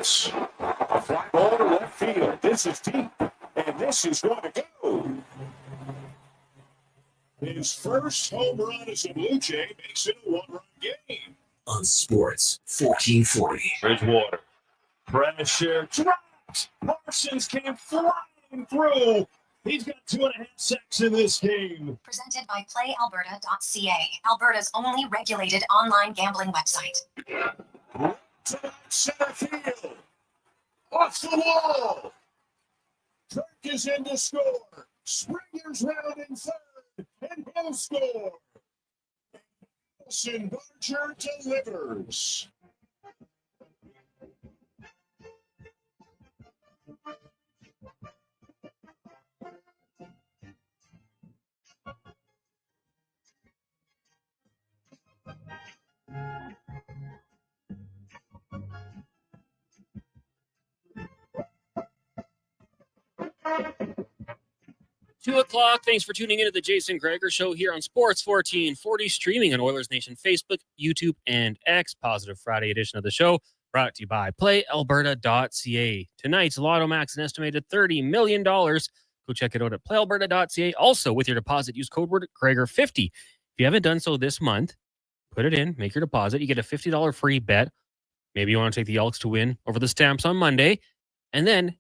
Gretz. A fly ball to left field. This is deep, and this is going to go. His first home run as a Blue Jay makes it a one-run game. On Sports 1440. Bridgewater. Pressure dropped. Parsons came flying through. He's got 2.5 sacks in this game. Presented by PlayAlberta.ca, Alberta's only regulated online gambling website. To center field. Off the wall. Kirk is in to score. Springer's rounding third, and he'll score. Jason Gregor delivers. Two o'clock. Thanks for tuning into the Jason Gregor Show here on Sports 1440, streaming on Oilers Nation Facebook, YouTube, and X. Positive Friday edition of the show brought to you by PlayAlberta.ca. Tonight's Lotto Max an estimated $30 million. Go check it out at PlayAlberta.ca. Also, with your deposit, use code word Gregor50. If you haven't done so this month, put it in, make your deposit. You get a $50 free bet. Maybe you want to take the Elks to win over the Stamps on Monday. And then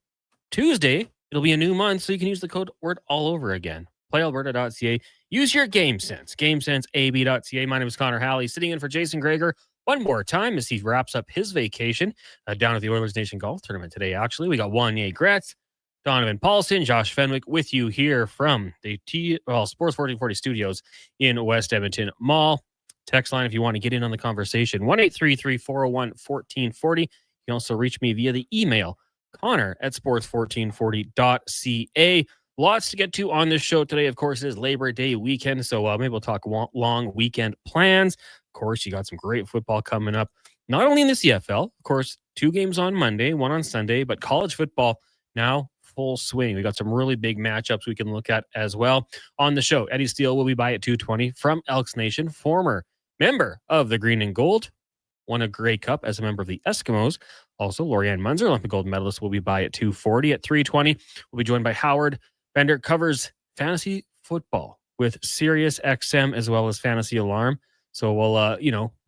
Tuesday, it'll be a new month, so you can use the code word all over again. PlayAlberta.ca. Use your game sense. GameSenseAB.ca. My name is Connor Halley, sitting in for Jason Gregor one more time as he wraps up his vacation down at the Oilers Nation Golf Tournament today, actually. We got Wanye, Gretz, Donovan Paulson, Josh Fenwick with you here from the Sports 1440 studios in West Edmonton Mall. Text line if you want to get in on the conversation, 1-833-401-1440. You can also reach me via the email, Connor@sports1440.ca. Lots to get to on this show today. Of course, it is Labor Day weekend, so maybe we'll talk long weekend plans. Of course, you got some great football coming up, not only in the CFL, of course, 2 games on Monday, 1 on Sunday, but college football now full swing. We got some really big matchups we can look at as well on the show. Eddie Steele will be by at 2:20 from Elks Nation, former member of the Green and Gold, won a Grey Cup as a member of the Eskimos. Also, Laurian Muenzer, Olympic gold medalist, will be by at 2:40. At 3:20, we'll be joined by Howard. Banter covers fantasy football with Sirius XM as well as Fantasy Alarm. So we'll,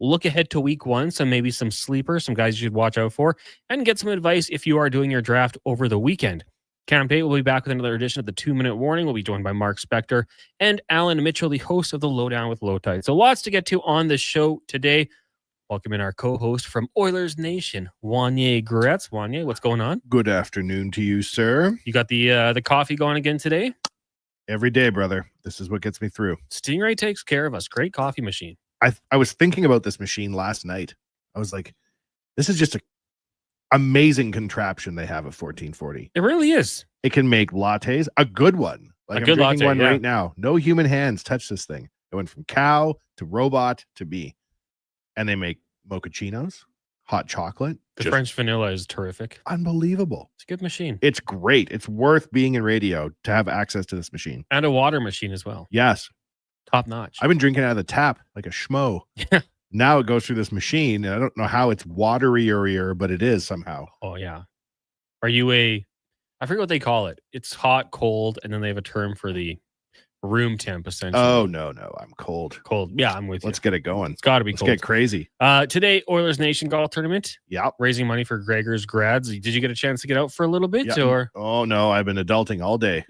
look ahead to week 1. So maybe some sleepers, some guys you should watch out for, and get some advice if you are doing your draft over the weekend. Cam Tate will be back with another edition of the 2-Minute Warning. We'll be joined by Mark Spector and Alan Mitchell, the host of the Lowdown with Lowtide. So lots to get to on the show today. Welcome in our co-host from Oilers Nation, Wanye Gretz. Wanye, what's going on? Good afternoon to you, sir. You got the coffee going again today? Every day, brother. This is what gets me through. Stingray takes care of us. Great coffee machine. I was thinking about this machine last night. I was like, this is just an amazing contraption they have at 1440. It really is. It can make lattes, a good one. Like a good I'm drinking latte, one right now. No human hands touch this thing. It went from cow to robot to me. And they make mochachinos, hot chocolate. The French vanilla is terrific. Unbelievable. It's a good machine. It's great. It's worth being in radio to have access to this machine. And a water machine as well. Yes. Top notch. I've been drinking out of the tap like a schmo. Yeah. Now it goes through this machine, and I don't know how it's waterier, but it is somehow. Oh, yeah. Are you I forget what they call it. It's hot, cold, and then they have a term for the room temp, essentially. Oh, no. I'm cold. Cold. Yeah, I'm with you. Let's get it going. It's got to be Let's cold. get crazy. Today, Oilers Nation Golf Tournament. Yep. Raising money for Gregor's grads. Did you get a chance to get out for a little bit? Yep. Or Oh, no. I've been adulting all day.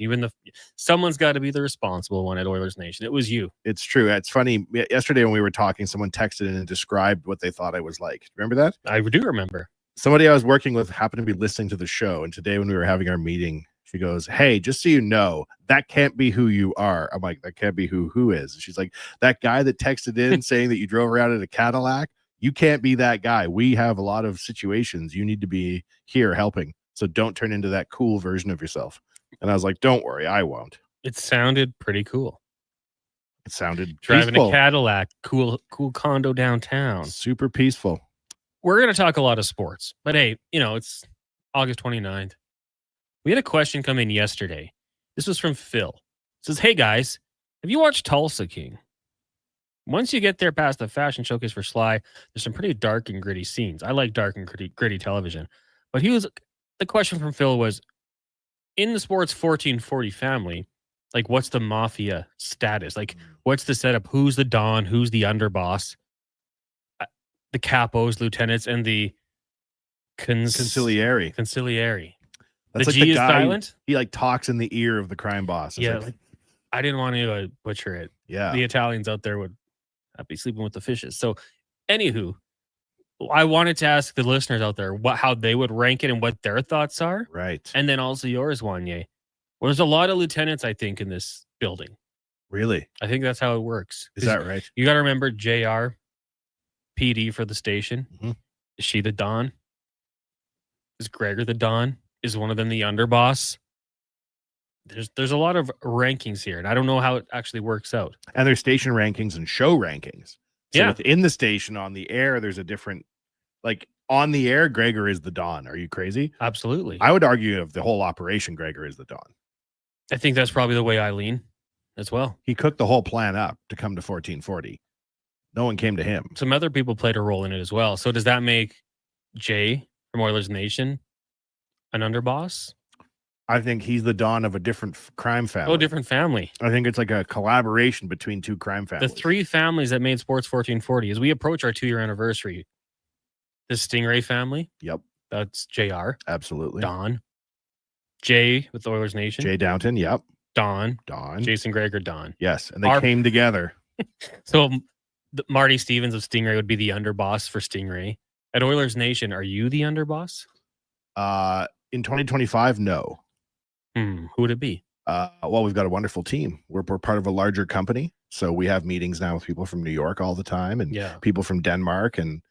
Someone's got to be the responsible one at Oilers Nation. It was you. It's true. It's funny. Yesterday when we were talking, someone texted in and described what they thought I was like. Remember that? I do remember. Somebody I was working with happened to be listening to the show. And today when we were having our meeting, she goes, hey, just so you know, that can't be who you are. I'm like, that can't be who is. She's like, that guy that texted in saying that you drove around in a Cadillac, you can't be that guy. We have a lot of situations. You need to be here helping. So don't turn into that cool version of yourself. And I was like, don't worry, I won't. It sounded pretty cool. It sounded driving peaceful. A Cadillac, cool condo downtown. Super peaceful. We're going to talk a lot of sports, but hey, it's August 29th. We had a question come in yesterday. This was from Phil. It says, hey guys, have you watched Tulsa King? Once you get there past the fashion showcase for Sly, there's some pretty dark and gritty scenes. I like dark and gritty television. But the question from Phil was, in the Sports 1440 family, like, what's the mafia status? Like, what's the setup? Who's the Don? Who's the underboss? The capos, lieutenants, and the Conciliary. The That's like G the is guy silent. He like talks in the ear of the crime boss. It's Yeah, like, I didn't want to butcher it. yeah. The Italians out there would be sleeping with the fishes. So, anywho, I wanted to ask the listeners out there how they would rank it and what their thoughts are. Right. And then also yours, Wanye. Well, there's a lot of lieutenants, I think, in this building. Really? I think that's how it works. Is that right? You got to remember JR, PD for the station. Mhm. Is she the Don? Is Gregor the Don? Is one of them the underboss? There's a lot of rankings here, and I don't know how it actually works out. And there's station rankings and show rankings. So Yeah. within the station on the air, there's a different, like on the air, Gregor is the Don. Are you crazy? Absolutely. I would argue of the whole operation, Gregor is the Don. I think that's probably the way I lean as well. He cooked the whole plan up to come to 1440. No one came to him. Some other people played a role in it as well. So does that make Jay from Oilers Nation an underboss? I think he's the Don of a different crime family. Oh, different family. I think it's like a collaboration between two crime The families. three families that made Sports 1440, as we approach our 2-year anniversary, the Stingray family. Yep. That's JR. Absolutely. Don. Jay with the Oilers Nation. Jay Downton. Yep. Don. Don. Jason Gregor, Don. Yes. And they came together. So Marty Stevens of Stingray would be the underboss for Stingray. At Oilers Nation, are you the underboss? In 2025, no. Who would it be? Well, we've got a wonderful team. We're part of a larger company. So we have meetings now with people from New York all the time and people from Denmark. And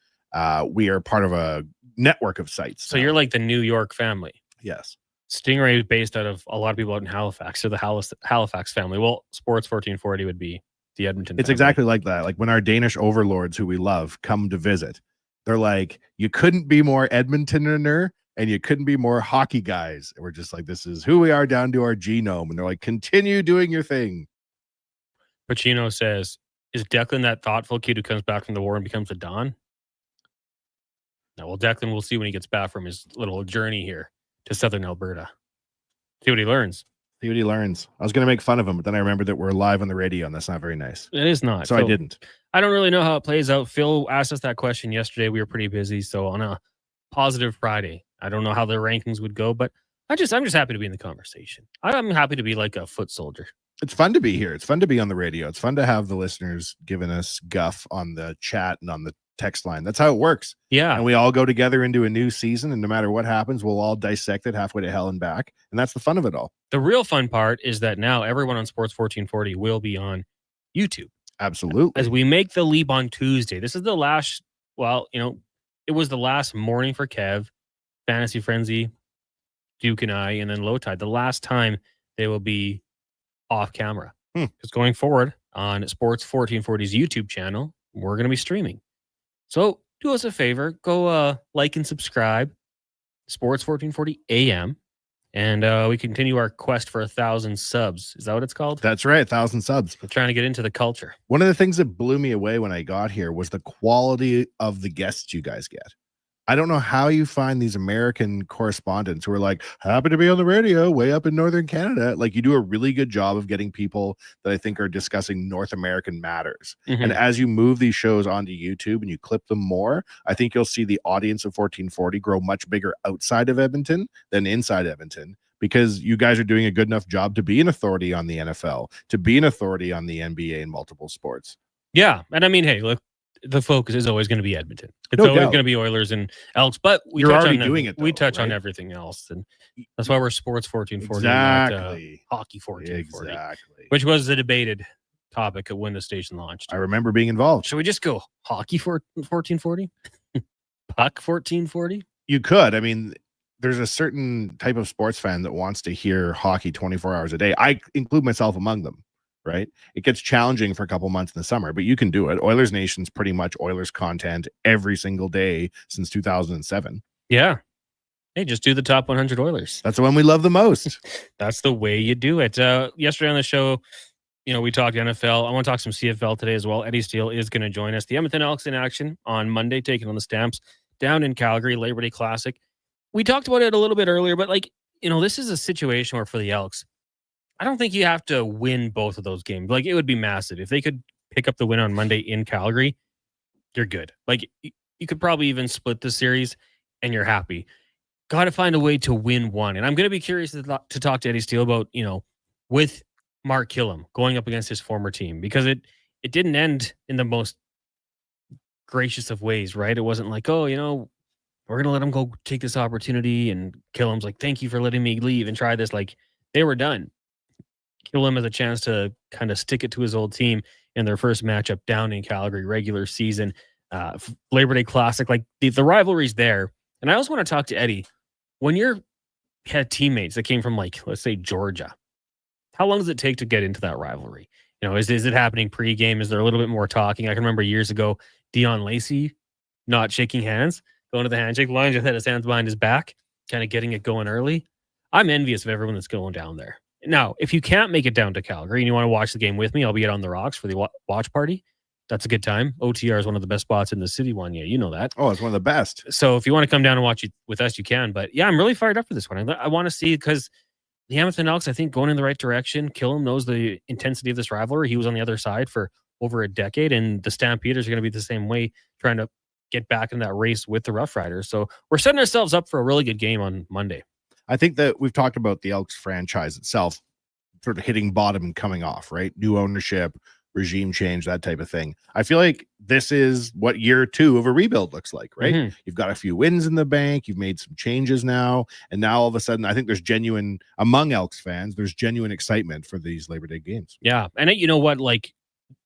we are part of a network of sites. So you're like the New York family. Yes. Stingray is based out of a lot of people out in Halifax. So the Halifax family. Well, Sports 1440 would be the Edmonton It's family. exactly like that. Like when our Danish overlords, who we love, come to visit, they're like, you couldn't be more Edmontoner and you couldn't be more hockey guys. And we're just like, this is who we are down to our genome. And they're like, continue doing your thing. Pacino says, is Declan that thoughtful kid who comes back from the war and becomes a Don? No, well, Declan, we'll see when he gets back from his little journey here to southern Alberta. See what he learns. See what he learns. I was going to make fun of him, but then I remembered that we're live on the radio, and that's not very nice. It is not. So I didn't. I don't really know how it plays out. Phil asked us that question yesterday. We were pretty busy. So on a positive Friday, I don't know how the rankings would go, but I'm just happy to be in the conversation. I'm happy to be like a foot soldier. It's fun to be here. It's fun to be on the radio. It's fun to have the listeners giving us guff on the chat and on the text line. That's how it works. Yeah. And we all go together into a new season, and no matter what happens, we'll all dissect it halfway to hell and back. And that's the fun of it all. The real fun part is that now everyone on Sports 1440 will be on YouTube. Absolutely. As we make the leap on Tuesday. This is the last, it was the last morning for Kev, Fantasy Frenzy, Duke and I, and then Low Tide. The last time they will be off camera. Because going forward on Sports 1440's YouTube channel, we're going to be streaming. So do us a favor, go like and subscribe, Sports 1440 AM, and we continue our quest for 1,000 subs. Is that what it's called? That's right. 1,000 subs. We're trying to get into the culture. One of the things that blew me away when I got here was the quality of the guests you guys get. I don't know how you find these American correspondents who are like, happy to be on the radio way up in Northern Canada. Like, you do a really good job of getting people that I think are discussing North American matters. And as you move these shows onto YouTube and you clip them more, I think you'll see the audience of 1440 grow much bigger outside of Edmonton than inside Edmonton, because you guys are doing a good enough job to be an authority on the NFL, to be an authority on the NBA and multiple sports. Yeah. And I mean, hey, look, the focus is always going to be Edmonton. It's No always doubt. going to be Oilers and Elks, but You're already doing it, we though, touch on right? everything else. And that's why we're Sports 1440, Exactly. not Hockey 1440, Exactly. which was the debated topic when the station launched. I remember being involved. Should we just go Hockey for 1440? Puck 1440? You could. I mean, there's a certain type of sports fan that wants to hear hockey 24 hours a day. I include myself among them, right? It gets challenging for a couple months in the summer, but you can do it. Oilers Nation's pretty much Oilers content every single day since 2007. Yeah. Hey, just do the top 100 Oilers. That's the one we love the most. That's the way you do it. Yesterday on the show, we talked NFL. I want to talk some CFL today as well. Eddie Steele is going to join us. The Edmonton Elks in action on Monday, taking on the Stamps down in Calgary, Labor Day Classic. we talked about it a little bit earlier, but like, this is a situation where for the Elks, I don't think you have to win both of those games. Like, it would be massive. If they could pick up the win on Monday in Calgary, you're good. Like, you could probably even split the series and you're happy. Got to find a way to win one. And I'm going to be curious to talk to Eddie Steele about, with Mark Killam going up against his former team, because it didn't end in the most gracious of ways, right? It wasn't like, oh, we're going to let him go take this opportunity. And Killam's like, thank you for letting me leave and try this. Like, they were done. Killam has a chance to kind of stick it to his old team in their first matchup down in Calgary, regular season, Labor Day Classic. Like, the rivalry's there. And I also want to talk to Eddie. When you had teammates that came from, like, let's say Georgia, how long does it take to get into that rivalry? Is it happening pregame? Is there a little bit more talking? I can remember years ago, Dion Lacey not shaking hands, going to the handshake line, just had his hands behind his back, kind of getting it going early. I'm envious of everyone that's going down there. Now, if you can't make it down to Calgary and you want to watch the game with me, I'll be on the rocks for the watch party. That's a good time. OTR is one of the best spots in the city, Wanye. You know that. Oh, it's one of the best. So if you want to come down and watch it with us, you can. But yeah, I'm really fired up for this one. I want to see, because the Edmonton Elks, I think, going in the right direction. Killam knows the intensity of this rivalry. He was on the other side for over a decade, and the Stampeders are going to be the same way, trying to get back in that race with the Rough Riders. So we're setting ourselves up for a really good game on Monday. I think that we've talked about the Elks franchise itself sort of hitting bottom and coming off, right? New ownership, regime change, that type of thing. I feel like this is what year 2 of a rebuild looks like, right? Mm-hmm. You've got a few wins in the bank. You've made some changes now. And now all of a sudden, I think there's genuine, among Elks fans, there's genuine excitement for these Labor Day games. Yeah. And you know what? Like,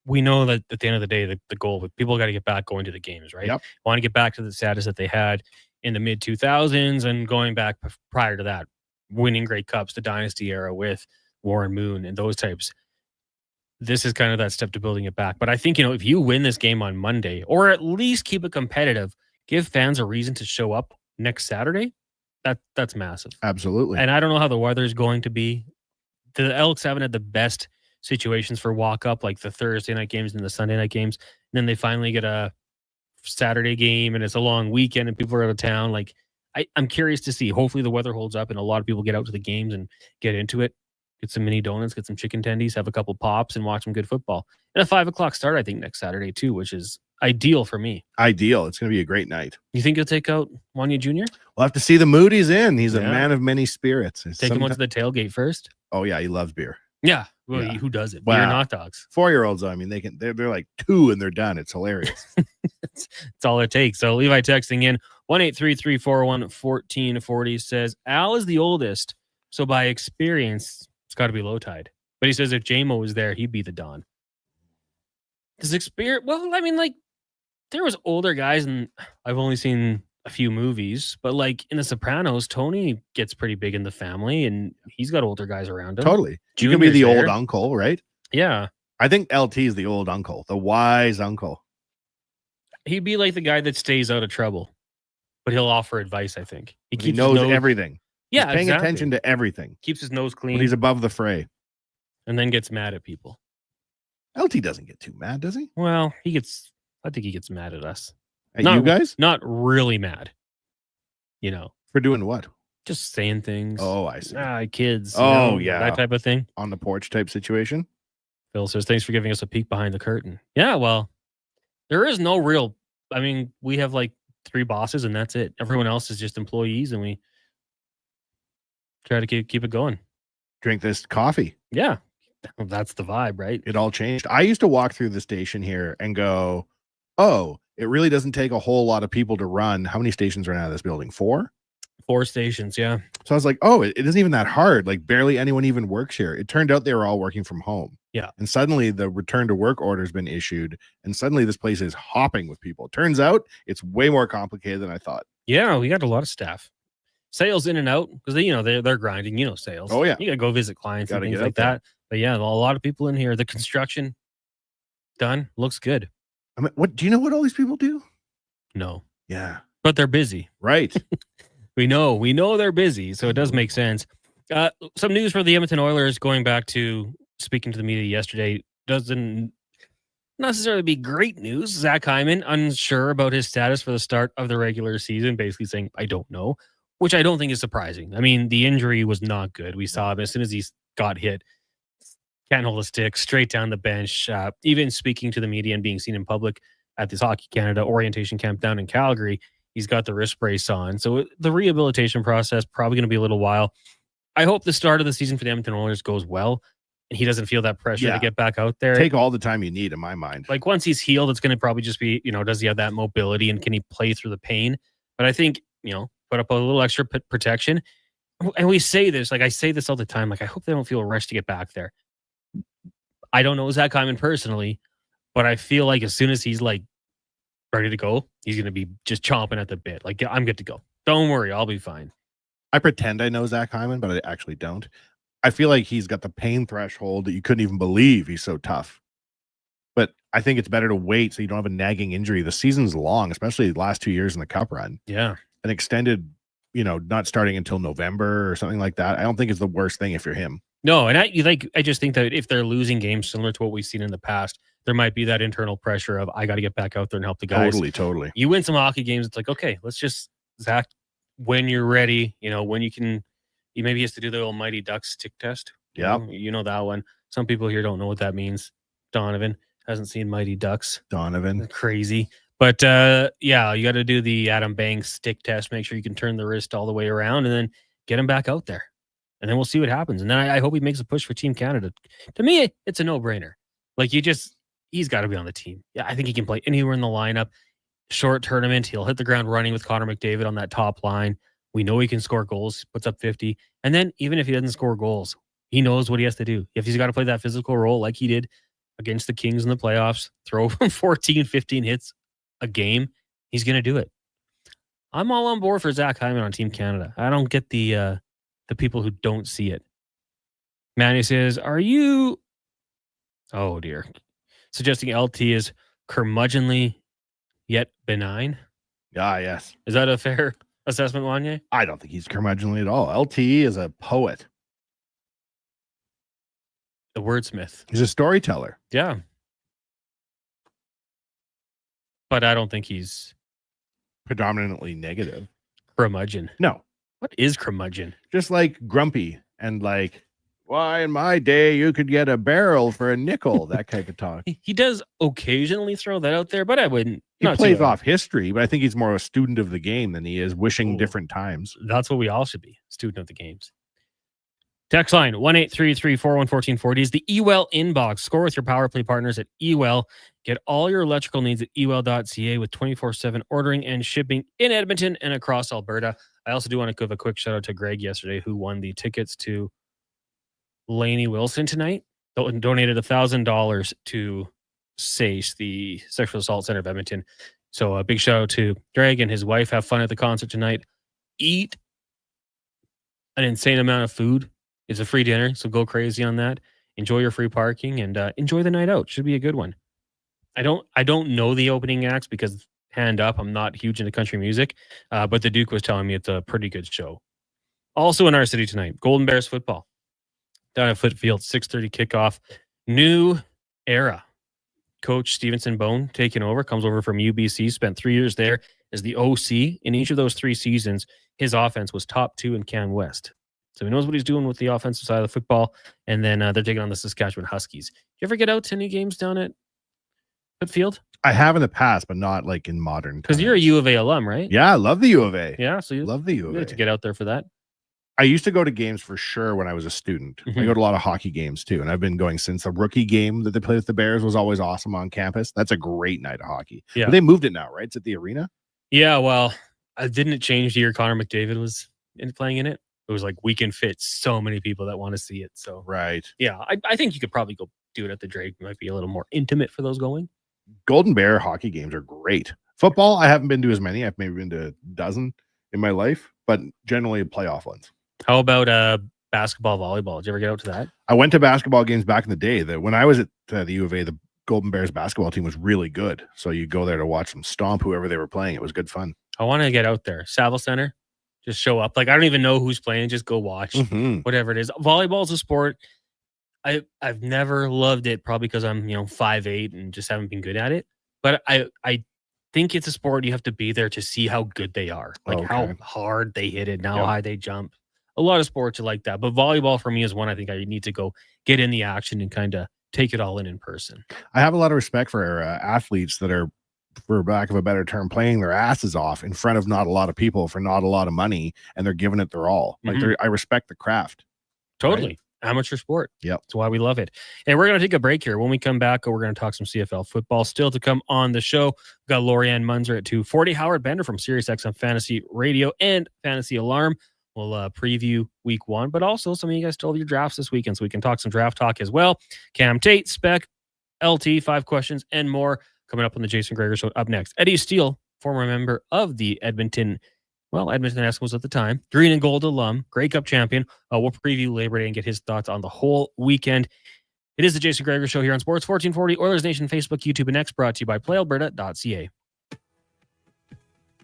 we know that at the end of the day, the goal, but people got to get back going to the games, right? Yep. Want to get back to the status that they had in the mid 2000s and going back prior to that, winning Grey Cups, the dynasty era with Warren Moon and those types. This is kind of that step to building it back. But I think, if you win this game on Monday, or at least keep it competitive, give fans a reason to show up next Saturday, that's massive. Absolutely. And I don't know how the weather is going to be. The Elks haven't had the best situations for walk up, like the Thursday night games and the Sunday night games. And then they finally get a Saturday game and it's a long weekend and people are out of town. Like, I'm curious to see. Hopefully the weather holds up and a lot of people get out to the games and get into it. Get some mini donuts, get some chicken tendies, have a couple pops, and watch some good football. And a 5:00 start, I think, next Saturday too, which is ideal for me. Ideal. It's going to be a great night. You think you'll take out Wanye Jr.? We'll have to see the mood he's in. He's a man of many spirits. Take him onto the tailgate first. Oh yeah, he loves beer. Yeah. Well, Yeah. who doesn't? Wow. Beer and hot dogs. 4-year-olds, I mean, they're like 2 and they're done. It's hilarious. It's all it takes. So Levi texting in 1-833-401-1440 says Al is the oldest, so by experience, it's got to be low tide. But he says if JMO was there, he'd be the Don. His experience, well, I mean, like, there was older guys, and I've only seen a few movies, but like in The Sopranos, Tony gets pretty big in the family, and he's got older guys around him. Totally. You can be Junior's the there. old uncle, right? Yeah. I think LT is the old uncle, the wise uncle. He'd be like the guy that stays out of trouble, but he'll offer advice, I think. He keeps knows his nose, everything. Yeah, He's paying exactly. attention to everything. Keeps his nose clean When he's above the fray. and then gets mad at people. LT doesn't get too mad, does he? Well, I think he gets mad at us. At you guys? Not really mad. For doing what? Just saying things. Oh, I see. Kids. Yeah. That type of thing. On the porch type situation? Phil says, thanks for giving us a peek behind the curtain. Yeah, well, there is no real, we have like 3 bosses and that's it. Everyone else is just employees and we try to keep it going. Drink this coffee. Yeah. That's the vibe, right? It all changed. I used to walk through the station here and go, oh, it really doesn't take a whole lot of people to run. How many stations are out of this building? 4? 4 stations, yeah. So I was like, oh, it isn't even that hard. Like barely anyone even works here. It turned out they were all working from home. Yeah. And suddenly the return to work order has been issued. And suddenly this place is hopping with people. It turns out it's way more complicated than I thought. Yeah, we got a lot of staff. Sales in and out because they're grinding, sales. Oh, yeah. You got to go visit clients and Gotta things get like out there. that. But yeah, a lot of people in here. The construction done. Looks good. I mean, what do you know what all these people do? No. Yeah. But they're busy. Right. We know they're busy, so it does make sense. Some news for the Edmonton Oilers going back to speaking to the media yesterday doesn't necessarily be great news. Zach Hyman, unsure about his status for the start of the regular season, basically saying, I don't know. which I don't think is surprising. I mean, the injury was not good. We saw him as soon as he got hit, can't hold a stick, straight down the bench. Even speaking to the media and being seen in public at this Hockey Canada orientation camp down in Calgary, he's got the wrist brace on. So the rehabilitation process probably going to be a little while. I hope the start of the season for the Edmonton Oilers goes well and he doesn't feel that pressure to get back out there. Take all the time you need, in my mind. Like once he's healed, it's going to probably just be, does he have that mobility and can he play through the pain? But I think, put up a little extra protection. And we say this, like I say this all the time, like I hope they don't feel rushed to get back there. I don't know Zach Hyman personally, but I feel like as soon as he's like ready to go, he's going to be just chomping at the bit. Like, I'm good to go. Don't worry, I'll be fine. I pretend I know Zach Hyman, but I actually don't. I feel like he's got the pain threshold that you couldn't even believe. He's so tough. But I think it's better to wait so you don't have a nagging injury. The season's long, especially the last 2 years in the Cup run. Yeah. An extended, not starting until November or something like that. I don't think it's the worst thing if you're him. No, and I just think that if they're losing games similar to what we've seen in the past, there might be that internal pressure of I got to get back out there and help the guys. Totally. You win some hockey games, it's like, okay, let's just, Zach, when you're ready, when you can, he maybe has to do the old Mighty Ducks tick test. Yeah. You know that one. Some people here don't know what that means. Donovan hasn't seen Mighty Ducks. Donovan. Crazy. But you got to do the Adam Banks stick test, make sure you can turn the wrist all the way around and then get him back out there. And then we'll see what happens. And then I hope he makes a push for Team Canada. To me, it's a no-brainer. Like he's got to be on the team. Yeah, I think he can play anywhere in the lineup. Short tournament, he'll hit the ground running with Connor McDavid on that top line. We know he can score goals, puts up 50. And then even if he doesn't score goals, he knows what he has to do. If he's got to play that physical role like he did against the Kings in the playoffs, throw 14, 15 hits a game, he's going to do it. I'm all on board for Zach Hyman on Team Canada. I don't get the people who don't see it. Manny says, are you... Oh, dear. Suggesting LT is curmudgeonly yet benign? Ah, yes. Is that a fair assessment, Wanye? I don't think he's curmudgeonly at all. LT is a poet. The wordsmith. He's a storyteller. Yeah. But I don't think he's... Predominantly negative. Curmudgeon. No. What is curmudgeon? Just like grumpy and like, why in my day you could get a barrel for a nickel, that type of talk. He does occasionally throw that out there, but I wouldn't. He plays off history, but I think he's more a student of the game than he is wishing different times. That's what we all should be, student of the games. Text line 1-833-414-1440 is the eWell inbox. Score with your power play partners at eWell. Get all your electrical needs at ewell.ca with 24/7 ordering and shipping in Edmonton and across Alberta. I also do want to give a quick shout out to Greg yesterday, who won the tickets to Lainey Wilson tonight. Donated $1,000 to SACE, the Sexual Assault Center of Edmonton. So a big shout out to Greg and his wife. Have fun at the concert tonight. Eat an insane amount of food. It's a free dinner, so go crazy on that. Enjoy your free parking and enjoy the night out. Should be a good one. I don't know the opening acts because hand up, I'm not huge into country music, but the Duke was telling me it's a pretty good show. Also in our city tonight, Golden Bears football down at Footfield, 6:30 kickoff. New era. Coach Stevenson Bone taking over, comes over from UBC, spent 3 years there as the OC. In each of those 3 seasons, his offense was top 2 in Can West. So he knows what he's doing with the offensive side of the football. And then they're taking on the Saskatchewan Huskies. Did you ever get out to any games down at Footfield? I have in the past, but not like in modern times. Because you're a U of A alum, right? Yeah, I love the U of A. Yeah, so you love the U of A. to get out there for that. I used to go to games for sure when I was a student. I go to a lot of hockey games too, and I've been going since the rookie game that they played with the Bears was always awesome on campus. That's a great night of hockey. Yeah, but they moved it now, right? It's at the arena. Yeah, well, didn't it change the year Connor McDavid was playing in it? It was like we can fit so many people that want to see it. So right, yeah, I think you could probably go do it at the Drake. It might be a little more intimate for those going. Golden Bear hockey games are great. Football, I haven't been to as many. I've maybe been to a dozen in my life, but generally playoff ones. How about basketball, volleyball? Did you ever get out to that? I went to basketball games back in the day. That when I was at the U of A, the Golden Bears basketball team was really good. So you go there to watch them stomp whoever they were playing. It was good fun. I want to get out there. Saville Center, just show up. Like I don't even know who's playing. Just go watch whatever it is. Volleyball is a sport. I've never loved it, probably because I'm 5'8" and just haven't been good at it. But I think it's a sport you have to be there to see how good they are, like how hard they hit it, and how high they jump. A lot of sports are like that, but volleyball for me is one I think I need to go get in the action and kind of take it all in person. I have a lot of respect for athletes that are, for lack of a better term, playing their asses off in front of not a lot of people for not a lot of money, and they're giving it their all. Like I respect the craft. Totally. Right? Amateur sport. Yep. That's why we love it. And we're going to take a break here. When we come back, we're going to talk some CFL football. Still to come on the show, we've got Laurian Muenzer at 2:40. Howard Bender from SiriusXM Fantasy Radio and Fantasy Alarm will preview week 1, but also some of you guys still have your drafts this weekend, so we can talk some draft talk as well. Cam Tate, Spec, LT, 5 questions, and more coming up on the Jason Gregor Show. Up next, Eddie Steele, former member of the Edmonton Eskimos at the time, green and gold alum, Grey Cup champion. We'll preview Labor Day and get his thoughts on the whole weekend. It is the Jason Gregor Show here on Sports 1440, Oilers Nation, Facebook, YouTube, and X, brought to you by PlayAlberta.ca.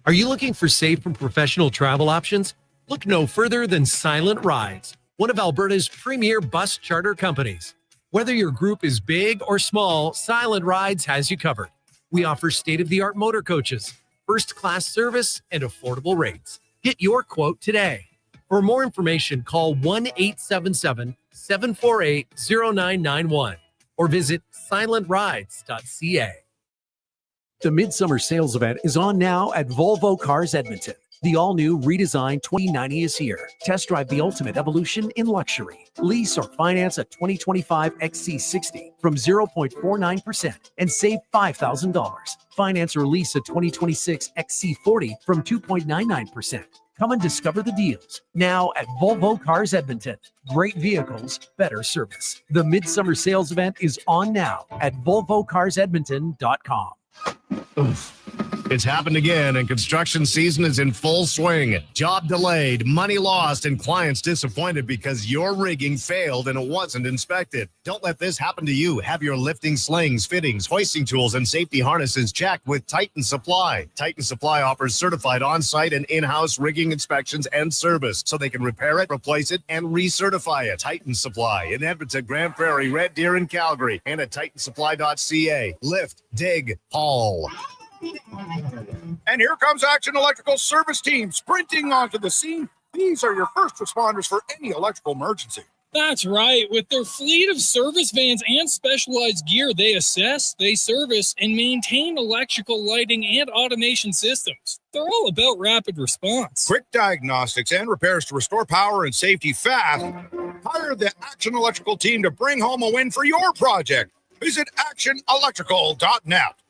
Are you looking for safe and professional travel options? Look no further than Silent Rides, one of Alberta's premier bus charter companies. Whether your group is big or small, Silent Rides has you covered. We offer state-of-the-art motor coaches, first-class service, and affordable rates. Get your quote today. For more information, call 1-877-748-0991 or visit silentrides.ca. The Midsummer Sales Event is on now at Volvo Cars Edmonton. The all-new redesigned 2090 is here. Test drive the ultimate evolution in luxury. Lease or finance a 2025 XC60 from 0.49% and save $5,000. Finance or lease a 2026 XC40 from 2.99%. Come and discover the deals now at Volvo Cars Edmonton. Great vehicles, better service. The Midsummer Sales Event is on now at VolvoCarsEdmonton.com. It's happened again, and construction season is in full swing. Job delayed, money lost, and clients disappointed because your rigging failed and it wasn't inspected. Don't let this happen to you. Have your lifting slings, fittings, hoisting tools, and safety harnesses checked with Titan Supply. Titan Supply offers certified on-site and in-house rigging inspections and service, so they can repair it, replace it, and recertify it. Titan Supply in Edmonton, Grand Prairie, Red Deer, and Calgary, and at titansupply.ca. Lift, dig, haul. And here comes Action Electrical Service Team sprinting onto the scene. These are your first responders for any electrical emergency. That's right. With their fleet of service vans and specialized gear, they assess, they service, and maintain electrical lighting and automation systems. They're all about rapid response. Quick diagnostics and repairs to restore power and safety fast. Hire the Action Electrical team to bring home a win for your project. Visit actionelectrical.net.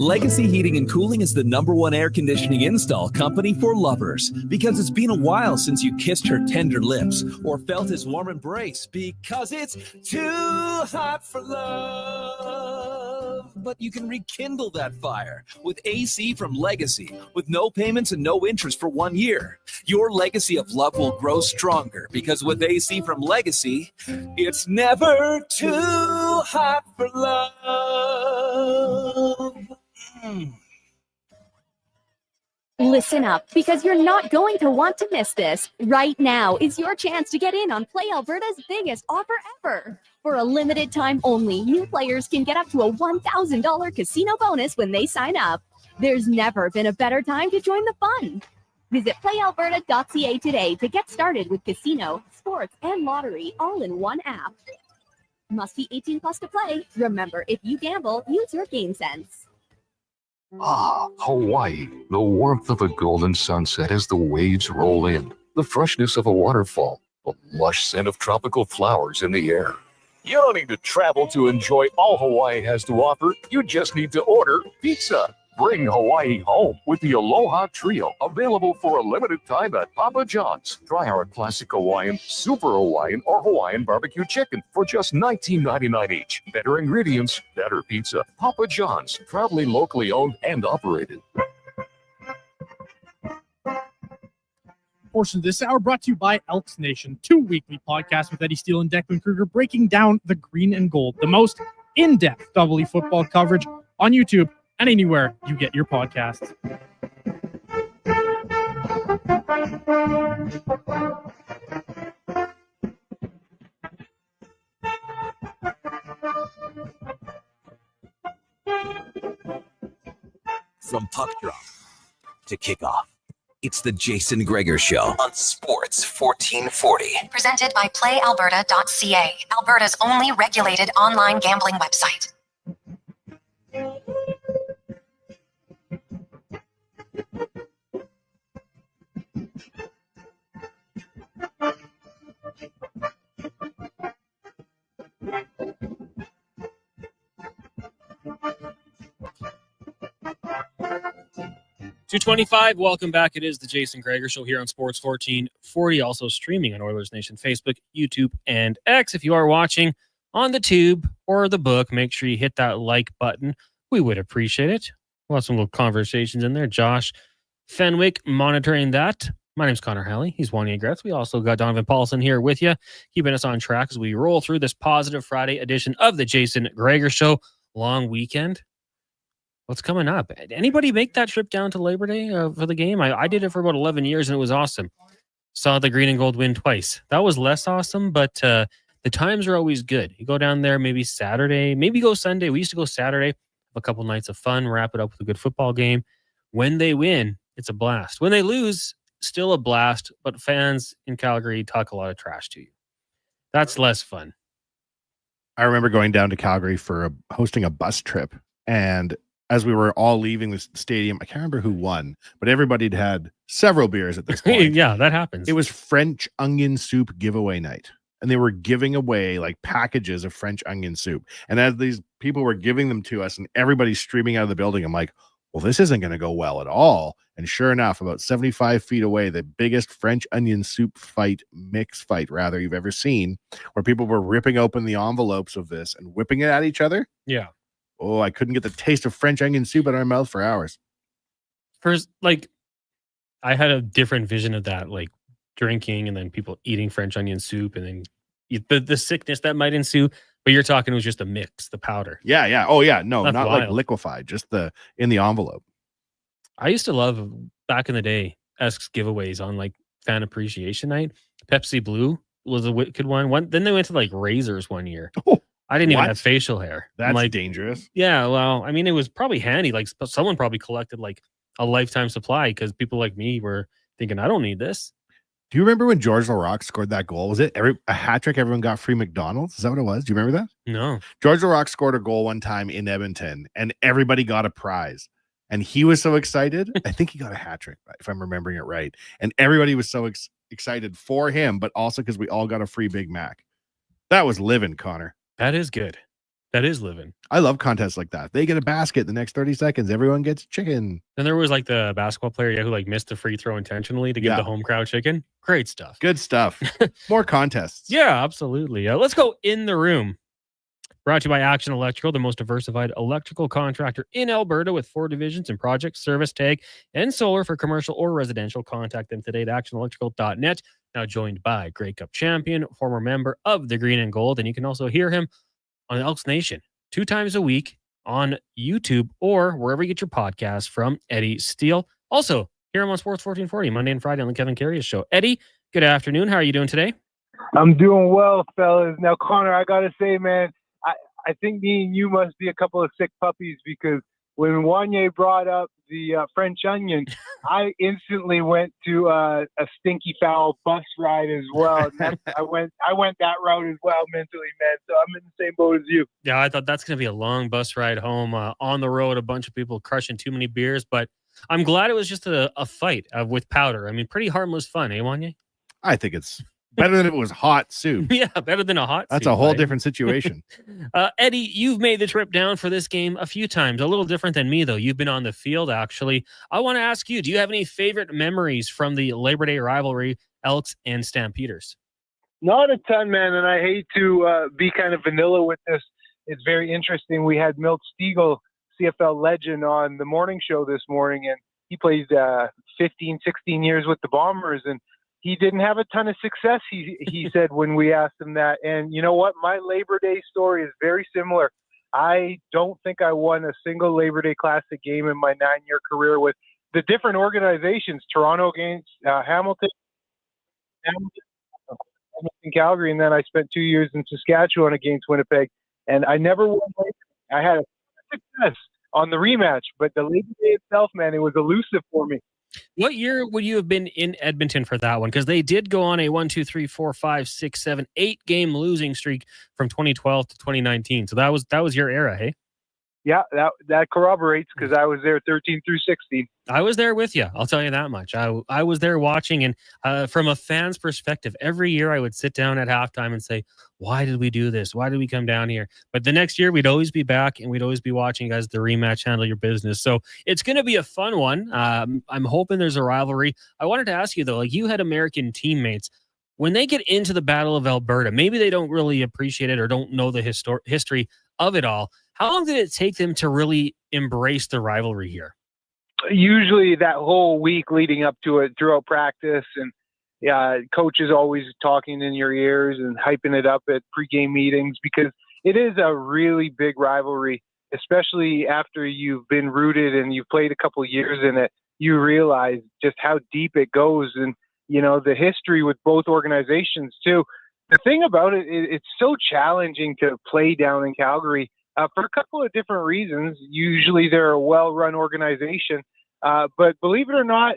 Legacy Heating and Cooling is the #1 air conditioning install company for lovers, because it's been a while since you kissed her tender lips or felt his warm embrace, because it's too hot for love. But you can rekindle that fire with AC from Legacy with no payments and no interest for 1 year. Your legacy of love will grow stronger, because with AC from Legacy, it's never too hot for love. Listen up, because you're not going to want to miss this. Right now is your chance to get in on Play Alberta's biggest offer ever. For a limited time only, new players can get up to a $1,000 casino bonus when they sign up. There's never been a better time to join the fun. Visit playalberta.ca today to get started with casino, sports, and lottery all in one app. Must be 18 plus to play. Remember, if you gamble, use your game sense. Ah, Hawaii. The warmth of a golden sunset as the waves roll in. The freshness of a waterfall. The lush scent of tropical flowers in the air. You don't need to travel to enjoy all Hawaii has to offer. You just need to order pizza. Bring Hawaii home with the Aloha Trio, available for a limited time at Papa John's. Try our classic Hawaiian, Super Hawaiian, or Hawaiian barbecue chicken for just $19.99 each. Better ingredients, better pizza. Papa John's, proudly locally owned and operated. Portion of this hour brought to you by Elks Nation, 2 weekly podcasts with Eddie Steele and Declan Kruger breaking down the green and gold, the most in-depth double football coverage on YouTube and anywhere you get your podcasts. puck drop to kick off. It's the Jason Gregor Show on Sports 1440. Presented by PlayAlberta.ca, Alberta's only regulated online gambling website. $225. Welcome back. It is the Jason Gregor Show here on Sports 1440. Also streaming on Oilers Nation Facebook, YouTube, and X. If you are watching on the tube or the book, make sure you hit that like button. We would appreciate it. We'll have some little conversations in there. Josh Fenwick monitoring that. My name's Connor Halley. He's Wanye Gretz. We also got Donovan Paulson here with you, keeping us on track as we roll through this positive Friday edition of the Jason Gregor Show. Long weekend. What's coming up? Anybody make that trip down to Labor Day for the game? I did it for about 11 years, and it was awesome. Saw the green and gold win twice. That was less awesome, but the times are always good. You go down there maybe Saturday, maybe go Sunday. We used to go Saturday, have a couple nights of fun, wrap it up with a good football game. When they win, it's a blast. When they lose, still a blast, but fans in Calgary talk a lot of trash to you. That's less fun. I remember going down to Calgary for hosting a bus trip, and as we were all leaving the stadium, I can't remember who won, but everybody had had several beers at this point. Yeah, that happens. It was French onion soup giveaway night, and they were giving away like packages of French onion soup. And as these people were giving them to us and everybody's streaming out of the building, I'm like, well, this isn't going to go well at all. And sure enough, about 75 feet away, the biggest French onion soup mix fight you've ever seen, where people were ripping open the envelopes of this and whipping it at each other. Yeah. Oh, I couldn't get the taste of French onion soup in my mouth for hours. First, I had a different vision of that, like drinking and then people eating French onion soup and then the sickness that might ensue. But you're talking it was just a mix, the powder. Yeah. Oh, yeah. No, That's not wild. like liquefied, just in the envelope. I used to love back in the day Esks giveaways on like fan appreciation night. Pepsi Blue was a good one. Then they went to like razors one year. Oh. I didn't even What? have facial hair. That's dangerous. Yeah, well, I mean, it was probably handy. Like someone probably collected like a lifetime supply because people like me were thinking, I don't need this. Do you remember when George LaRocque scored that goal? Was it a hat trick? Everyone got free McDonald's. Is that what it was? Do you remember that? No. George LaRocque scored a goal one time in Edmonton, and everybody got a prize. And he was so excited. I think he got a hat trick, if I'm remembering it right. And everybody was so excited for him, but also because we all got a free Big Mac. That was living, Connor. That is good. That is living. I love contests like that. They get a basket the next 30 seconds. Everyone gets chicken. Then there was like the basketball player who like missed the free throw intentionally to give the home crowd chicken. Great stuff. Good stuff. More contests. Yeah, absolutely. Let's go in the room. Brought to you by Action Electrical, the most diversified electrical contractor in Alberta with 4 divisions in project, service, tag, and solar for commercial or residential. Contact them today at actionelectrical.net. Now joined by Grey Cup champion, former member of the Green and Gold, and you can also hear him on Elks Nation 2 times a week on YouTube or wherever you get your podcasts from, Eddie Steele. Also, hear him on Sports 1440, Monday and Friday on the Kevin Carrier Show. Eddie, good afternoon. How are you doing today? I'm doing well, fellas. Now, Connor, I got to say, man, I think me and you must be a couple of sick puppies because when Wanye brought up the French onion, I instantly went to a stinky foul bus ride as well. And I went that route as well mentally, man. So I'm in the same boat as you. Yeah, I thought that's going to be a long bus ride home on the road, a bunch of people crushing too many beers, but I'm glad it was just a fight with powder. I mean, pretty harmless fun, eh, Wanye? I think it's better than if it was hot soup. Yeah, better than a hot That's soup, a whole right? different situation. Eddie, you've made the trip down for this game a few times. A little different than me, though. You've been on the field, actually. I want to ask you, do you have any favorite memories from the Labor Day rivalry, Elks and Stampeders? Not a ton, man, and I hate to be kind of vanilla with this. It's very interesting. We had Milt Stiegel, CFL legend, on the morning show this morning, and he played 15, 16 years with the Bombers, and he didn't have a ton of success, he said when we asked him that. And you know what? My Labor Day story is very similar. I don't think I won a single Labor Day Classic game in my 9-year career with the different organizations, Toronto against Hamilton, Calgary, and then I spent 2 years in Saskatchewan against Winnipeg. And I never won Labor Day. I had a success, on the rematch. But the Labor Day itself, man, it was elusive for me. What year would you have been in Edmonton for that one? Because they did go on a 8-game losing streak from 2012 to 2019. So that was your era, hey? Yeah, that corroborates because I was there 13 through 16. I was there with you. I'll tell you that much. I was there watching, and from a fan's perspective, every year I would sit down at halftime and say, why did we do this? Why did we come down here? But the next year, we'd always be back, and we'd always be watching you guys the rematch, handle your business. So it's going to be a fun one. I'm hoping there's a rivalry. I wanted to ask you, though, like you had American teammates. When they get into the Battle of Alberta, maybe they don't really appreciate it or don't know the history of it all. How long did it take them to really embrace the rivalry here? Usually that whole week leading up to it throughout practice, and coaches always talking in your ears and hyping it up at pregame meetings, because it is a really big rivalry, especially after you've been rooted and you've played a couple of years in it. You realize just how deep it goes, and the history with both organizations too. The thing about it, it's so challenging to play down in Calgary for a couple of different reasons. Usually they're a well-run organization, but believe it or not,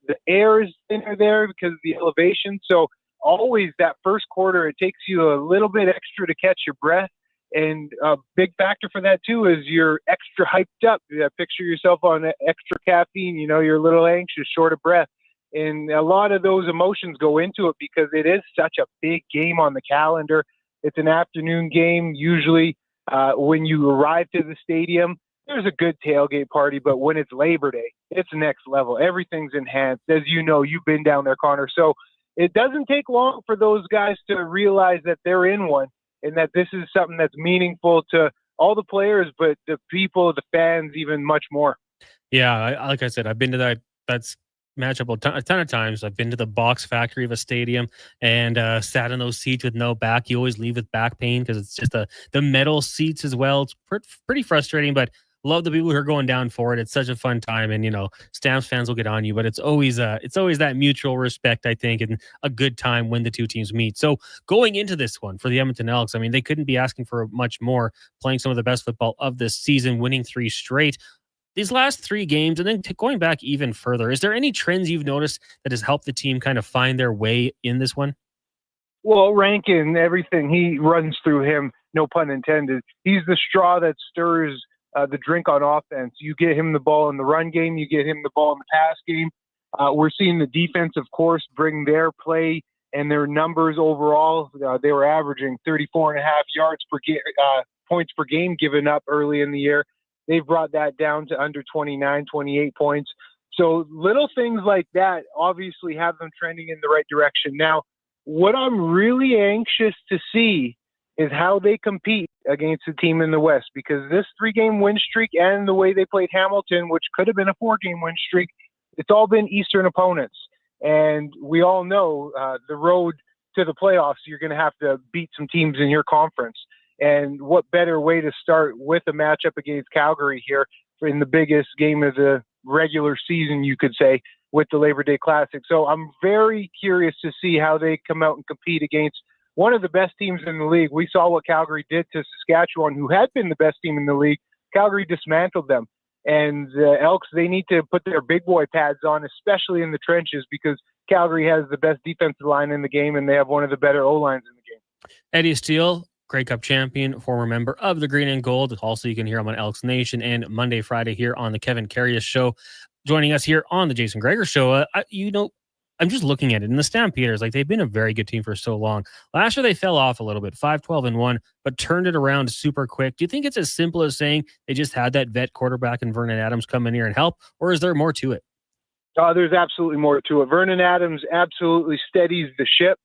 the air is thinner there because of the elevation. So always that first quarter, it takes you a little bit extra to catch your breath. And a big factor for that too is you're extra hyped up. Picture yourself on extra caffeine, you're a little anxious, short of breath. And a lot of those emotions go into it because it is such a big game on the calendar. It's an afternoon game. Usually when you arrive to the stadium, there's a good tailgate party, but when it's Labor Day, it's next level. Everything's enhanced. As you know, you've been down there, Connor. So it doesn't take long for those guys to realize that they're in one and that this is something that's meaningful to all the players, but the people, the fans, even much more. Yeah, like I said, I've been to that's matchup a ton of times. I've been to the box factory of a stadium and sat in those seats with no back. You always leave with back pain because it's just the metal seats as well. It's pretty frustrating, but love the people who are going down for it. It's such a fun time, and Stamps fans will get on you, but it's always that mutual respect, I think, and a good time when the two teams meet. So going into this one for the Edmonton Elks, I mean, they couldn't be asking for much more, playing some of the best football of this season, winning 3 straight. These last 3 games, and then going back even further, is there any trends you've noticed that has helped the team kind of find their way in this one? Well, Rankin, everything he runs through him, no pun intended. He's the straw that stirs the drink on offense. You get him the ball in the run game, you get him the ball in the pass game. We're seeing the defense, of course, bring their play and their numbers overall. They were averaging 34.5 yards per points per game given up early in the year. They've brought that down to under 29, 28 points. So little things like that obviously have them trending in the right direction. Now, what I'm really anxious to see is how they compete against the team in the West, because this 3-game win streak and the way they played Hamilton, which could have been a 4-game win streak, it's all been Eastern opponents. And we all know the road to the playoffs, you're going to have to beat some teams in your conference. And what better way to start with a matchup against Calgary here in the biggest game of the regular season, you could say, with the Labor Day Classic. So I'm very curious to see how they come out and compete against one of the best teams in the league. We saw what Calgary did to Saskatchewan, who had been the best team in the league. Calgary dismantled them. And the Elks, they need to put their big boy pads on, especially in the trenches, because Calgary has the best defensive line in the game, and they have one of the better O-lines in the game. Eddie Steele, Grey Cup champion, former member of the Green and Gold. Also, you can hear him on Elks Nation and Monday, Friday here on the Kevin Carius Show. Joining us here on the Jason Gregor Show. I'm just looking at it. And the Stampeders, they've been a very good team for so long. Last year, they fell off a little bit, 5-12-1, but turned it around super quick. Do you think it's as simple as saying they just had that vet quarterback and Vernon Adams come in here and help, or is there more to it? There's absolutely more to it. Vernon Adams absolutely steadies the ship.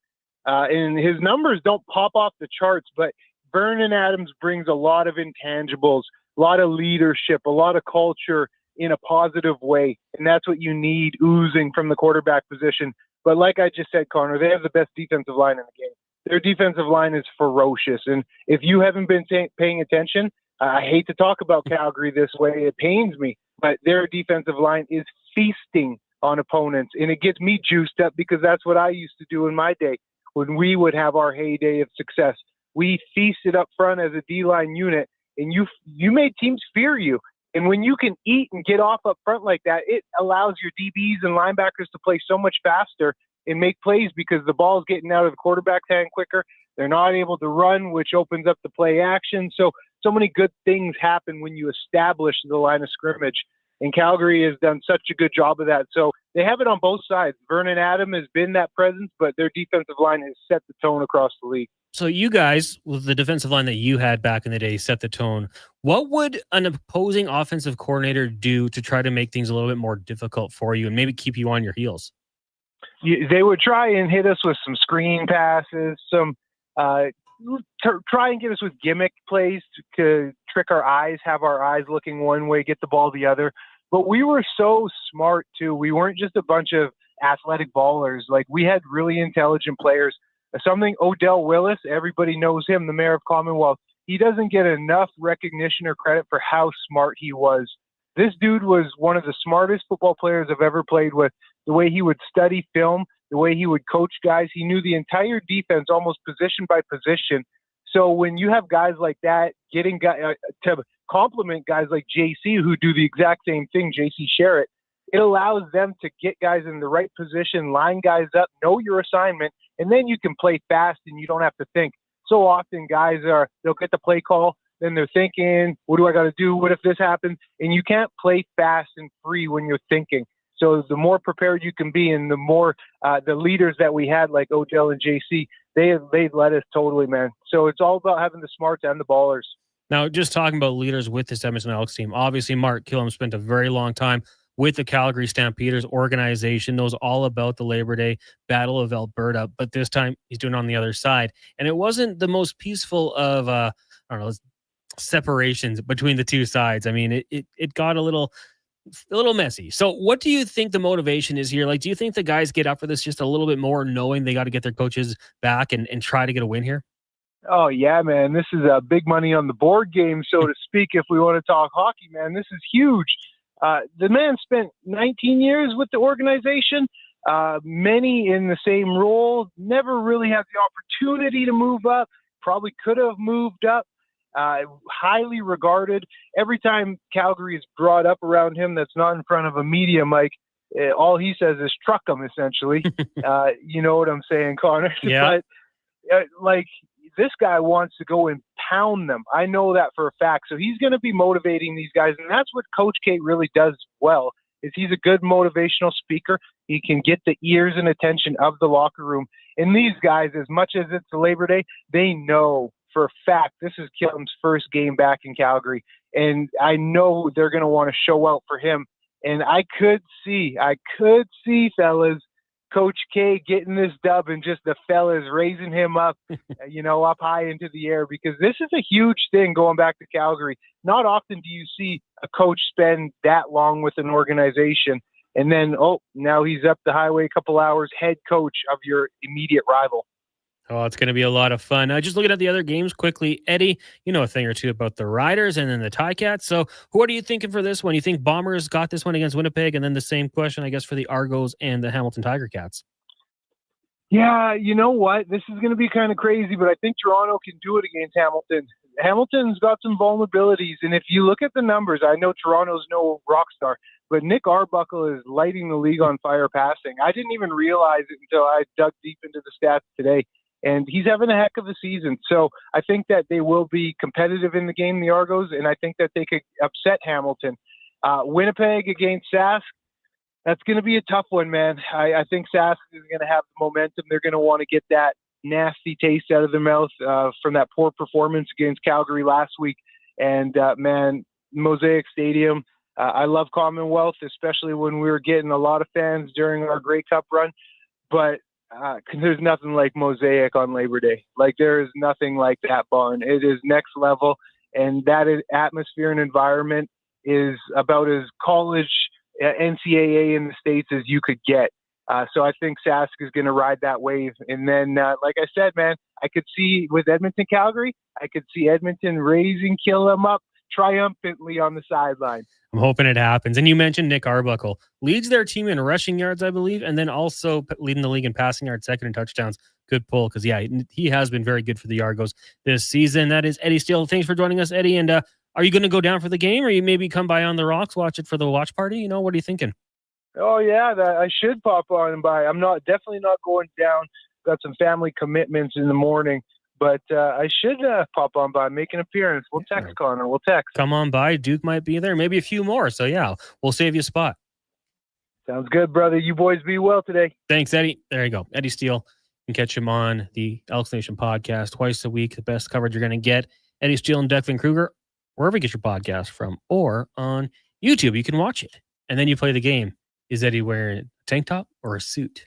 And his numbers don't pop off the charts, but Vernon Adams brings a lot of intangibles, a lot of leadership, a lot of culture in a positive way. And that's what you need oozing from the quarterback position. But like I just said, Connor, they have the best defensive line in the game. Their defensive line is ferocious. And if you haven't been paying attention, I hate to talk about Calgary this way. It pains me, but their defensive line is feasting on opponents. And it gets me juiced up because that's what I used to do in my day. When we would have our heyday of success, we feasted up front as a D-line unit, and you made teams fear you. And when you can eat and get off up front like that, it allows your DBs and linebackers to play so much faster and make plays because the ball's getting out of the quarterback's hand quicker. They're not able to run, which opens up the play action. So many good things happen when you establish the line of scrimmage. And Calgary has done such a good job of that. So they have it on both sides. Vernon Adam has been that presence, but their defensive line has set the tone across the league. So you guys, with the defensive line that you had back in the day, set the tone. What would an opposing offensive coordinator do to try to make things a little bit more difficult for you and maybe keep you on your heels? They would try and hit us with some screen passes, some try and get us with gimmick plays to trick our eyes, have our eyes looking one way, get the ball the other. But we were so smart, too. We weren't just a bunch of athletic ballers. Like, we had really intelligent players. Something Odell Willis, everybody knows him, the mayor of Commonwealth. He doesn't get enough recognition or credit for how smart he was. This dude was one of the smartest football players I've ever played with. The way he would study film, the way he would coach guys. He knew the entire defense almost position by position. So when you have guys like that getting to compliment guys like JC who do the exact same thing, JC Sherritt, it allows them to get guys in the right position, line guys up, know your assignment, and then you can play fast and you don't have to think. So often guys they'll get the play call, then they're thinking, what do I got to do? What if this happens? And you can't play fast and free when you're thinking. So the more prepared you can be and the more the leaders that we had like Odell and JC, they led us totally, man. So it's all about having the smarts and the ballers. Now, just talking about leaders with this Edmonton Elks team, obviously Mark Killam spent a very long time with the Calgary Stampeders organization, knows all about the Labor Day Battle of Alberta, but this time he's doing it on the other side. And it wasn't the most peaceful of, separations between the two sides. I mean, it got a little messy. So what do you think the motivation is here? Like, do you think the guys get up for this just a little bit more, knowing they got to get their coaches back and try to get a win here? Oh, yeah, man. This is big money on the board game, so to speak, if we want to talk hockey, man. This is huge. The man spent 19 years with the organization, many in the same role, never really had the opportunity to move up, probably could have moved up, highly regarded. Every time Calgary is brought up around him that's not in front of a media mic, all he says is truck him, essentially. You know what I'm saying, Connor? Yeah. But, this guy wants to go and pound them. I know that for a fact. So he's going to be motivating these guys. And that's what Coach K really does well, is he's a good motivational speaker. He can get the ears and attention of the locker room. And these guys, as much as it's Labor Day, they know for a fact this is Killam's first game back in Calgary. And I know they're going to want to show out for him. And I could see, fellas, Coach K getting this dub and just the fellas raising him up, up high into the air, because this is a huge thing going back to Calgary. Not often do you see a coach spend that long with an organization and then, now he's up the highway a couple hours, head coach of your immediate rival. Oh, it's going to be a lot of fun. Just looking at the other games quickly, Eddie, you know a thing or two about the Riders and then the Ticats. So what are you thinking for this one? You think Bombers got this one against Winnipeg? And then the same question, I guess, for the Argos and the Hamilton Tiger Cats. Yeah, you know what? This is going to be kind of crazy, but I think Toronto can do it against Hamilton. Hamilton's got some vulnerabilities, and if you look at the numbers, I know Toronto's no rock star, but Nick Arbuckle is lighting the league on fire passing. I didn't even realize it until I dug deep into the stats today. And he's having a heck of a season. So I think that they will be competitive in the game, the Argos, and I think that they could upset Hamilton. Winnipeg against Sask, that's going to be a tough one, man. I think Sask is going to have the momentum. They're going to want to get that nasty taste out of their mouth from that poor performance against Calgary last week. And, Mosaic Stadium, I love Commonwealth, especially when we were getting a lot of fans during our Grey Cup run. But there's nothing like Mosaic on Labor Day. Like, there is nothing like that barn. It is next level, and that atmosphere and environment is about as college NCAA in the States as you could get. So I think Sask is going to ride that wave. And then, like I said, man, I could see with Edmonton, Calgary, I could see Edmonton raising Killam up triumphantly on the sideline. I'm hoping it happens. And you mentioned Nick Arbuckle leads their team in rushing yards, I believe, and then also leading the league in passing yards, second in touchdowns. Good pull, because, he has been very good for the Argos this season. That is Eddie Steele. Thanks for joining us, Eddie, and Are you going to go down for the game, or you maybe come by on the rocks, watch it for the watch party? You know, what are you thinking? Oh yeah, I should pop on and by. I'm definitely not going down. Got some family commitments in the morning, but I should pop on by, make an appearance. We'll text Connor. We'll text. Come on by. Duke might be there. Maybe a few more. So yeah, we'll save you a spot. Sounds good, brother. You boys be well today. Thanks, Eddie. There you go. Eddie Steele. You can catch him on the Elks Nation podcast twice a week. The best coverage you're going to get. Eddie Steele and Declan Kruger, wherever you get your podcast from, or on YouTube. You can watch it. And then you play the game. Is Eddie wearing a tank top or a suit?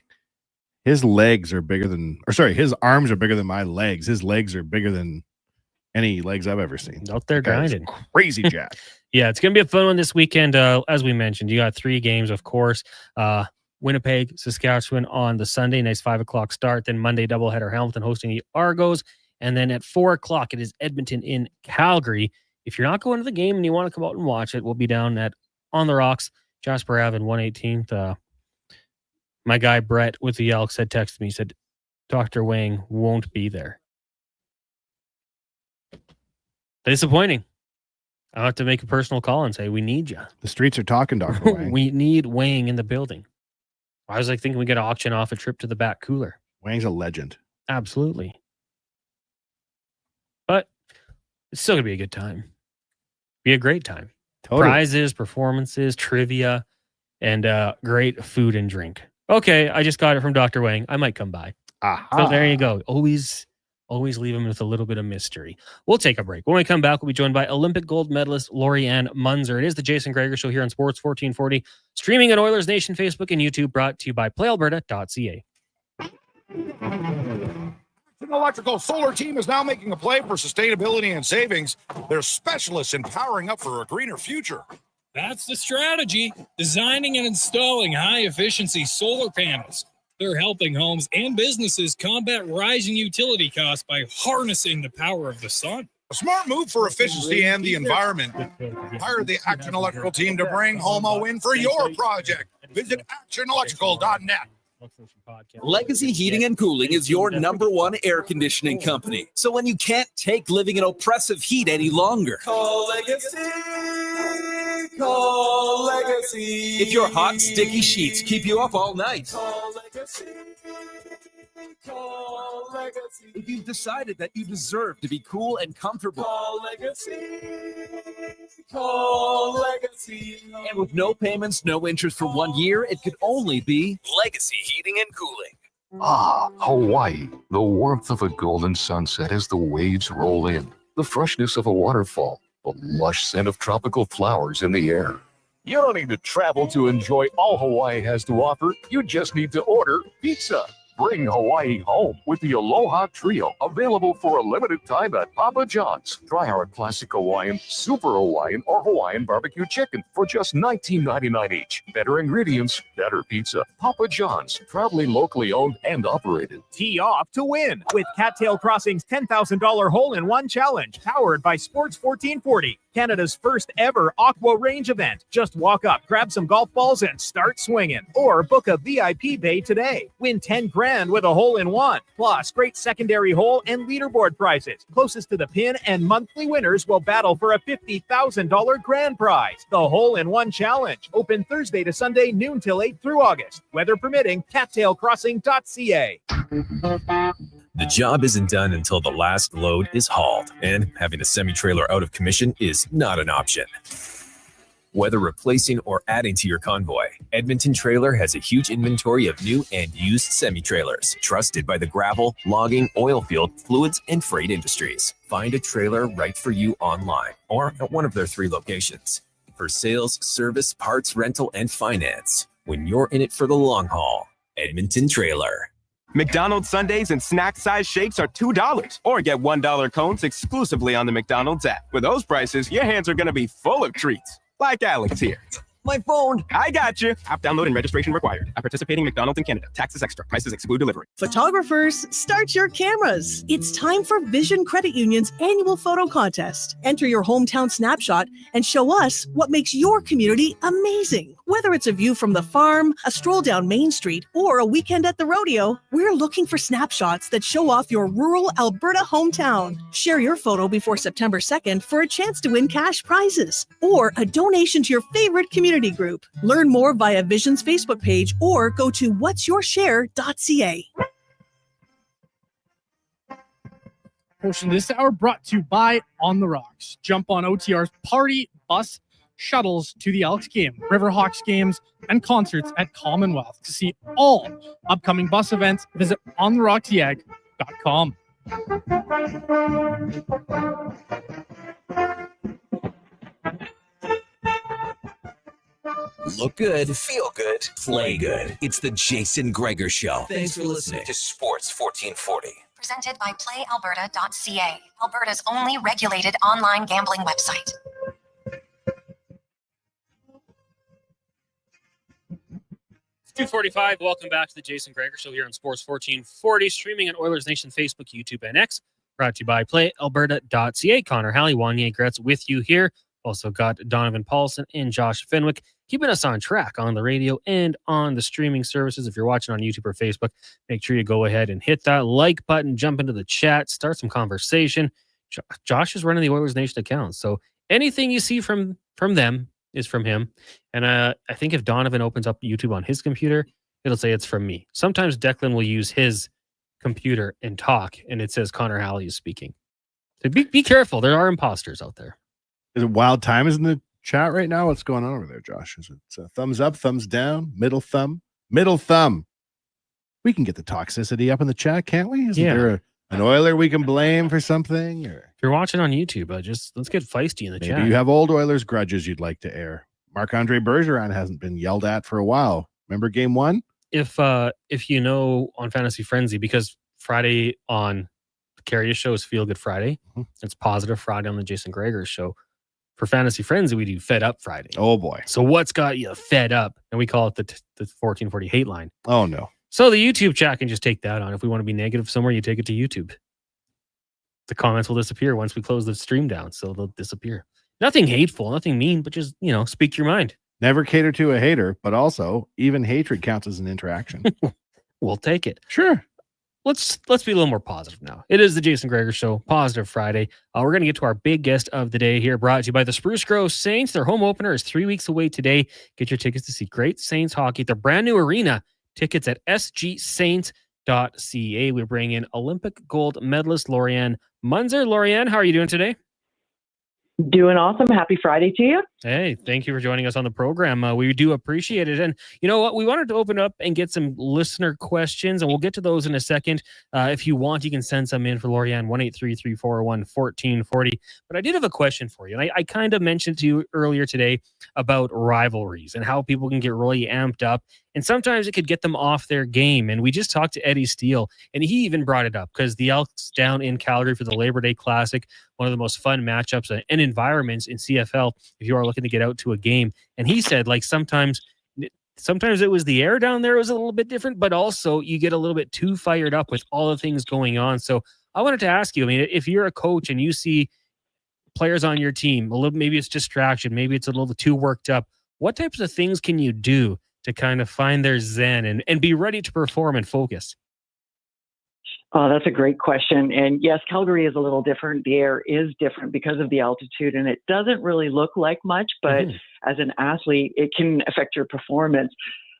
His legs are bigger than, his arms are bigger than my legs. His legs are bigger than any legs I've ever seen. Out there grinding. Crazy Jack. Yeah, it's going to be a fun one this weekend. As we mentioned, you got 3 games, of course. Winnipeg, Saskatchewan on the Sunday, nice 5 o'clock start. Then Monday, doubleheader, Hamilton hosting the Argos. And then at 4 o'clock, it is Edmonton in Calgary. If you're not going to the game and you want to come out and watch it, we'll be down at On the Rocks, Jasper Ave, 118th. My guy Brett with the Elks had texted me, said Dr. Wang won't be there. Disappointing. I'll have to make a personal call and say, we need you. The streets are talking, Dr. Wang. We need Wang in the building. I was thinking we got to auction off a trip to the back cooler. Wang's a legend. Absolutely. But it's still going to be a good time. Be a great time. Totally. Prizes, performances, trivia, and great food and drink. Okay, I just got it from Dr. Wang. I might come by. So there you go. Always leave him with a little bit of mystery. We'll take a break. When we come back, we'll be joined by Olympic gold medalist Laurian Muenzer. It is the Jason Gregor Show here on Sports 1440, streaming on Oilers Nation Facebook and YouTube, brought to you by PlayAlberta.ca. Electrical Solar Team is now making a play for sustainability and savings. They're specialists in powering up for a greener future. That's the strategy. Designing and installing high-efficiency solar panels. They're helping homes and businesses combat rising utility costs by harnessing the power of the sun. A smart move for efficiency and the environment. Hire the Action Electrical team to bring home a win for your project. Visit actionelectrical.net. Legacy Heating and Cooling is your #1 air conditioning company. So when you can't take living in oppressive heat any longer, call Legacy. Call Legacy. If your hot, sticky sheets keep you up all night, call Legacy. Call Legacy. If you've decided that you deserve to be cool and comfortable, call Legacy. Call Legacy. And with no payments, no interest for 1 year, it could only be Legacy Heating and Cooling. Ah, Hawaii. The warmth of a golden sunset as the waves roll in. The freshness of a waterfall. The lush scent of tropical flowers in the air. You don't need to travel to enjoy all Hawaii has to offer. You just need to order pizza. Bring Hawaii home with the Aloha Trio, available for a limited time at Papa John's. Try our classic Hawaiian, Super Hawaiian, or Hawaiian barbecue chicken for just $19.99 each. Better ingredients, better pizza. Papa John's, proudly locally owned and operated. Tee off to win with Cattail Crossing's $10,000 hole-in-one challenge, powered by Sports 1440. Canada's first ever Aqua Range event. Just walk up, grab some golf balls, and start swinging. Or book a VIP bay today. Win $10,000 with a hole-in-one. Plus, great secondary hole and leaderboard prizes. Closest to the pin and monthly winners will battle for a $50,000 grand prize. The Hole-in-One Challenge. Open Thursday to Sunday, noon till 8 through August. Weather permitting, cattailcrossing.ca. The job isn't done until the last load is hauled, and having a semi-trailer out of commission is not an option. Whether replacing or adding to your convoy, Edmonton Trailer has a huge inventory of new and used semi-trailers, trusted by the gravel, logging, oil field, fluids, and freight industries. Find a trailer right for you online or at one of their 3 locations. For sales, service, parts, rental, and finance, when you're in it for the long haul, Edmonton Trailer. McDonald's sundaes and snack-sized shakes are $2, or get $1 cones exclusively on the McDonald's app. With those prices, your hands are going to be full of treats, like Alex here. My phone. I got you. App download and registration required. At participating McDonald's in Canada. Taxes extra. Prices exclude delivery. Photographers, start your cameras. It's time for Vision Credit Union's annual photo contest. Enter your hometown snapshot and show us what makes your community amazing. Whether it's a view from the farm, a stroll down Main Street, or a weekend at the rodeo, we're looking for snapshots that show off your rural Alberta hometown. Share your photo before September 2nd for a chance to win cash prizes or a donation to your favorite community group. Learn more via Vision's Facebook page or go to whatsyourshare.ca. Portion of this hour brought to you by On the Rocks. Jump on OTR's party bus shuttles to the Elks game, Riverhawks games, and concerts at Commonwealth. To see all upcoming bus events, visit ontherocksyag.com. Look good, feel good, play good. It's the Jason Gregor Show. Thanks for listening to Sports 1440. Presented by PlayAlberta.ca, Alberta's only regulated online gambling website. It's 2:45. Welcome back to the Jason Gregor Show here on Sports 1440, streaming on Oilers Nation Facebook, YouTube, and X. Brought to you by PlayAlberta.ca. Connor Halley, Wanye, Gretz with you here. Also got Donovan Paulson and Josh Fenwick keeping us on track on the radio and on the streaming services. If you're watching on YouTube or Facebook, make sure you go ahead and hit that like button, jump into the chat, start some conversation. Josh is running the Oilers Nation account, so anything you see from them is from him. And I think if Donovan opens up YouTube on his computer, it'll say it's from me. Sometimes Declan will use his computer and talk, and it says Connor Halley is speaking. So be careful. There are imposters out there. Is it Wild Time is in the chat right now? What's going on over there, Josh? Is it thumbs up, thumbs down, middle thumb? Middle thumb. We can get the toxicity up in the chat, can't we? Isn't there an Oiler we can blame for something? Or if you're watching on YouTube, let's get feisty in the chat. Maybe you have old Oilers grudges you'd like to air. Marc-Andre Bergeron hasn't been yelled at for a while. Remember game one? If you know on Fantasy Frenzy, because Friday on the Carrier Show is Feel Good Friday. Mm-hmm. It's Positive Friday on the Jason Gregor Show. For Fantasy Frenzy, we do Fed Up Friday. Oh, boy. So what's got you fed up? And we call it the 1440 hate line. Oh, no. So the YouTube chat can just take that on. If we want to be negative somewhere, you take it to YouTube. The comments will disappear once we close the stream down. So they'll disappear. Nothing hateful, nothing mean, but just, speak your mind. Never cater to a hater, but also even hatred counts as an interaction. We'll take it. Sure. Let's be a little more positive now. It is the Jason Gregor Show, Positive Friday. We're going to get to our big guest of the day here, brought to you by the Spruce Grove Saints. Their home opener is 3 weeks away today. Get your tickets to see great Saints hockey at their brand new arena. Tickets at sgsaints.ca. We bring in Olympic gold medalist Laurian Muenzer. Laurian, how are you doing today? Doing awesome. Happy Friday to you. Hey, thank you for joining us on the program. We do appreciate it. And you know what? We wanted to open up and get some listener questions, and we'll get to those in a second. If you want, you can send some in for Laurian, 1-833-401-1440. But I did have a question for you. And I kind of mentioned to you earlier today about rivalries and how people can get really amped up. And sometimes it could get them off their game. And we just talked to Eddie Steele, and he even brought it up because the Elks down in Calgary for the Labor Day Classic, one of the most fun matchups and environments in CFL if you are looking to get out to a game. And he said, sometimes it was the air down there was a little bit different, but also you get a little bit too fired up with all the things going on. So I wanted to ask you, if you're a coach and you see players on your team, maybe it's distraction, maybe it's a little too worked up, what types of things can you do to kind of find their zen and be ready to perform and focus? Oh, that's a great question. And yes, Calgary is a little different. The air is different because of the altitude, and it doesn't really look like much, but as an athlete, it can affect your performance.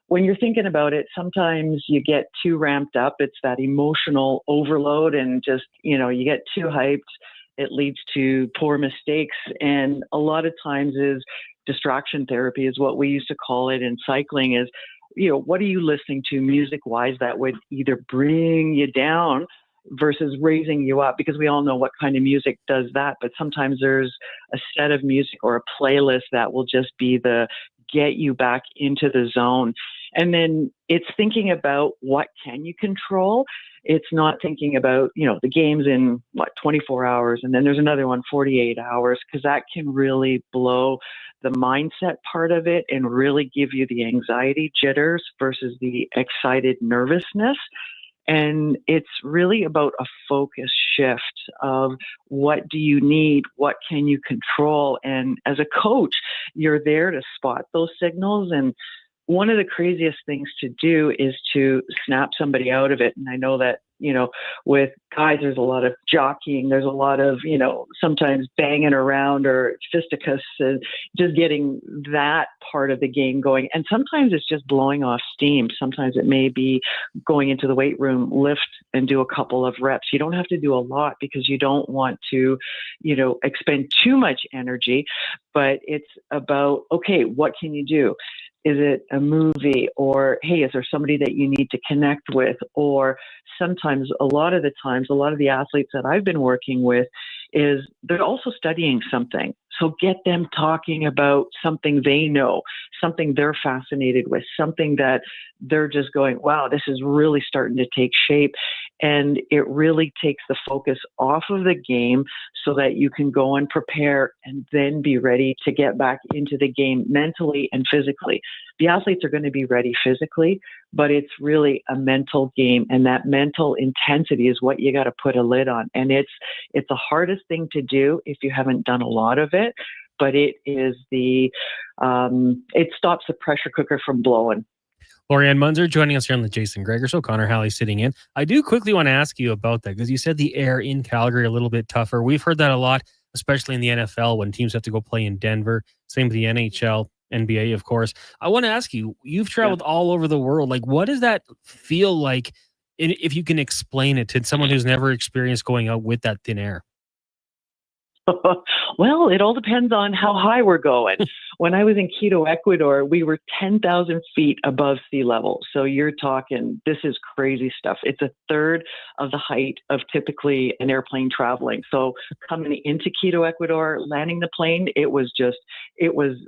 When you're thinking about it, sometimes you get too ramped up. It's that emotional overload and just, you get too hyped. It leads to poor mistakes. And a lot of times is distraction therapy is what we used to call it in cycling is, what are you listening to music-wise that would either bring you down versus raising you up? Because we all know what kind of music does that, but sometimes there's a set of music or a playlist that will just be the get you back into the zone. And then it's thinking about what can you control. It's not thinking about, the game's in 24 hours and then there's another one 48 hours, because that can really blow the mindset part of it and really give you the anxiety jitters versus the excited nervousness. And it's really about a focus shift of what do you need? What can you control? And as a coach, you're there to spot those signals. And one of the craziest things to do is to snap somebody out of it. And I know that, with guys, there's a lot of jockeying. There's a lot of, sometimes banging around or fisticuffs and just getting that part of the game going. And sometimes it's just blowing off steam. Sometimes it may be going into the weight room, lift and do a couple of reps. You don't have to do a lot because you don't want to, expend too much energy, but it's about, okay, what can you do? Is it a movie, or, hey, is there somebody that you need to connect with? Or sometimes, a lot of the athletes that I've been working with is they're also studying something. So get them talking about something they know, something they're fascinated with, something that they're just going, wow, this is really starting to take shape. And it really takes the focus off of the game so that you can go and prepare and then be ready to get back into the game mentally and physically. The athletes are going to be ready physically, but it's really a mental game. And that mental intensity is what you got to put a lid on. And it's the hardest thing to do if you haven't done a lot of it, but it stops the pressure cooker from blowing. Laurian Muenzer joining us here on the Jason Gregor Show. Connor Halley sitting in. I do quickly want to ask you about that because you said the air in Calgary a little bit tougher. We've heard that a lot, especially in the NFL when teams have to go play in Denver. Same with the NHL, NBA, of course. I want to ask you, you've traveled all over the world. Like, what does that feel like if you can explain it to someone who's never experienced going out with that thin air? Well, it all depends on how high we're going. When I was in Quito, Ecuador, we were 10,000 feet above sea level. So you're talking, this is crazy stuff. It's a third of the height of typically an airplane traveling. So coming into Quito, Ecuador, landing the plane, it was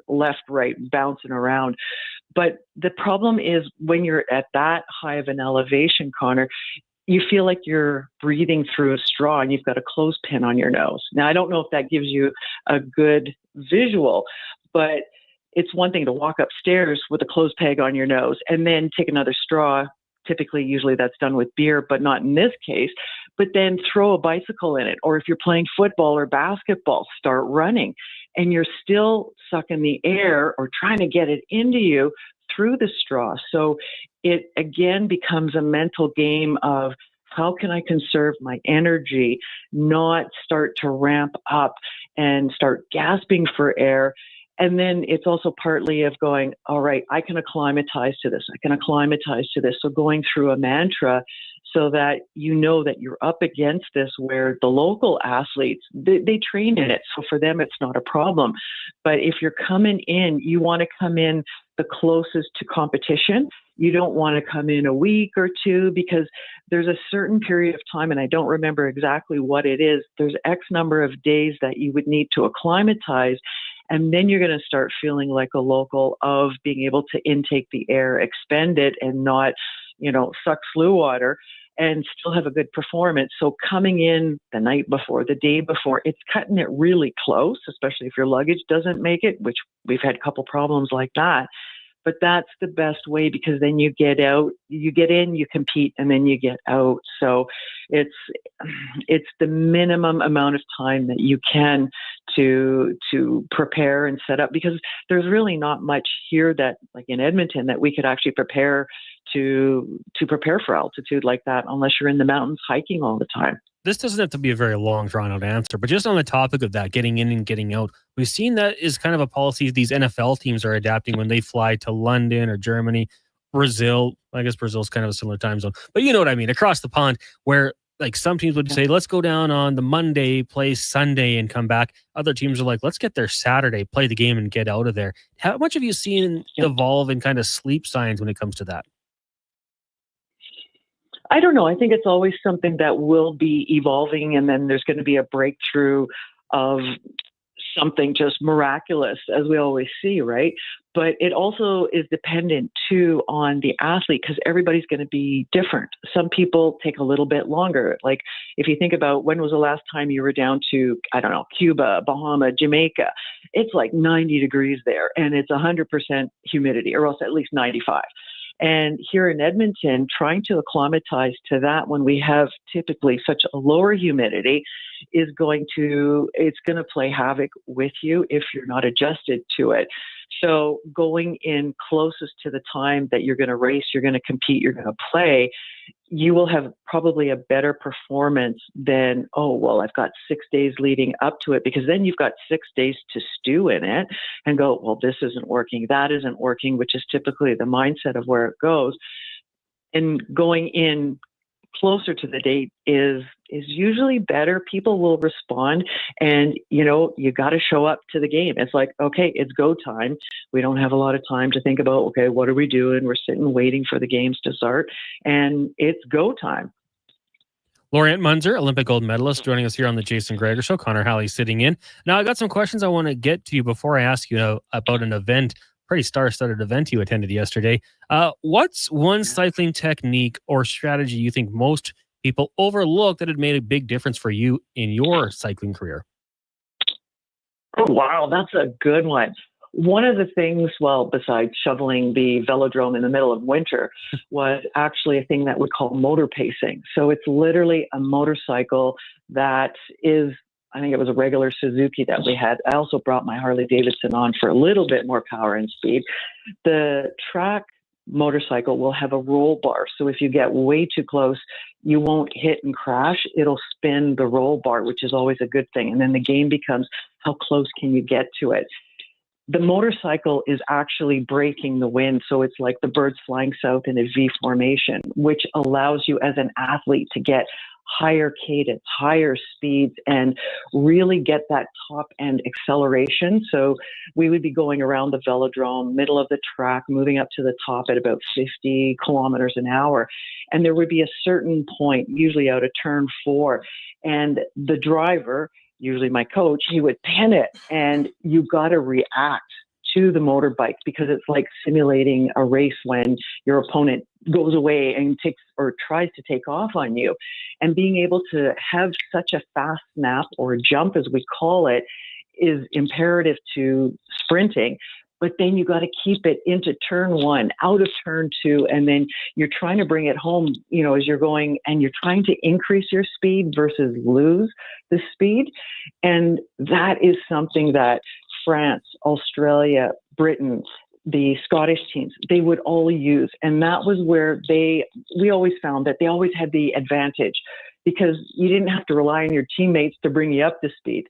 left, right, bouncing around. But the problem is when you're at that high of an elevation, Connor, you feel like you're breathing through a straw and you've got a clothespin on your nose. Now, I don't know if that gives you a good visual, but it's one thing to walk upstairs with a clothes peg on your nose and then take another straw. Typically, usually that's done with beer, but not in this case. But then throw a bicycle in it. Or if you're playing football or basketball, start running. And you're still sucking the air or trying to get it into you through the straw. So it again becomes a mental game of how can I conserve my energy, not start to ramp up and start gasping for air. And then it's also partly of going, all right, I can acclimatize to this. I can acclimatize to this. So going through a mantra so that you know that you're up against this where the local athletes, they train in it. So for them, it's not a problem. But if you're coming in, you want to come in the closest to competition. You don't want to come in a week or two because there's a certain period of time, and I don't remember exactly what it is. There's X number of days that you would need to acclimatize. And then you're going to start feeling like a local of being able to intake the air, expend it, and not, suck flu water and still have a good performance. So coming in the night before, the day before, it's cutting it really close, especially if your luggage doesn't make it, which we've had a couple problems like that. But that's the best way because then you get out, you get in, you compete, and then you get out. So it's the minimum amount of time that you can to prepare and set up because there's really not much here that, like in Edmonton, that we could actually prepare to prepare for altitude like that unless you're in the mountains hiking all the time. This doesn't have to be a very long, drawn-out answer, but just on the topic of that, getting in and getting out, we've seen that is kind of a policy these NFL teams are adapting when they fly to London or Germany, Brazil. I guess Brazil's kind of a similar time zone, but you know what I mean, across the pond, where like some teams would say, let's go down on the Monday, play Sunday, and come back. Other teams are like, let's get there Saturday, play the game, and get out of there. How much have you seen evolve in kind of sleep science when it comes to that? I don't know. I think it's always something that will be evolving, and then there's going to be a breakthrough of something just miraculous, as we always see, right? But it also is dependent too on the athlete, because everybody's going to be different. Some people take a little bit longer. Like if you think about when was the last time you were down to, I don't know, Cuba, Bahama, Jamaica, it's like 90 degrees there and it's 100% humidity, or else at least 95. And here in Edmonton, trying to acclimatize to that when we have typically such a lower humidity it's going to play havoc with you if you're not adjusted to it. So going in closest to the time that you're going to race, you're going to compete, you're going to play, you will have probably a better performance than, oh, well, I've got 6 days leading up to it, because then you've got 6 days to stew in it and go, well, this isn't working, that isn't working, which is typically the mindset of where it goes. And going in closer to the date is usually better. People will respond, and you got to show up to the game. It's like, okay, it's go time. We don't have a lot of time to think about, okay, what are we doing? We're sitting waiting for the games to start, and it's go time. Laurian Muenzer, Olympic gold medalist, joining us here on the Jason Gregor Show. Connor Halley sitting in. Now, I got some questions I want to get to you before I ask you about an event, pretty star-studded event you attended yesterday. What's one cycling technique or strategy you think most people overlook that had made a big difference for you in your cycling career? Oh, wow, that's a good one. One of the things, well, besides shoveling the velodrome in the middle of winter, was actually a thing that we call motor pacing. So it's literally a motorcycle that is, I think it was a regular Suzuki that we had. I also brought my Harley Davidson on for a little bit more power and speed. The track motorcycle will have a roll bar. So if you get way too close, you won't hit and crash. It'll spin the roll bar, which is always a good thing. And then the game becomes, how close can you get to it? The motorcycle is actually breaking the wind. So it's like the birds flying south in a V formation, which allows you as an athlete to get higher cadence, higher speeds, and really get that top end acceleration. So we would be going around the velodrome, middle of the track, moving up to the top at about 50 kilometers an hour. And there would be a certain point, usually out of turn 4, and the driver, usually my coach, he would pin it, and you got to react to the motorbike, because it's like simulating a race when your opponent goes away and takes or tries to take off on you. And being able to have such a fast snap, or jump as we call it, is imperative to sprinting. But then you got to keep it into turn 1, out of turn 2, and then you're trying to bring it home, as you're going, and you're trying to increase your speed versus lose the speed. And that is something that France, Australia, Britain, the Scottish teams, they would all use. And that was where we always found that they always had the advantage, because you didn't have to rely on your teammates to bring you up to speed.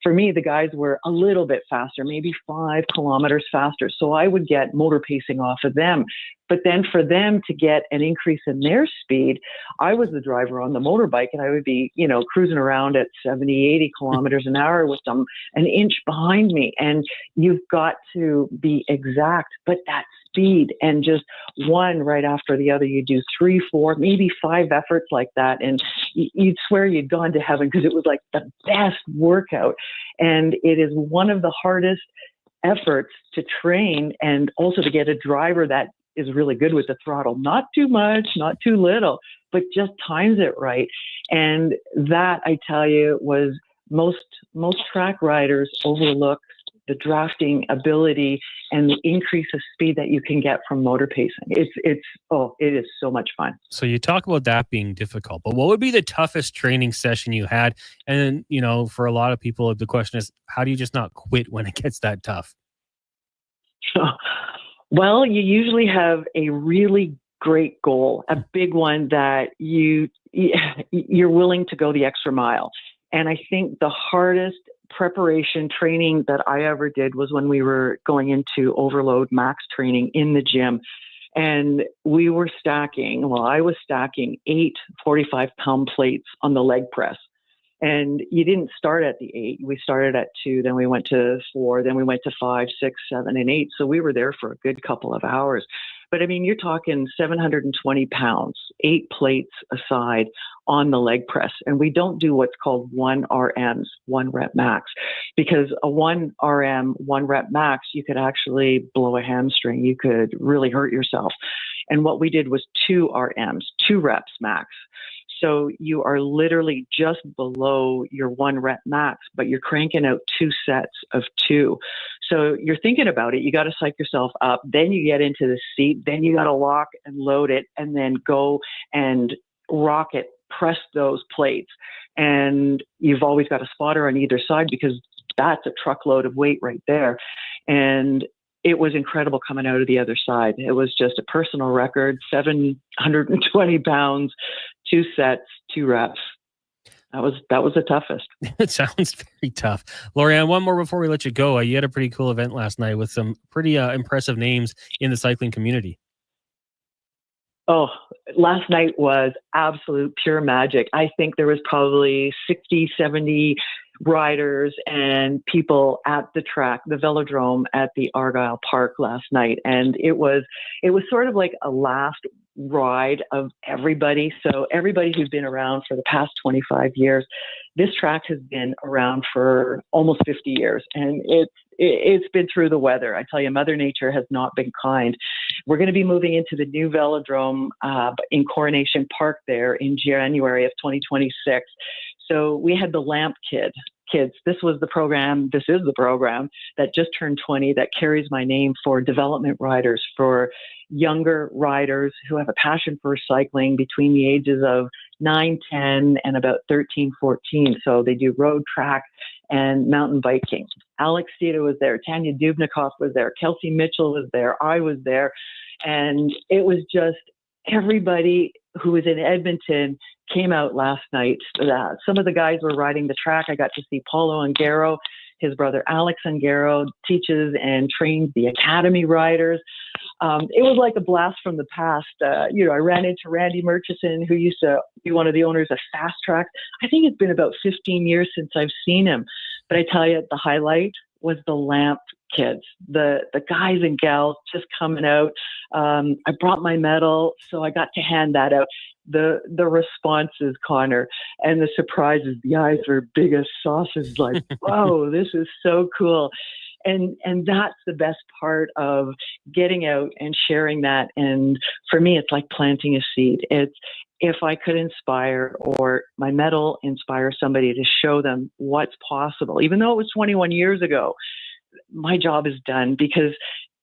For me, the guys were a little bit faster, maybe 5 kilometers faster. So I would get motor pacing off of them. But then for them to get an increase in their speed, I was the driver on the motorbike, and I would be, cruising around at 70, 80 kilometers an hour with them an inch behind me. And you've got to be exact, but that speed, and just one right after the other, you do 3, 4, maybe 5 efforts like that. And you'd swear you'd gone to heaven, because it was like the best workout. And it is one of the hardest efforts to train, and also to get a driver that is really good with the throttle, not too much, not too little, but just times it right. And that, I tell you, was most track riders overlook the drafting ability and the increase of speed that you can get from motor pacing. It is so much fun. So you talk about that being difficult, but what would be the toughest training session you had? And, for a lot of people, the question is, how do you just not quit when it gets that tough? Well, you usually have a really great goal, a big one that you're willing to go the extra mile. And I think the hardest preparation training that I ever did was when we were going into overload max training in the gym. And we were I was stacking 8 45-pound plates on the leg press. And you didn't start at the 8. We started at 2, then we went to 4, then we went to 5, 6, 7, and 8. So we were there for a good couple of hours. But I mean, you're talking 720 pounds, 8 plates aside on the leg press. And we don't do what's called 1 RMs, 1 rep max, because a 1 RM, 1 rep max, you could actually blow a hamstring. You could really hurt yourself. And what we did was 2 RMs, 2 reps max. So you are literally just below your 1 rep max, but you're cranking out 2 sets of 2. So you're thinking about it. You got to psych yourself up. Then you get into the seat. Then you got to lock and load it and then go and rock it, press those plates. And you've always got a spotter on either side because that's a truckload of weight right there. And it was incredible coming out of the other side. It was just a personal record, 720 pounds, 2 sets, 2 reps. That was the toughest. It sounds very tough. Laurian, one more before we let you go. You had a pretty cool event last night with some pretty impressive names in the cycling community. Oh, last night was absolute pure magic. I think there was probably 60, 70 riders and people at the track, the velodrome at the Argyle Park last night. And it was sort of like a last ride of everybody. So everybody who's been around for the past 25 years, this track has been around for almost 50 years. And it's been through the weather. I tell you, Mother Nature has not been kind. We're going to be moving into the new velodrome in Coronation Park there in January of 2026. So we had the Lamp Kids. This is the program that just turned 20 that carries my name for development riders, for younger riders who have a passion for cycling between the ages of 9, 10, and about 13, 14. So they do road, track, and mountain biking. Alex Cita was there. Tanya Dubnikoff was there. Kelsey Mitchell was there. I was there. And it was just everybody who was in Edmonton came out last night. Some of the guys were riding the track. I got to see Paulo Ungaro. His brother Alex Ungaro teaches and trains the academy riders. It was like a blast from the past. I ran into Randy Murchison, who used to be one of the owners of Fast Track. I think it's been about 15 years since I've seen him. But I tell you, the highlight was the Lamp Kids, the guys and gals just coming out. I brought my medal, so I got to hand that out. The responses, Connor, and the surprises, the eyes were big as saucers, like, whoa, this is so cool. And that's the best part of getting out and sharing that. And for me, it's like planting a seed. It's, if I could inspire, or my medal inspire somebody to show them what's possible, even though it was 21 years ago, my job is done, because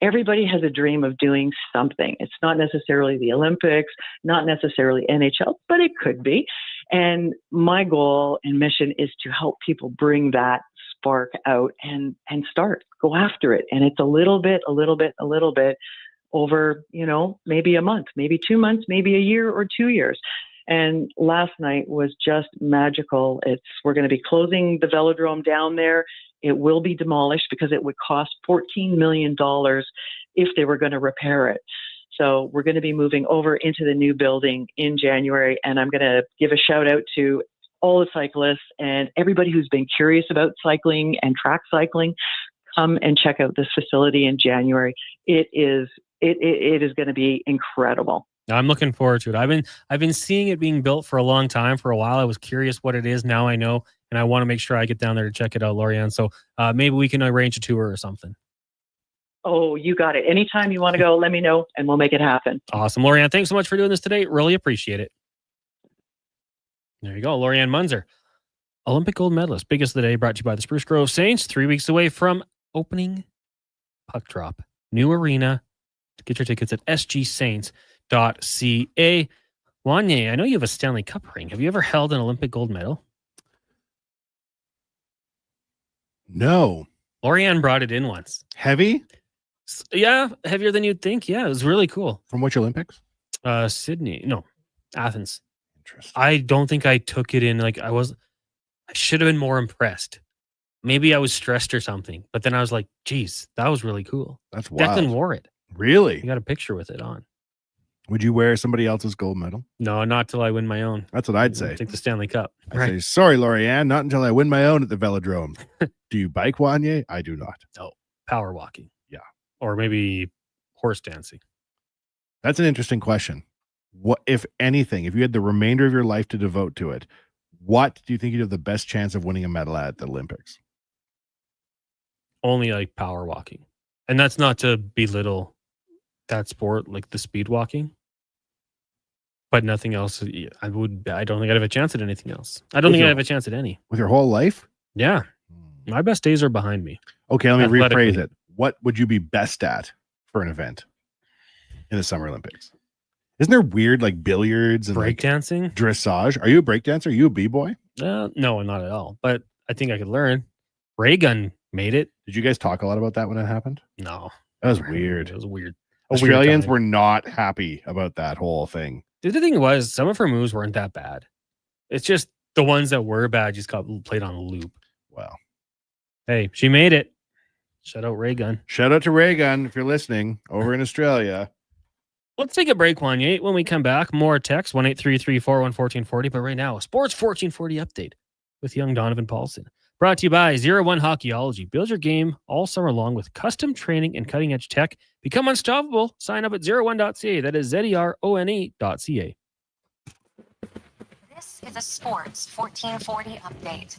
everybody has a dream of doing something. It's not necessarily the Olympics, not necessarily NHL, but it could be. And my goal and mission is to help people bring that spark out and go after it. And it's a little bit over, maybe a month, maybe 2 months, maybe a year or 2 years. And last night was just magical. We're going to be closing the velodrome down there. It will be demolished because it would cost $14 million if they were going to repair it. So we're going to be moving over into the new building in January. And I'm going to give a shout out to all the cyclists and everybody who's been curious about cycling and track cycling. Come and check out this facility in January. It is going to be incredible. I'm looking forward to it. I've been seeing it being built for a long time. For a while, I was curious what it is. Now I know, and I want to make sure I get down there to check it out, Laurian. So maybe we can arrange a tour or something. Oh, you got it. Anytime you want to go, let me know, and we'll make it happen. Awesome, Laurian. Thanks so much for doing this today. Really appreciate it. There you go, Laurian Muenzer, Olympic gold medalist. Biggest of the day, brought to you by the Spruce Grove Saints. 3 weeks away from opening puck drop. New arena. Get your tickets at sgsaints.ca. Wanye, I know you have a Stanley Cup ring. Have you ever held an Olympic gold medal? No. Laurian brought it in once. Heavy? Yeah, heavier than you'd think. Yeah, it was really cool. From which Olympics? Sydney. No, Athens. Interesting. I don't think I took it in. I should have been more impressed. Maybe I was stressed or something. But then I was like, geez, that was really cool. That's wild. Declan wore it. Really? You got a picture with it on. Would you wear somebody else's gold medal? No, not till I win my own. That's what I'd say. Take the Stanley Cup. I'd say, sorry, Laurian, not until I win my own at the velodrome. Do you bike, Wanye? I do not. Oh, power walking. Yeah. Or maybe horse dancing. That's an interesting question. what, if anything, if you had the remainder of your life to devote to it, what do you think you'd have the best chance of winning a medal at the Olympics? Only like power walking. And that's not to belittle that sport, like the speed walking. But nothing else. I don't think I'd have a chance at anything else. I don't think I'd have a chance at any. With your whole life? Yeah. My best days are behind me. Okay, let me Athletically. rephrase it. What would you be best at for an event in the Summer Olympics? Isn't there weird like billiards and breakdancing, like, dressage? Are you a breakdancer? Are you a b-boy? No, not at all. But I think I could learn. Ray gun made it. Did you guys talk a lot about that when it happened? No. That was weird. It was weird. Australians were not happy about that whole thing. The thing was, some of her moves weren't that bad. It's just the ones that were bad just got played on a loop. Wow. Hey, she made it. Shout out Ray gun. Shout out to Ray gun if you're listening over in Australia. Let's take a break, Wanye. When we come back, more text 1-833-414-1440. But right now, a Sports 1440 update with young Donovan Paulson. Brought to you by 01 Hockeyology. Build your game all summer long with custom training and cutting edge tech. Become unstoppable. Sign up at 01.ca. That is ZERONE.ca. This is a Sports 1440 update.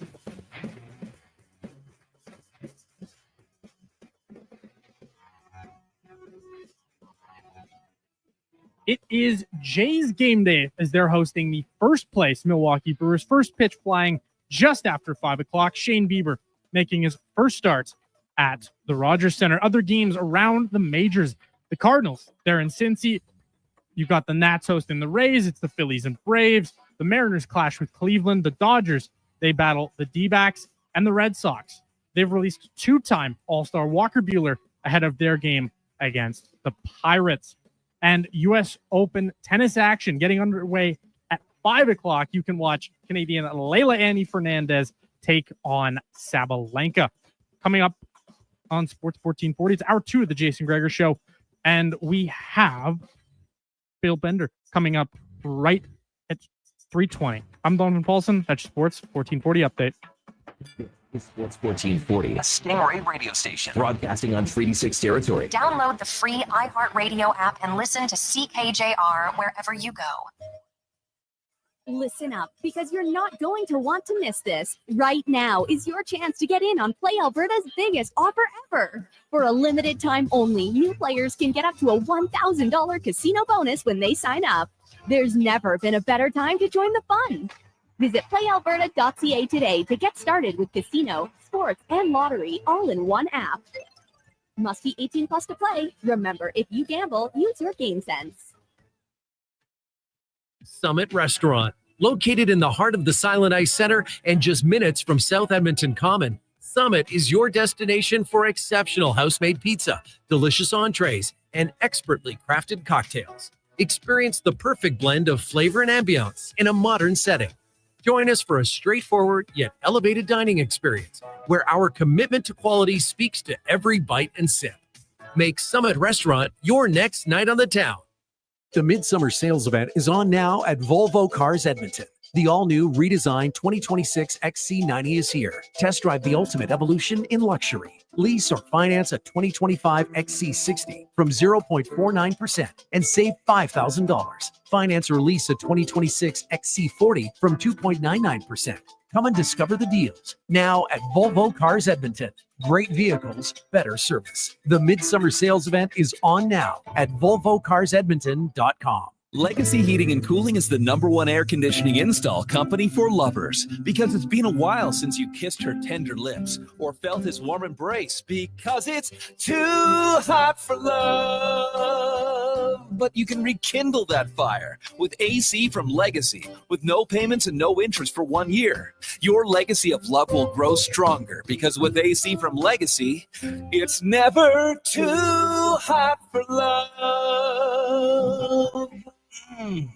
It is Jays game day as they're hosting the first place Milwaukee Brewers. First pitch flying just after 5 o'clock. Shane Bieber making his first start at the Rogers Center. Other games around the majors. The Cardinals, they're in Cincy. You've got the Nats hosting the Rays. It's the Phillies and Braves. The Mariners clash with Cleveland. The Dodgers, they battle the D-backs. And the Red Sox, they've released two-time All-Star Walker Buehler ahead of their game against the Pirates. And U.S. Open tennis action getting underway at 5 o'clock. You can watch Canadian Leila Annie Fernandez take on Sabalenka. Coming up on Sports 1440, it's hour 2 of the Jason Gregor Show. And we have Bill Bender coming up right at 3:20. I'm Donovan Paulson. That's Sports 1440 update. Sports 1440, a Stingray radio station broadcasting on Treaty 6 territory. Download the free iHeartRadio app and listen to CKJR wherever you go. Listen up, because you're not going to want to miss this. Right now is your chance to get in on Play Alberta's biggest offer ever. For a limited time only, new players can get up to a $1,000 casino bonus when they sign up. There's never been a better time to join the fun. Visit playalberta.ca today to get started with casino, sports, and lottery all in one app. Must be 18 plus to play. Remember, if you gamble, use your game sense. Summit Restaurant, located in the heart of the Silent Ice Center and just minutes from South Edmonton Common. Summit is your destination for exceptional house-made pizza, delicious entrees, and expertly crafted cocktails. Experience the perfect blend of flavor and ambiance in a modern setting. Join us for a straightforward yet elevated dining experience where our commitment to quality speaks to every bite and sip. Make Summit Restaurant your next night on the town. The Midsummer Sales Event is on now at Volvo Cars Edmonton. The all-new redesigned 2026 XC90 is here. Test drive the ultimate evolution in luxury. Lease or finance a 2025 XC60 from 0.49% and save $5,000. Finance or lease a 2026 XC40 from 2.99%. Come and discover the deals now at Volvo Cars Edmonton. Great vehicles, better service. The Midsummer Sales Event is on now at volvocarsedmonton.com. Legacy Heating and Cooling is the #1 air conditioning install company for lovers, because it's been a while since you kissed her tender lips or felt his warm embrace, because it's too hot for love. But you can rekindle that fire with AC from Legacy with no payments and no interest for 1 year. Your legacy of love will grow stronger, because with AC from Legacy, it's never too hot for love. And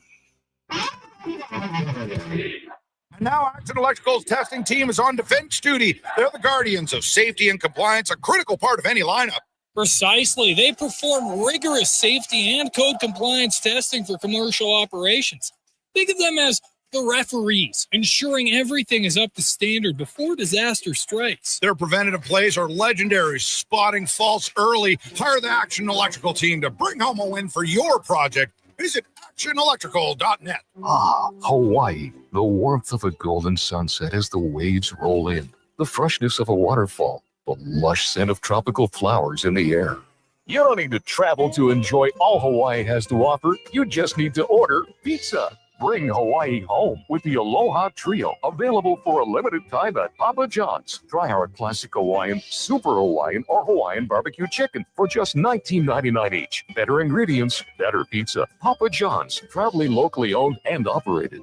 now Action Electrical's testing team is on defense duty. They're the guardians of safety and compliance, a critical part of any lineup. Precisely. They perform rigorous safety and code compliance testing for commercial operations. Think of them as the referees, ensuring everything is up to standard before disaster strikes. Their preventative plays are legendary, spotting faults early. Hire the Action Electrical team to bring home a win for your project. Visit actionelectrical.net. Ah, Hawaii. The warmth of a golden sunset as the waves roll in. The freshness of a waterfall. The lush scent of tropical flowers in the air. You don't need to travel to enjoy all Hawaii has to offer. You just need to order pizza. Bring Hawaii home with the Aloha Trio, available for a limited time at Papa John's. Try our classic Hawaiian, Super Hawaiian, or Hawaiian barbecue chicken for just $19.99 each. Better ingredients, better pizza. Papa John's, proudly locally owned and operated.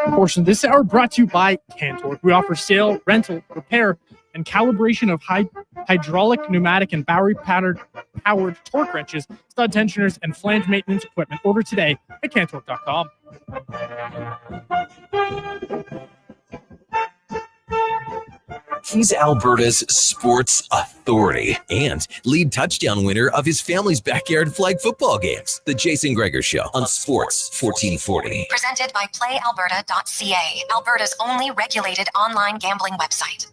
Portion of this hour brought to you by Cantor. We offer sale, rental, repair, and calibration of hydraulic, pneumatic, and battery-powered torque wrenches, stud tensioners, and flange maintenance equipment. Order today at Cantor.com. He's Alberta's sports authority and lead touchdown winner of his family's backyard flag football games. The Jason Gregor Show on Sports 1440. Presented by PlayAlberta.ca, Alberta's only regulated online gambling website.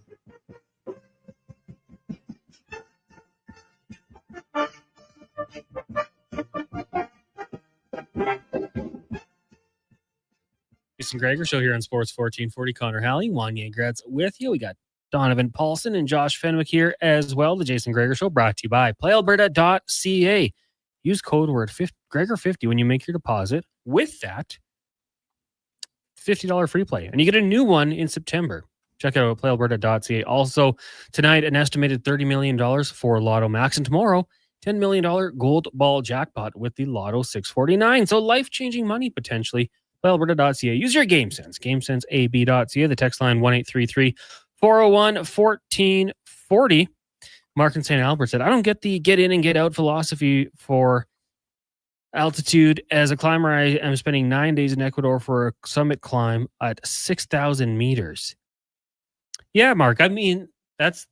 Jason Gregor Show here on Sports 1440. Connor Halley, Wanye, Gretz with you. We got Donovan Paulson and Josh Fenwick here as well. The Jason Gregor Show brought to you by PlayAlberta.ca. Use code word Gregor50 when you make your deposit. With that, $50 free play. And you get a new one in September. Check out PlayAlberta.ca. Also, tonight, an estimated $30 million for Lotto Max. And tomorrow, $10 million gold ball jackpot with the Lotto 649. So life-changing money potentially. PlayAlberta.ca. Use your game sense. GameSenseAB.ca. The text line 1-833-401-1440. Mark in St. Albert said, I don't get the get in and get out philosophy for altitude. As a climber, I am spending 9 days in Ecuador for a summit climb at 6,000 meters. Yeah, Mark, I mean, that's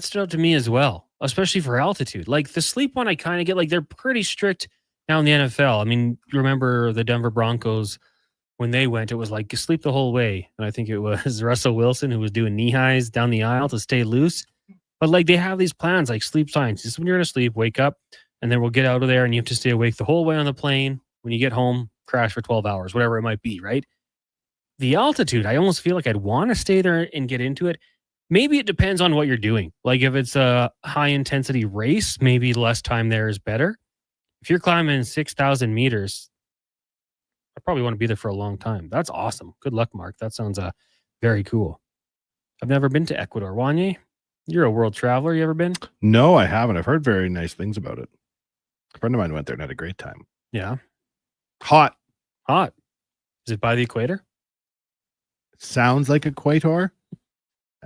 stood out to me as well, especially for altitude. Like the sleep one, I kind of get, like, they're pretty strict now in the NFL. I mean, you remember the Denver Broncos when they went, it was like you sleep the whole way. And I think it was Russell Wilson who was doing knee highs down the aisle to stay loose. But like they have these plans like sleep science. This is when you're going to sleep, wake up, and then we'll get out of there and you have to stay awake the whole way on the plane. When you get home, crash for 12 hours, whatever it might be, right? The altitude, I almost feel like I'd want to stay there and get into it. Maybe it depends on what you're doing. Like if it's a high intensity race, maybe less time there is better. If you're climbing 6,000 meters, I probably want to be there for a long time. That's awesome. Good luck, Mark. That sounds very cool. I've never been to Ecuador. Wanye, you're a world traveler. You ever been? No, I haven't. I've heard very nice things about it. A friend of mine went there and had a great time. Yeah. Hot. Is it by the equator? Sounds like Equator.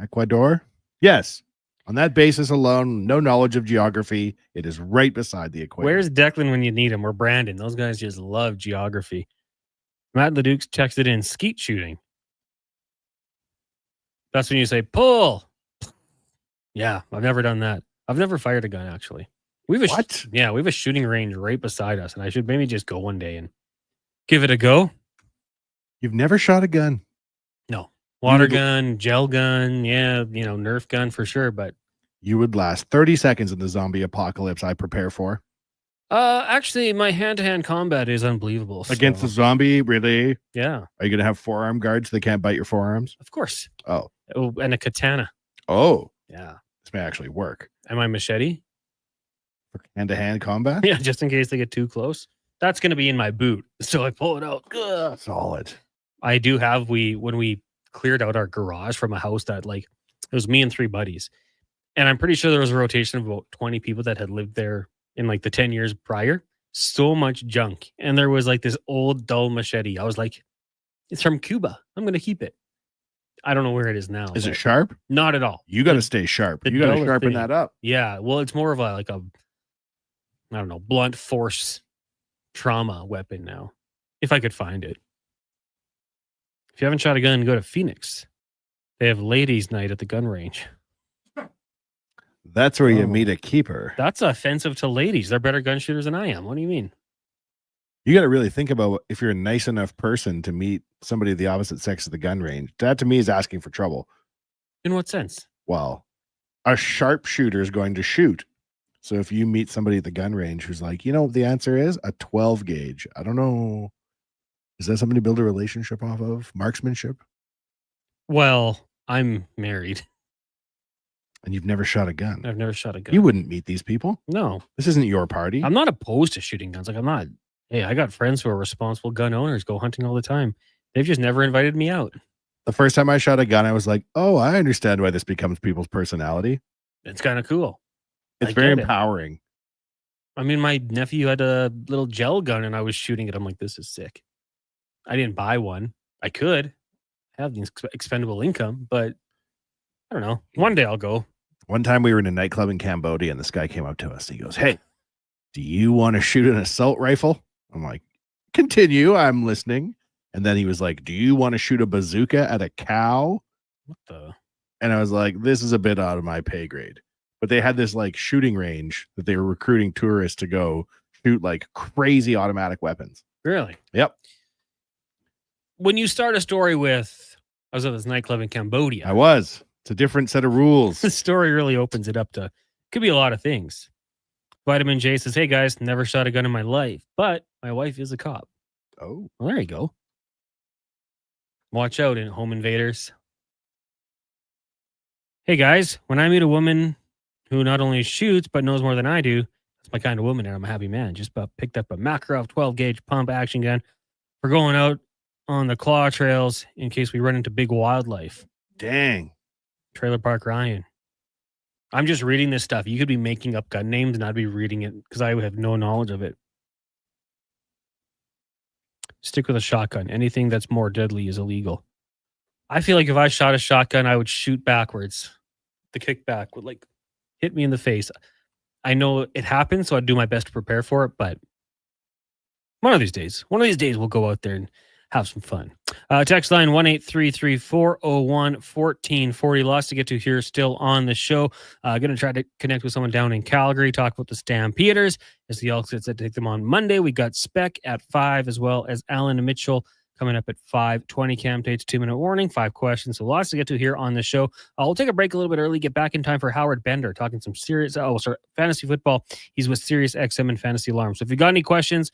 Ecuador. Yes. On that basis alone, no knowledge of geography. It is right beside the equator. Where's Declan when you need him? Or Brandon? Those guys just love geography. Matt Leduc texted in skeet shooting. That's when you say pull. Yeah, I've never done that. I've never fired a gun, actually. We have a shooting range right beside us, and I should maybe just go one day and give it a go. You've never shot a gun? No. Water gun, gel gun, yeah, Nerf gun for sure, but you would last 30 seconds in the zombie apocalypse I prepare for. Actually, my hand-to-hand combat is unbelievable. Against the zombie, really? Yeah. Are you going to have forearm guards so they can't bite your forearms? Of course. Oh, and a katana. Oh. Yeah. This may actually work. And my machete? For hand-to-hand combat? Yeah, just in case they get too close. That's going to be in my boot. So I pull it out. Ugh. Solid. I do have, when we cleared out our garage from a house that, like, it was me and 3 buddies. And I'm pretty sure there was a rotation of about 20 people that had lived there in like the 10 years prior. So much junk. And there was like this old dull machete. I was like, it's from Cuba. I'm going to keep it. I don't know where it is now. Is it sharp? Not at all. You got to stay sharp. You got to sharpen that up. Yeah. Well, it's more of I don't know, blunt force trauma weapon now. If I could find it. If you haven't shot a gun, go to Phoenix. They have ladies' night at the gun range. That's where you meet a keeper. That's offensive to ladies. They're better gun shooters than I am. What do you mean? You got to really think about if you're a nice enough person to meet somebody of the opposite sex at the gun range. That to me is asking for trouble. In what sense? Well, a sharpshooter is going to shoot. So if you meet somebody at the gun range who's like, the answer is a 12 gauge. I don't know. Is that something to build a relationship off of? Marksmanship? Well, I'm married. And you've never shot a gun. I've never shot a gun. You wouldn't meet these people. No. This isn't your party. I'm not opposed to shooting guns. Hey, I got friends who are responsible gun owners, go hunting all the time. They've just never invited me out. The first time I shot a gun, I was like, oh, I understand why this becomes people's personality. It's kind of cool. It's very empowering. I mean, my nephew had a little gel gun and I was shooting it. I'm like, this is sick. I didn't buy one. I could have the expendable income, but I don't know. One day I'll go. One time we were in a nightclub in Cambodia and this guy came up to us. He goes, hey, do you want to shoot an assault rifle? I'm like, continue. I'm listening. And then he was like, do you want to shoot a bazooka at a cow? What the? And I was like, this is a bit out of my pay grade. But they had this like shooting range that they were recruiting tourists to go shoot like crazy automatic weapons. Really? Yep. When you start a story with, I was at this nightclub in Cambodia. I was. It's a different set of rules. The story really opens it up to, could be a lot of things. Vitamin J says, hey guys, never shot a gun in my life, but my wife is a cop. Oh. Well, there you go. Watch out, in home invaders. Hey guys, when I meet a woman who not only shoots, but knows more than I do, that's my kind of woman and I'm a happy man. Just about picked up a Makarov 12 gauge pump action gun for going out on the claw trails in case we run into big wildlife. Dang. Trailer Park Ryan. I'm just reading this stuff. You could be making up gun names and I'd be reading it because I would have no knowledge of it. Stick with a shotgun. Anything that's more deadly is illegal. I feel like if I shot a shotgun, I would shoot backwards. The kickback would like hit me in the face. I know it happens, so I'd do my best to prepare for it, but one of these days we'll go out there and have some fun. Text line 1-833-401-1440. Lots to get to here still on the show. Going to try to connect with someone down in Calgary, talk about the Stampeders as the Elks said to take them on Monday. We got Speck at 5 as well as Alan Mitchell coming up at 5:20. Cam Tate's 2-minute warning, 5 questions. So lots to get to here on the show. We'll take a break a little bit early, get back in time for Howard Bender talking some serious, fantasy football. He's with Sirius XM and Fantasy Alarm. So if you got any questions,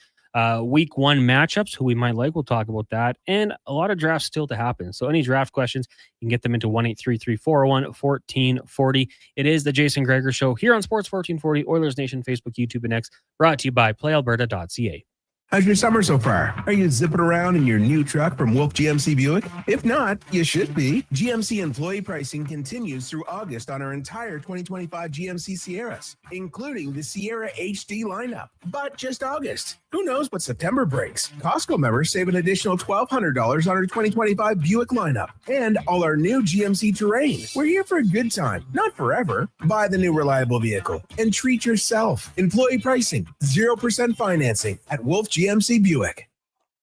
week 1 matchups, who we might like, we'll talk about that. And a lot of drafts still to happen. So any draft questions, you can get them into 1-833-401-1440. It is the Jason Gregor Show here on Sports 1440, Oilers Nation, Facebook, YouTube, and X, brought to you by PlayAlberta.ca. How's your summer so far? Are you zipping around in your new truck from Wolf GMC Buick? If not, you should be. GMC employee pricing continues through August on our entire 2025 GMC Sierras, including the Sierra HD lineup. But just August. Who knows what September brings? Costco members save an additional $1,200 on our 2025 Buick lineup and all our new GMC Terrain. We're here for a good time, not forever. Buy the new reliable vehicle and treat yourself. Employee pricing, 0% financing at Wolf GMC Buick.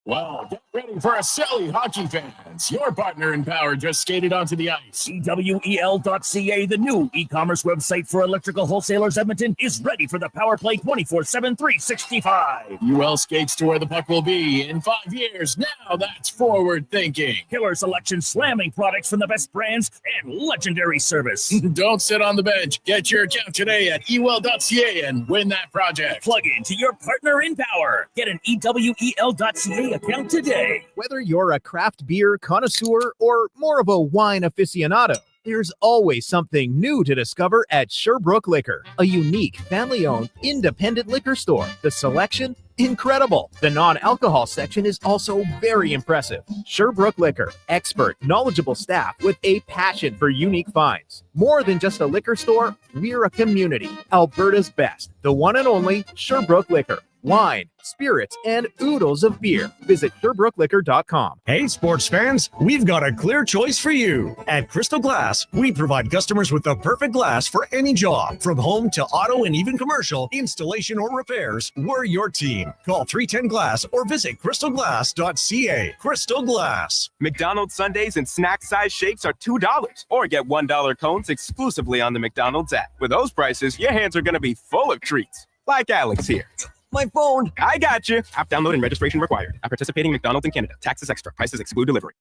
Well, get ready for a silly hockey fans. Your partner in power just skated onto the ice. EWEL.ca, the new e-commerce website for electrical wholesalers Edmonton, is ready for the power play 24/7, 365. UL skates to where the puck will be in 5 years. Now that's forward thinking. Killer selection, slamming products from the best brands, and legendary service. Don't sit on the bench. Get your account today at EWEL.ca and win that project. Plug into your partner in power. Get an EWEL.ca account today. Whether you're a craft beer connoisseur or more of a wine aficionado, there's always something new to discover at Sherbrooke Liquor, a unique family-owned independent liquor store. The selection, incredible. The non-alcohol section is also very impressive. Sherbrooke Liquor, expert, knowledgeable staff with a passion for unique finds. More than just a liquor store, we're a community. Alberta's best, the one and only Sherbrooke Liquor. Wine, spirits, and oodles of beer. Visit SherbrookeLiquor.com. Hey, sports fans, we've got a clear choice for you. At Crystal Glass, we provide customers with the perfect glass for any job. From home to auto and even commercial, installation or repairs, we're your team. Call 310-GLASS or visit crystalglass.ca. Crystal Glass. McDonald's sundaes and snack size shapes are $2 or get $1 cones exclusively on the McDonald's app. With those prices, your hands are going to be full of treats. Like Alex here. My phone. I got you. App download and registration required. At participating McDonald's in Canada. Taxes extra. Prices exclude delivery.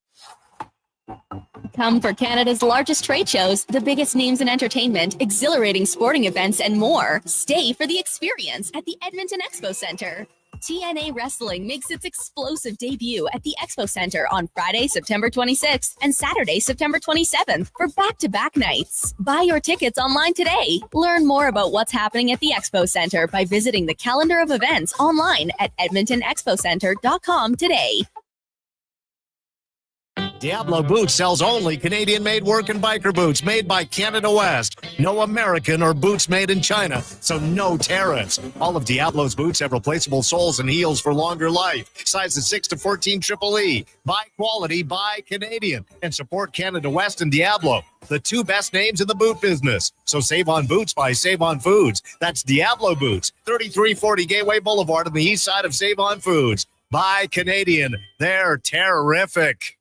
Come for Canada's largest trade shows, the biggest names in entertainment, exhilarating sporting events, and more. Stay for the experience at the Edmonton Expo Center. TNA Wrestling makes its explosive debut at the Expo Center on Friday, September 26th and Saturday, September 27th for back-to-back nights. Buy your tickets online today. Learn more about what's happening at the Expo Center by visiting the calendar of events online at edmontonexpocenter.com today. Diablo Boots sells only Canadian-made work and biker boots made by Canada West. No American or boots made in China, so no tariffs. All of Diablo's boots have replaceable soles and heels for longer life. Sizes 6 to 14 EEE. Buy quality, buy Canadian. And support Canada West and Diablo, the two best names in the boot business. So save on boots by Save On Foods. That's Diablo Boots, 3340 Gateway Boulevard on the east side of Save On Foods. Buy Canadian. They're terrific.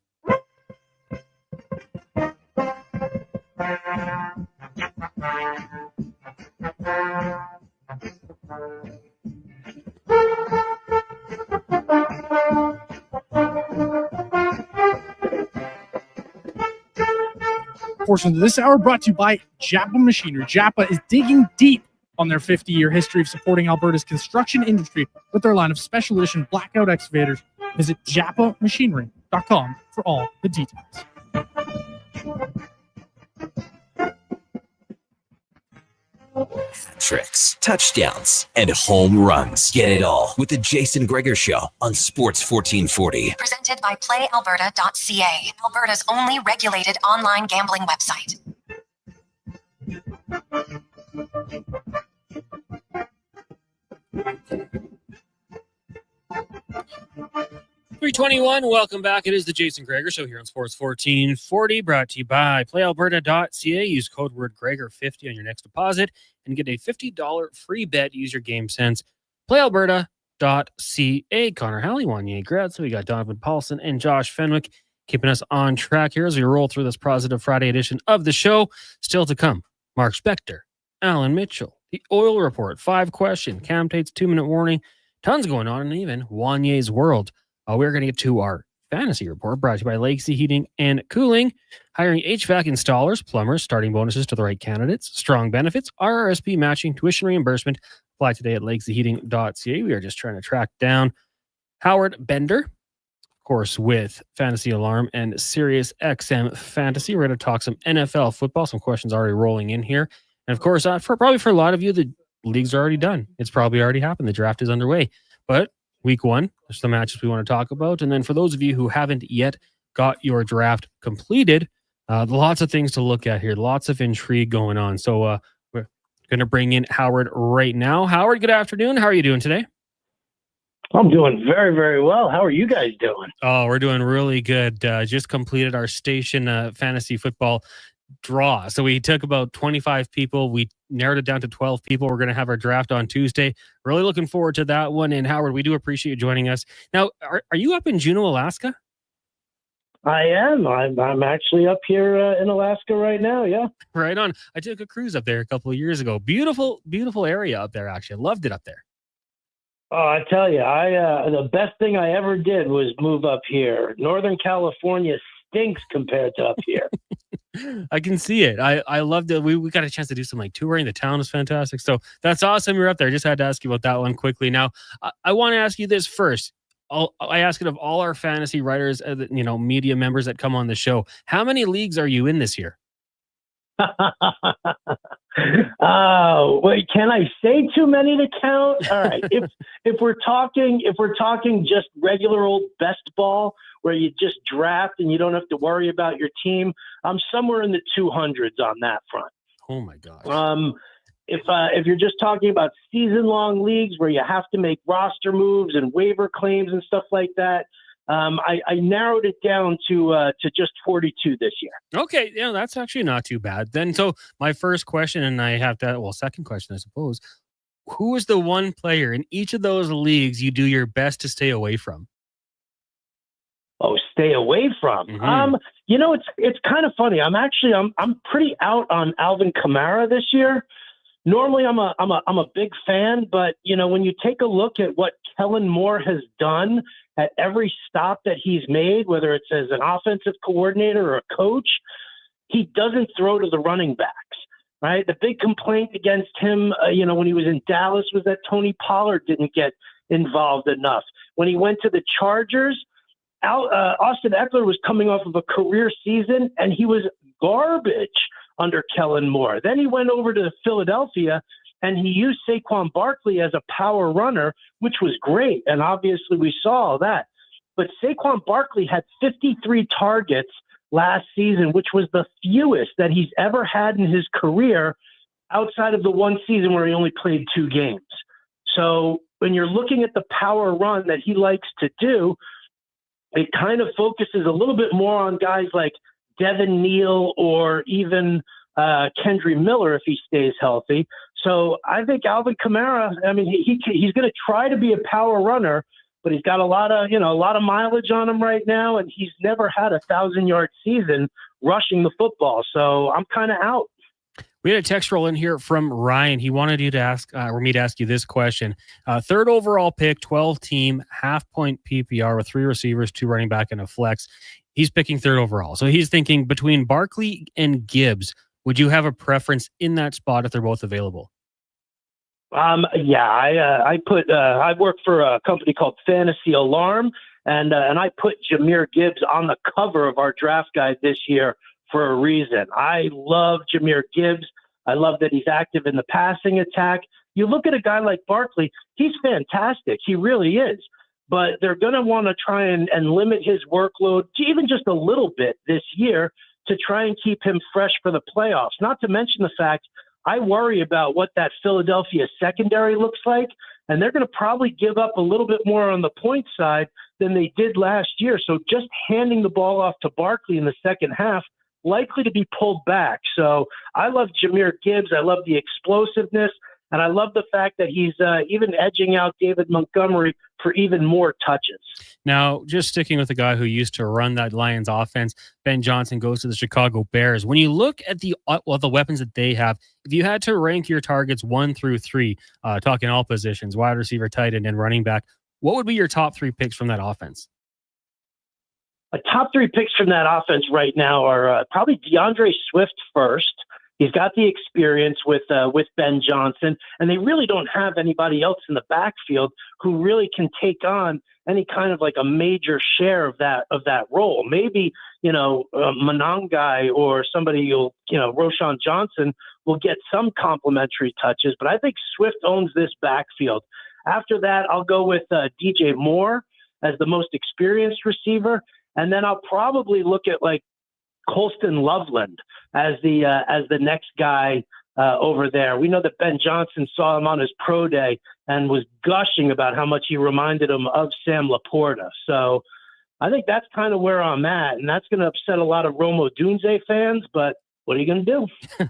Portion of this hour brought to you by Japa Machinery. Japa is digging deep on their 50-year history of supporting Alberta's construction industry with their line of special edition blackout excavators. Visit japamachinery.com for all the details. Tricks, touchdowns, and home runs. Get it all with the Jason Gregor Show on Sports 1440. Presented by PlayAlberta.ca, Alberta's only regulated online gambling website. 321, welcome back. It is the Jason Gregor Show here on Sports 1440, brought to you by PlayAlberta.ca. Use code word Gregor50 on your next deposit and get a $50 free bet. Use your game sense. PlayAlberta.ca. Connor Halley, Wanye, Gretz. We got Donovan Paulson and Josh Fenwick keeping us on track here as we roll through this Positive Friday edition of the show. Still to come, Mark Spector, Alan Mitchell, the Oil Report, 5-question, Cam Tate's 2-minute warning, tons going on, and even Wanye's World. We're going to get to our fantasy report brought to you by Lakesea Heating and Cooling. Hiring HVAC installers, plumbers, starting bonuses to the right candidates, strong benefits, RRSP matching, tuition reimbursement. Apply today at lakeseaheating.ca. We are just trying to track down Howard Bender, of course, with Fantasy Alarm and Sirius XM Fantasy. We're going to talk some NFL football. Some questions already rolling in here. And of course, probably for a lot of you, the leagues are already done. It's probably already happened. The draft is underway. But Week 1, there's the matches we want to talk about. And then for those of you who haven't yet got your draft completed, lots of things to look at here. Lots of intrigue going on. So we're going to bring in Howard right now. Howard, good afternoon. How are you doing today? I'm doing very, very well. How are you guys doing? Oh, we're doing really good. Just completed our station fantasy football draw. So we took about 25 people. We narrowed it down to 12 people. We're going to have our draft on Tuesday. Really looking forward to that one. And Howard, we do appreciate you joining us. Now, are you up in Juneau, Alaska? I am. I'm actually up here in Alaska right now. Yeah. Right on. I took a cruise up there a couple of years ago. Beautiful, beautiful area up there. Actually, I loved it up there. Oh, I tell you, the best thing I ever did was move up here. Northern California stinks compared to up here. I can see it. I loved it. We got a chance to do some touring. The town is fantastic. So that's awesome. You're up there. Just had to ask you about that one quickly. Now, I want to ask you this first. I ask it of all our fantasy writers, media members that come on the show. How many leagues are you in this year? Wait, can I say too many to count? All right. If we're talking just regular old best ball where you just draft and you don't have to worry about your team, I'm somewhere in the 200s on that front. Oh my gosh. If you're just talking about season-long leagues where you have to make roster moves and waiver claims and stuff like that, I narrowed it down to just 42 this year. Okay, that's actually not too bad. Then, so my first question, and I have to, second question, I suppose. Who is the one player in each of those leagues you do your best to stay away from? Oh, stay away from. Mm-hmm. It's kind of funny. I'm pretty out on Alvin Kamara this year. Normally, I'm a big fan, but when you take a look at what Kellen Moore has done at every stop that he's made, whether it's as an offensive coordinator or a coach, he doesn't throw to the running backs. Right? The big complaint against him, when he was in Dallas, was that Tony Pollard didn't get involved enough. When he went to the Chargers, Austin Eckler was coming off of a career season, and he was garbage under Kellen Moore. Then he went over to Philadelphia, and he used Saquon Barkley as a power runner, which was great. And obviously we saw all that. But Saquon Barkley had 53 targets last season, which was the fewest that he's ever had in his career outside of the one season where he only played 2 games. So when you're looking at the power run that he likes to do, it kind of focuses a little bit more on guys like Devin Neal or even Kendry Miller if he stays healthy. So I think Alvin Kamara, he's going to try to be a power runner, but he's got a lot of mileage on him right now, and he's never had a 1,000-yard season rushing the football. So I'm kind of out. We had a text roll in here from Ryan. He wanted you to ask, or me to ask you this question. 3rd overall pick, 12-team, half-point PPR with 3 receivers, 2 running back, and a flex. He's picking 3rd overall. So he's thinking between Barkley and Gibbs, would you have a preference in that spot if they're both available? I work for a company called Fantasy Alarm, and I put Jahmyr Gibbs on the cover of our draft guide this year for a reason. I love Jahmyr Gibbs. I love that he's active in the passing attack. You look at a guy like Barkley, he's fantastic. He really is. But they're going to want to try and limit his workload to even just a little bit this year to try and keep him fresh for the playoffs. Not to mention the fact I worry about what that Philadelphia secondary looks like, and they're going to probably give up a little bit more on the point side than they did last year. So just handing the ball off to Barkley in the second half, likely to be pulled back. So I love Jahmyr Gibbs. I love the explosiveness, and I love the fact that he's even edging out David Montgomery for even more touches. Now, just sticking with the guy who used to run that Lions offense, Ben Johnson goes to the Chicago Bears. When you look at the weapons that they have, if you had to rank your targets 1 through 3, talking all positions, wide receiver, tight end, and running back, what would be your top 3 picks from that offense? Top 3 picks from that offense right now are probably DeAndre Swift first. He's got the experience with Ben Johnson, and they really don't have anybody else in the backfield who really can take on any kind of like a major share of that role. Maybe Monangai or somebody Roshan Johnson will get some complimentary touches, but I think Swift owns this backfield. After that, I'll go with DJ Moore as the most experienced receiver, and then I'll probably look at like Colston Loveland as the next guy over there. We know that Ben Johnson saw him on his pro day and was gushing about how much he reminded him of Sam Laporta. So I think that's kind of where I'm at, and that's going to upset a lot of Rome Odunze fans, but what are you going to do?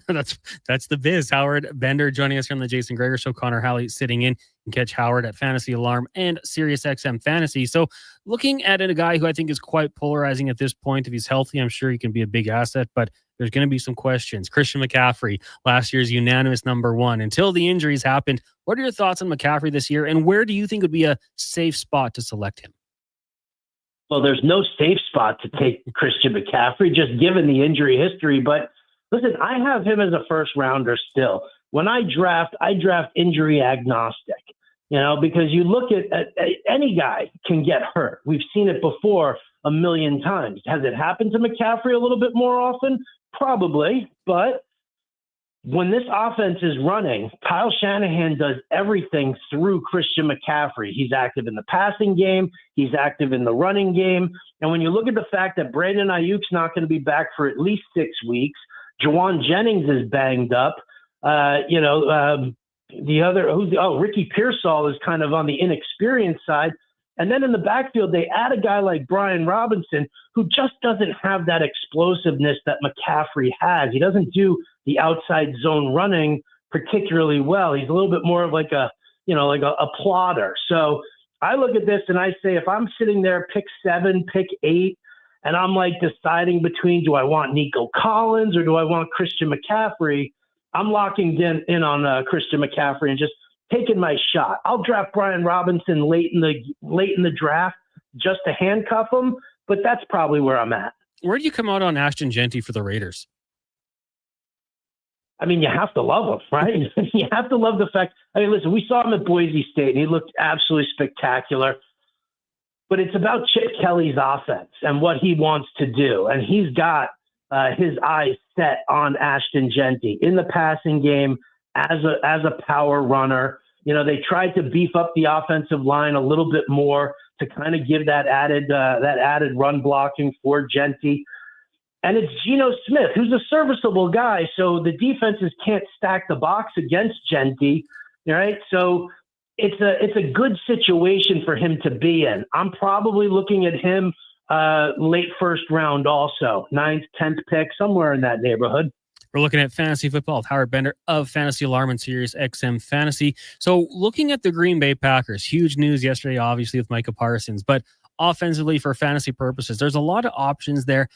That's the biz. Howard Bender joining us here on the Jason Gregor Show. Connor Halley sitting in. You can catch Howard at Fantasy Alarm and SiriusXM Fantasy. So looking at a guy who I think is quite polarizing at this point, if he's healthy, I'm sure he can be a big asset, but there's going to be some questions. Christian McCaffrey, last year's unanimous number 1. Until the injuries happened, what are your thoughts on McCaffrey this year, and where do you think would be a safe spot to select him? Well, there's no safe spot to take Christian McCaffrey, just given the injury history, but listen, I have him as a first rounder still. When I draft injury agnostic, because you look at any guy can get hurt. We've seen it before a million times. Has it happened to McCaffrey a little bit more often? Probably. But when this offense is running, Kyle Shanahan does everything through Christian McCaffrey. He's active in the passing game. He's active in the running game. And when you look at the fact that Brandon Ayuk's not going to be back for at least 6 weeks, Jawan Jennings is banged up. Ricky Pearsall is kind of on the inexperienced side. And then in the backfield, they add a guy like Brian Robinson, who just doesn't have that explosiveness that McCaffrey has. He doesn't do the outside zone running particularly well. He's a little bit more of like a plotter. So I look at this and I say, if I'm sitting there, pick 7, pick 8, and I'm like deciding between, do I want Nico Collins or do I want Christian McCaffrey? I'm locking in on Christian McCaffrey and just taking my shot. I'll draft Brian Robinson late in the draft just to handcuff him, but that's probably where I'm at. Where do you come out on Ashton Genty for the Raiders? I mean, you have to love him, right? You have to love the fact. I mean, listen, we saw him at Boise State, and he looked absolutely spectacular. But it's about Chip Kelly's offense and what he wants to do. And he's got his eyes set on Ashton Genty in the passing game as a power runner. You know, they tried to beef up the offensive line a little bit more to kind of give that added run blocking for Genty. And it's Geno Smith, who's a serviceable guy, so the defenses can't stack the box against Genty, right? So it's a good situation for him to be in. I'm probably looking at him late first round also, 9th, 10th pick, somewhere in that neighborhood. We're looking at fantasy football with Howard Bender of Fantasy Alarm and Sirius XM Fantasy. So looking at the Green Bay Packers, huge news yesterday, obviously, with Micah Parsons, but offensively for fantasy purposes, there's a lot of options there.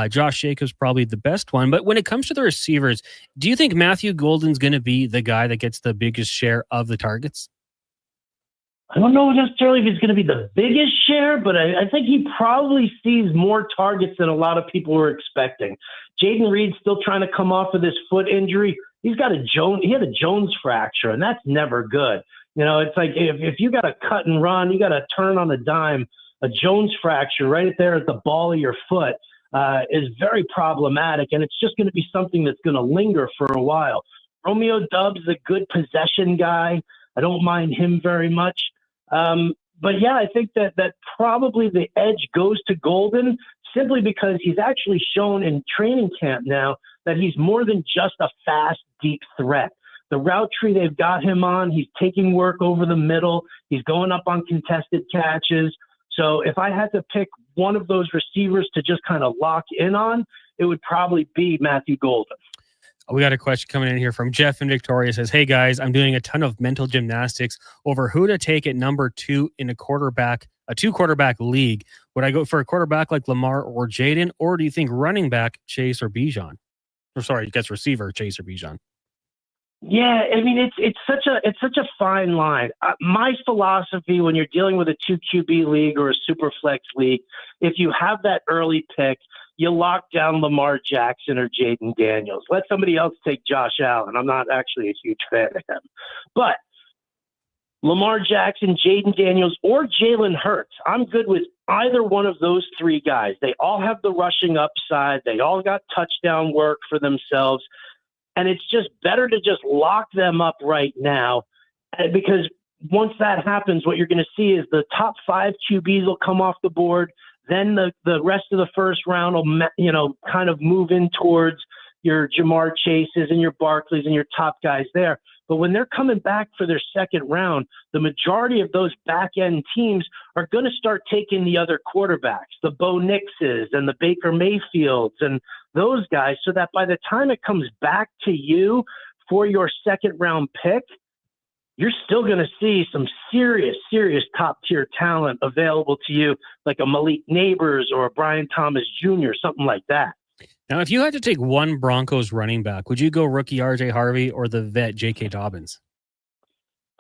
Josh Jacobs probably the best one. But when it comes to the receivers, do you think Matthew Golden's going to be the guy that gets the biggest share of the targets? I don't know necessarily if he's going to be the biggest share, but I think he probably sees more targets than a lot of people were expecting. Jaden Reed's still trying to come off of this foot injury. He had a Jones fracture, and that's never good. You know, it's like if you got to cut and run, you got to turn on a dime. A Jones fracture right there at the ball of your foot is very problematic, and it's just going to be something that's going to linger for a while. Romeo Doubs is a good possession guy. I don't mind him very much. But yeah, I think that probably the edge goes to Golden simply because he's actually shown in training camp now that he's more than just a fast, deep threat. The route tree they've got him on, he's taking work over the middle. He's going up on contested catches. So if I had to pick one of those receivers to just kind of lock in on, it would probably be Matthew Golden. We got a question coming in here from Jeff in Victoria. Says, hey guys, I'm doing a ton of mental gymnastics over who to take at number 2 in a two quarterback league. Would I go for a quarterback like Lamar or Jaden, or do you think running back Chase or Bijan? Or sorry, I guess receiver Chase or Bijan. Yeah, I mean it's such a fine line. My philosophy when you're dealing with a 2 QB league or a super flex league, if you have that early pick, you lock down Lamar Jackson or Jaden Daniels. Let somebody else take Josh Allen. I'm not actually a huge fan of him, but Lamar Jackson, Jaden Daniels, or Jalen Hurts. I'm good with either one of those 3 guys. They all have the rushing upside. They all got touchdown work for themselves. And it's just better to just lock them up right now because once that happens, what you're going to see is the top 5 QBs will come off the board. Then the rest of the first round will, kind of move in towards your Jamar Chases and your Barkleys and your top guys there. But when they're coming back for their second round, the majority of those back-end teams are going to start taking the other quarterbacks, the Bo Nixes and the Baker Mayfields and those guys, so that by the time it comes back to you for your second-round pick, you're still going to see some serious top-tier talent available to you, like a Malik Neighbors or a Brian Thomas Jr., something like that. Now, if you had to take one Broncos running back, would you go rookie RJ Harvey or the vet J.K. Dobbins?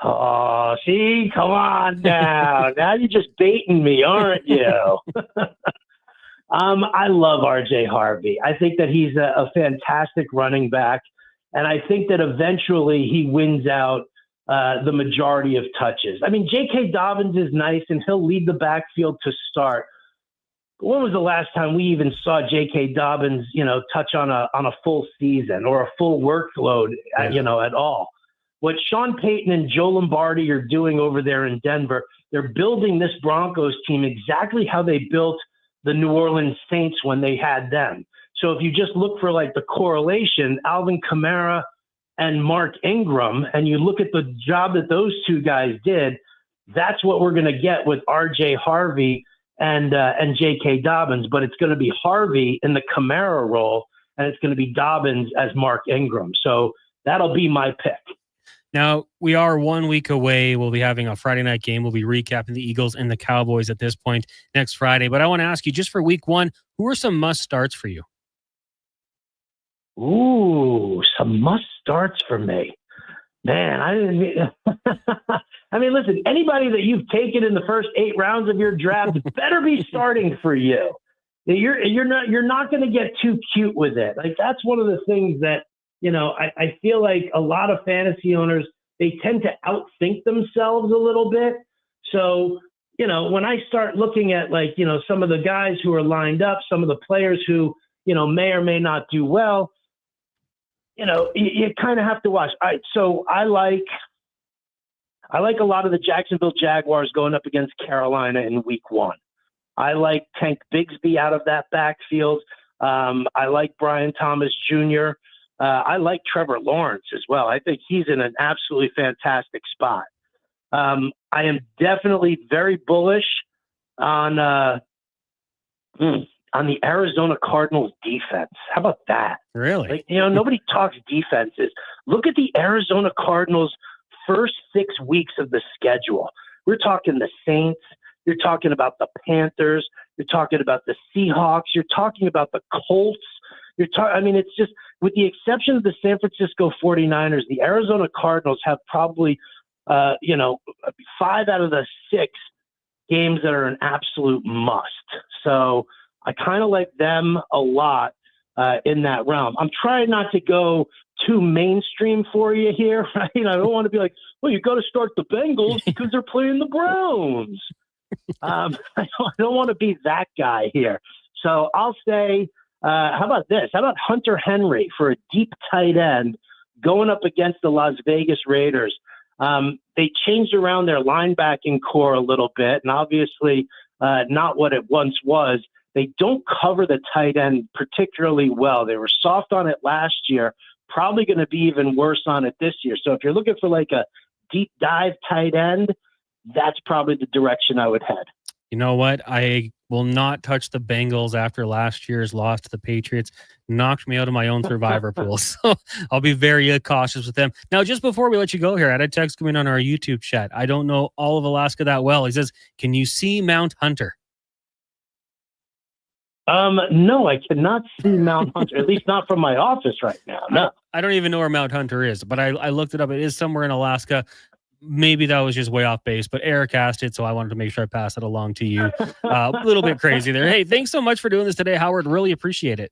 Oh, see, come on now. Now you're just baiting me, aren't you? I love RJ Harvey. I think that he's a fantastic running back, and I think that eventually he wins out the majority of touches. I mean, J.K. Dobbins is nice, and he'll lead the backfield to start. When was the last time we even saw J.K. Dobbins, touch on a full season or a full workload, at all? What Sean Payton and Joe Lombardi are doing over there in Denver, they're building this Broncos team exactly how they built the New Orleans Saints when they had them. So if you just look for like the correlation, Alvin Kamara and Mark Ingram, and you look at the job that those 2 guys did, that's what we're going to get with RJ Harvey and J.K. Dobbins, but it's going to be Harvey in the Kamara role, and it's going to be Dobbins as Mark Ingram. So that'll be my pick. Now, we are 1 week away. We'll be having a Friday night game. We'll be recapping the Eagles and the Cowboys at this point next Friday. But I want to ask you, just for week 1, who are some must starts for you? Ooh, some must starts for me. Man, I mean, listen, anybody that you've taken in the first 8 rounds of your draft better be starting for you. You're not going to get too cute with it. Like, that's one of the things that, I feel like a lot of fantasy owners, they tend to outthink themselves a little bit. So, when I start looking at some of the guys who are lined up, some of the players who, may or may not do well, you kind of have to watch. All right, so I like a lot of the Jacksonville Jaguars going up against Carolina in week 1. I like Tank Bigsby out of that backfield. I like Brian Thomas Jr. I like Trevor Lawrence as well. I think he's in an absolutely fantastic spot. I am definitely very bullish on the Arizona Cardinals defense. How about that? Really? Nobody talks defenses. Look at the Arizona Cardinals' first 6 weeks of the schedule. We're talking the Saints. You're talking about the Panthers. You're talking about the Seahawks. You're talking about the Colts. It's just, with the exception of the San Francisco 49ers, the Arizona Cardinals have probably, 5 out of the 6 games that are an absolute must. So I kind of like them a lot in that realm. I'm trying not to go too mainstream for you here, right? I don't want to be like, well, you got to start the Bengals because they're playing the Browns. I don't want to be that guy here. So I'll say, how about this? How about Hunter Henry for a deep tight end going up against the Las Vegas Raiders? They changed around their linebacking core a little bit, and obviously not what it once was. They don't cover the tight end particularly well. They were soft on it last year, probably going to be even worse on it this year. So if you're looking for like a deep dive tight end, that's probably the direction I would head. You know what? I will not touch the Bengals after last year's loss to the Patriots. Knocked me out of my own survivor pool. So I'll be very cautious with them. Now, just before we let you go here, I had a text come in on our YouTube chat. I don't know all of Alaska that well. He says, can you see Mount Hunter? No, I cannot see Mount Hunter, at least not from my office right now. No. I don't even know where Mount Hunter is, but I looked it up. It is somewhere in Alaska. Maybe that was just way off base, but Eric asked it, so I wanted to make sure I pass it along to you. A little bit crazy there. Hey, thanks so much for doing this today, Howard. Really appreciate it.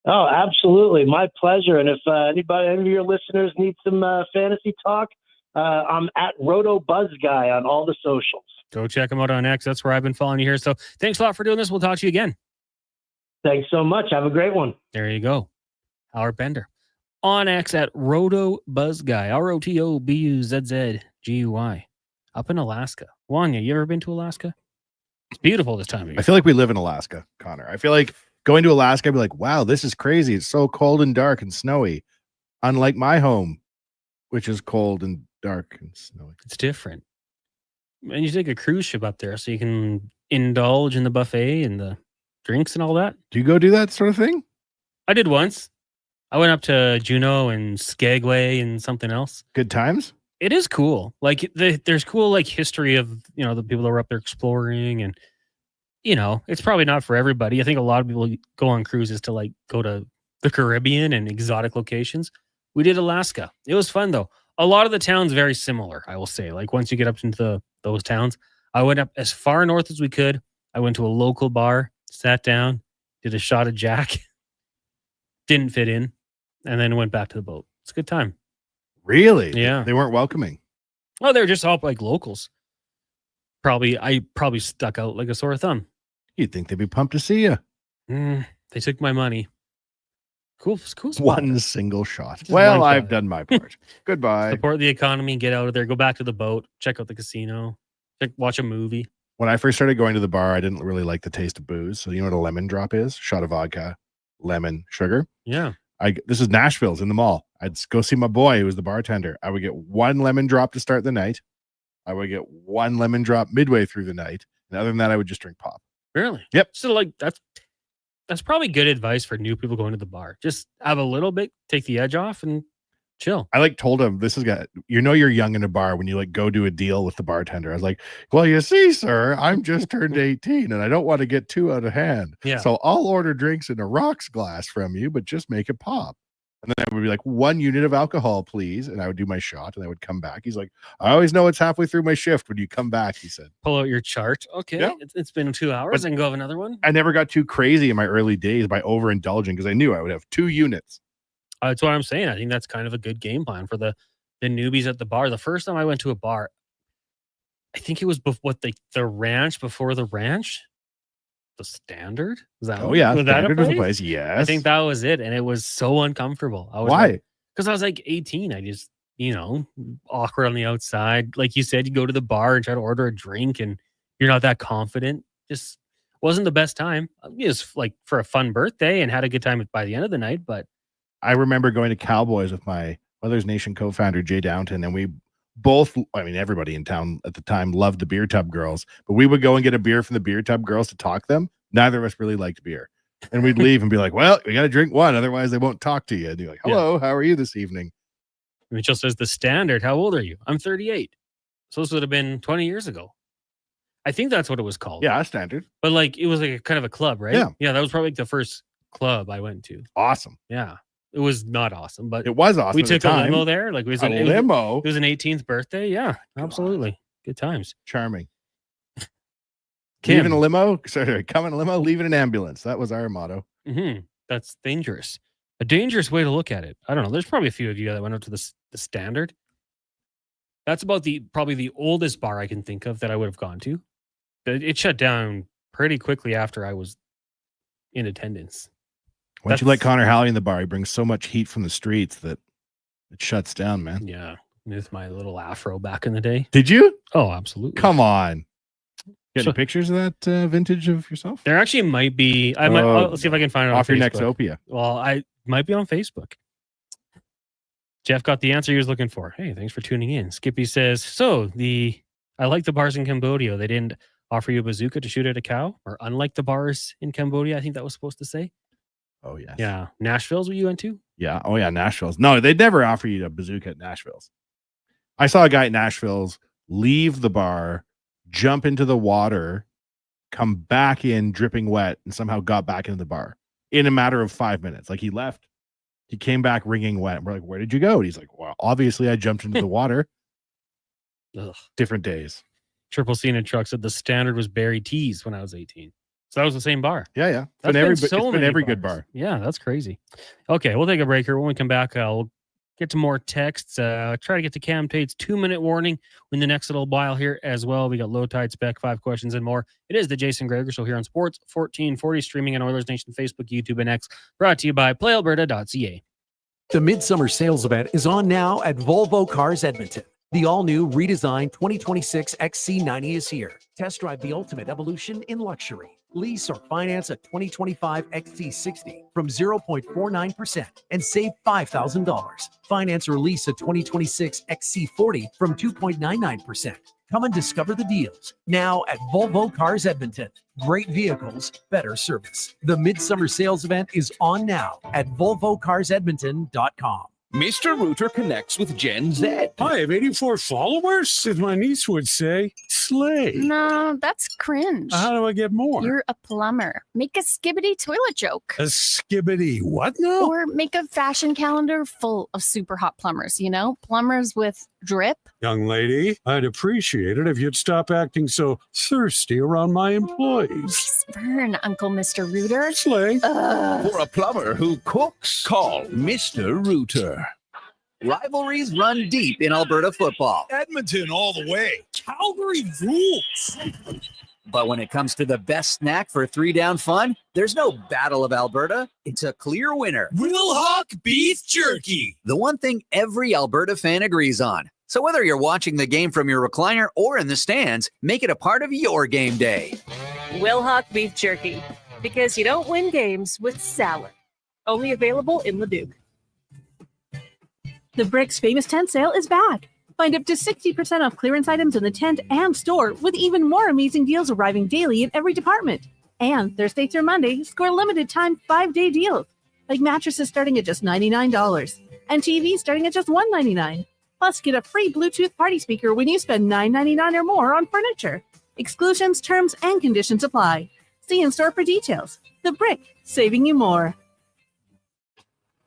Oh, absolutely. My pleasure. And if any of your listeners need some fantasy talk, I'm at Roto Buzz Guy on all the socials. Go check him out on X. That's where I've been following you here. So thanks a lot for doing this. We'll talk to you again. Thanks so much. Have a great one. There you go. Howard Bender. On X at Roto Buzz Guy, ROTOBUZZGUY, up in Alaska. Wanye, you ever been to Alaska? It's beautiful this time of year. I feel like we live in Alaska, Connor. I feel like going to Alaska, I'd be like, wow, this is crazy. It's so cold and dark and snowy. Unlike my home, which is cold and dark and snowy. It's different. And you take a cruise ship up there so you can indulge in the buffet and the drinks and all that. Do you go do that sort of thing? I did once. I went up to Juneau and Skagway and something else. Good times? It is cool. Like there's cool like history of, the people that were up there exploring, and it's probably not for everybody. I think a lot of people go on cruises to like go to the Caribbean and exotic locations. We did Alaska. It was fun though. A lot of the towns very similar, I will say. Like once you get up into those towns, I went up as far north as we could. I went to a local bar, sat down, did a shot of Jack, didn't fit in, and then went back to the boat. It's a good time. Really? Yeah. They weren't welcoming. Oh, they were just all like locals. I probably stuck out like a sore thumb. You'd think they'd be pumped to see you. They took my money. Cool spot. One single shot. Just Well, one I've shot. done my part. Goodbye. Support the economy, get out of there, go back to the boat, check out the casino, watch a movie. When I first started going to the bar, I didn't really like the taste of booze. So you know what a lemon drop is? Shot of vodka, lemon, sugar. Yeah. This is Nashville's in the mall. I'd go see my boy who was the bartender. I would get one lemon drop to start the night. I would get one lemon drop midway through the night. And other than that, I would just drink pop. Really? Yep. So like that's probably good advice for new people going to the bar. Just have a little bit, take the edge off, and chill. I like told him this is got, you're young in a bar when you like go do a deal with the bartender. I was like, well, you see, sir, I'm just turned 18 and I don't want to get too out of hand. Yeah. So I'll order drinks in a rocks glass from you, but just make it pop. And then I would be like, 1 unit of alcohol, please. And I would do my shot and I would come back. He's like, I always know it's halfway through my shift when you come back, he said. Pull out your chart. Okay. Yeah. It's been 2 hours. I can go have another one. I never got too crazy in my early days by overindulging because I knew I would have 2 units. That's what I'm saying. I think that's kind of a good game plan for the newbies at the bar. The first time I went to a bar, I think it was the ranch before the ranch. The Standard? Was that? Oh yeah, was that Standard was a place. Yes, I think that was it, and it was so uncomfortable. Why? Because I was like 18. I just awkward on the outside. Like you said, you go to the bar and try to order a drink, and you're not that confident. Just wasn't the best time. It was like for a fun birthday and had a good time by the end of the night. But I remember going to Cowboys with my Mothers Nation co-founder Jay Downton, and we both, everybody in town at the time loved the beer tub girls, but we would go and get a beer from the beer tub girls to talk them. Neither of us really liked beer. And we'd leave and be like, well, we got to drink one. Otherwise they won't talk to you. And you're like, hello, how are you this evening? Mitchell says the Standard. How old are you? I'm 38. So this would have been 20 years ago. I think that's what it was called. Yeah, Standard. But like, it was like a kind of a club, right? Yeah. Yeah. That was probably like the first club I went to. Awesome. Yeah. It was not awesome, but it was awesome. We took a limo there. Like it was a limo. It was an 18th birthday. Yeah, absolutely. Good times. Charming. Kim. Leave in a limo. Sorry, come in a limo, leave in an ambulance. That was our motto. Mm-hmm. That's dangerous. A dangerous way to look at it. I don't know. There's probably a few of you that went up to the Standard. That's about probably the oldest bar I can think of that I would have gone to. It shut down pretty quickly after I was in attendance. Why don't you let Connor Halley in the bar? He brings so much heat from the streets that it shuts down, man. Yeah. With my little afro back in the day. Did you? Oh, absolutely. Come on. Get any pictures of that vintage of yourself? There actually might be. I'll see if I can find it off on your Facebook. Nexopia. Well, I might be on Facebook. Jeff got the answer he was looking for. Hey, thanks for tuning in. Skippy says, I like the bars in Cambodia. They didn't offer you a bazooka to shoot at a cow, or unlike the bars in Cambodia, I think that was supposed to say. Oh, yes. Yeah. Nashville's what you went to? Yeah. Oh, yeah. Nashville's. No, they'd never offer you a bazooka at Nashville's. I saw a guy at Nashville's leave the bar, jump into the water, come back in dripping wet, and somehow got back into the bar in a matter of 5 minutes. Like he left, he came back wringing wet. And we're like, where did you go? And he's like, well, obviously I jumped into the water. Ugh. Different days. Triple C in a truck said the Standard was Barry T's when I was 18. So that was the same bar. Yeah, yeah. It's been many every bars. good bar. Yeah, that's crazy. Okay, we'll take a break here. When we come back, we'll get to more texts. Try to get to Cam Tate's 2-minute warning in the next little while here as well. We got low tide spec, 5 questions, and more. It is the Jason Gregor Show here on Sports 1440, streaming on Oilers Nation Facebook, YouTube, and X. Brought to you by PlayAlberta.ca. The Midsummer Sales Event is on now at Volvo Cars Edmonton. The all-new redesigned 2026 XC90 is here. Test drive the ultimate evolution in luxury. Lease or finance a 2025 XC60 from 0.49% and save $5,000. Finance or lease a 2026 XC40 from 2.99%. Come and discover the deals now at Volvo Cars Edmonton. Great vehicles, better service. The Midsummer Sales Event is on now at VolvoCarsEdmonton.com. Mr. Rooter connects with Gen Z. I have 84 followers, as my niece would say. Slay. No, that's cringe. How do I get more? You're a plumber. Make a skibbity toilet joke. A skibbity what now? Or make a fashion calendar full of super hot plumbers, plumbers with drip. Young lady, I'd appreciate it if you'd stop acting so thirsty around my employees. Burn, Uncle Mr. Rooter. Slay. For a plumber who cooks, call Mr. Rooter. Rivalries run deep in Alberta football. Edmonton all the way. Calgary rules. But when it comes to the best snack for 3-down fun, there's no Battle of Alberta. It's a clear winner. Wilhock Beef Jerky. The one thing every Alberta fan agrees on. So whether you're watching the game from your recliner or in the stands, make it a part of your game day. Wilhock Beef Jerky. Because you don't win games with salad. Only available in Leduc. The Bricks Famous Tent Sale is back. Find up to 60% off clearance items in the tent and store, with even more amazing deals arriving daily in every department. And Thursday through Monday, score limited time 5-day deals, like mattresses starting at just $99. and TV starting at just $199. Plus, get a free Bluetooth party speaker when you spend $9.99 or more on furniture. Exclusions, terms, and conditions apply. See in-store for details. The Brick, saving you more.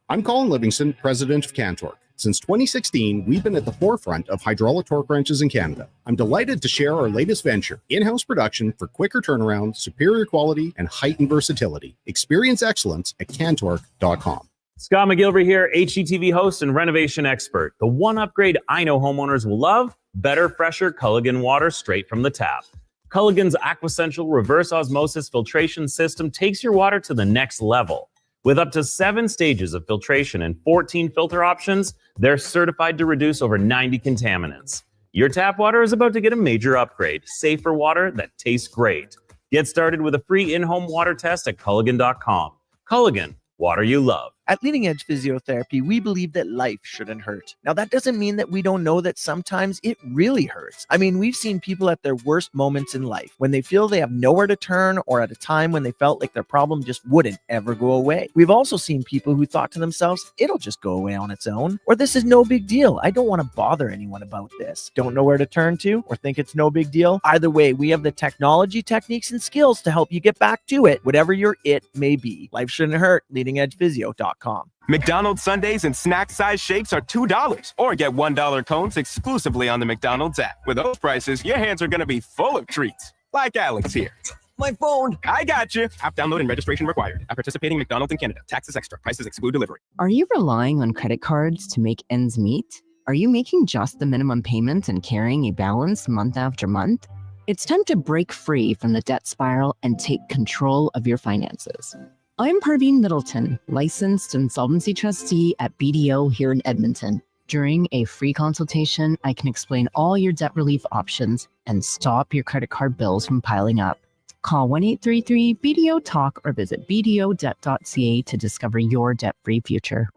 I'm Colin Livingston, president of Cantork. Since 2016, we've been at the forefront of hydraulic torque wrenches in Canada. I'm delighted to share our latest venture, in-house production for quicker turnaround, superior quality, and heightened versatility. Experience excellence at cantork.com. Scott McGilvery here, HGTV host and renovation expert. The one upgrade I know homeowners will love, better, fresher Culligan water straight from the tap. Culligan's Aquasential reverse osmosis filtration system takes your water to the next level. With up to 7 stages of filtration and 14 filter options, they're certified to reduce over 90 contaminants. Your tap water is about to get a major upgrade, safer water that tastes great. Get started with a free in-home water test at Culligan.com. Culligan, water you love. At Leading Edge Physiotherapy, we believe that life shouldn't hurt. Now, that doesn't mean that we don't know that sometimes it really hurts. I mean, we've seen people at their worst moments in life, when they feel they have nowhere to turn, or at a time when they felt like their problem just wouldn't ever go away. We've also seen people who thought to themselves, it'll just go away on its own, or this is no big deal. I don't want to bother anyone about this. Don't know where to turn to, or think it's no big deal. Either way, we have the technology, techniques, and skills to help you get back to it, whatever your it may be. Life shouldn't hurt. LeadingEdgePhysio.com. McDonald's sundaes and snack size shapes are $2, or get $1 cones exclusively on the McDonald's app. With those prices, your hands are going to be full of treats. Like Alex here. My phone. I got you. App download and registration required. At participating McDonald's in Canada. Taxes extra. Prices exclude delivery. Are you relying on credit cards to make ends meet? Are you making just the minimum payments and carrying a balance month after month? It's time to break free from the debt spiral and take control of your finances. I'm Parveen Middleton, licensed insolvency trustee at BDO here in Edmonton. During a free consultation, I can explain all your debt relief options and stop your credit card bills from piling up. Call 1-833-BDO-TALK or visit bdodebt.ca to discover your debt-free future.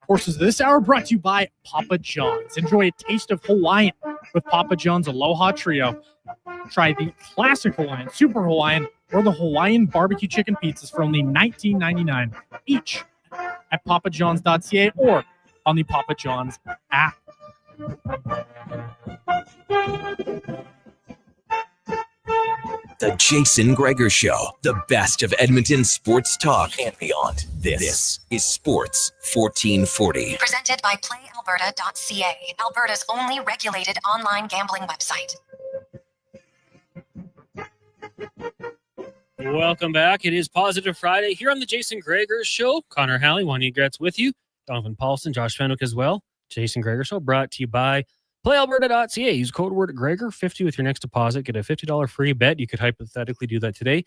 Courses this hour brought to you by Papa John's. Enjoy a taste of Hawaiian with Papa John's Aloha Trio. Try the classic Hawaiian, Super Hawaiian, or the Hawaiian barbecue chicken pizzas for only $19.99 each at papajohns.ca or on the Papa John's app. The Jason Gregor Show, the best of Edmonton sports talk and beyond. This is Sports 1440. Presented by PlayAlberta.ca, Alberta's only regulated online gambling website. Welcome back. It is Positive Friday here on the Jason Gregor Show. Connor Halley, Wanye, Gretz with you. Donovan Paulson, Josh Fenwick as well. Jason Gregor Show brought to you by PlayAlberta.ca. Use code word Gregor50 with your next deposit. Get a $50 free bet. You could hypothetically do that today.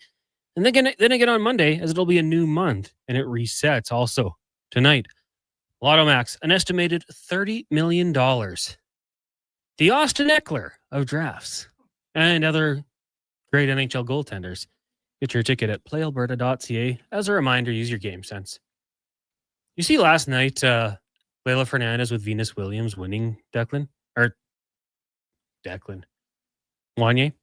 And then again on Monday, as it'll be a new month, and it resets also tonight. Lotto Max, an estimated $30 million. The Austin Eckler of drafts and other great NHL goaltenders. Get your ticket at PlayAlberta.ca. As a reminder, use your game sense. You see last night, Leila Fernandez with Venus Williams winning Declan? Wanye?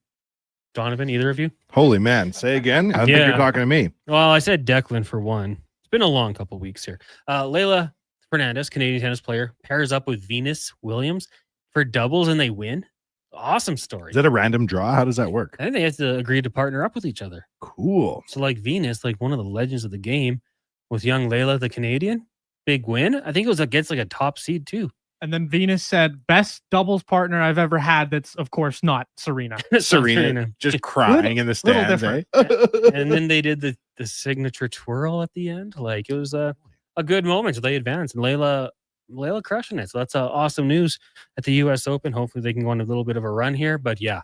Donovan, either of you? Holy man. Say again? I think you're talking to me. Well, I said Declan for one. It's been a long couple weeks here. Leila Fernandez, Canadian tennis player, pairs up with Venus Williams for doubles and they win. Awesome story. Is that a random draw? How does that work? I think they have to agree to partner up with each other. Cool. So like Venus, like one of the legends of the game with young Leila, the Canadian, big win. I think it was against like a top seed too. And then Venus said, best doubles partner I've ever had. That's, of course, not Serena. Serena just crying in the stands. Eh? And then they did the signature twirl at the end. Like it was a good moment. So they advanced. And Leila crushing it. So that's awesome news at the U.S. Open. Hopefully they can go on a little bit of a run here. But yeah,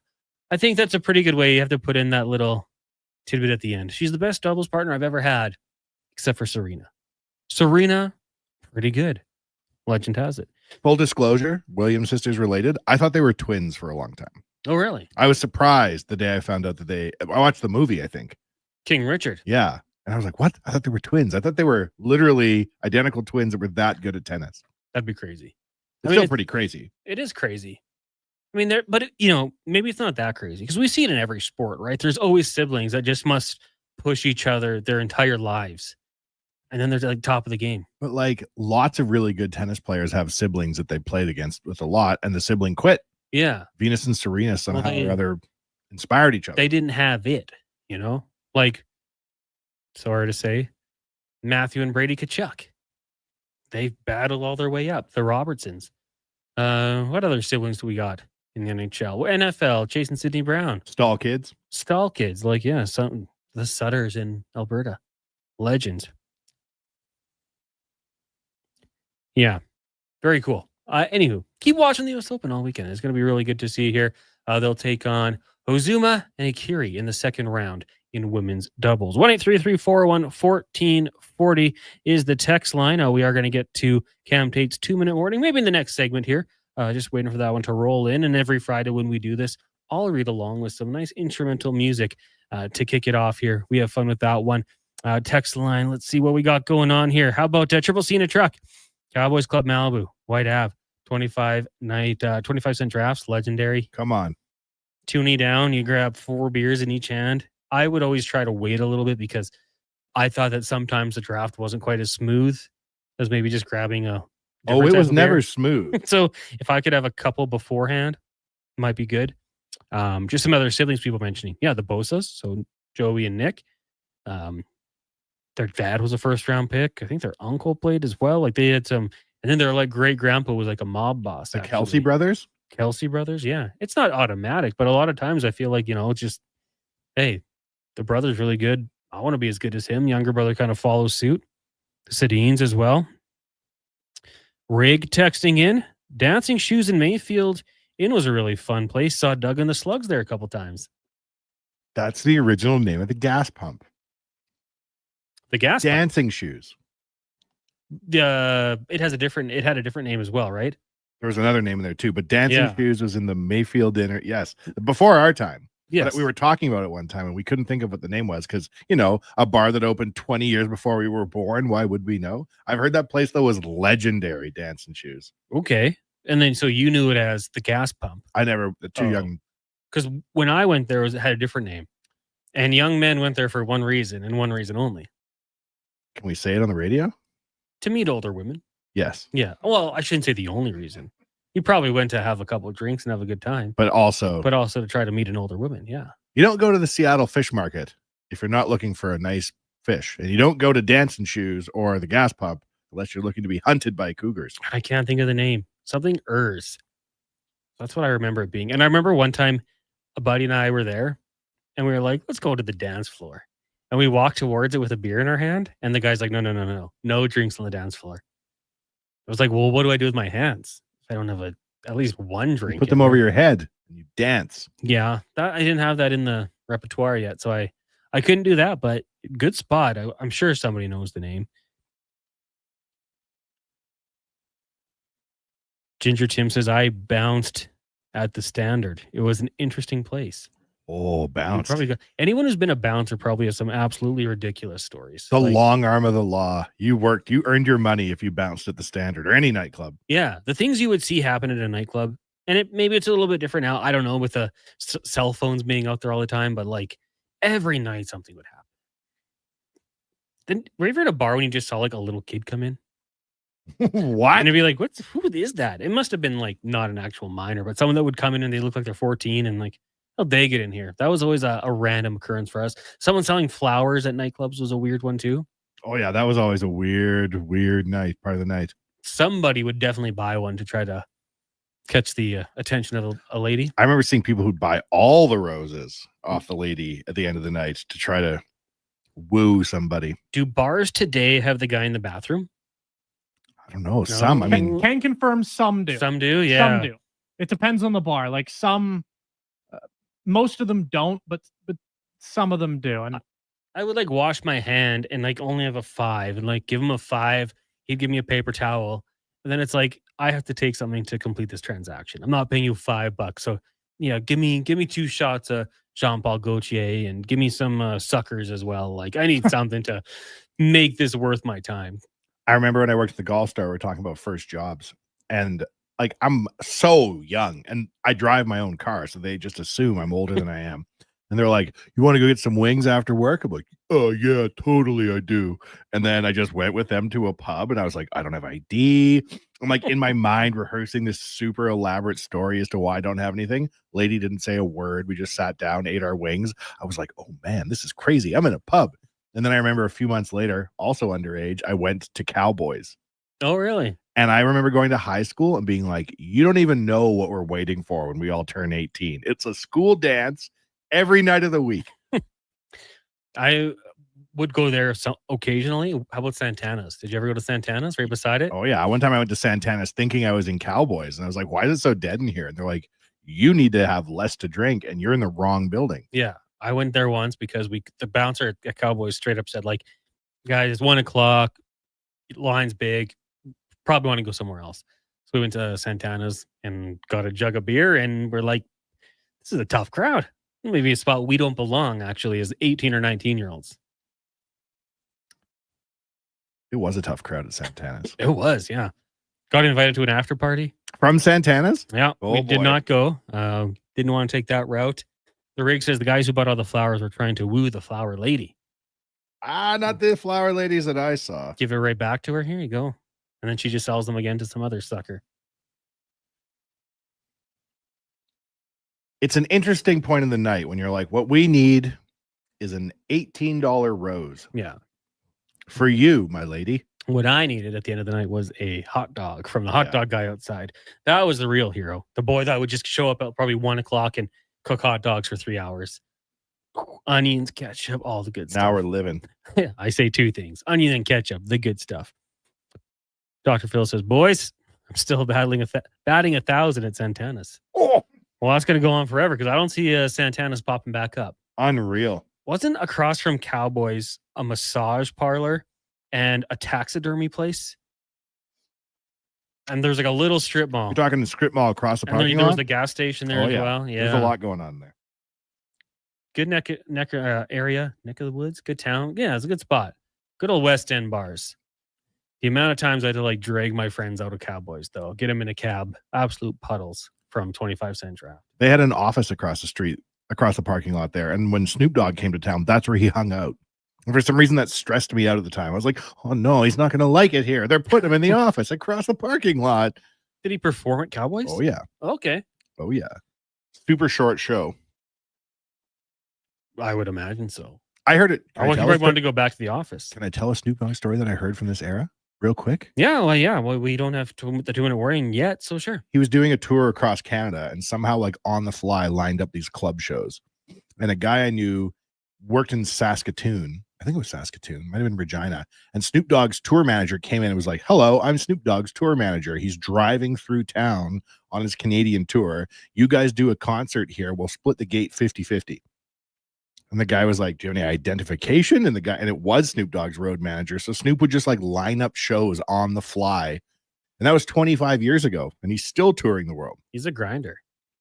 I think that's a pretty good way. You have to put in that little tidbit at the end. She's the best doubles partner I've ever had, except for Serena. Serena, pretty good. Legend has it. Full disclosure, Williams sisters related. I thought they were twins for a long time. Oh, really? I was surprised the day I found out that I watched the movie, I think. King Richard. Yeah. And I was like, what? I thought they were twins. I thought they were literally identical twins that were that good at tennis. That'd be crazy. It's still pretty crazy. It is crazy. I mean, maybe it's not that crazy because we see it in every sport, right? There's always siblings that just must push each other their entire lives. And then they're like top of the game. But like lots of really good tennis players have siblings that they played against with a lot, and the sibling quit. Yeah. Venus and Serena somehow or other inspired each other. They didn't have it, like, sorry to say, Matthew and Brady Tkachuk. They've battled all their way up. The Robertsons. What other siblings do we got in the NHL? NFL, Chase and Sidney Brown. Stall kids. Like, yeah, the Sutters in Alberta. Legends. Yeah, very cool. Anywho, keep watching the US Open all weekend. It's going to be really good to see here. They'll take on Ozuma and Akiri in the second round in women's doubles. 1-833-401-1440 is the text line. We are going to get to Cam Tate's 2-minute warning, maybe in the next segment here. Just waiting for that one to roll in. And every Friday when we do this, I'll read along with some nice instrumental music to kick it off here. We have fun with that one. Text line, let's see what we got going on here. How about Triple C in a truck? Cowboys Club Malibu, White Ave, 25 cent drafts, legendary. Come on. 2 knee down, you grab 4 beers in each hand. I would always try to wait a little bit because I thought that sometimes the draft wasn't quite as smooth as maybe just grabbing a. Oh, it was never smooth. So if I could have a couple beforehand, might be good. Just some other siblings people mentioning. Yeah, the Bosas. So Joey and Nick. Their dad was a first-round pick. I think their uncle played as well. Like they had some, and then their like great-grandpa was like a mob boss. The Kelsey brothers? Kelsey brothers, yeah. It's not automatic, but a lot of times I feel like, it's just, hey, the brother's really good. I want to be as good as him. Younger brother kind of follows suit. The Sedines as well. Rig texting in. Dancing Shoes in Mayfield Inn was a really fun place. Saw Doug and the Slugs there a couple times. That's the original name of the gas pump. The gas Dancing Shoes. It had a different name as well, right? There was another name in there too, but Dancing Shoes was in the Mayfield Dinner. Yes, before our time. Yes, we were talking about it one time, and we couldn't think of what the name was because a bar that opened 20 years before we were born. Why would we know? I've heard that place though was legendary. Dancing Shoes. Okay, and then so you knew it as the gas pump. I never. Too young. Because when I went there, it had a different name, and young men went there for one reason and one reason only. Can we say it on the radio? To meet older women. Yes. Yeah. Well, I shouldn't say the only reason. You probably went to have a couple of drinks and have a good time. But also to try to meet an older woman. Yeah. You don't go to the Seattle Fish Market if you're not looking for a nice fish. And you don't go to Dancing Shoes or the gas pump unless you're looking to be hunted by cougars. I can't think of the name. Something Urs. That's what I remember it being. And I remember one time a buddy and I were there and we were like, let's go to the dance floor. And we walked towards it with a beer in our hand. And the guy's like, no. No drinks on the dance floor. I was like, well, what do I do with my hands? If I don't have at least one drink. You put them over your head and you dance. Yeah. I didn't have that in the repertoire yet. So I couldn't do that, but good spot. I'm sure somebody knows the name. Ginger Tim says, I bounced at the Standard. It was an interesting place. Oh, bounce. Anyone who's been a bouncer probably has some absolutely ridiculous stories. The long arm of the law. You earned your money if you bounced at the Standard or any nightclub. Yeah. The things you would see happen at a nightclub, and maybe it's a little bit different now. I don't know, with the cell phones being out there all the time, but like every night something would happen. Then were you ever at a bar when you just saw like a little kid come in? What? And it'd be like, who is that? It must have been like not an actual minor, but someone that would come in and they look like they're 14 and like, how'd they get in here? That was always a random occurrence for us. Someone selling flowers at nightclubs was a weird one too. Oh yeah, that was always a weird night, part of the night. Somebody would definitely buy one to try to catch the attention of a lady. I remember seeing people who'd buy all the roses off the lady at the end of the night to try to woo somebody. Do bars today have the guy in the bathroom? I don't know. No. Some, I mean, can confirm some do. Some do, yeah. Some do. It depends on the bar. Like some. Most of them don't, but some of them do. And I would like wash my hand and like only have a 5 and like give him a 5. He'd give me a paper towel. And then it's like, I have to take something to complete this transaction. I'm not paying you $5. So yeah, give me 2 shots of Jean-Paul Gaultier and give me some suckers as well. Like I need something to make this worth my time. I remember when I worked at the Golf Star, we were talking about first jobs, and like I'm so young and I drive my own car, so they just assume I'm older than I am. And they're like, "You want to go get some wings after work?" I'm like, "Oh yeah, totally, I do." And then I just went with them to a pub, and I was like, "I don't have ID." I'm like in my mind rehearsing this super elaborate story as to why I don't have anything. Lady didn't say a word. We just sat down, ate our wings. I was like, "Oh man, this is crazy. I'm in a pub." And then I remember a few months later, also underage, I went to Cowboys. Oh, really? And I remember going to high school and being like, "You don't even know what we're waiting for when we all turn 18. It's a school dance every night of the week." I would go there occasionally. How about Santana's? Did you ever go to Santana's right beside it? Oh, yeah. One time I went to Santana's thinking I was in Cowboys. And I was like, "Why is it so dead in here?" And they're like, "You need to have less to drink and you're in the wrong building." Yeah. I went there once because the bouncer at Cowboys straight up said, like, "Guys, it's 1:00. Line's big. Probably want to go somewhere else." So we went to Santana's and got a jug of beer, and we're like, "This is a tough crowd. Maybe a spot we don't belong, actually, as 18 or 19-year-olds. It was a tough crowd at Santana's. It was, yeah. Got invited to an after party. From Santana's? Yeah, Oh, we did boy. not go. Didn't want to take that route. The rig says the guys who bought all the flowers were trying to woo the flower lady. Not the flower ladies that I saw. Give it right back to her. Here you go. And then she just sells them again to some other sucker. It's an interesting point in the night when you're like, what we need is an $18 rose. Yeah. For you, my lady. What I needed at the end of the night was a hot dog from the hot dog guy outside. That was the real hero. The boy that would just show up at probably 1:00 and cook hot dogs for 3 hours. Onions, ketchup, all the good stuff. Now we're living. I say two things: onion and ketchup, the good stuff. Dr. Phil says, "Boys, I'm still batting 1,000 at Santana's." Oh, well, that's going to go on forever because I don't see Santana's popping back up. Unreal. Wasn't across from Cowboys a massage parlor and a taxidermy place? And there's like a little strip mall. You're talking the strip mall across the And parking there was lot? the gas station there as well. Yeah, There's a lot going on there. Good neck area, neck of the woods, good town. Yeah, it's a good spot. Good old West End bars. The amount of times I had to like drag my friends out of Cowboys, though, get them in a cab, absolute puddles from 25-cent draft. They had an office across the street, across the parking lot there. And when Snoop Dogg came to town, that's where he hung out. And for some reason, that stressed me out at the time. I was like, "Oh no, he's not going to like it here. They're putting him in the office across the parking lot." Did he perform at Cowboys? Oh, yeah. Okay. Oh, yeah. Super short show. I would imagine so. I heard it. I wanted to go back to the office. Can I tell a Snoop Dogg story that I heard from this era real quick? Yeah, well, we don't have the 2-minute warning yet, so sure. He was doing a tour across Canada and somehow, like on the fly, lined up these club shows. And a guy I knew worked in Saskatoon. I think it was Saskatoon, might have been Regina. And Snoop Dogg's tour manager came in and was like, "Hello, I'm Snoop Dogg's tour manager. He's driving through town on his Canadian tour. You guys do a concert here. We'll split the gate 50-50. And the guy was like, "Do you have any identification?" And it was Snoop Dogg's road manager. So Snoop would just like line up shows on the fly. And that was 25 years ago. And he's still touring the world. He's a grinder.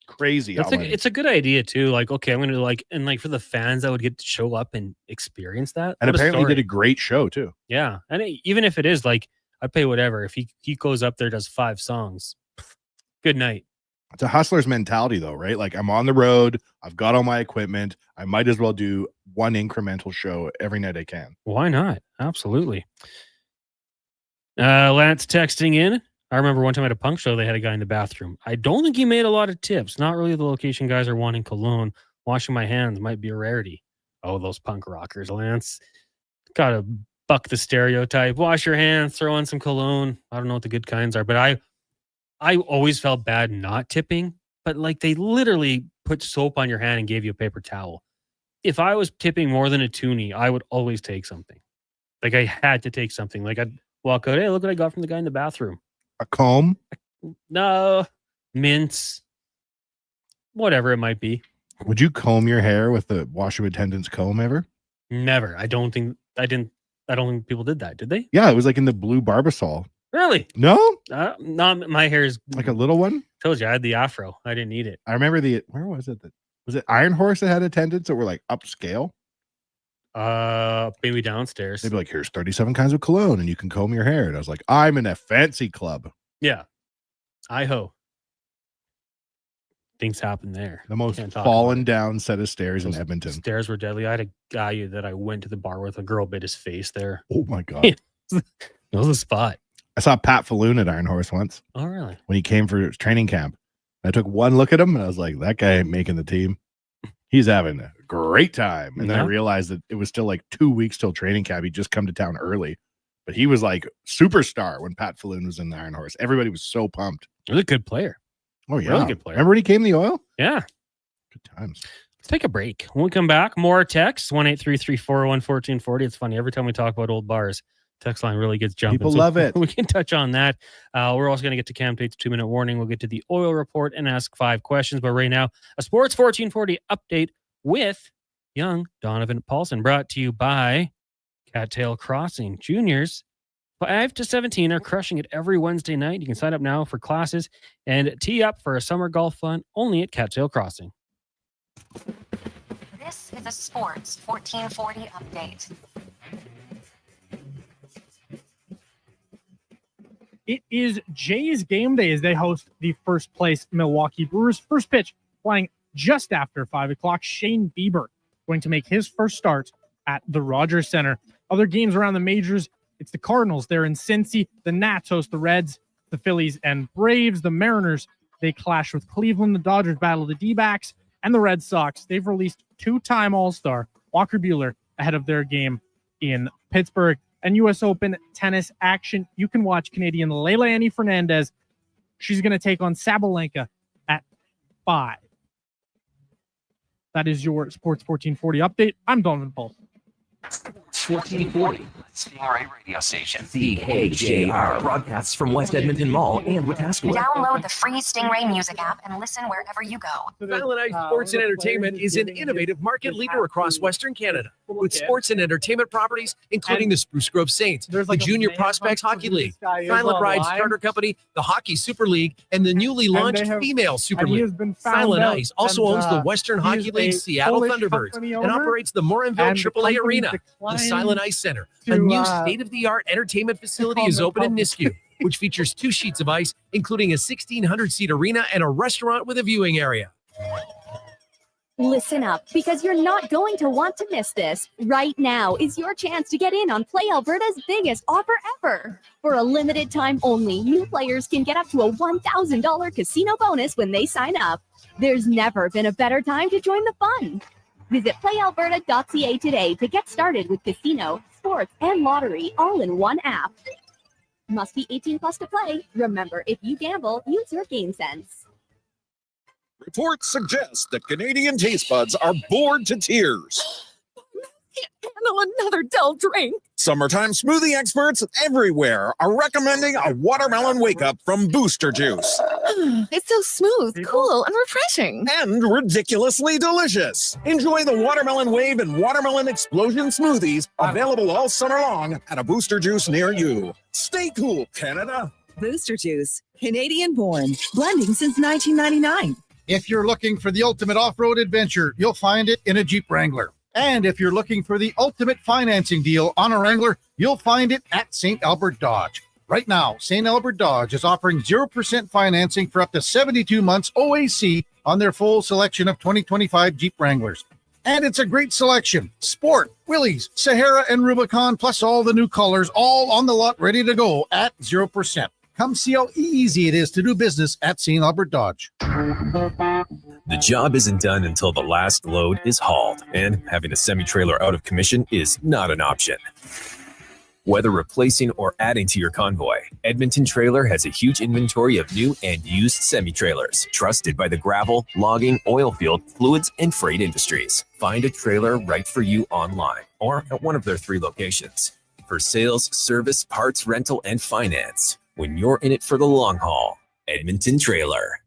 Crazy. It's a good idea too. Like, okay, I'm going to and for the fans that would get to show up and experience that. And apparently he did a great show too. Yeah. And even if it is like, I pay whatever. If he goes up there, does 5 songs, good night. It's a hustler's mentality though, right? Like, I'm on the road. I've got all my equipment. I might as well do one incremental show every night I can. Why not? Absolutely. Lance texting in. I remember one time at a punk show, they had a guy in the bathroom. I don't think he made a lot of tips. Not really the location guys are wanting cologne. Washing my hands might be a rarity. Oh, those punk rockers, Lance. Gotta buck the stereotype. Wash your hands, throw on some cologne. I don't know what the good kinds are, but I always felt bad not tipping. But like, they literally put soap on your hand and gave you a paper towel. If I was tipping more than a toonie, I would always take something. Like, I had to take something. Like, I'd walk out, "Hey, look what I got from the guy in the bathroom." A comb? No, mints, whatever it might be. Would you comb your hair with the washroom attendant's comb ever? Never. I don't think people did that. Did they? Yeah, it was like in the blue Barbasol. Really? No? Not my hair is like a little one. Told you I had the afro. I didn't need it. I remember where was it? Was it Iron Horse that had attendants that were like upscale? Maybe downstairs. They'd be like, "Here's 37 kinds of cologne and you can comb your hair." And I was like, "I'm in a fancy club." Yeah. Idaho. Things happen there. The most Can't talk fallen down set of stairs in Those Edmonton. Stairs were deadly. I had a guy that I went to the bar with. A girl bit his face there. Oh my God. It was a spot. I saw Pat Falloon at Iron Horse once. Oh, really? When he came for training camp. I took one look at him and I was like, that guy ain't making the team. He's having a great time. And then I realized that it was still like 2 weeks till training camp. He'd just come to town early. But he was like superstar when Pat Falloon was in the Iron Horse. Everybody was so pumped. He was a good player. Oh, yeah. Really good player. Remember when he came to the Oil? Yeah. Good times. Let's take a break. When we come back, more texts, 1-833-401-1440. It's funny. Every time we talk about old bars, text line really gets jumping. People love it. We can touch on that. We're also going to get to Cam Tate's 2-minute warning. We'll get to the oil report and ask 5 questions. But right now, a Sports 1440 update with young Donovan Paulson, brought to you by Cattail Crossing. Juniors 5 to 17 are crushing it every Wednesday night. You can sign up now for classes and tee up for a summer golf fun only at Cattail Crossing. This is a Sports 1440 update. It is Jays game day as they host the first place Milwaukee Brewers. First pitch flying just after 5 o'clock. Shane Bieber going to make his first start at the Rogers Center. Other games around the majors, it's the Cardinals. They're in Cincy. The Nats host the Reds, the Phillies and Braves. The Mariners, they clash with Cleveland. The Dodgers battle the D-backs. And the Red Sox, they've released 2-time All-Star Walker Buehler ahead of their game in Pittsburgh. And U.S. Open tennis action. You can watch Canadian Leilani Fernandez. She's going to take on Sabalenka at 5. That is your Sports 1440 update. I'm Donovan Paul. 1440 Stingray radio station. CKJR broadcasts from West Edmonton Mall and Wetaskiwin. Download the free Stingray music app and listen wherever you go. Silent Ice Sports and Entertainment is an innovative market leader across Western Canada with sports and entertainment properties, including the Spruce Grove Saints, the Junior Prospects Hockey League, Silent Ride Starter Company, the Hockey Super League, and the newly launched Female Super League. Silent Ice also owns the Western Hockey League Seattle Thunderbirds and operates the Morinville AAA Arena. The Silent Ice Center, a new state-of-the-art entertainment facility, is open in Nisku, which features 2 sheets of ice, including a 1,600-seat arena and a restaurant with a viewing area. Listen up, because you're not going to want to miss this. Right now is your chance to get in on Play Alberta's biggest offer ever. For a limited time only, new players can get up to a $1,000 casino bonus when they sign up. There's never been a better time to join the fun. Visit playalberta.ca today to get started with casino, sports, and lottery all in one app. Must be 18 plus to play. Remember, if you gamble, use your game sense. Reports suggest that Canadian taste buds are bored to tears. Can't handle another dull drink. Summertime smoothie experts everywhere are recommending a watermelon wake-up from Booster Juice. It's so smooth, cool, and refreshing. And ridiculously delicious. Enjoy the Watermelon Wave and Watermelon Explosion smoothies, available all summer long at a Booster Juice near you. Stay cool, Canada. Booster Juice, Canadian born, blending since 1999. If you're looking for the ultimate off-road adventure, you'll find it in a Jeep Wrangler. And if you're looking for the ultimate financing deal on a Wrangler, you'll find it at St. Albert Dodge. Right now, St. Albert Dodge is offering 0% financing for up to 72 months OAC on their full selection of 2025 Jeep Wranglers. And it's a great selection. Sport, Willys, Sahara, and Rubicon, plus all the new colors, all on the lot ready to go at 0%. Come see how easy it is to do business at St. Albert Dodge. The job isn't done until the last load is hauled, and having a semi-trailer out of commission is not an option. Whether replacing or adding to your convoy, Edmonton Trailer has a huge inventory of new and used semi-trailers, trusted by the gravel, logging, oil field, fluids, and freight industries. Find a trailer right for you online or at one of their 3 locations. For sales, service, parts, rental, and finance, when you're in it for the long haul, Edmonton Trailer.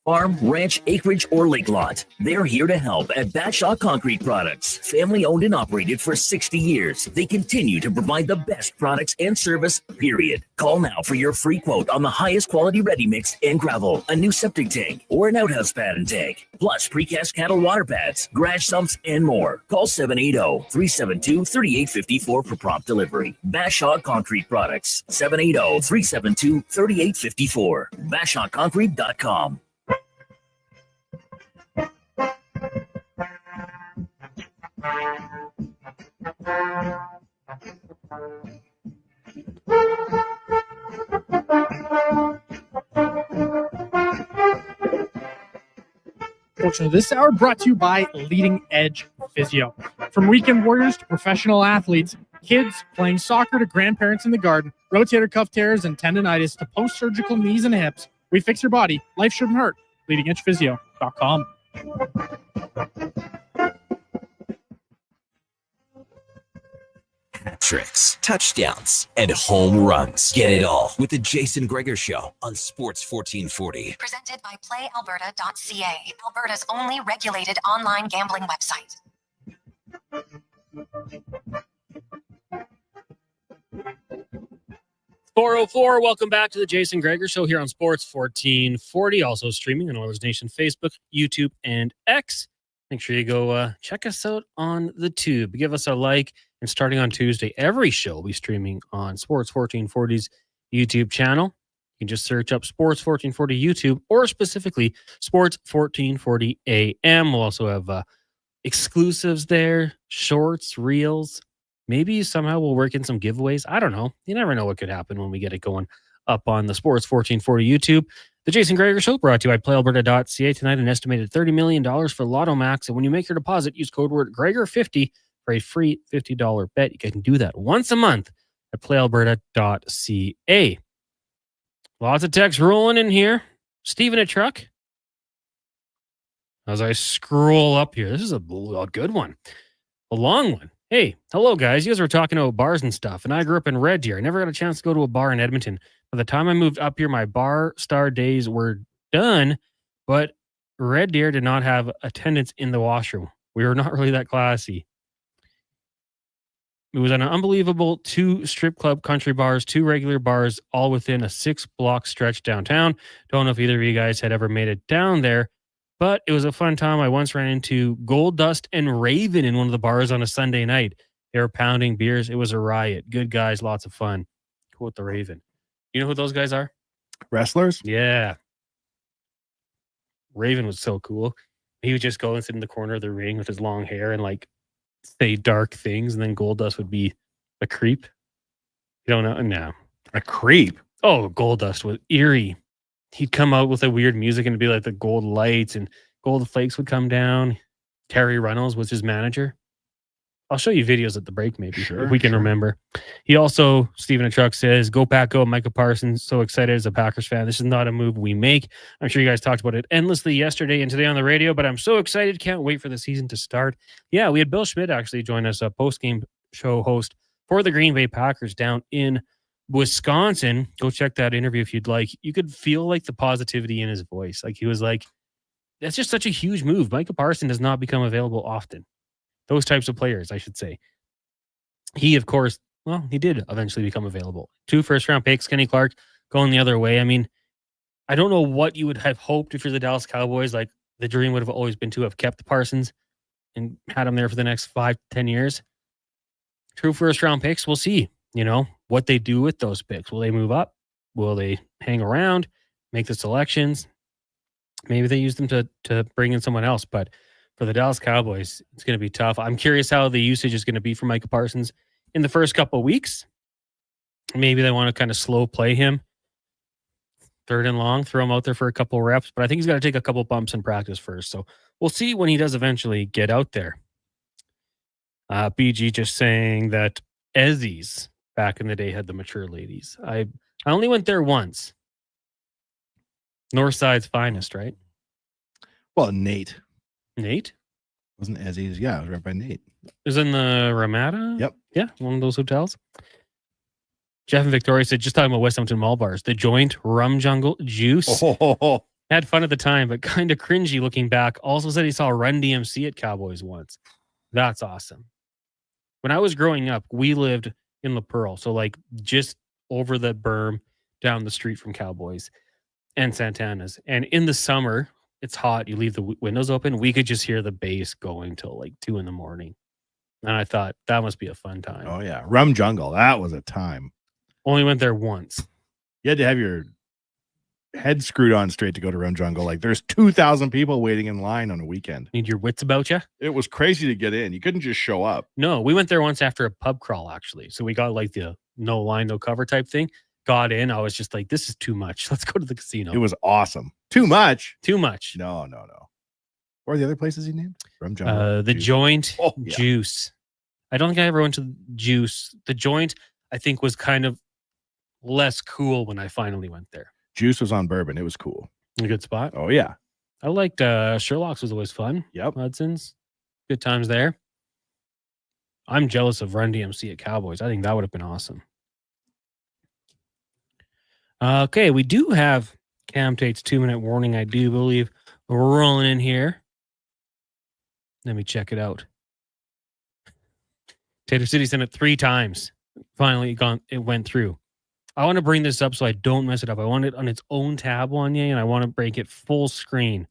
Farm, ranch, acreage, or lake lot. They're here to help at Bashaw Concrete Products. Family owned and operated for 60 years. They continue to provide the best products and service, period. Call now for your free quote on the highest quality ready mix and gravel, a new septic tank, or an outhouse pad and tank, plus precast cattle water pads, garage sumps, and more. Call 780-372-3854 for prompt delivery. Bashaw Concrete Products. 780-372-3854. BashawConcrete.com. Portion of this hour brought to you by Leading Edge Physio. From weekend warriors to professional athletes, kids playing soccer to grandparents in the garden, rotator cuff tears and tendonitis to post-surgical knees and hips, we fix your body. Life shouldn't hurt. LeadingEdgePhysio.com. Tricks, touchdowns, and home runs. Get it all with the Jason Gregor Show on Sports 1440. Presented by PlayAlberta.ca, Alberta's only regulated online gambling website. .404, welcome back to the Jason Gregor Show here on Sports 1440, also streaming on Oilers Nation Facebook, YouTube, and X. Make sure you go check us out on the tube. Give us a like, and starting on Tuesday, every show will be streaming on Sports 1440's YouTube channel. You can just search up Sports 1440 YouTube or specifically Sports 1440 AM. We'll also have exclusives there, shorts, reels. Maybe somehow we'll work in some giveaways. I don't know. You never know what could happen when we get it going up on the Sports 1440 YouTube. The Jason Gregor Show brought to you by PlayAlberta.ca. Tonight, an estimated $30 million for Lotto Max. And when you make your deposit, use code word Gregor50 for a free $50 bet. You can do that once a month at PlayAlberta.ca. Lots of text rolling in here. Steve in a truck. As I scroll up here, this is a good one. A long one. Hey, hello, guys. You guys were talking about bars and stuff, and I grew up in Red Deer. I never got a chance to go to a bar in Edmonton. By the time I moved up here, my bar star days were done, but Red Deer did not have attendance in the washroom. We were not really that classy. It was an unbelievable 2 strip club country bars, 2 regular bars, all within a 6-block stretch downtown. Don't know if either of you guys had ever made it down there, but it was a fun time. I once ran into Gold Dust and Raven in one of the bars on a Sunday night. They were pounding beers. It was a riot. Good guys, lots of fun. Cool with the Raven. You know who those guys are? Wrestlers? Yeah. Raven was so cool. He would just go and sit in the corner of the ring with his long hair and like say dark things, and then Gold Dust would be a creep. You don't know? No. A creep? Oh, Gold Dust was eerie. He'd come out with a weird music and it'd be like the gold lights and gold flakes would come down. Terry Reynolds was his manager. I'll show you videos at the break, maybe, if we can remember. He also, Stephen Truck says, go Pack, go. Micah Parsons, so excited as a Packers fan. This is not a move we make. I'm sure you guys talked about it endlessly yesterday and today on the radio, but I'm so excited. Can't wait for the season to start. Yeah, we had Bill Schmidt actually join us, a post-game show host for the Green Bay Packers down in Wisconsin. Go check that interview if you'd like. You could feel like the positivity in his voice. Like he was like, that's just such a huge move. Micah Parsons does not become available often. Those types of players, I should say. He, of course, well, he did eventually become available. 2 first-round picks, Kenny Clark going the other way. I mean, I don't know what you would have hoped if you're the Dallas Cowboys. Like, the dream would have always been to have kept Parsons and had him there for the next 5 to 10 years. 2 first-round picks, we'll see, you know, what they do with those picks. Will they move up? Will they hang around, make the selections? Maybe they use them to bring in someone else, but for the Dallas Cowboys, it's going to be tough. I'm curious how the usage is going to be for Micah Parsons in the first couple of weeks. Maybe they want to kind of slow play him. 3rd and long, throw him out there for a couple of reps, but I think he's got to take a couple bumps in practice first. So we'll see when he does eventually get out there. BG just saying that Ezzy's back in the day had the mature ladies. I only went there once. Northside's finest, right? Well, Nate. Nate? Wasn't Ezzy's? Yeah, it was right by Nate. It was in the Ramada? Yep. Yeah, one of those hotels. Jeff and Victoria said, just talking about West Edmonton Mall bars, the Joint, Rum Jungle, Juice, Had fun at the time, but kind of cringy looking back. Also said he saw Run DMC at Cowboys once. That's awesome. When I was growing up, we lived in La Pearl, so like just over the berm down the street from Cowboys and Santana's. And in the summer, it's hot. You leave the windows open. We could just hear the bass going till like 2 a.m. And I thought that must be a fun time. Oh yeah, Rum Jungle. That was a time. Only went there once. You had to have your head screwed on straight to go to Rum Jungle. Like there's 2,000 people waiting in line on a weekend. Need your wits about you? It was crazy to get in. You couldn't just show up. No, we went there once after a pub crawl, actually. So we got like the no line, no cover type thing. Got in. I was just like, this is too much. Let's go to the casino. It was awesome. Too much? Too much. No. What are the other places you named? Rum Jungle. The Juice. Joint, Oh, yeah. Juice. I don't think I ever went to Juice. The Joint, I think, was kind of less cool when I finally went there. Juice was on Bourbon. It was cool. A good spot. Oh, yeah. I liked Sherlock's was always fun. Yep. Hudson's. Good times there. I'm jealous of Run DMC at Cowboys. I think that would have been awesome. Okay, we do have Cam Tate's 2-minute warning, I do believe. We're rolling in here. Let me check it out. Tater City sent it 3 times. Finally, it went through. I want to bring this up so I don't mess it up. I want it on its own tab, Wanye, and I want to break it full screen.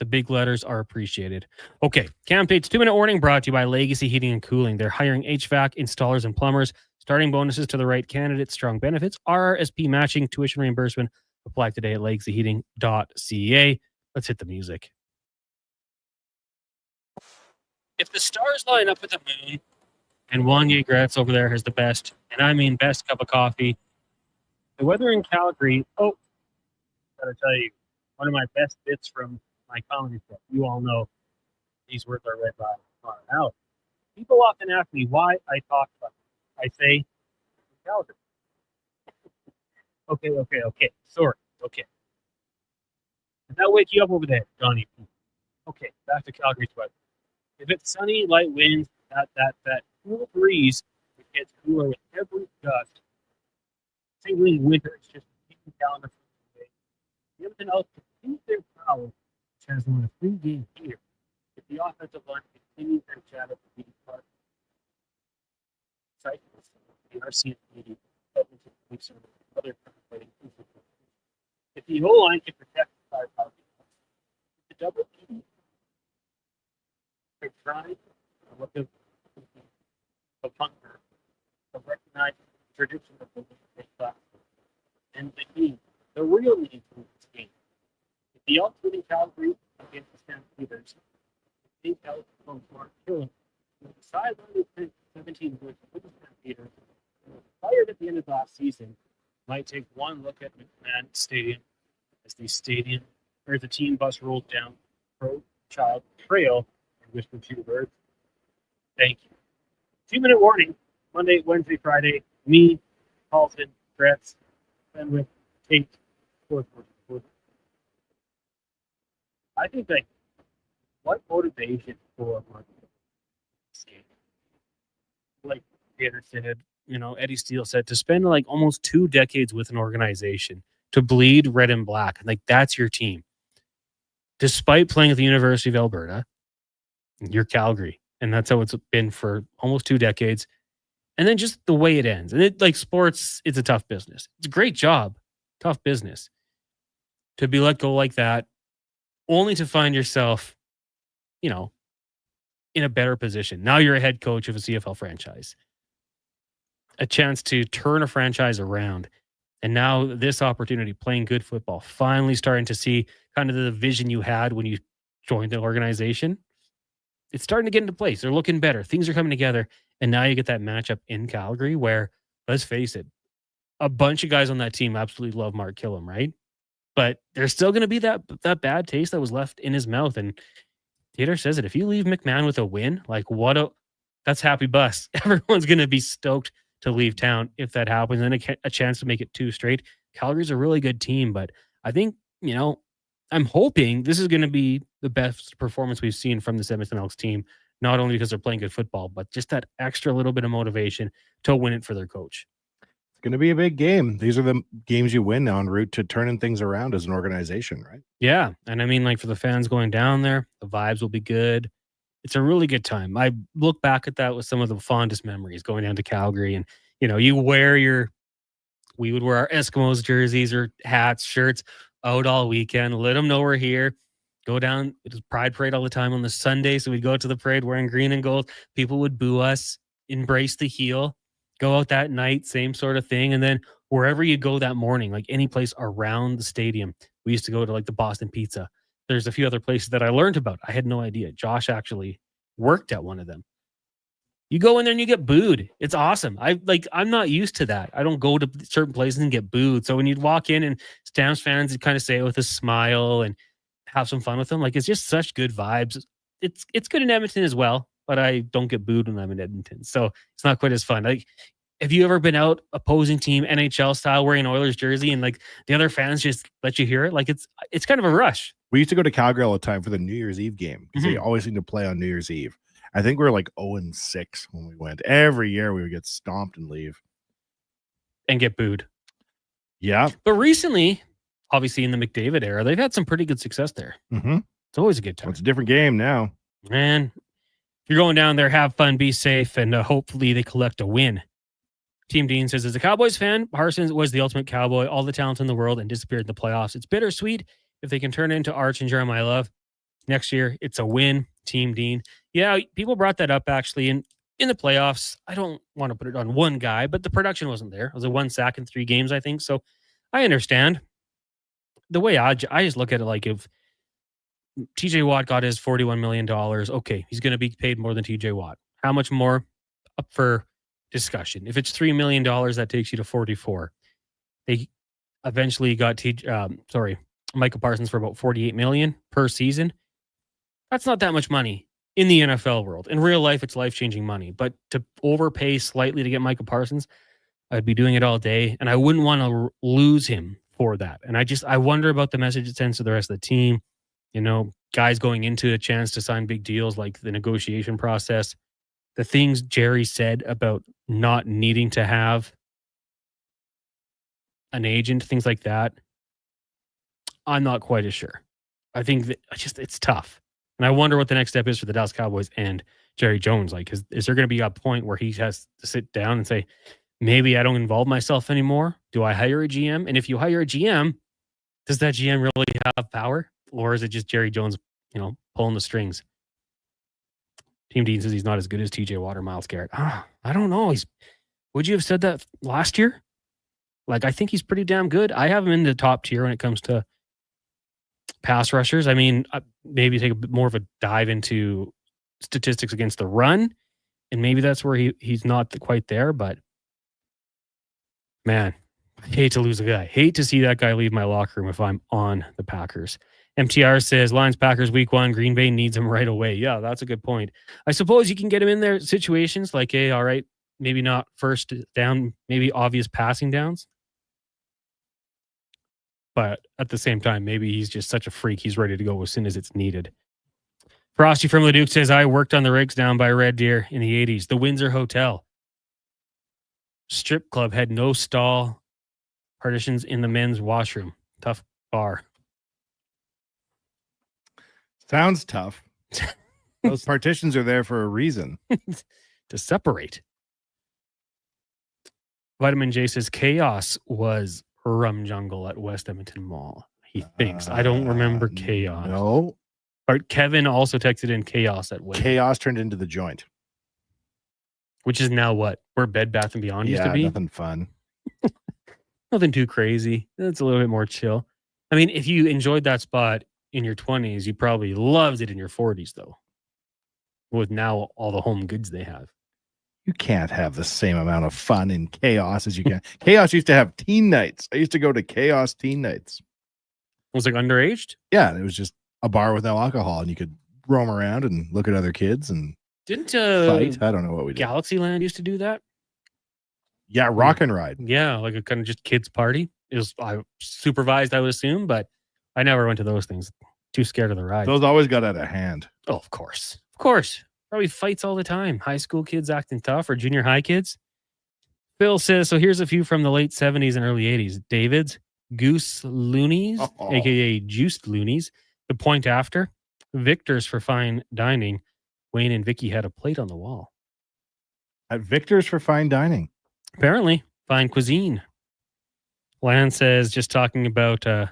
The big letters are appreciated. Okay, Cam Tate's 2-minute warning brought to you by Legacy Heating and Cooling. They're hiring HVAC installers and plumbers. Starting bonuses to the right candidate, strong benefits, RRSP matching, tuition reimbursement. Apply today at legacyheating.ca. Let's hit the music. If the stars line up with the moon, and Wanye Gretz over there has the best, and I mean best cup of coffee, the weather in Calgary, gotta tell you, one of my best bits from my comedy show. You all know these words are read by Connor Halley. People often ask me why I talk about it. I say, Calgary. Okay. Sorry. Okay. Does that wake you up over there, Johnny? Okay, back to Calgary's weather. If it's sunny, light winds, that cool breeze, it gets cooler with every gust. Singly in winter, it's just a decent calendar for the day. The Edmonton Elks continue their power, which has won a 3-game here. If the offensive line continues their shadow to be part of the RC media, Edmonton police and other fighting. If the O-line can protect the firepower, the double team, they're trying to look at the hunger, to recognize the tradition of the big class, and the real need for this game. If the Elks winning Calgary against the Stampeders, the big Elks from Mark Killing, with the sideline of 17 with the Stampeders, fired at the end of last season, might take one look at McMahon Stadium as the team bus rolls down Pro-Child Trail and whisper 2 words. Thank you. 2-minute warning. Monday, Wednesday, Friday. Me, Paulson, Gretz, Fenwick, Tate, 4th. I think that what motivation for this game? Like Banter said, Eddie Steele said, to spend like almost 2 decades with an organization, to bleed red and black, like that's your team. Despite playing at the University of Alberta, you're Calgary, and that's how it's been for almost 2 decades. And then just the way it ends, and it like sports, it's a tough business. It's a great job, tough business. To be let go like that, only to find yourself, in a better position. Now you're a head coach of a CFL franchise. A chance to turn a franchise around. And now this opportunity, playing good football, finally starting to see kind of the vision you had when you joined the organization. It's starting to get into place. They're looking better. Things are coming together. And now you get that matchup in Calgary where, let's face it, a bunch of guys on that team absolutely love Mark Killam, right? But there's still going to be that bad taste that was left in his mouth. And Tater says it. If you leave McMahon with a win, like that's happy bus. Everyone's going to be stoked to leave town if that happens, and a chance to make it 2 straight. Calgary's a really good team, but I think, I'm hoping this is going to be the best performance we've seen from the Edmonton Elks team, not only because they're playing good football, but just that extra little bit of motivation to win it for their coach. It's going to be a big game. These are the games you win now en route to turning things around as an organization, right? Yeah. And I mean, like for the fans going down there, the vibes will be good. It's a really good time. I look back at that with some of the fondest memories going down to Calgary. And, you know, we would wear our Eskimos jerseys or hats, shirts out all weekend. Let them know we're here. Go down. It was Pride Parade all the time on the Sunday. So we'd go to the parade wearing green and gold. People would boo us, embrace the heel, go out that night, same sort of thing. And then wherever you go that morning, like any place around the stadium, we used to go to like the Boston Pizza. There's a few other places that I learned about. I had no idea. Josh actually worked at one of them. You go in there and you get booed. It's awesome. I'm not used to that. I don't go to certain places and get booed. So when you'd walk in and Stamps fans would kind of say it with a smile and have some fun with them. Like, it's just such good vibes. It's good in Edmonton as well, but I don't get booed when I'm in Edmonton. So it's not quite as fun. Like, have you ever been out opposing team NHL style wearing an Oilers jersey and like the other fans just let you hear it? Like, it's kind of a rush. We used to go to Calgary all the time for the New Year's Eve game because they always seem to play on New Year's Eve. I think we were like 0-6 when we went. Every year we would get stomped and leave. And get booed. Yeah. But recently, obviously in the McDavid era, they've had some pretty good success there. Mm-hmm. It's always a good time. Well, it's a different game now. Man, if you're going down there, have fun, be safe, and hopefully they collect a win. Team Dean says, as a Cowboys fan, Parsons was the ultimate Cowboy, all the talent in the world, and disappeared in the playoffs. It's bittersweet if they can turn into Arch and Jeremiah Love. Next year, it's a win. Team Dean. Yeah, people brought that up actually. And in the playoffs, I don't want to put it on one guy, but the production wasn't there. It was a 1 sack in 3 games, I think. So I understand. The way I just look at it, like if TJ Watt got his $41 million, okay, he's going to be paid more than TJ Watt. How much more? Up for discussion. If it's $3 million, that takes you to 44. They eventually got Micah Parsons for about $48 million per season. That's not that much money in the NFL world. In real life, it's life-changing money. But to overpay slightly to get Micah Parsons, I'd be doing it all day, and I wouldn't want to lose him for that. And I wonder about the message it sends to the rest of the team. You know, guys going into a chance to sign big deals, like the negotiation process, the things Jerry said about not needing to have an agent, things like that. I'm not quite as sure. I think that it's tough. And I wonder what the next step is for the Dallas Cowboys and Jerry Jones. Like, is there going to be a point where he has to sit down and say, maybe I don't involve myself anymore? Do I hire a GM? And if you hire a GM, does that GM really have power? Or is it just Jerry Jones, pulling the strings? Team Dean says he's not as good as TJ Watt or Myles Garrett. I don't know. Would you have said that last year? Like, I think he's pretty damn good. I have him in the top tier when it comes to pass rushers. I mean, maybe take a bit more of a dive into statistics against the run, and maybe that's where he's not quite there. But man, I hate to lose a guy. Hate to see that guy leave my locker room if I'm on the Packers. MTR says Lions Packers week 1. Green Bay needs him right away. Yeah, that's a good point. I suppose you can get him in there situations like, hey, all right, maybe not first down, maybe obvious passing downs. But at the same time, maybe he's just such a freak. He's ready to go as soon as it's needed. Frosty from Leduc says, I worked on the rigs down by Red Deer in the 80s. The Windsor Hotel. Strip club had no stall partitions in the men's washroom. Tough bar. Sounds tough. Those partitions are there for a reason. To separate. Vitamin J says, chaos was Rum Jungle at West Edmonton Mall. He thinks. I don't remember chaos. No. But Kevin also texted in chaos at West. Chaos turned into the joint. Which is now what? Where Bed Bath & Beyond used to be? Nothing fun. Nothing too crazy. It's a little bit more chill. I mean, if you enjoyed that spot in your 20s, you probably loved it in your 40s, though. With now all the home goods they have. You can't have the same amount of fun in chaos as you can. Chaos used to have teen nights. I used to go to chaos teen nights. Was it underaged? Yeah, it was just a bar with no alcohol, and you could roam around and look at other kids and Didn't fight. I don't know what we did. Galaxyland used to do that? Yeah, rock and ride. Yeah, like a kind of just kids party. It was supervised, I would assume, but I never went to those things. Too scared of the ride. Those always got out of hand. Oh, of course. Of course. Probably fights all the time. High school kids acting tough or junior high kids. Phil says, so here's a few from the late 70s and early 80s. David's, Goose Loonies, a.k.a. Juiced Loonies, The Point After, Victor's for Fine Dining. Wayne and Vicky had a plate on the wall. At Victor's for Fine Dining. Apparently, fine cuisine. Lan says, just talking about the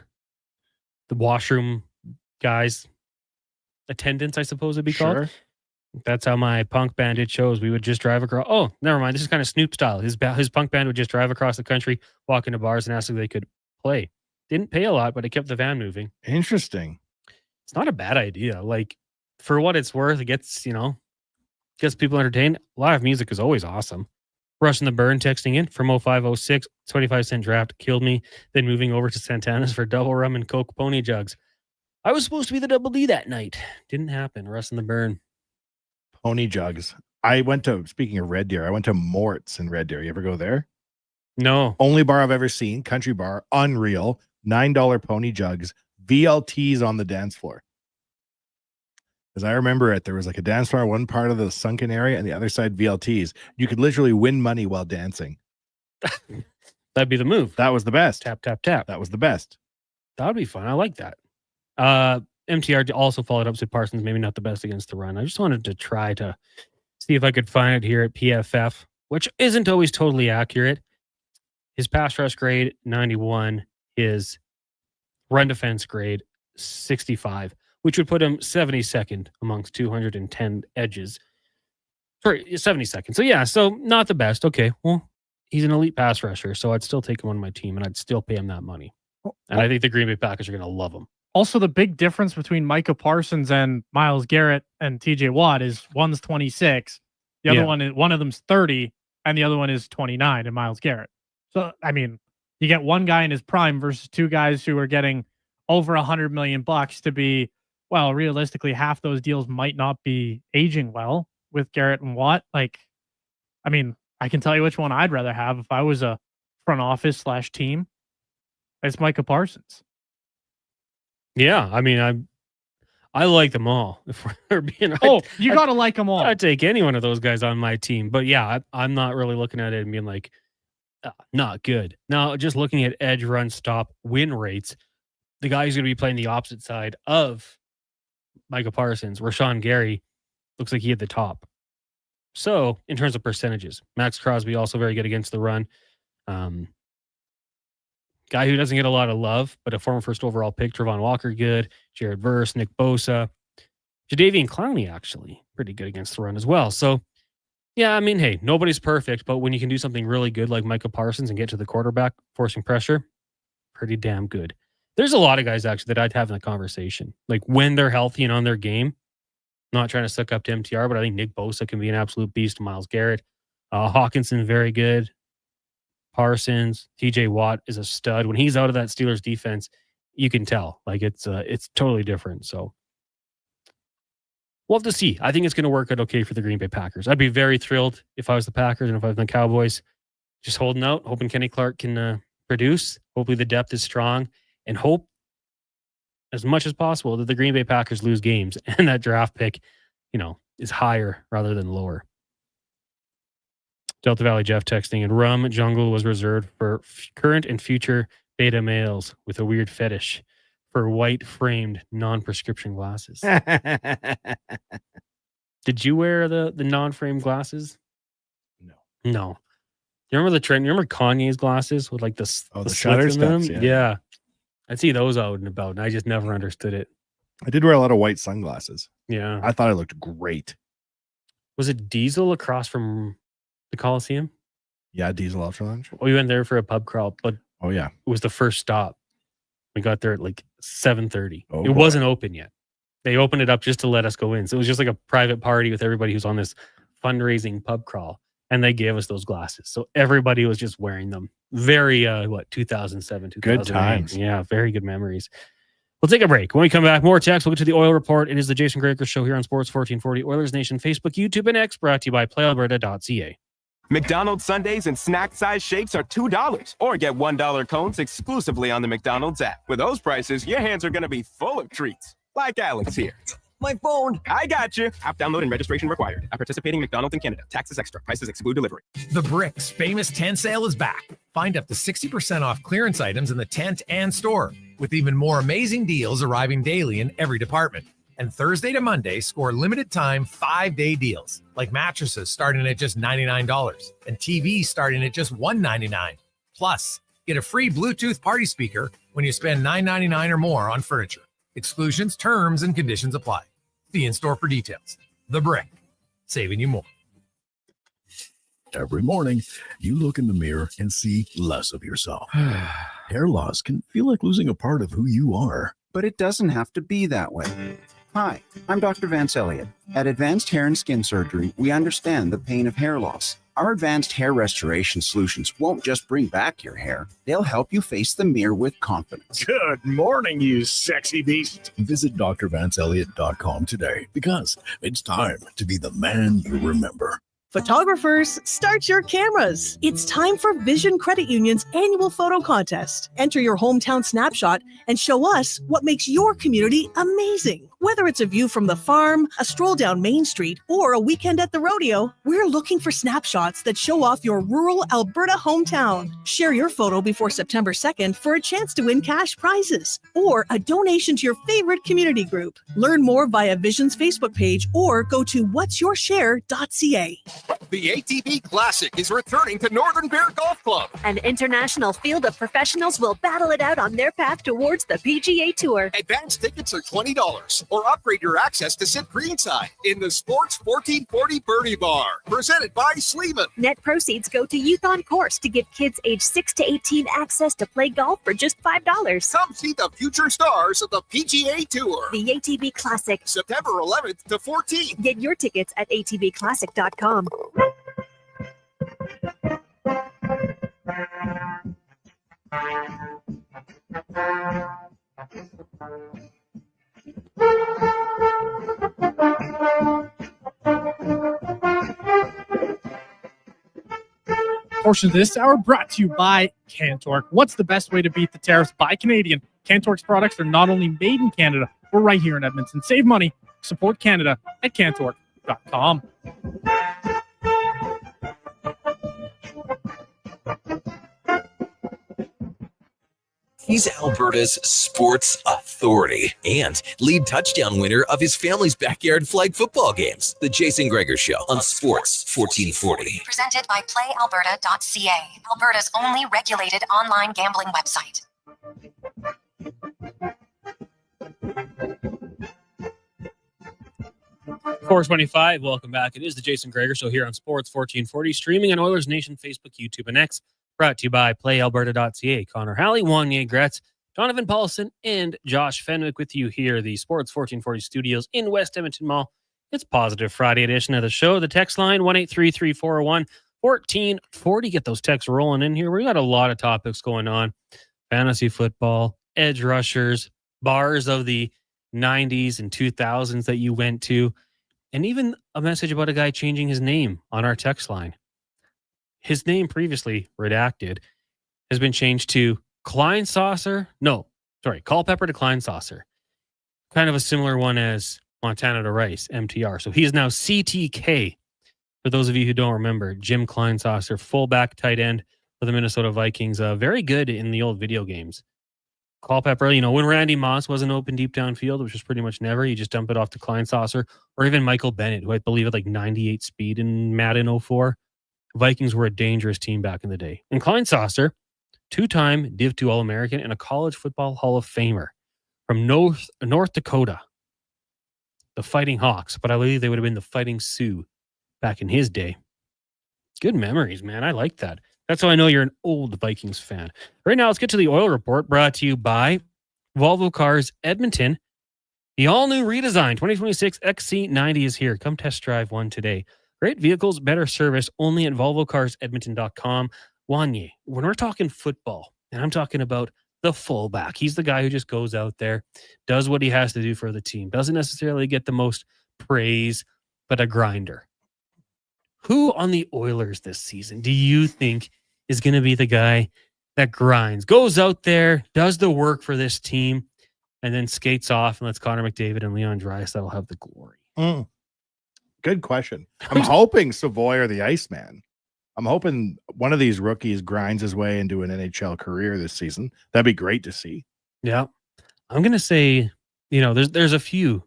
washroom guys' attendance, I suppose it'd be called. That's how my punk band did shows. We would just drive across. Oh, never mind. This is kind of Snoop style. His punk band would just drive across the country, walk into bars, and ask if they could play. Didn't pay a lot, but it kept the van moving. Interesting. It's not a bad idea. Like, for what it's worth, it gets, gets people entertained. Live music is always awesome. Rushing the Burn texting in from 0506, 25-cent draft killed me. Then moving over to Santana's for double rum and Coke pony jugs. I was supposed to be the double D that night. Didn't happen. Rushing the Burn. Pony jugs. Speaking of Red Deer, I went to Mort's in Red Deer. You ever go there? No. Only bar I've ever seen. Country bar. Unreal. $9 pony jugs. VLTs on the dance floor. As I remember it, there was like a dance floor, one part of the sunken area, and the other side VLTs. You could literally win money while dancing. That'd be the move. That was the best. Tap, tap, tap. That was the best. That would be fun. I like that. MTR also followed up, said Parsons maybe not the best against the run. I just wanted to try to see if I could find it here at PFF, which isn't always totally accurate. His pass rush grade, 91. His run defense grade, 65, which would put him 72nd amongst 210 edges. Sorry, 72nd. So yeah, so not the best. Okay, well, he's an elite pass rusher, so I'd still take him on my team, and I'd still pay him that money. And I think the Green Bay Packers are going to love him. Also, the big difference between Micah Parsons and Myles Garrett and TJ Watt is one's 26, the other one of them's 30, and the other one is 29 in Myles Garrett. So, I mean, you get one guy in his prime versus two guys who are getting over $100 million to be, well, realistically, half those deals might not be aging well with Garrett and Watt. Like, I mean, I can tell you which one I'd rather have if I was a front office / team. It's Micah Parsons. Yeah, I mean, I like them all. If we're being, you got to like them all. I'd take any one of those guys on my team. But yeah, I'm not really looking at it and being like, not good. Now, just looking at edge, run, stop, win rates, the guy who's going to be playing the opposite side of Micah Parsons, Rashawn Gary, looks like he at the top. So, in terms of percentages, Max Crosby also very good against the run. Guy who doesn't get a lot of love, but a former first overall pick, Trevon Walker, good. Jared Verse, Nick Bosa. Jadeveon Clowney, actually, pretty good against the run as well. So, yeah, I mean, hey, nobody's perfect, but when you can do something really good like Micah Parsons and get to the quarterback, forcing pressure, pretty damn good. There's a lot of guys, actually, that I'd have in the conversation. Like, when they're healthy and on their game, not trying to suck up to MTR, but I think Nick Bosa can be an absolute beast. Myles Garrett. Hawkinson, very good. Parsons, TJ Watt is a stud. When he's out of that Steelers defense, you can tell. Like, it's totally different. So we'll have to see. I think it's going to work out okay for the Green Bay Packers. I'd be very thrilled if I was the Packers and if I was the Cowboys. Just holding out, hoping Kenny Clark can produce. Hopefully the depth is strong, and hope as much as possible that the Green Bay Packers lose games and that draft pick, is higher rather than lower. Delta Valley Jeff texting, and Rum Jungle was reserved for current and future beta males with a weird fetish for white framed non-prescription glasses. Did you wear the non-framed glasses? No. You remember the trend? You remember Kanye's glasses with like the shutter slits in them? steps, Yeah. I'd see those out and about, and I just never understood it. I did wear a lot of white sunglasses. Yeah. I thought I looked great. Was it Diesel across from the Coliseum? Yeah, Diesel Ultra Lounge. We went there for a pub crawl, but yeah, it was the first stop. We got there at like 7:30. Oh, it wasn't open yet. They opened it up just to let us go in. So it was just like a private party with everybody who's on this fundraising pub crawl, and they gave us those glasses. So everybody was just wearing them. Very 2007, 2008. Good times. Yeah, very good memories. We'll take a break. When we come back, more text. We'll get to the Oil Report. It is the Jason Gregor Show here on Sports 1440 Oilers Nation, Facebook, YouTube, and X, brought to you by PlayAlberta.ca. McDonald's Sundays and snack-size shakes are $2, or get $1 cones exclusively on the McDonald's app. With those prices, your hands are going to be full of treats, like Alex here. My phone. I got you. App download and registration required. At participating McDonald's in Canada. Taxes extra. Prices exclude delivery. The Brick's famous tent sale is back. Find up to 60% off clearance items in the tent and store, with even more amazing deals arriving daily in every department. And Thursday to Monday, score limited time 5-day deals, like mattresses starting at just $99 and TVs starting at just $199. Plus, get a free Bluetooth party speaker when you spend $9.99 or more on furniture. Exclusions, terms, and conditions apply. See in-store for details. The Brick, saving you more. Every morning, you look in the mirror and see less of yourself. Hair loss can feel like losing a part of who you are. But it doesn't have to be that way. Hi, I'm Dr. Vance Elliott. At Advanced Hair and Skin Surgery, we understand the pain of hair loss. Our advanced hair restoration solutions won't just bring back your hair, they'll help you face the mirror with confidence. Good morning, you sexy beast. Visit drvanceelliott.com today, because it's time to be the man you remember. Photographers, start your cameras. It's time for Vision Credit Union's annual photo contest. Enter your hometown snapshot and show us what makes your community amazing. Whether it's a view from the farm, a stroll down Main Street, or a weekend at the rodeo, we're looking for snapshots that show off your rural Alberta hometown. Share your photo before September 2nd for a chance to win cash prizes or a donation to your favorite community group. Learn more via Vision's Facebook page or go to what'syourshare.ca. The ATB Classic is returning to Northern Bear Golf Club. An international field of professionals will battle it out on their path towards the PGA Tour. Advance tickets are $20 or upgrade your access to sit greenside in the Sports 1440 Birdie Bar, presented by Sleeman. Net proceeds go to Youth on Course to give kids age 6 to 18 access to play golf for just $5. Come see the future stars of the PGA Tour. The ATB Classic, September 11th to 14th. Get your tickets at atbclassic.com. Portion of this hour brought to you by Cantork. What's the best way to beat the tariffs? Buy Canadian. Cantork's products are not only made in Canada, we're right here in Edmonton. Save money, support Canada at Cantork.com. He's Alberta's sports authority and lead touchdown winner of his family's backyard flag football games. The Jason Gregor Show on Sports 1440. Presented by PlayAlberta.ca, Alberta's only regulated online gambling website. 425, welcome back. It is the Jason Gregor Show here on Sports 1440, streaming on Oilers Nation, Facebook, YouTube, and X. Brought to you by PlayAlberta.ca. Connor Halley, Wanye, Gretz, Donovan Paulson, and Josh Fenwick with you here, the Sports 1440 studios in West Edmonton Mall. It's Positive Friday edition of the show. The text line, 1-833-401-1440. Get those texts rolling in here. We got a lot of topics going on. Fantasy football, edge rushers, bars of the 90s and 2000s that you went to, and even a message about a guy changing his name on our text line. His name, previously redacted, has been changed to Culpepper to Kleinsaucer. Kind of a similar one as Montana to Rice, MTR. So he is now CTK. For those of you who don't remember, Jim Kleinsaucer, fullback tight end for the Minnesota Vikings. Very good in the old video games. Culpepper, when Randy Moss wasn't open deep downfield, which was pretty much never, you just dump it off to Kleinsaucer, or even Michael Bennett, who I believe had like 98 speed in Madden 04. Vikings were a dangerous team back in the day. And Kleinsaucer, two-time Div 2 All-American and a college football Hall of Famer from North Dakota. The Fighting Hawks, but I believe they would have been the Fighting Sioux back in his day. Good memories, man. I like that. That's how I know you're an old Vikings fan. Right now, let's get to the oil report, brought to you by Volvo Cars Edmonton. The all-new redesign 2026 XC90 is here. Come test drive one today. Great vehicles, better service, only at VolvoCarsEdmonton.com. Wanye, when we're talking football, and I'm talking about the fullback, he's the guy who just goes out there, does what he has to do for the team, doesn't necessarily get the most praise, but a grinder. Who on the Oilers this season do you think is going to be the guy that grinds, goes out there, does the work for this team, and then skates off and lets Connor McDavid and Leon Draisaitl have the glory? Good question. I'm hoping Savoy or the Iceman. I'm hoping one of these rookies grinds his way into an NHL career this season. That'd be great to see. Yeah. I'm going to say, there's a few.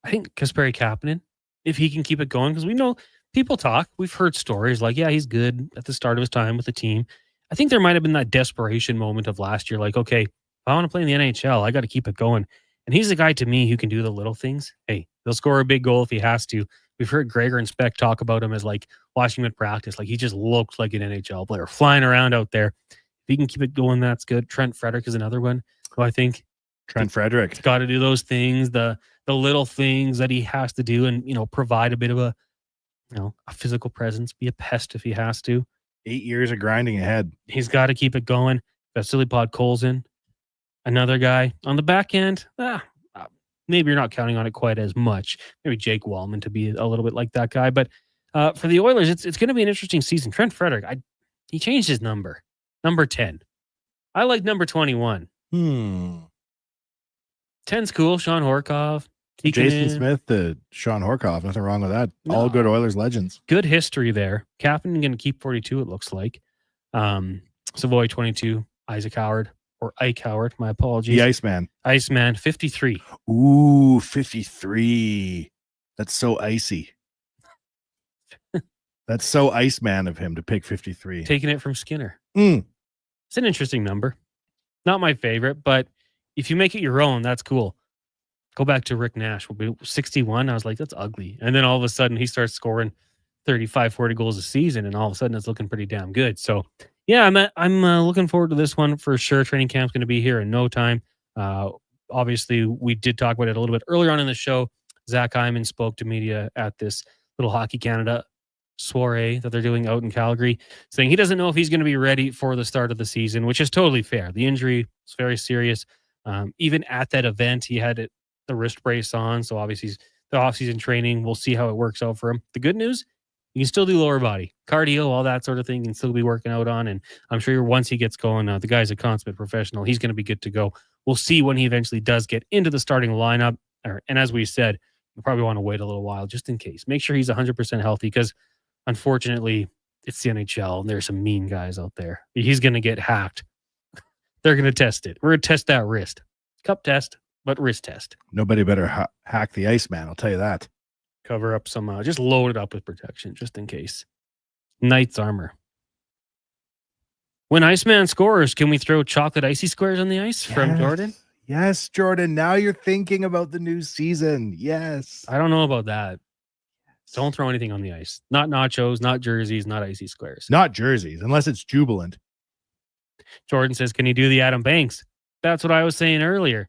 I think Kasperi Kapanen, if he can keep it going, because we know people talk. We've heard stories like, yeah, he's good at the start of his time with the team. I think there might have been that desperation moment of last year, like, okay, if I want to play in the NHL, I got to keep it going. And he's a guy to me who can do the little things. Hey, he'll score a big goal if he has to. We've heard Gregor and Speck talk about him as like watching him at practice. Like he just looks like an NHL player flying around out there. If he can keep it going, that's good. Trent Frederick is another one who I think Trent Frederick got to do those things, the little things that he has to do, and provide a bit of a physical presence, be a pest if he has to. 8 years of grinding ahead. He's got to keep it going. Vasily Podkolzin, another guy on the back end. Maybe you're not counting on it quite as much. Maybe Jake Wallman to be a little bit like that guy. But for the Oilers, it's going to be an interesting season. Trent Frederick, he changed his number 10. I like number 21. 10's cool. Sean Horkoff. Jason Smith to Sean Horkoff. Nothing wrong with that. No. All good Oilers legends. Good history there. Kapanen going to keep 42, it looks like. Savoy 22. Isaac Howard. Or Ike Howard, my apologies. The Iceman. 53. Ooh, 53. That's so icy. That's so Iceman of him to pick 53. Taking it from Skinner. It's an interesting number. Not my favorite, but if you make it your own, that's cool. Go back to Rick Nash. 61. I was like, that's ugly. And then all of a sudden he starts scoring 35, 40 goals a season, and all of a sudden it's looking pretty damn good. So yeah, I'm looking forward to this one for sure. Training camp's going to be here in no time. Obviously, we did talk about it a little bit earlier on in the show. Zach Hyman spoke to media at this little Hockey Canada soiree that they're doing out in Calgary, saying he doesn't know if he's going to be ready for the start of the season, which is totally fair. The injury is very serious. Even at that event, he had the wrist brace on, so obviously the offseason training, we'll see how it works out for him. The good news, you can still do lower body, cardio, all that sort of thing, and still be working out on. And I'm sure once he gets going, the guy's a consummate professional. He's going to be good to go. We'll see when he eventually does get into the starting lineup. And as we said, you probably want to wait a little while just in case. Make sure he's 100% healthy because, unfortunately, it's the NHL and there's some mean guys out there. He's going to get hacked. They're going to test it. We're going to test that wrist. Cup test, but wrist test. Nobody better hack the Iceman, I'll tell you that. Cover up some, just load it up with protection just in case. Knight's armor. When Iceman scores, can we throw chocolate icy squares on the ice from Jordan? Yes, Jordan. Now you're thinking about the new season. Yes. I don't know about that. Don't throw anything on the ice. Not nachos, not jerseys, not icy squares. Not jerseys, unless it's jubilant. Jordan says, can you do the Adam Banks? That's what I was saying earlier.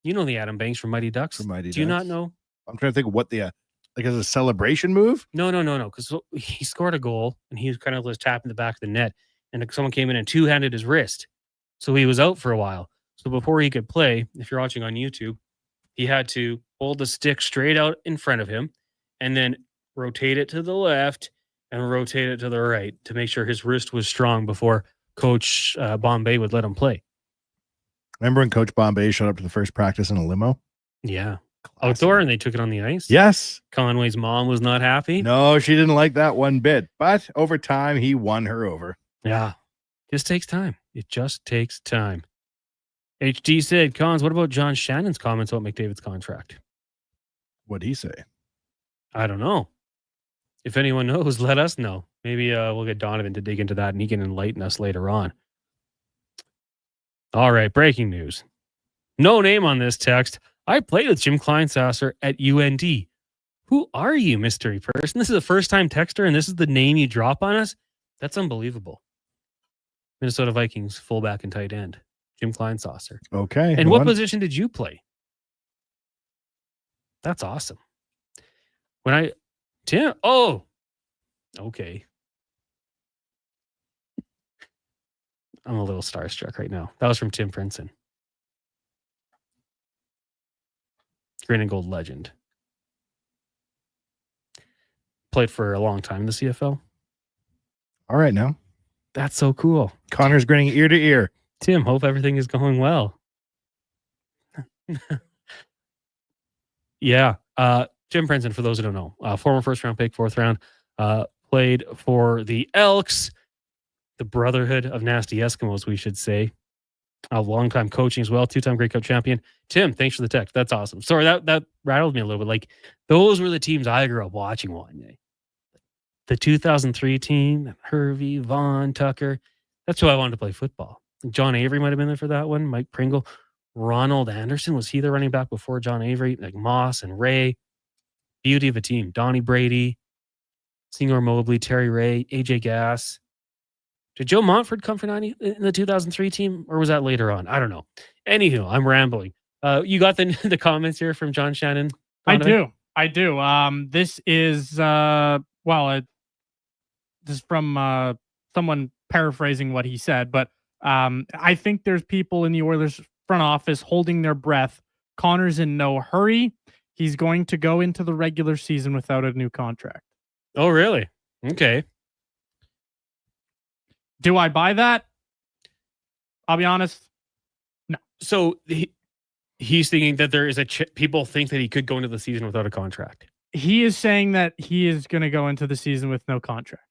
You know the Adam Banks from Mighty Ducks. Do you not know? I'm trying to think of what the like as a celebration move. No. Because he scored a goal and he kind of was tapping the back of the net, and someone came in and two-handed his wrist, so he was out for a while. So before he could play, if you're watching on YouTube, he had to hold the stick straight out in front of him, and then rotate it to the left and rotate it to the right to make sure his wrist was strong before Coach Bombay would let him play. Remember when Coach Bombay showed up to the first practice in a limo? Yeah. Outdoor, and they took it on the ice. Yes. Conway's mom was not happy. No, she didn't like that one bit. But over time, he won her over. Yeah. Just takes time. It just takes time. HD said, Cons, what about John Shannon's comments about McDavid's contract? What'd he say? I don't know. If anyone knows, let us know. Maybe we'll get Donovan to dig into that and he can enlighten us later on. All right, breaking news. No name on this text. I played with Jim Kleinsasser at UND. Who are you, mystery person? This is a first-time texter, and this is the name you drop on us? That's unbelievable. Minnesota Vikings fullback and tight end, Jim Kleinsasser. Okay. And what position did you play? That's awesome. Tim? Oh, okay. I'm a little starstruck right now. That was from Tim Princeton. Green and gold legend. Played for a long time in the CFL. All right, now. That's so cool. Connor's grinning ear to ear. Tim, hope everything is going well. Yeah. Jim Princeton, for those who don't know, former first-round pick, 4th round, played for the Elks, the Brotherhood of Nasty Eskimos, we should say. A long-time coaching as well, 2-time Grey Cup champion. Tim, thanks for the text. That's awesome. Sorry, that rattled me a little bit. Like, those were the teams I grew up watching, Wanye. The 2003 team, Hervey, Vaughn, Tucker. That's who I wanted to play football. John Avery might have been there for that one. Mike Pringle. Ronald Anderson, was he the running back before John Avery? Like Moss and Ray. Beauty of a team. Donnie Brady, Seymour Mobley, Terry Ray, AJ Gass. Did Joe Montford come for 90 in the 2003 team, or was that later on? I don't know. Anywho, I'm rambling. You got the comments here from John Shannon? Donovan? I do. This is this is from someone paraphrasing what he said, but I think there's people in the Oilers front office holding their breath. Connor's in no hurry. He's going to go into the regular season without a new contract. Oh, really? Okay. Do I buy that? I'll be honest. No. So he's thinking that there is people think that he could go into the season without a contract. He is saying that he is going to go into the season with no contract.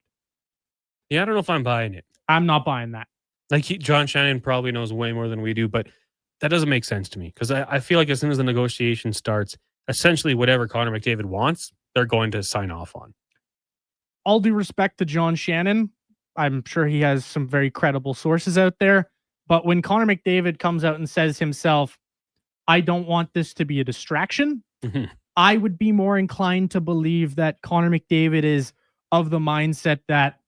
Yeah, I don't know if I'm buying it. I'm not buying that. Like John Shannon probably knows way more than we do, but that doesn't make sense to me because I feel like as soon as the negotiation starts, essentially whatever Connor McDavid wants, they're going to sign off on. All due respect to John Shannon, I'm sure he has some very credible sources out there. But when Connor McDavid comes out and says himself, I don't want this to be a distraction, I would be more inclined to believe that Connor McDavid is of the mindset that,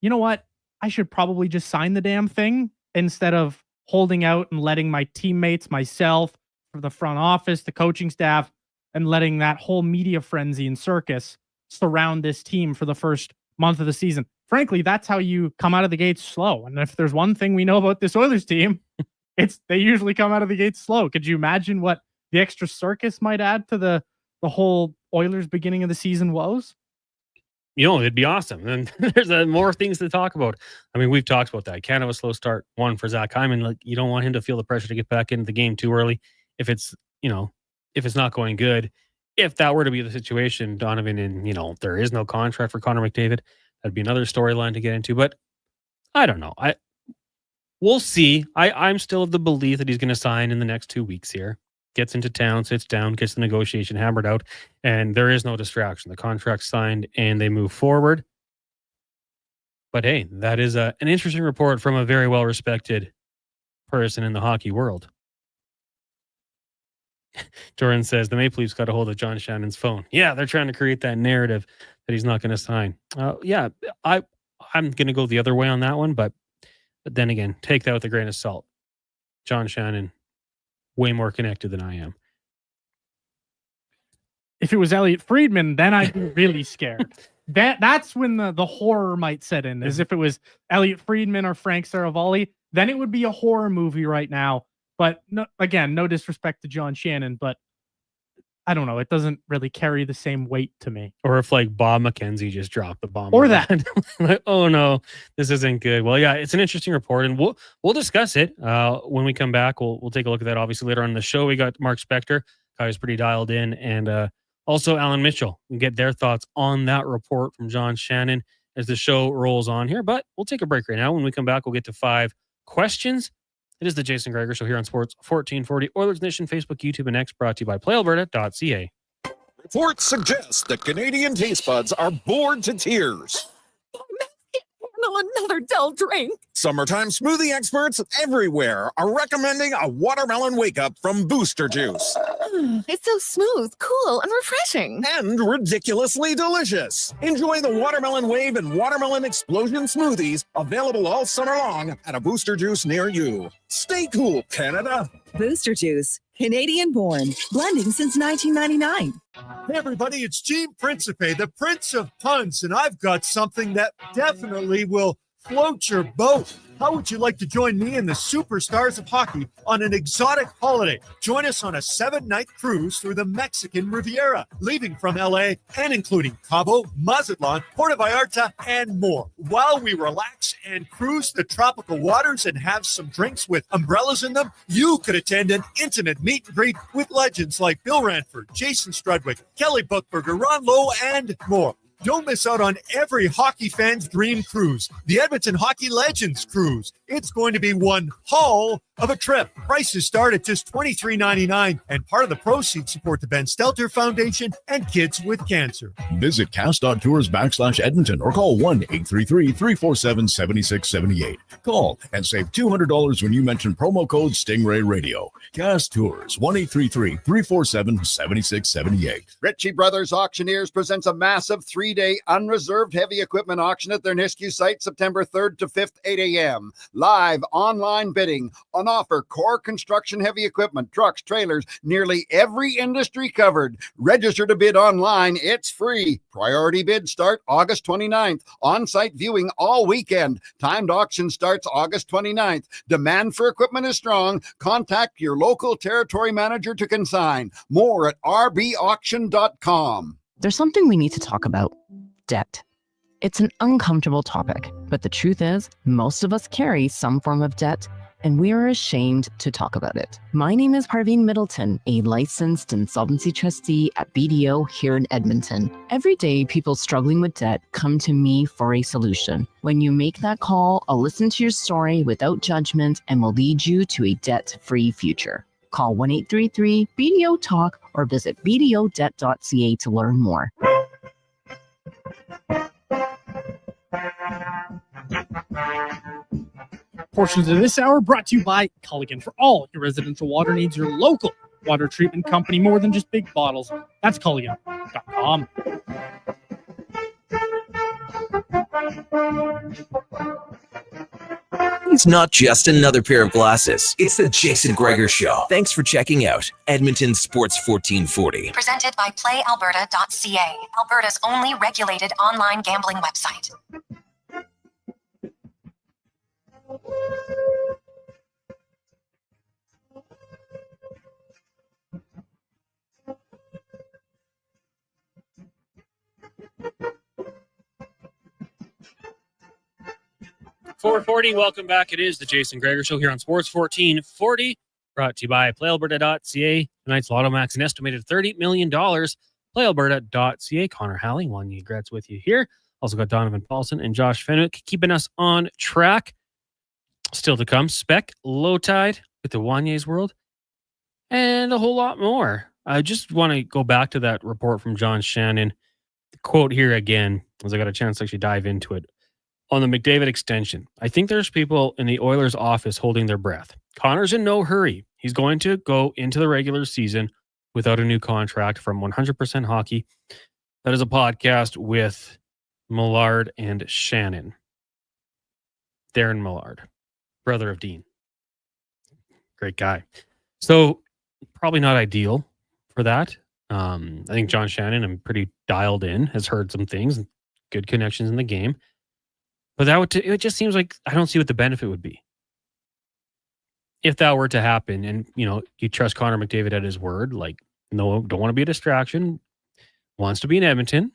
you know what, I should probably just sign the damn thing instead of holding out and letting my teammates, myself, from the front office, the coaching staff, and letting that whole media frenzy and circus surround this team for the first month of the season. Frankly, that's how you come out of the gates slow. And if there's one thing we know about this Oilers team, it's they usually come out of the gates slow. Could you imagine what the extra circus might add to the whole Oilers beginning of the season woes? You know, it'd be awesome. And there's more things to talk about. I mean, we've talked about that. Kind of a slow start, one for Zach Hyman. Like, you don't want him to feel the pressure to get back into the game too early. If it's not going good. If that were to be the situation, Donovan, and there is no contract for Connor McDavid, that'd be another storyline to get into. But I don't know. We'll see. I'm still of the belief that he's going to sign in the next 2 weeks here. Gets into town, sits down, gets the negotiation hammered out, and there is no distraction. The contract's signed, and they move forward. But hey, that is an interesting report from a very well-respected person in the hockey world. Doran says the Maple Leafs got a hold of John Shannon's phone. Yeah, they're trying to create that narrative that he's not going to sign. Yeah, I'm going to go the other way on that one, but then again, take that with a grain of salt. John Shannon, way more connected than I am. If it was Elliot Friedman, then I'd be really scared. That's when the horror might set in. As if it was Elliot Friedman or Frank Saravalli, then it would be a horror movie right now. But no disrespect to John Shannon, but I don't know. It doesn't really carry the same weight to me. Or if like Bob McKenzie just dropped the bomb. Or that. Like, oh no, this isn't good. Well, yeah, it's an interesting report, and we'll discuss it when we come back. We'll take a look at that. Obviously, later on in the show, we got Mark Spector, guy who's pretty dialed in, and also Alan Mitchell. We get their thoughts on that report from John Shannon as the show rolls on here. But we'll take a break right now. When we come back, we'll get to 5 questions. It is the Jason Gregor Show here on Sports 1440, Oilers Nation, Facebook, YouTube, and X, brought to you by PlayAlberta.ca. Reports suggest that Canadian taste buds are bored to tears. Another dull drink. Summertime smoothie experts everywhere are recommending a watermelon wake-up from Booster Juice. It's so smooth, cool, and refreshing. And ridiculously delicious. Enjoy the Watermelon Wave and Watermelon Explosion smoothies, available all summer long at a Booster Juice near you. Stay cool, Canada. Booster Juice, Canadian born, blending since 1999. Hey everybody, it's Gene Principe, the Prince of Puns, and I've got something that definitely will Float your boat. How would you like to join me and the superstars of hockey on an exotic holiday? Join us on a 7-night cruise through the Mexican Riviera, leaving from LA and including Cabo, Mazatlan, Puerto Vallarta, and more. While we relax and cruise the tropical waters and have some drinks with umbrellas in them, you could attend an intimate meet and greet with legends like Bill Ranford, Jason Strudwick, Kelly Buchberger, Ron Lowe, and more. Don't miss out on every hockey fan's dream cruise, the Edmonton Hockey Legends Cruise. It's going to be one hell of a trip. Prices start at just $23.99, and part of the proceeds support the Ben Stelter Foundation and Kids with Cancer. Visit cast.tours/Edmonton or call 1-833-347-7678. Call and save $200 when you mention promo code Stingray Radio. Cast Tours, 1-833-347-7678. Ritchie Brothers Auctioneers presents a massive 3-day unreserved heavy equipment auction at their Nisku site September 3rd to 5th, 8 a.m. Live online bidding on offer core construction heavy equipment, trucks, trailers, nearly every industry covered. Register to bid online. It's free. Priority bids start August 29th. On-site viewing all weekend. Timed auction starts August 29th. Demand for equipment is strong. Contact your local territory manager to consign. More at rbauction.com. There's something we need to talk about: debt. It's an uncomfortable topic, but the truth is, most of us carry some form of debt, and we are ashamed to talk about it. My name is Parveen Middleton, a licensed insolvency trustee at BDO here in Edmonton. Every day, people struggling with debt come to me for a solution. When you make that call, I'll listen to your story without judgment and will lead you to a debt-free future. Call 1-833-BDO-TALK or visit bdodebt.ca to learn more. Portions of this hour brought to you by Culligan. For all your residential water needs, your local water treatment company, more than just big bottles. That's Culligan.com. It's not just another pair of glasses. It's the Jason Gregor Show. Thanks for checking out Edmonton Sports 1440. Presented by PlayAlberta.ca, Alberta's only regulated online gambling website. .440, welcome back. It is the Jason Gregor Show here on Sports 1440, brought to you by PlayAlberta.ca. Tonight's Lotto Max, an estimated $30 million. PlayAlberta.ca. Connor Halley, Wanye, Gretz with you here. Also got Donovan Paulson and Josh Fenwick keeping us on track. Still to come, Spec, Low Tide with the Wanye's World, and a whole lot more. I just want to go back to that report from John Shannon. The quote here again, as I got a chance to actually dive into it. On the McDavid extension, I think there's people in the Oilers office holding their breath. Connor's in no hurry. He's going to go into the regular season without a new contract from 100% Hockey. That is a podcast with Millard and Shannon. Darren Millard, brother of Dean. Great guy. So probably not ideal for that. I think John Shannon, I'm pretty dialed in, has heard some things, good connections in the game. But it just seems like I don't see what the benefit would be. If that were to happen and, you trust Connor McDavid at his word, like, no, don't want to be a distraction, wants to be in Edmonton,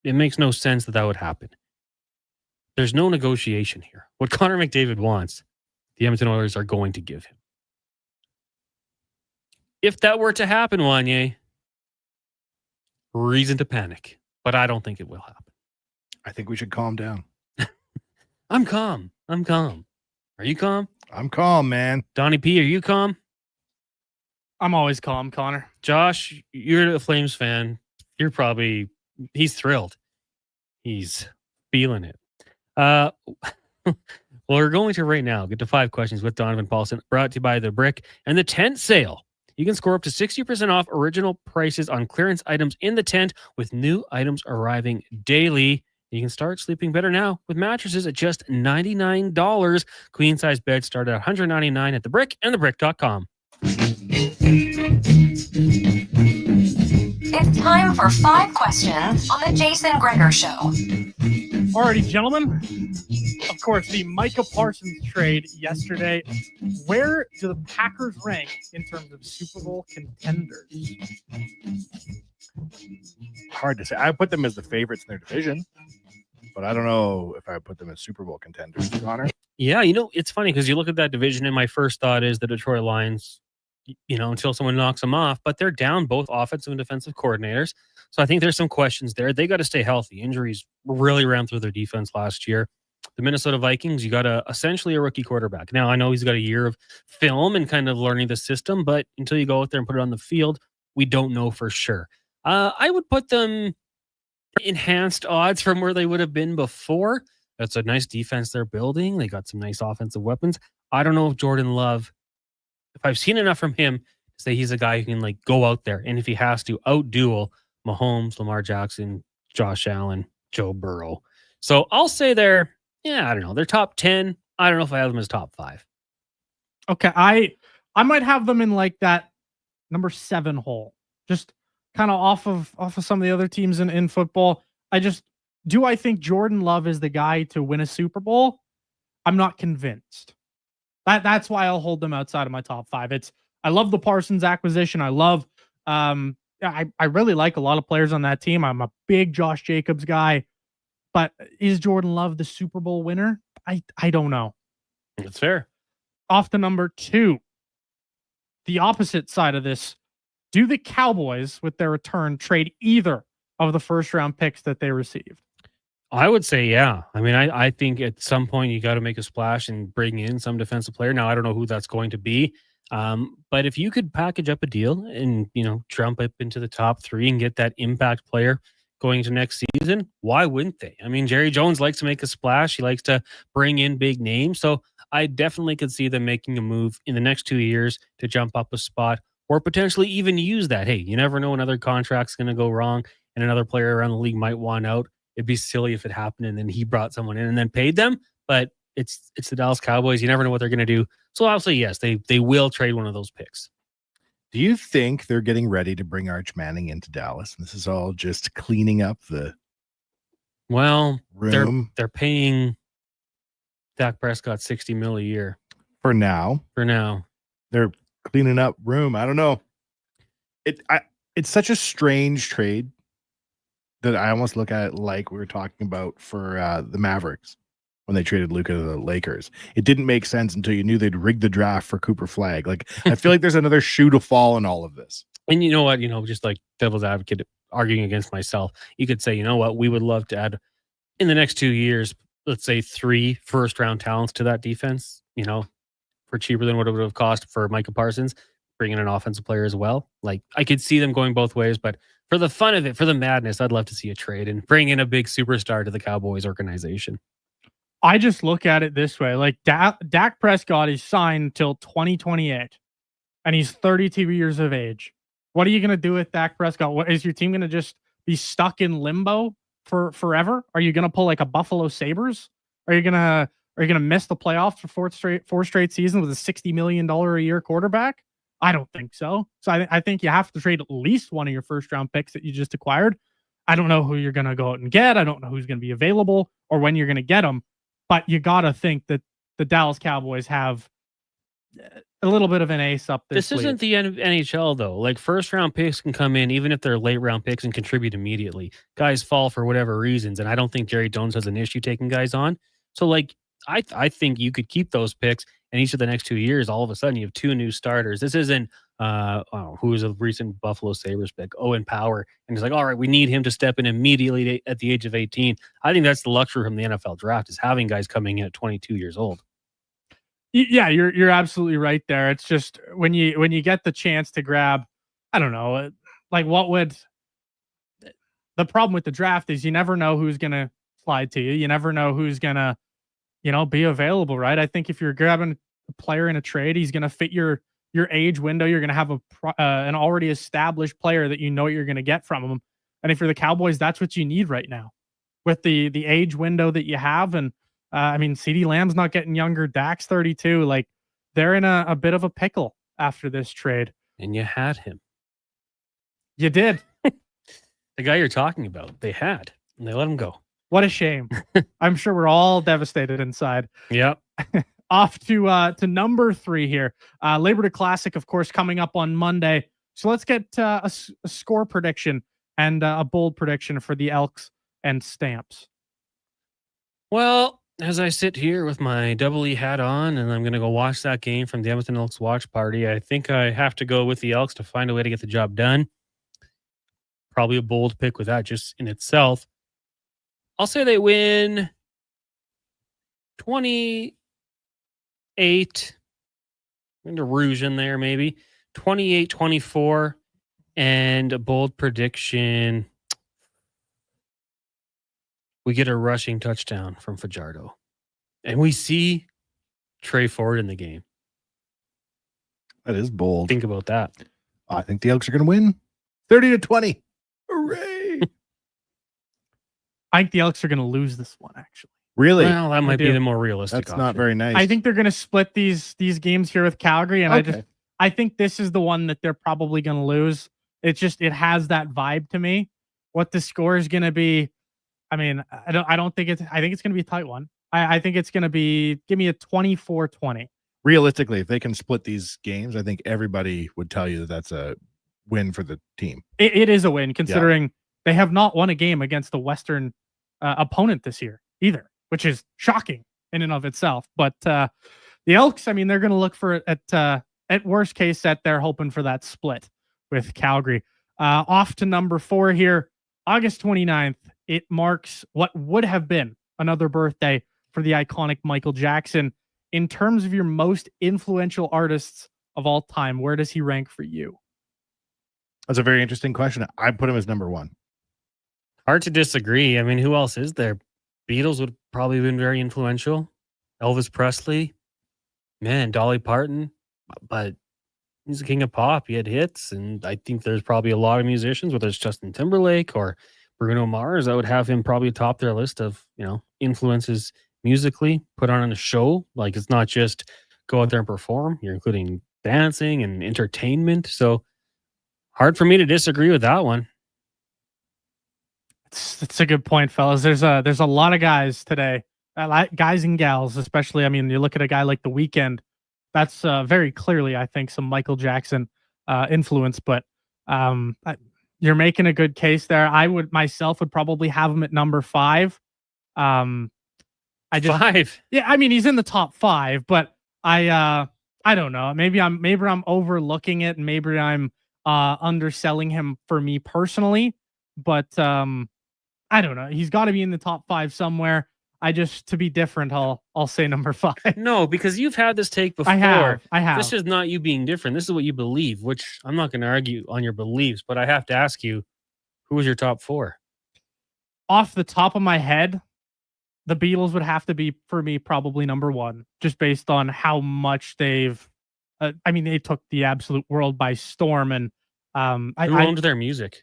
it makes no sense that would happen. There's no negotiation here. What Connor McDavid wants, the Edmonton Oilers are going to give him. If that were to happen, Wanye, reason to panic. But I don't think it will happen. I think we should calm down. I'm calm. Are you calm? I'm calm, man. Donnie P, are you calm? I'm always calm, Connor. Josh, you're a Flames fan. He's thrilled. He's feeling it. Well, we're going to right now get to 5 questions with Donovan Paulson, brought to you by The Brick and the Tent Sale. You can score up to 60% off original prices on clearance items in the tent with new items arriving daily. You can start sleeping better now with mattresses at just $99. Queen size beds start at $199 at The Brick and thebrick.com. It's time for 5 questions on the Jason Gregor Show. Alrighty, gentlemen. of course, the Micah Parsons trade yesterday. Where do the Packers rank in terms of Super Bowl contenders? Hard to say. I put them as the favorites in their division, but I don't know if I would put them as Super Bowl contenders. Connor? Yeah, it's funny because you look at that division, and my first thought is the Detroit Lions, until someone knocks them off, but they're down both offensive and defensive coordinators. So I think there's some questions there. They got to stay healthy. Injuries really ran through their defense last year. The Minnesota Vikings, you got essentially a rookie quarterback. Now, I know he's got a year of film and kind of learning the system, but until you go out there and put it on the field, we don't know for sure. I would put them enhanced odds from where they would have been before. That's a nice defense they're building. They got some nice offensive weapons. I don't know if Jordan Love, if I've seen enough from him to say he's a guy who can go out there, and if he has to, outduel Mahomes, Lamar Jackson, Josh Allen, Joe Burrow. So I'll say they're top 10. I don't know if I have them as top 5. Okay, I might have them in that number 7 hole. Just kind of off of some of the other teams in football. Do I think Jordan Love is the guy to win a Super Bowl? I'm not convinced. That's why I'll hold them outside of my top 5. I love the Parsons acquisition. I love I really like a lot of players on that team. I'm a big Josh Jacobs guy, but is Jordan Love the Super Bowl winner? I don't know. That's fair. Off to number 2. The opposite side of this. Do the Cowboys, with their return, trade either of the first round picks that they received? I would say, yeah. I mean, I think at some point you got to make a splash and bring in some defensive player. Now, I don't know who that's going to be. But if you could package up a deal and, jump up into the top 3 and get that impact player going into next season, why wouldn't they? I mean, Jerry Jones likes to make a splash. He likes to bring in big names. So I definitely could see them making a move in the next 2 years to jump up a spot, or potentially even use that. Hey, you never know, another contract's going to go wrong and another player around the league might want out. It'd be silly if it happened and then he brought someone in and then paid them. But it's the Dallas Cowboys. You never know what they're going to do. So obviously, yes, they will trade one of those picks. Do you think they're getting ready to bring Arch Manning into Dallas? And this is all just cleaning up the room. They're paying Dak Prescott $60 million a year for now. They're cleaning up room. I don't know. It's such a strange trade that I almost look at it like we were talking about for the Mavericks when they traded Luka to the Lakers. It didn't make sense until you knew they'd rigged the draft for Cooper Flagg. I feel like there's another shoe to fall in all of this. And you know what? Just like devil's advocate, arguing against myself, you could say, you know what? We would love to add in the next 2 years, let's say 3 first-round talents to that defense, for cheaper than what it would have cost for Micah Parsons, bring in an offensive player as well. I could see them going both ways, but for the fun of it, for the madness, I'd love to see a trade and bring in a big superstar to the Cowboys organization. I just look at it this way. Dak Prescott is signed till 2028 and he's 32 years of age. What are you going to do with Dak Prescott? Is your team going to just be stuck in limbo for forever? Are you going to pull like a Buffalo Sabres? Are you going to miss the playoffs for four straight seasons with a $60 million a year quarterback? I don't think so. So I think you have to trade at least one of your first round picks that you just acquired. I don't know who you're going to go out and get. I don't know who's going to be available or when you're going to get them. But you got to think that the Dallas Cowboys have a little bit of an ace up this week. Isn't the NHL, though. First round picks can come in, even if they're late round picks, and contribute immediately. Guys fall for whatever reasons, and I don't think Jerry Jones has an issue taking guys on. So, I think you could keep those picks, and each of the next 2 years, all of a sudden, you have 2 new starters. This isn't who was a recent Buffalo Sabres pick, Owen Power, and it's all right, we need him to step in immediately at the age of 18. I think that's the luxury from the NFL draft, is having guys coming in at 22 years old. Yeah, you're absolutely right there. It's just when you get the chance to grab, I don't know, what would the problem with the draft is you never know who's going to slide to you. You never know who's going to, be available, right? I think if you're grabbing a player in a trade, he's going to fit your age window. You're going to have an already established player that you know what you're going to get from him. And if you're the Cowboys, that's what you need right now with the age window that you have. And CeeDee Lamb's not getting younger. Dak's 32. They're in a bit of a pickle after this trade. And you had him. You did. The guy you're talking about, they had, and they let him go. What a shame. I'm sure we're all devastated inside. Yep. Off to number 3 here. Labor Day Classic, of course, coming up on Monday. So let's get a score prediction and a bold prediction for the Elks and Stamps. Well, as I sit here with my double E hat on, and I'm going to go watch that game from the Edmonton Elks watch party, I think I have to go with the Elks to find a way to get the job done. Probably a bold pick with that just in itself. I'll say they win 28. Into Rouge in there, maybe 28-24, and a bold prediction. We get a rushing touchdown from Fajardo, and we see Trey Ford in the game. That is bold. Think about that. I think the Elks are going to win 30-20. Hooray! I think the Elks are going to lose this one, actually. Really? Well, that might be the more realistic That's not very nice. I think they're going to split these games here with Calgary, and I think this is the one that they're probably going to lose. It has that vibe to me. What the score is going to be, I mean, I think it's going to be a tight one. I think it's going to be, give me a 24-20. Realistically, if they can split these games, I think everybody would tell you that that's a win for the team. It is a win, considering they have not won a game against a Western opponent this year either, which is shocking in and of itself. But the Elks, I mean, they're going to look for it at worst case set. They're hoping for that split with Calgary. Off to number 4 here, August 29th. It marks what would have been another birthday for the iconic Michael Jackson. In terms of your most influential artists of all time, where does he rank for you? That's a very interesting question. I put him as number 1. Hard to disagree. I mean, who else is there? Beatles would probably have been very influential. Elvis Presley, man, Dolly Parton, but he's the king of pop. He had hits, and I think there's probably a lot of musicians, whether it's Justin Timberlake or Bruno Mars, I would have him probably top their list of, influences musically, put on a show. Like, it's not just go out there and perform. You're including dancing and entertainment. So hard for me to disagree with that one. It's a good point, fellas. There's a lot of guys today, guys and gals, especially. I mean, you look at a guy like The Weeknd. That's very clearly, I think, some Michael Jackson influence. But you're making a good case there. I would probably have him at number 5. 5. Yeah, I mean, he's in the top 5, but I don't know. Maybe I'm overlooking it, and maybe I'm underselling him for me personally. But I don't know. He's got to be in the top 5 somewhere. To be different, I'll say number 5. No, because you've had this take before. I have. This is not you being different. This is what you believe, which I'm not going to argue on your beliefs, but I have to ask you, who was your top 4? Off the top of my head, the Beatles would have to be, for me, probably number 1, just based on how much they've, they took the absolute world by storm. And who owned their music?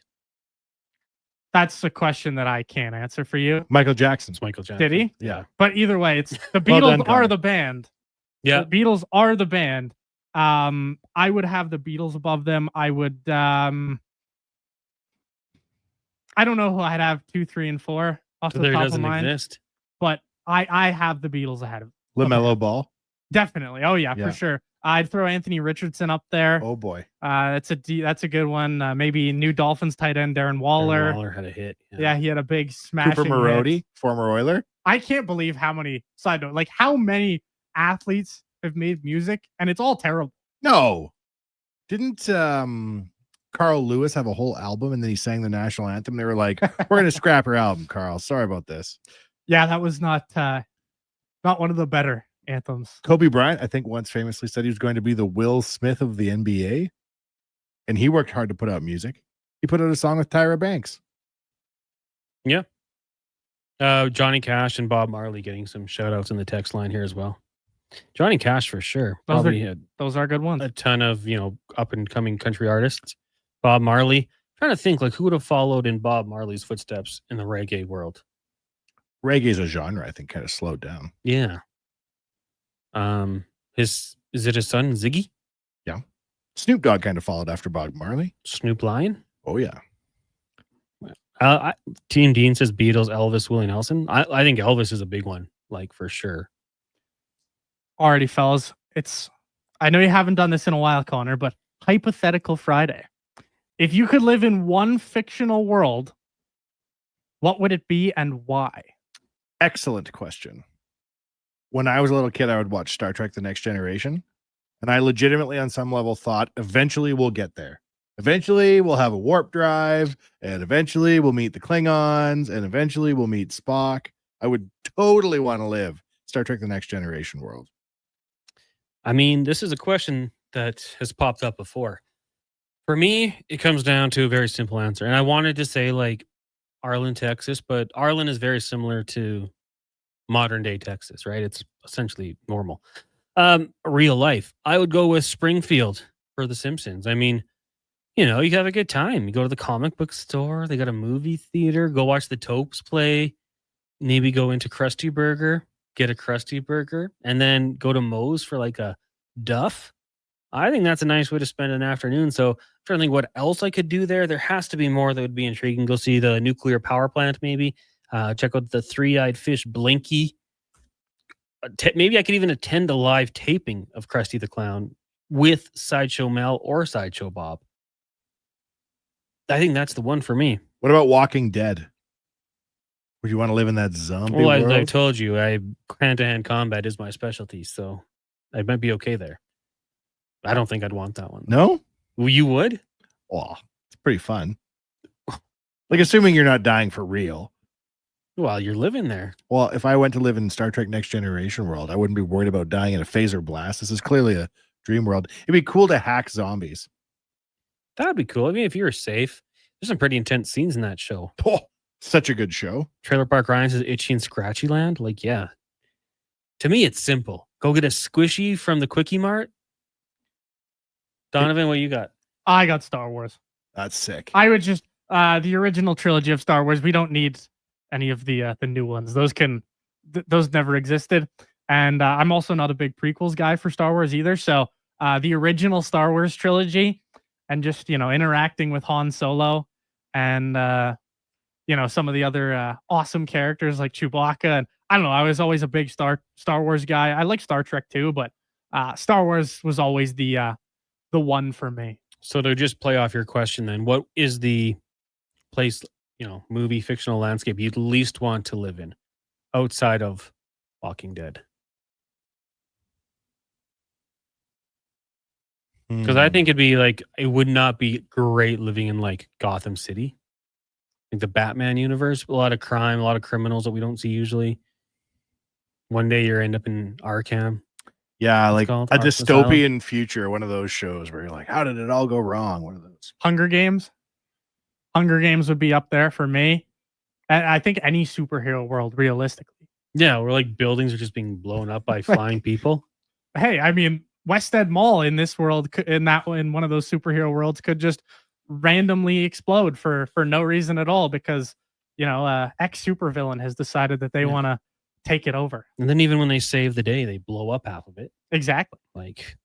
That's a question that I can't answer for you. Michael Jackson. It's Michael Jackson. Did he? Yeah. But either way, it's the Beatles are the band. Yeah. The Beatles are the band. I would have the Beatles above them. I would I don't know who I'd have 2, 3, and 4 off the top of mind. Exist. But I have the Beatles ahead of LaMelo Ball. Definitely. Oh yeah, for sure. I'd throw Anthony Richardson up there. Oh boy. That's a good one. Maybe New Dolphins tight end Darren Waller. Darren Waller had a hit. Yeah, he had a big smash. Cooper Marody, former Oiler. I can't believe how many how many athletes have made music, and it's all terrible. No. Didn't Carl Lewis have a whole album and then he sang the national anthem? They were like, we're gonna scrap your album, Carl. Sorry about this. Yeah, that was not one of the better anthems. Kobe Bryant, I think, once famously said he was going to be the Will Smith of the NBA, and he worked hard to put out music. He put out a song with Tyra Banks. Yeah. Johnny Cash and Bob Marley getting some shout outs in the text line here as well. Johnny Cash for sure. Those are good ones. A ton of, up and coming country artists. Bob Marley. I'm trying to think who would have followed in Bob Marley's footsteps in the reggae world. Reggae is a genre, I think, kind of slowed down. Yeah. Is it his son Ziggy? Yeah. Snoop Dogg kind of followed after Bob Marley. Snoop Lion? Oh yeah. Team Dean says Beatles, Elvis, Willie Nelson. I think Elvis is a big one, like for sure. Alrighty, fellas. I know you haven't done this in a while, Connor, but Hypothetical Friday. If you could live in one fictional world, what would it be and why? Excellent question. When I was a little kid, I would watch Star Trek The Next Generation, and I legitimately on some level thought eventually we'll get there. Eventually we'll have a warp drive, and eventually we'll meet the Klingons, and eventually we'll meet Spock. I would totally want to live Star Trek The Next Generation world. I mean, this is a question that has popped up before. For me, it comes down to a very simple answer. And I wanted to say like Arlen, Texas, but Arlen is very similar to modern day Texas, right? It's essentially normal. Real life. I would go with Springfield for The Simpsons. I mean, you know, you have a good time. You go to the comic book store, they got a movie theater, go watch the Topes play, maybe go into Krusty Burger, get a Krusty Burger, and then go to Moe's for like a Duff. I think that's a nice way to spend an afternoon. So I'm trying to think what else I could do there. There has to be more that would be intriguing. Go see the nuclear power plant, maybe. Check out the three-eyed fish Blinky. Maybe I could even attend a live taping of Krusty the Clown with Sideshow Mel or Sideshow Bob. I think that's the one for me. What about Walking Dead? Would you want to live in that zombie world? world? I told you, hand-to-hand combat is my specialty, so I might be okay there. I don't think I'd want that one. No? Well, you would? Oh, it's pretty fun. Like, assuming you're not dying for real. Well, you're living there. Well, if I went to live in Star Trek Next Generation world, I wouldn't be worried about dying in a phaser blast. This is clearly a dream world. It'd be cool to hack zombies. That would be cool. I mean, if you were safe, there's some pretty intense scenes in that show. Oh, such a good show. Trailer Park Ryan says Itchy and Scratchy Land. Like, yeah. To me, it's simple. Go get a squishy from the Quickie Mart. Donovan, what you got? I got Star Wars. That's sick. I would just the original trilogy of Star Wars. We don't need any of the new ones. Those those never existed. And I'm also not a big prequels guy for Star Wars either. So the original Star Wars trilogy and just, you know, interacting with Han Solo and you know, some of the other awesome characters like Chewbacca. And I don't know, I was always a big Star Wars guy. I like Star Trek too, but Star Wars was always the one for me. So to just play off your question then, what is the place, you know, movie fictional landscape you'd least want to live in outside of Walking Dead? Because I think it'd be like, it would not be great living in like Gotham City. Like the Batman universe, a lot of crime, a lot of criminals that we don't see usually. One day you end up in Arkham. Yeah, like a Arkham dystopian Asylum. future, one of those shows where you're like, how did it all go wrong? One of those. Hunger Games. Hunger Games would be up there for me. And I think any superhero world, realistically. Yeah, where like buildings are just being blown up by flying people. Hey, I mean, West End Mall in this world, in one of those superhero worlds, could just randomly explode for no reason at all because, you know, ex supervillain has decided that they want to take it over. And then even when they save the day, they blow up half of it. Exactly. Like,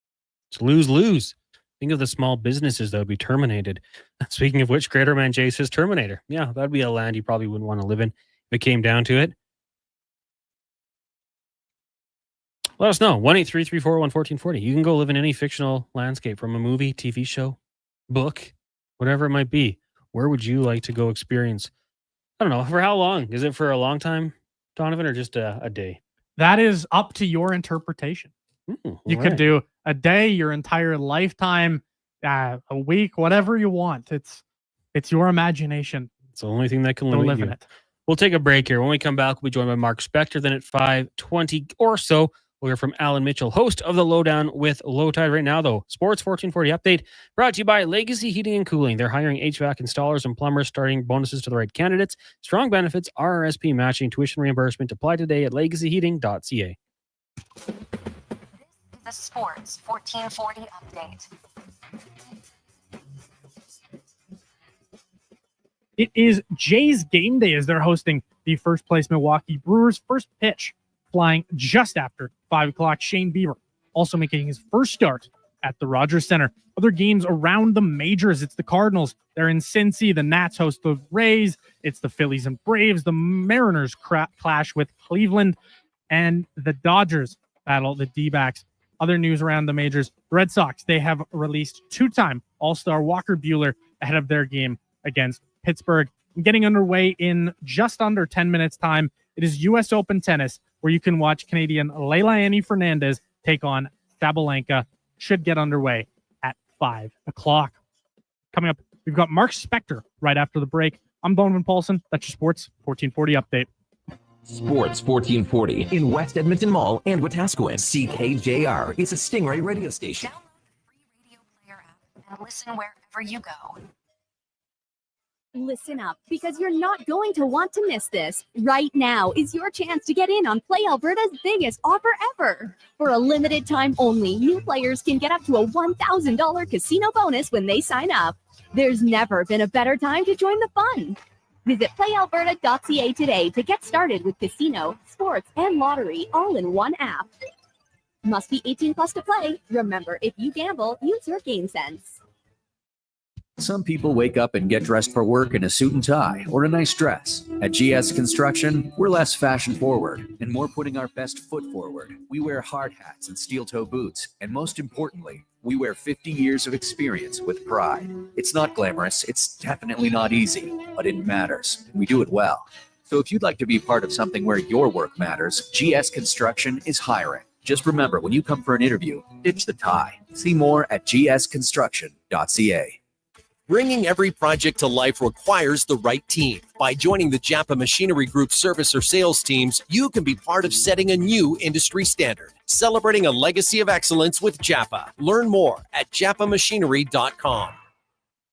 it's lose-lose. Think of the small businesses that would be terminated. Speaking of which, Greater Man Jay says Terminator. Yeah, that'd be a land you probably wouldn't want to live in if it came down to it. Let us know. 1-833-401-1440. You can go live in any fictional landscape, from a movie, TV show, book, whatever it might be. Where would you like to go experience? I don't know. For how long? Is it for a long time, Donovan, or just a day? That is up to your interpretation. You could do a day, your entire lifetime, a week, whatever you want. It's your imagination. It's the only thing that can Don't limit live you. in it. We'll take a break here. When we come back, we'll be joined by Mark Spector. Then at 5:20 or so, we'll hear from Alan Mitchell, host of The Lowdown with Low Tide. Right now, though, Sports 1440 update brought to you by Legacy Heating and Cooling. They're hiring HVAC installers and plumbers, starting bonuses to the right candidates. Strong benefits, RRSP matching, tuition reimbursement. Apply today at legacyheating.ca. The Sports 1440 update. It is Jays game day as they're hosting the first place Milwaukee Brewers. First pitch flying just after 5 o'clock. Shane Bieber also making his first start at the Rogers Center. Other games around the majors. It's the Cardinals. They're in Cincy. The Nats host the Rays. It's the Phillies and Braves. The Mariners clash with Cleveland. And the Dodgers battle the D-backs. Other news around the majors. The Red Sox, they have released two-time All-Star Walker Buehler ahead of their game against Pittsburgh. Getting underway in just under 10 minutes time, it is U.S. Open tennis, where you can watch Canadian Leilani Fernandez take on Sabalenka. Should get underway at 5 o'clock. Coming up, we've got Mark Spector right after the break. I'm Donovan Paulson. That's your Sports 1440 update. Sports 1440 in West Edmonton Mall and Wetaskiwin. CKJR is a Stingray radio station. Download the free radio player app and listen wherever you go. Listen up, because you're not going to want to miss this. Right now is your chance to get in on Play Alberta's biggest offer ever. For a limited time only, new players can get up to a $1,000 casino bonus when they sign up. There's never been a better time to join the fun. Visit playalberta.ca today to get started with casino, sports, and lottery all in one app. Must be 18 plus to play. Remember, if you gamble, use your game sense. Some people wake up and get dressed for work in a suit and tie or a nice dress. At GS Construction, we're less fashion forward and more putting our best foot forward. We wear hard hats and steel toe boots, and most importantly, we wear 50 years of experience with pride. It's not glamorous, it's definitely not easy, but it matters. We do it well. So if you'd like to be part of something where your work matters, GS Construction is hiring. Just remember, when you come for an interview, ditch the tie. See more at gsconstruction.ca. Bringing every project to life requires the right team. By joining the Japa Machinery Group service or sales teams, you can be part of setting a new industry standard. Celebrating a legacy of excellence with Japa. Learn more at japamachinery.com.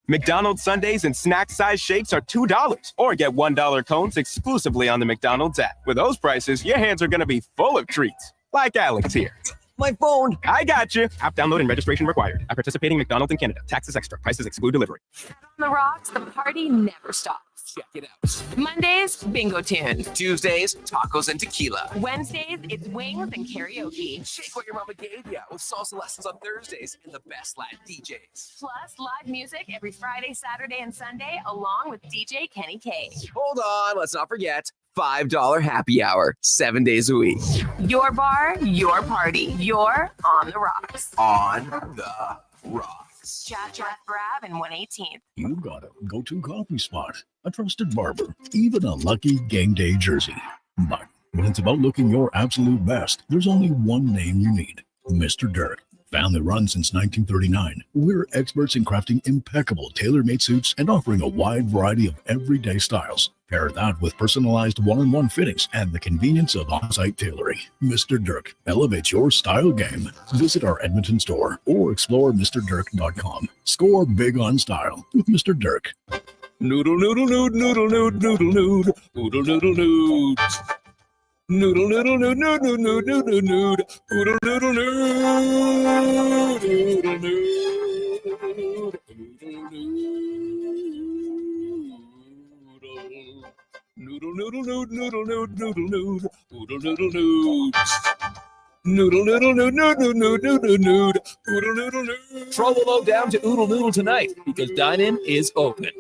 McDonald's Sundays and snack size shakes are $2 or get $1 cones exclusively on the McDonald's app. With those prices, your hands are going to be full of treats. Like Alex here. My phone. I got you. App download and registration required. At participating McDonald's in Canada. Taxes extra. Prices exclude delivery. On the rocks, the party never stops. Check it out. Mondays, bingo tune. Tuesdays, tacos and tequila. Wednesdays, it's wings and karaoke. Shake what your mama gave ya with salsa lessons on Thursdays and the best live DJs. Plus, live music every Friday, Saturday, and Sunday, along with DJ Kenny K. Hold on, let's not forget $5 happy hour, 7 days a week. Your bar, your party. You're on the rocks. On the rocks. Chat Brab and 118th. You got a go-to coffee spot, a trusted barber, even a lucky game day jersey. But when it's about looking your absolute best, there's only one name you need: Mr. Dirk. Family run since 1939, we're experts in crafting impeccable tailor-made suits and offering a wide variety of everyday styles. Pair that with personalized one-on-one fittings and the convenience of on-site tailoring. Mr. Dirk elevates your style game. Visit our Edmonton store or explore MrDirk.com. Score big on style with Mr. Dirk. Noodle, noodle, noodle, noodle, noodle, noodle, noodle, noodle, noodle, noodle. Noodle, noodle, noodle, noodle, noodle, noodle, noodle, noodle, noodle, noodle, noodle, noodle, noodle, noodle, noodle, noodle, noodle, noodle. Trollolo down to Oodle Noodle tonight because dine-in is open.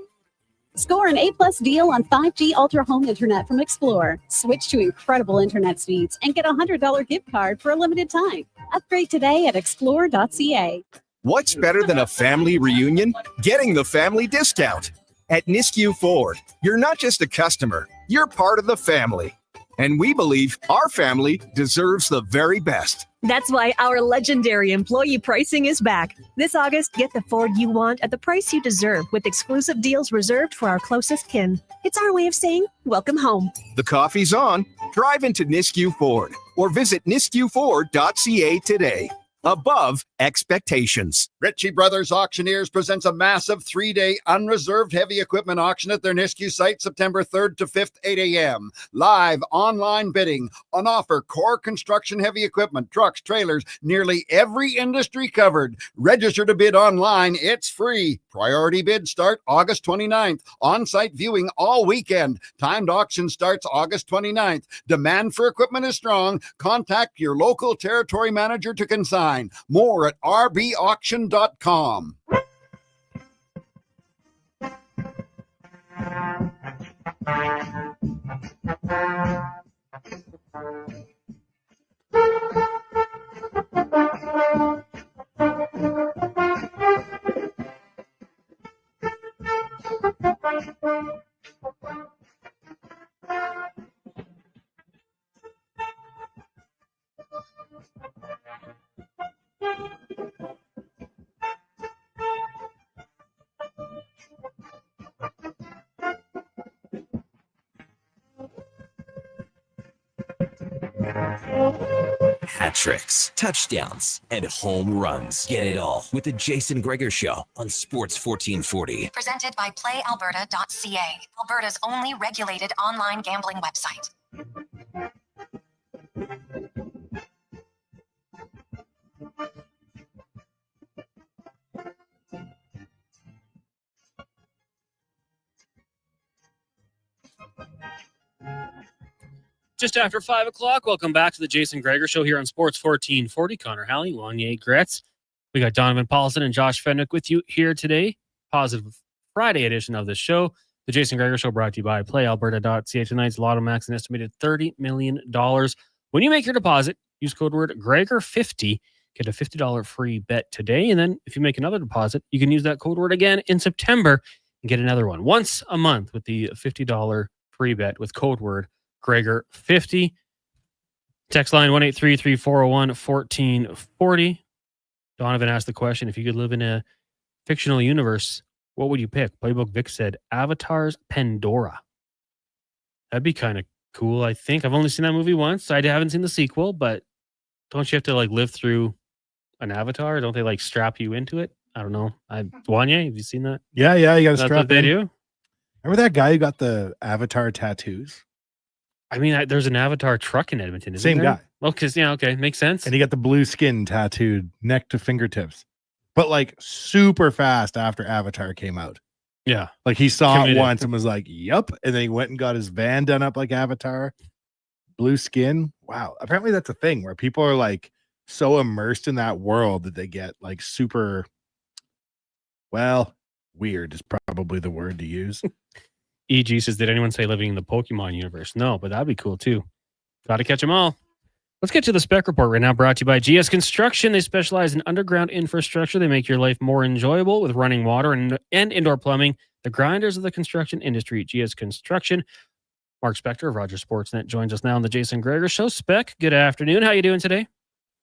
Score an A-plus deal on 5G Ultra Home Internet from Explore. Switch to incredible internet speeds and get a $100 gift card for a limited time. Upgrade today at explore.ca. What's better than a family reunion? Getting the family discount. At Nisku Ford, you're not just a customer, you're part of the family. And we believe our family deserves the very best. That's why our legendary employee pricing is back. This August, get the Ford you want at the price you deserve with exclusive deals reserved for our closest kin. It's our way of saying, welcome home. The coffee's on. Drive into Nisku Ford or visit niskuford.ca today. Above expectations. Ritchie Brothers Auctioneers presents a massive 3-day unreserved heavy equipment auction at their Nisku site September 3rd to 5th, 8 a.m. Live online bidding. On offer, core construction heavy equipment, trucks, trailers, nearly every industry covered. Register to bid online. It's free. Priority bids start August 29th. On-site viewing all weekend. Timed auction starts August 29th. Demand for equipment is strong. Contact your local territory manager to consign. online. More at rbauction.com. Hat tricks, touchdowns, and home runs. Get it all with the Jason Gregor Show on Sports 1440. Presented by PlayAlberta.ca, Alberta's only regulated online gambling website. Just after 5 o'clock, welcome back to the Jason Gregor Show here on Sports 1440. Connor Halley, Wanye, Gretz. We got Donovan Paulson and Josh Fenwick with you here today. Positive Friday edition of the show. The Jason Gregor Show brought to you by PlayAlberta.ca. Tonight's Lotto Max an estimated $30 million. When you make your deposit, use code word Gregor50. Get a $50 free bet today. And then if you make another deposit, you can use that code word again in September and get another one once a month with the $50 free bet with code word Gregor50. Text line 1-833-401-1440. Donovan asked the question, if you could live in a fictional universe, what would you pick? Playbook Vic said Avatar's Pandora. That'd be kind of cool, I think. I've only seen that movie once. I haven't seen the sequel, but don't you have to live through an Avatar? Don't they strap you into it? I don't know. Wanye, have you seen that? Yeah, you got to That's strap what they in. do? Remember that guy who got the Avatar tattoos? I mean, there's an Avatar truck in Edmonton, isn't Same there? guy. Well, because, okay, makes sense. And he got the blue skin tattooed neck to fingertips. But super fast after Avatar came out. Yeah. He saw Committed. it once and was like, yup. And then he went and got his van done up like Avatar. Blue skin. Wow. Apparently that's a thing where people are so immersed in that world that they get super, weird is probably the word to use. EG says, did anyone say living in the Pokemon universe? No, but that'd be cool too. Got to catch them all. Let's get to the Spec Report right now, brought to you by GS Construction. They specialize in underground infrastructure. They make your life more enjoyable with running water and indoor plumbing. The grinders of the construction industry, GS Construction. Mark Spector of Rogers Sportsnet joins us now on the Jason Gregor Show. Spec, good afternoon. How you doing today?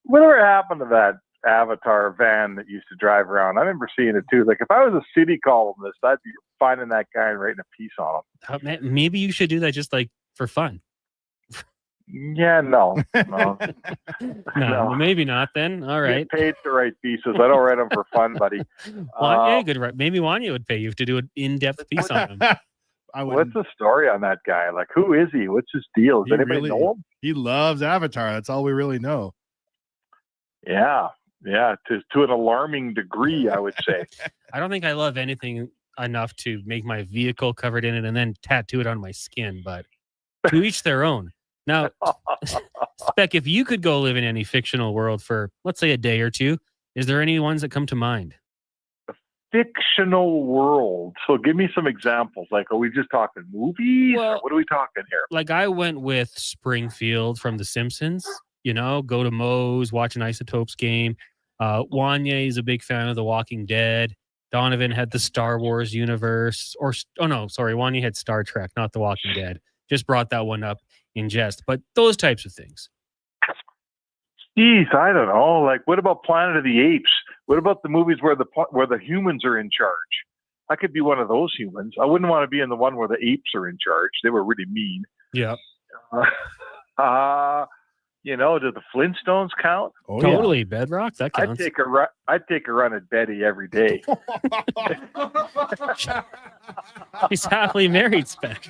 Whatever happened to that Avatar van that used to drive around? I remember seeing it too. If I was a city columnist, I'd be finding that guy and writing a piece on him. Maybe you should do that just for fun. Yeah, no. No, maybe not then. All right. Get paid to write pieces. I don't write them for fun, buddy. Wanye, good. Maybe Wanye would pay you to do an in-depth piece on him. What's the story on that guy? Who is he? What's his deal? Does anybody know him? He loves Avatar. That's all we really know. Yeah, to an alarming degree, I would say. I don't think I love anything enough to make my vehicle covered in it and then tattoo it on my skin, but to each their own. Now, Spec, if you could go live in any fictional world for, let's say, a day or two, is there any ones that come to mind? Fictional world. So give me some examples. Are we just talking movies? Or what are we talking here? I went with Springfield from The Simpsons. Go to Moe's, watch an Isotopes game. Wanye is a big fan of The Walking Dead. Donovan had the Star Wars universe. Wanye had Star Trek, not The Walking Dead. Just brought that one up in jest. But those types of things. Geez, I don't know. What about Planet of the Apes? What about the movies where the humans are in charge? I could be one of those humans. I wouldn't want to be in the one where the apes are in charge. They were really mean. Yeah. Do the Flintstones count? Oh, totally. Yeah. Bedrock, that counts. I'd take a run at Betty every day. He's happily married, Spec.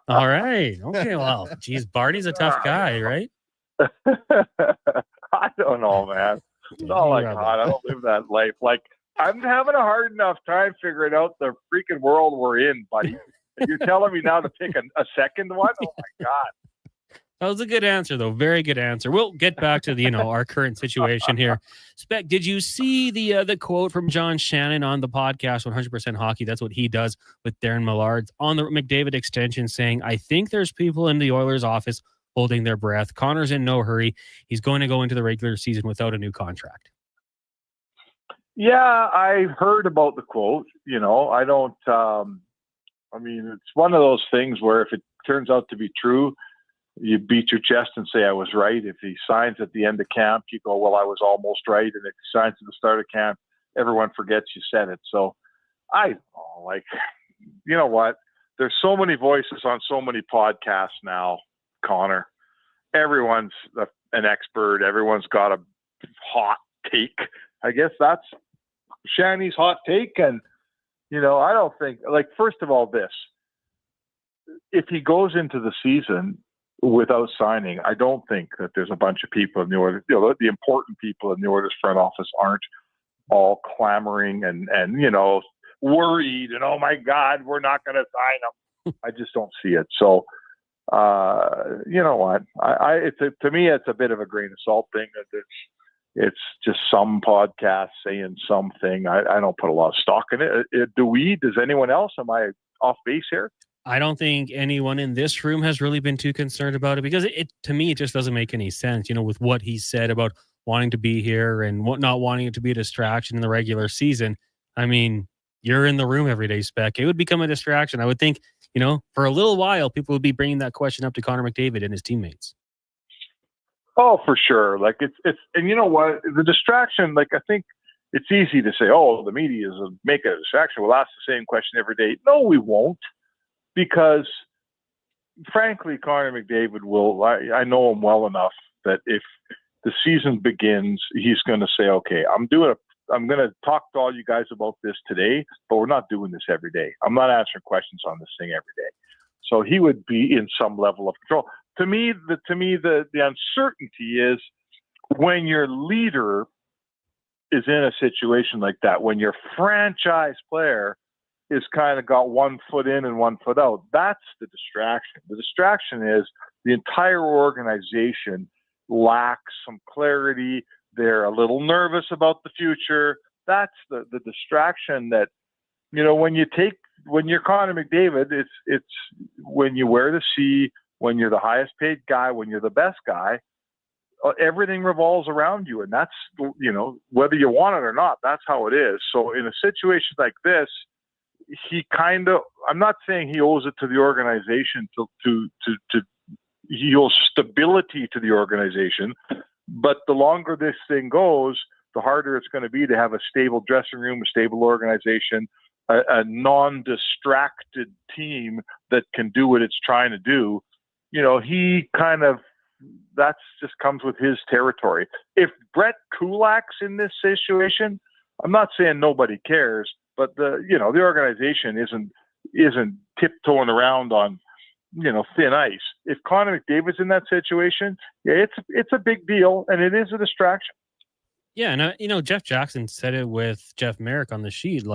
All right. Okay. Well, geez, Barney's a tough guy, right? I don't know, man. It's all I don't live that life. I'm having a hard enough time figuring out the freaking world we're in, buddy. You're telling me now to pick a second one? Oh my God. That was a good answer, though. Very good answer. We'll get back to the, our current situation here. Spec, did you see the quote from John Shannon on the podcast 100% Hockey? That's what he does with Darren Millard on the McDavid extension, saying, "I think there's people in the Oilers office holding their breath. Connor's in no hurry. He's going to go into the regular season without a new contract." Yeah, I heard about the quote. I don't. It's one of those things where if it turns out to be true, you beat your chest and say, I was right. If he signs at the end of camp, you go, well, I was almost right. And if he signs at the start of camp, everyone forgets you said it. So I don't know, you know what? There's so many voices on so many podcasts now, Connor. Everyone's an expert. Everyone's got a hot take. I guess that's Shanny's hot take. And, I don't think, first of all, if he goes into the season without signing, I don't think that there's a bunch of people in the Oilers, the important people in the Oilers front office aren't all clamoring and worried and, oh my God, we're not going to sign him. I just don't see it. So, you know what? To me, it's a bit of a grain of salt thing. It's just some podcast saying something. I don't put a lot of stock in it. Does anyone else? Am I off base here? I don't think anyone in this room has really been too concerned about it because to me, it just doesn't make any sense, with what he said about wanting to be here and not wanting it to be a distraction in the regular season. I mean, you're in the room every day, Spec. It would become a distraction. I would think, for a little while, people would be bringing that question up to Connor McDavid and his teammates. Oh, for sure. And you know what? The distraction, I think it's easy to say, oh, the media is make a distraction. We'll ask the same question every day. No, we won't. Because, frankly, Connor McDavid will. I know him well enough that if the season begins, he's going to say, "Okay, I'm going to talk to all you guys about this today, but we're not doing this every day. I'm not answering questions on this thing every day." So he would be in some level of control. To me, the uncertainty is when your leader is in a situation like that, when your franchise player is kind of got one foot in and one foot out. That's the distraction. The distraction is the entire organization lacks some clarity. They're a little nervous about the future. That's the distraction that, when you're Connor McDavid, it's when you wear the C, when you're the highest paid guy, when you're the best guy, everything revolves around you. And that's, whether you want it or not, that's how it is. So in a situation like this, I'm not saying he owes it to the organization to he owes stability to the organization, but the longer this thing goes, the harder it's going to be to have a stable dressing room, a stable organization, a non-distracted team that can do what it's trying to do. That's just comes with his territory. If Brett Kulak's in this situation, I'm not saying nobody cares, but the organization isn't tiptoeing around on, thin ice. If Connor McDavid's in that situation, yeah, it's a big deal and it is a distraction. Yeah. And, Jeff Jackson said it with Jeff Merrick on the sheet.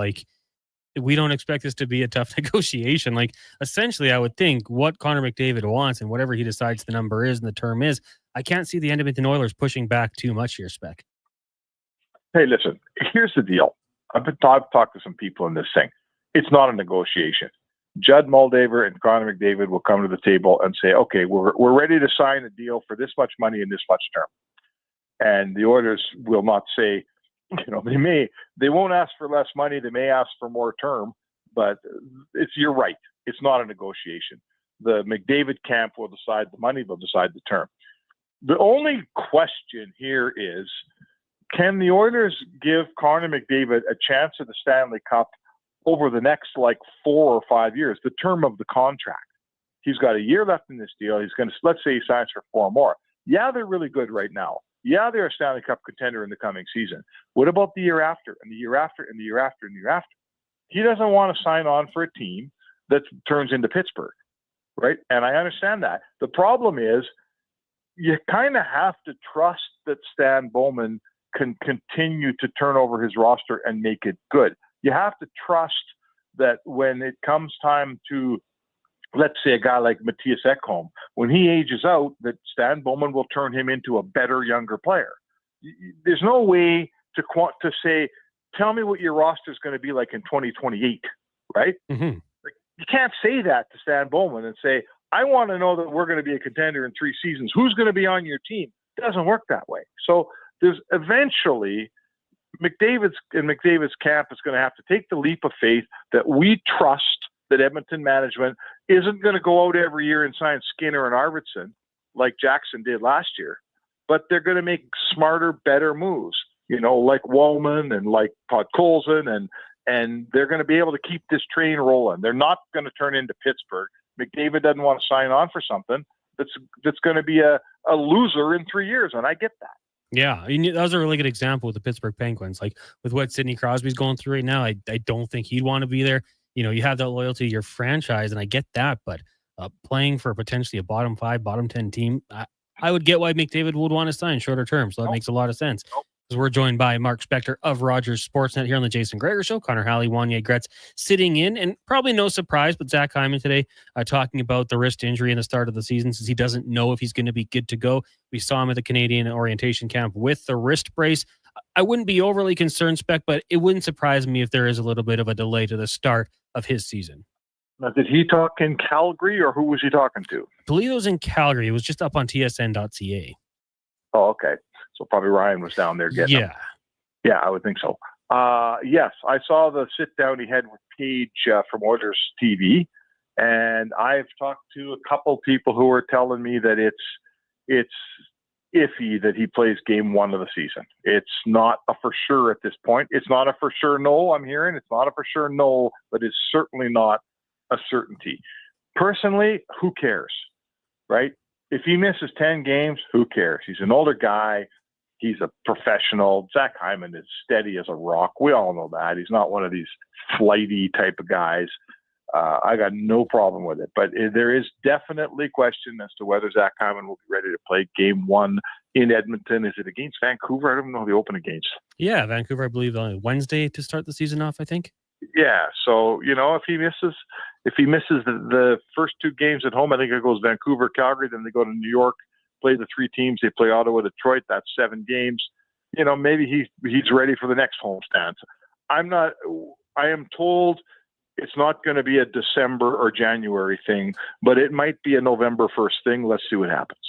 We don't expect this to be a tough negotiation. Essentially, I would think what Connor McDavid wants and whatever he decides the number is and the term is, I can't see the Edmonton Oilers pushing back too much here, Spec. Hey, listen, here's the deal. I've talked to some people in this thing. It's not a negotiation. Judd Moldaver and Connor McDavid will come to the table and say, okay, we're ready to sign a deal for this much money in this much term. And the Oilers will not say, they won't ask for less money. They may ask for more term, but you're right. It's not a negotiation. The McDavid camp will decide the money, they'll decide the term. The only question here is, can the Oilers give Connor McDavid a chance at the Stanley Cup over the next 4 or 5 years, the term of the contract? He's got a year left in this deal. He's going to, let's say he signs for 4 more. Yeah, they're really good right now. Yeah, they're a Stanley Cup contender in the coming season. What about the year after and the year after and the year after and the year after? He doesn't want to sign on for a team that turns into Pittsburgh, right? And I understand that. The problem is you kind of have to trust that Stan Bowman can continue to turn over his roster and make it good. You have to trust that when it comes time to let's say a guy like Matthias Ekholm, when he ages out, that Stan Bowman will turn him into a better, younger player. There's no way to say, tell me what your roster is going to be like in 2028, right? Mm-hmm. Like, you can't say that to Stan Bowman and say, I want to know that we're going to be a contender in 3 seasons. Who's going to be on your team? It doesn't work that way. So there's eventually McDavid's camp is going to have to take the leap of faith that we trust that Edmonton management isn't going to go out every year and sign Skinner and Arvidsson like Jackson did last year, but they're going to make smarter, better moves, like Wallman and like Podkolzin, and they're going to be able to keep this train rolling. They're not going to turn into Pittsburgh. McDavid doesn't want to sign on for something that's going to be a loser in 3 years, and I get that. Yeah, that was a really good example with the Pittsburgh Penguins. Like with what Sidney Crosby's going through right now, I don't think he'd want to be there. You have that loyalty to your franchise, and I get that, but playing for potentially a bottom 5, bottom 10 team, I would get why McDavid would want to sign shorter term. So that makes a lot of sense. Because we're joined by Mark Spector of Rogers Sportsnet here on the Jason Gregor Show. Connor Halley, Wanye, Gretz sitting in, and probably no surprise, but Zach Hyman today talking about the wrist injury in the start of the season, since he doesn't know if he's going to be good to go. We saw him at the Canadian orientation camp with the wrist brace. I wouldn't be overly concerned, Spec, but it wouldn't surprise me if there is a little bit of a delay to the start of his season. Now, did he talk in Calgary, or who was he talking to? I believe it was in Calgary. It was just up on tsn.ca. Oh, okay. So probably Ryan was down there getting him. Yeah, I would think so. Yes, I saw the sit-down he had with Paige from Oilers TV, and I've talked to a couple people who are telling me that it's iffy that he plays game 1 of the season. It's not a for sure at this point. It's not a for sure no, I'm hearing. It's not a for sure no, but it's certainly not a certainty. Personally, who cares, right? If he misses 10 games, who cares? He's an older guy. He's a professional. Zach Hyman is steady as a rock. We all know that. He's not one of these flighty type of guys. I got no problem with it. But there is definitely question as to whether Zach Hyman will be ready to play game 1 in Edmonton. Is it against Vancouver? I don't know who they open against. Yeah, Vancouver, I believe, on Wednesday to start the season off, I think. Yeah, so, if he misses the first 2 games at home, I think it goes Vancouver, Calgary, then they go to New York, play the 3 teams. They play Ottawa, Detroit. That's 7 games. Maybe he's ready for the next homestand. I am told it's not going to be a December or January thing, but it might be a November 1st thing. Let's see what happens.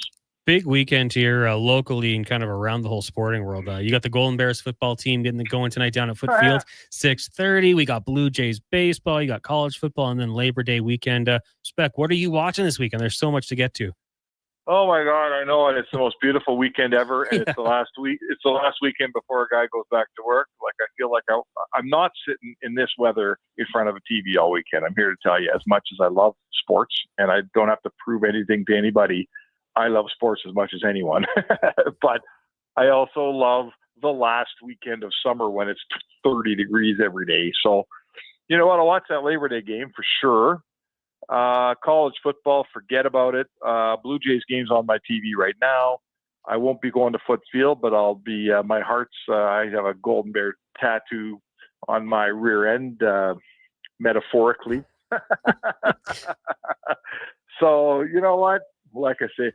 Big weekend here locally and kind of around the whole sporting world. You got the Golden Bears football team getting going tonight down at Footfield, 6:30. We got Blue Jays baseball. You got college football, and then Labor Day weekend. Spec, what are you watching this weekend? There's so much to get to. Oh my God, I know, and it's the most beautiful weekend ever, and it's the last week. It's the last weekend before a guy goes back to work. Like, I feel like I'm not sitting in this weather in front of a TV all weekend. I'm here to tell you, as much as I love sports, and I don't have to prove anything to anybody, I love sports as much as anyone. But I also love the last weekend of summer when it's 30 degrees every day. So, you know what? I'll watch that Labor Day game for sure. College football, forget about it. Blue Jays games on my TV right now. I won't be going to Footfield, but I'll be, my heart's, I have a Golden Bear tattoo on my rear end, metaphorically. So, you know what? Like I say,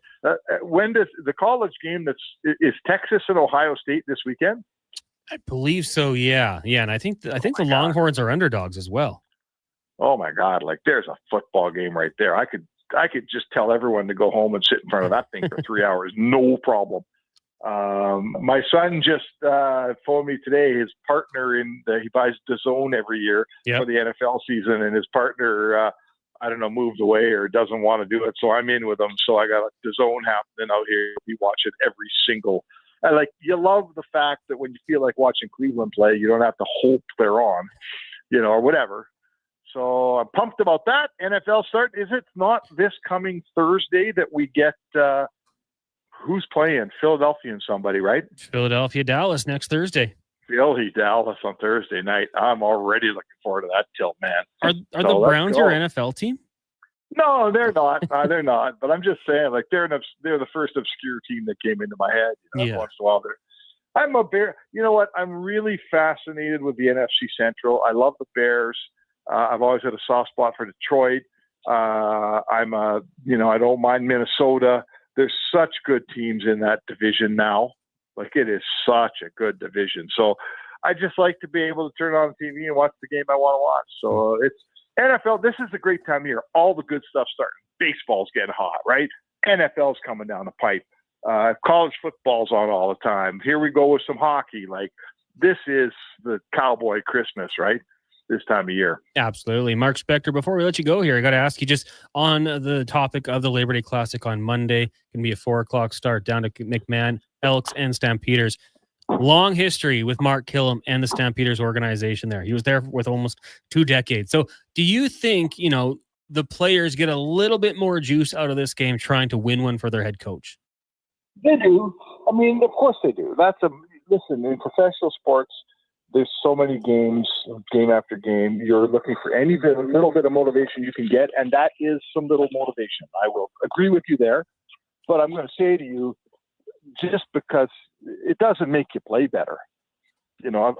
when does the college game is Texas and Ohio State this weekend? I believe so. Yeah. And I think the Longhorns are underdogs as well. Oh my God! Like, there's a football game right there. I could just tell everyone to go home and sit in front of that thing for 3 hours, no problem. My son just phoned me today. His partner he buys DAZN every year for the NFL season, and his partner, I don't know, moved away or doesn't want to do it. So I'm in with him. So I got a DAZN happening out here. We watch it every single. You love the fact that when you feel like watching Cleveland play, you don't have to hope they're on, or whatever. So I'm pumped about that. NFL start. Is it not this coming Thursday that we get who's playing? Philadelphia and somebody, right? Philadelphia, Dallas next Thursday. Philly, Dallas on Thursday night. I'm already looking forward to that tilt, man. Are the Browns your NFL team? No, they're not. They're not. But I'm just saying, like, they're the first obscure team that came into my head. Once in a while. I'm a Bear. You know what? I'm really fascinated with the NFC Central. I love the Bears. I've always had a soft spot for Detroit. I don't mind Minnesota. There's such good teams in that division now. Like, it is such a good division. So I just like to be able to turn on the TV and watch the game I want to watch. So it's NFL. This is a great time of year. All the good stuff starting. Baseball's getting hot, right? NFL's coming down the pipe. College football's on all the time. Here we go with some hockey. Like, this is the cowboy Christmas, right? This time of year. Absolutely. Mark Spector, before we let you go here, I got to ask you just on the topic of the Labor Day Classic on Monday. Going to be a 4:00 start down to McMahon, Elks, and Stampeders. Long history with Mark Killam and the Stampeders organization there. He was there with almost 2 decades. So do you think, the players get a little bit more juice out of this game trying to win one for their head coach? They do. I mean, of course they do. Listen, in professional sports, there's so many games, game after game. You're looking for any little bit of motivation you can get, and that is some little motivation. I will agree with you there. But I'm going to say to you, just because it doesn't make you play better.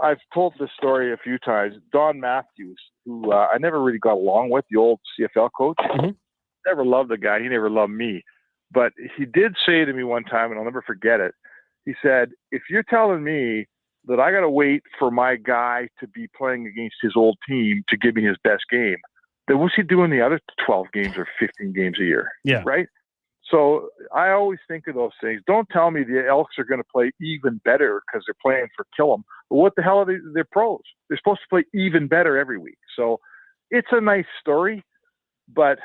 I've told this story a few times. Don Matthews, who I never really got along with, the old CFL coach, never loved the guy. He never loved me. But he did say to me one time, and I'll never forget it, he said, if you're telling me that I got to wait for my guy to be playing against his old team to give me his best game, then what's he doing the other 12 games or 15 games a year? Yeah. Right? So I always think of those things. Don't tell me the Elks are going to play even better because they're playing for Killam. But what the hell are they? They're pros. They're supposed to play even better every week. So it's a nice story, but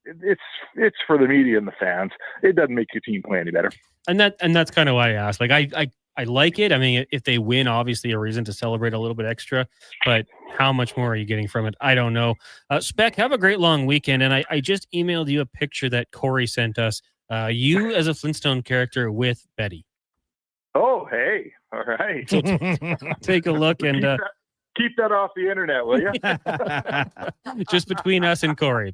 it's for the media and the fans. It doesn't make your team play any better. And that's kind of why I asked. Like, I like it. I mean, if they win, obviously a reason to celebrate a little bit extra, but how much more are you getting from it? I don't know. Spec, have a great long weekend. And I just emailed you a picture that Corey sent us. You as a Flintstone character with Betty. Oh, hey. All right. So take a look and keep that off the internet, will you? just between us and Corey.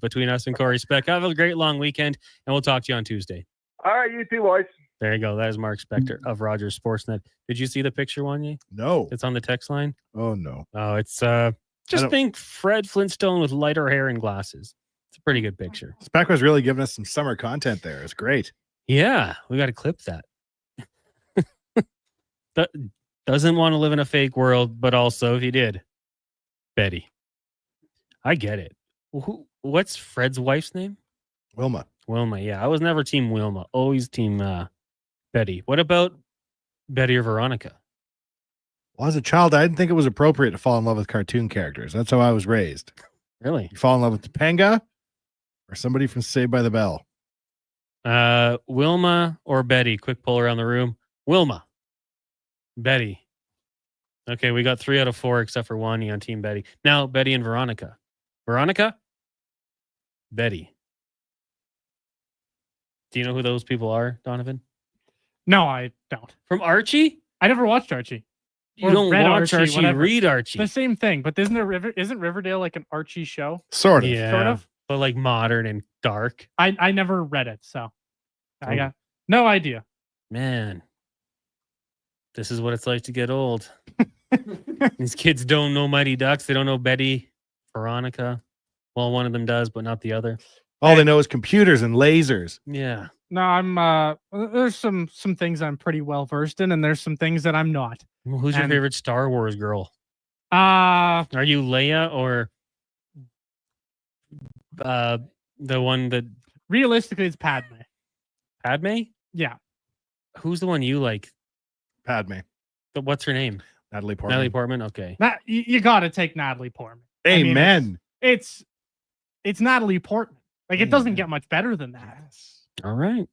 Spec, have a great long weekend, and we'll talk to you on Tuesday. All right, you too, boys. There you go. That is Mark Spector of Rogers Sportsnet. Did you see the picture, Wanye? No. It's on the text line? Oh, no. Oh, it's just think Fred Flintstone with lighter hair and glasses. It's a pretty good picture. Spec was really giving us some summer content there. It's great. Yeah, we got to clip that. Doesn't want to live in a fake world, but also if he did, Betty. I get it. What's Fred's wife's name? Wilma. Yeah. I was never team Wilma. Always team Betty. What about Betty or Veronica? Well, as a child, I didn't think it was appropriate to fall in love with cartoon characters. That's how I was raised. Really? You fall in love with Topanga or somebody from Saved by the Bell? Wilma or Betty? Quick poll around the room. Wilma. Betty. Okay, we got 3 out of 4 except for Wanye on Team Betty. Now, Betty and Veronica. Veronica? Betty. Do you know who those people are, Donovan? No, I don't. From Archie? I never watched Archie. You don't watch Archie, whatever. read Archie. The same thing, but isn't Riverdale like an Archie show? Sort of. Yeah, sort of. But like modern and dark. I never read it, so I got no idea. Man, this is what it's like to get old. These kids don't know Mighty Ducks. They don't know Betty, Veronica. Well, one of them does, but not the other. All they know is computers and lasers. Yeah. No, I'm there's some things I'm pretty well versed in, and there's some things that I'm not. Well, who's your favorite Star Wars girl? Are you Leia or the one that realistically it's Padme? Padme? Yeah. Who's the one you like? Padme. But what's her name? Natalie Portman. Natalie Portman. Okay. You got to take Natalie Portman. Amen. I mean, it's Natalie Portman. Like, it doesn't get much better than that. All right.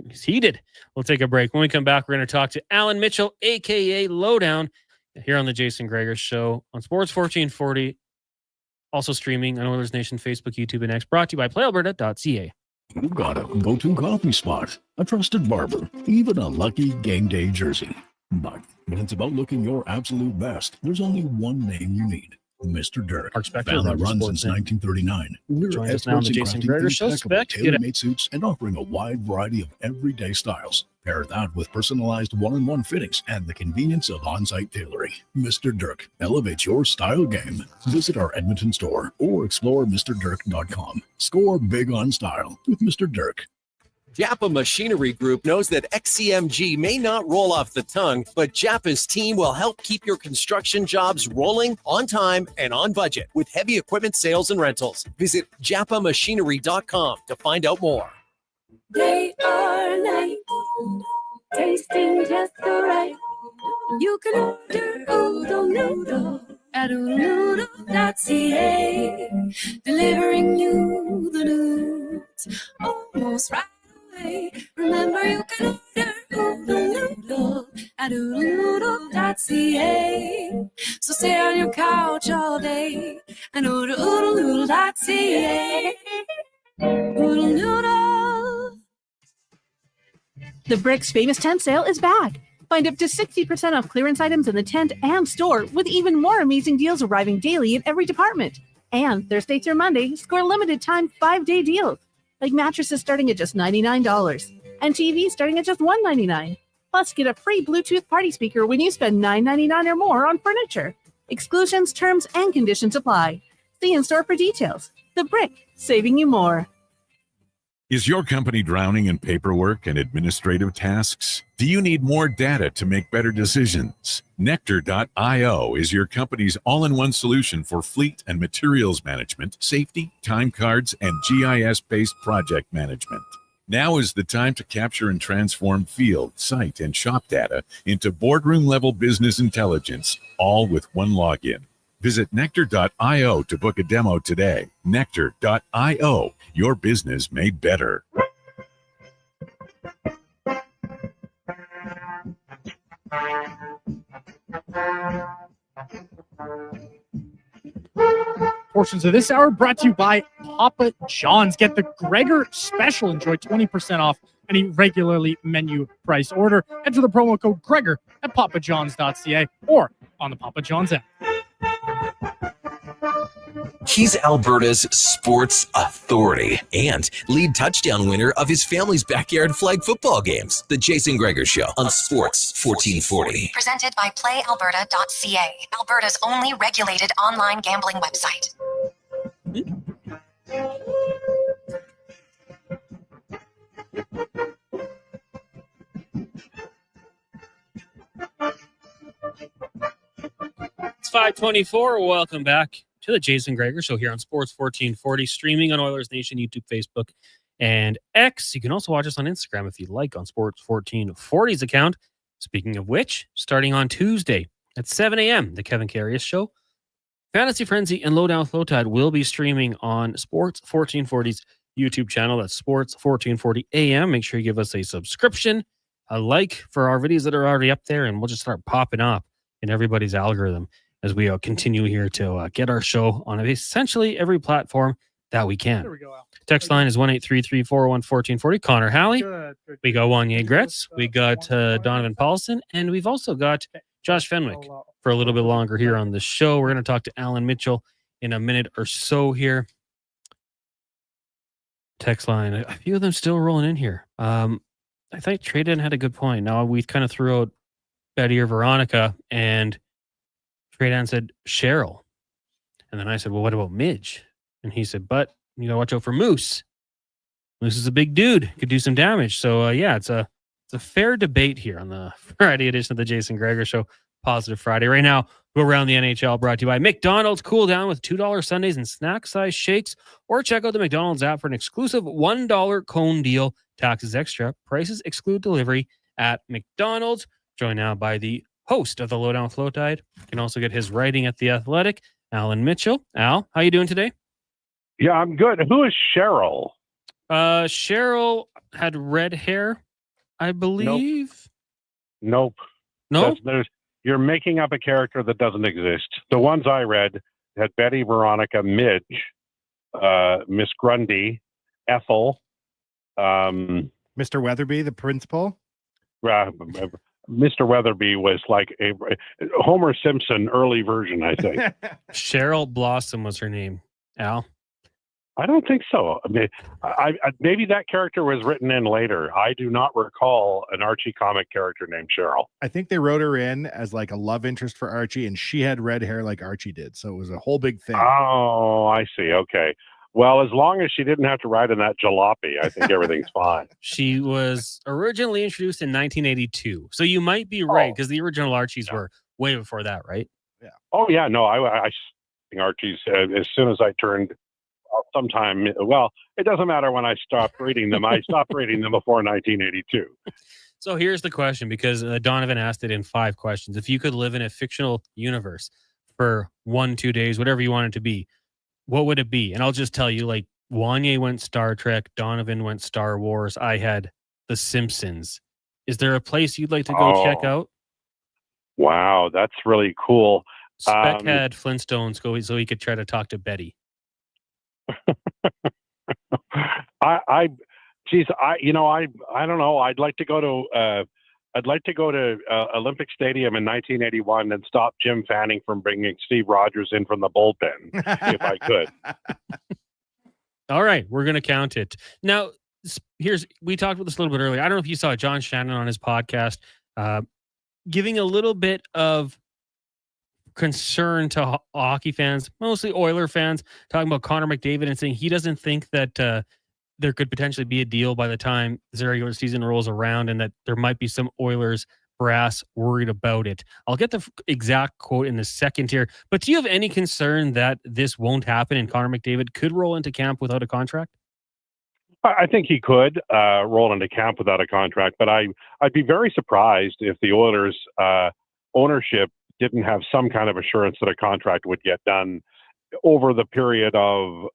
He's heated. We'll take a break. When we come back, we're going to talk to Alan Mitchell, a.k.a. Lowdown, here on the Jason Gregor Show on Sports 1440. Also streaming on Oilers Nation, Facebook, YouTube, and X. Brought to you by PlayAlberta.ca. You got a go-to coffee spot, a trusted barber, even a lucky game day jersey. But when it's about looking your absolute best, there's only one name you need. Mr. Dirk. Family run since 1939. We're Joins us now on the Jason Gregor Show. Spec, tailor-made suits and offering a wide variety of everyday styles. Pair that with personalized one-on-one fittings and the convenience of on-site tailoring. Mr. Dirk elevates your style game. Visit our Edmonton store or explore MrDirk.com. Score big on style with Mr. Dirk. Japa Machinery Group knows that XCMG may not roll off the tongue, but Japa's team will help keep your construction jobs rolling on time and on budget with heavy equipment sales and rentals. Visit japamachinery.com to find out more. Day or night, tasting just so right. You can order Oodle Noodle at oodlenoodle.ca, delivering you the news almost right away. Remember, you can order Oodle Noodle at oodlenoodle.ca. So stay on your couch all day and order oodlenoodle.ca. Oodle Noodle. The Bricks Famous Tent Sale is back. Find up to 60% off clearance items in the tent and store, with even more amazing deals arriving daily in every department. And Thursday through Monday, score limited time 5-day deals, like mattresses starting at just $99 and TVs starting at just $199. Plus, get a free Bluetooth party speaker when you spend $9.99 or more on furniture. Exclusions, terms, and conditions apply. See in-store for details. The Brick, saving you more. Is your company drowning in paperwork and administrative tasks? Do you need more data to make better decisions? Nectar.io is your company's all-in-one solution for fleet and materials management, safety, time cards, and GIS-based project management. Now is the time to capture and transform field, site, and shop data into boardroom-level business intelligence, all with one login. Visit Nectar.io to book a demo today. Nectar.io, your business made better. Portions of this hour brought to you by Papa John's. Get the Gregor special. Enjoy 20% off any regularly menu price order. Enter the promo code Gregor at papajohns.ca or on the Papa John's app. He's Alberta's sports authority and lead touchdown winner of his family's backyard flag football games. The Jason Gregor Show on Sports 1440. Presented by PlayAlberta.ca, Alberta's only regulated online gambling website. It's 5:24. Welcome back to the Jason Gregor Show here on Sports 1440, streaming on Oilers Nation, YouTube, Facebook, and X. You can also watch us on Instagram if you'd like on Sports 1440's account. Speaking of which, starting on Tuesday at 7 a.m., the Kevin Carius Show, Fantasy Frenzy, and Lowdown Flow Tide will be streaming on Sports 1440's YouTube channel. That's Sports 1440 AM. Make sure you give us a subscription, a like for our videos that are already up there, and we'll just start popping up in everybody's algorithm as we continue here to get our show on essentially every platform that we can. There we go, Al. Text line is 1-833-401-1440. Connor Halley. Good. We got Wanye Gretz. We got Donovan Paulson. And we've also got Josh Fenwick for a little bit longer here on the show. We're going to talk to Alan Mitchell in a minute or so here. Text line. A few of them still rolling in here. I think Trayden had a good point. Now we kind of threw out Betty or Veronica, and Trayden said Cheryl. And then I said, well, what about Midge? And he said, but you got to watch out for Moose. Moose is a big dude. Could do some damage. So, yeah, it's a fair debate here on the Friday edition of the Jason Gregor Show. Positive Friday. Right now, go around the NHL, brought to you by McDonald's. Cool down with $2 sundaes and snack-size shakes. Or check out the McDonald's app for an exclusive $1 cone deal. Taxes extra. Prices exclude delivery at McDonald's. Joined now by the host of the Lowdown Flow Tide. You can also get his writing at The Athletic, Alan Mitchell. Al, how you doing today? Yeah, I'm good. Who is Cheryl? Cheryl had red hair, I believe. Nope. No? You're making up a character that doesn't exist. The ones I read had Betty, Veronica, Midge, Miss Grundy, Ethel. Mr. Weatherby, the principal? Mr. Weatherby was like a Homer Simpson early version, I think. Cheryl Blossom was her name, Al. I don't think so. I mean, maybe that character was written in later. I do not recall an Archie comic character named Cheryl. I think they wrote her in as like a love interest for Archie, and she had red hair like Archie did. So it was a whole big thing. Oh, I see. Okay. Well, as long as she didn't have to ride in that jalopy, I think everything's fine. She was originally introduced in 1982. So you might be right, because the original Archies were way before that, right? Yeah. Oh, yeah. No, I think Archie's, as soon as I turned sometime, well, it doesn't matter when I stopped reading them. I stopped reading them before 1982. So here's the question, because Donovan asked it in 5 questions. If you could live in a fictional universe for 1-2 days, whatever you want it to be, what would it be? And I'll just tell you, like, Wanye went Star Trek, Donovan went Star Wars, I had The Simpsons. Is there a place you'd like to go check out? Wow, that's really cool. Spec had Flintstones go so he could try to talk to Betty. I don't know. I'd like to go to Olympic Stadium in 1981 and stop Jim Fanning from bringing Steve Rogers in from the bullpen, if I could. All right, we're going to count it. Now, we talked about this a little bit earlier. I don't know if you saw John Shannon on his podcast giving a little bit of concern to hockey fans, mostly Oiler fans, talking about Connor McDavid and saying he doesn't think that there could potentially be a deal by the time the regular season rolls around, and that there might be some Oilers brass worried about it. I'll get the exact quote in a second here, but do you have any concern that this won't happen and Connor McDavid could roll into camp without a contract? I think he could roll into camp without a contract, but I'd be very surprised if the Oilers ownership didn't have some kind of assurance that a contract would get done over the period of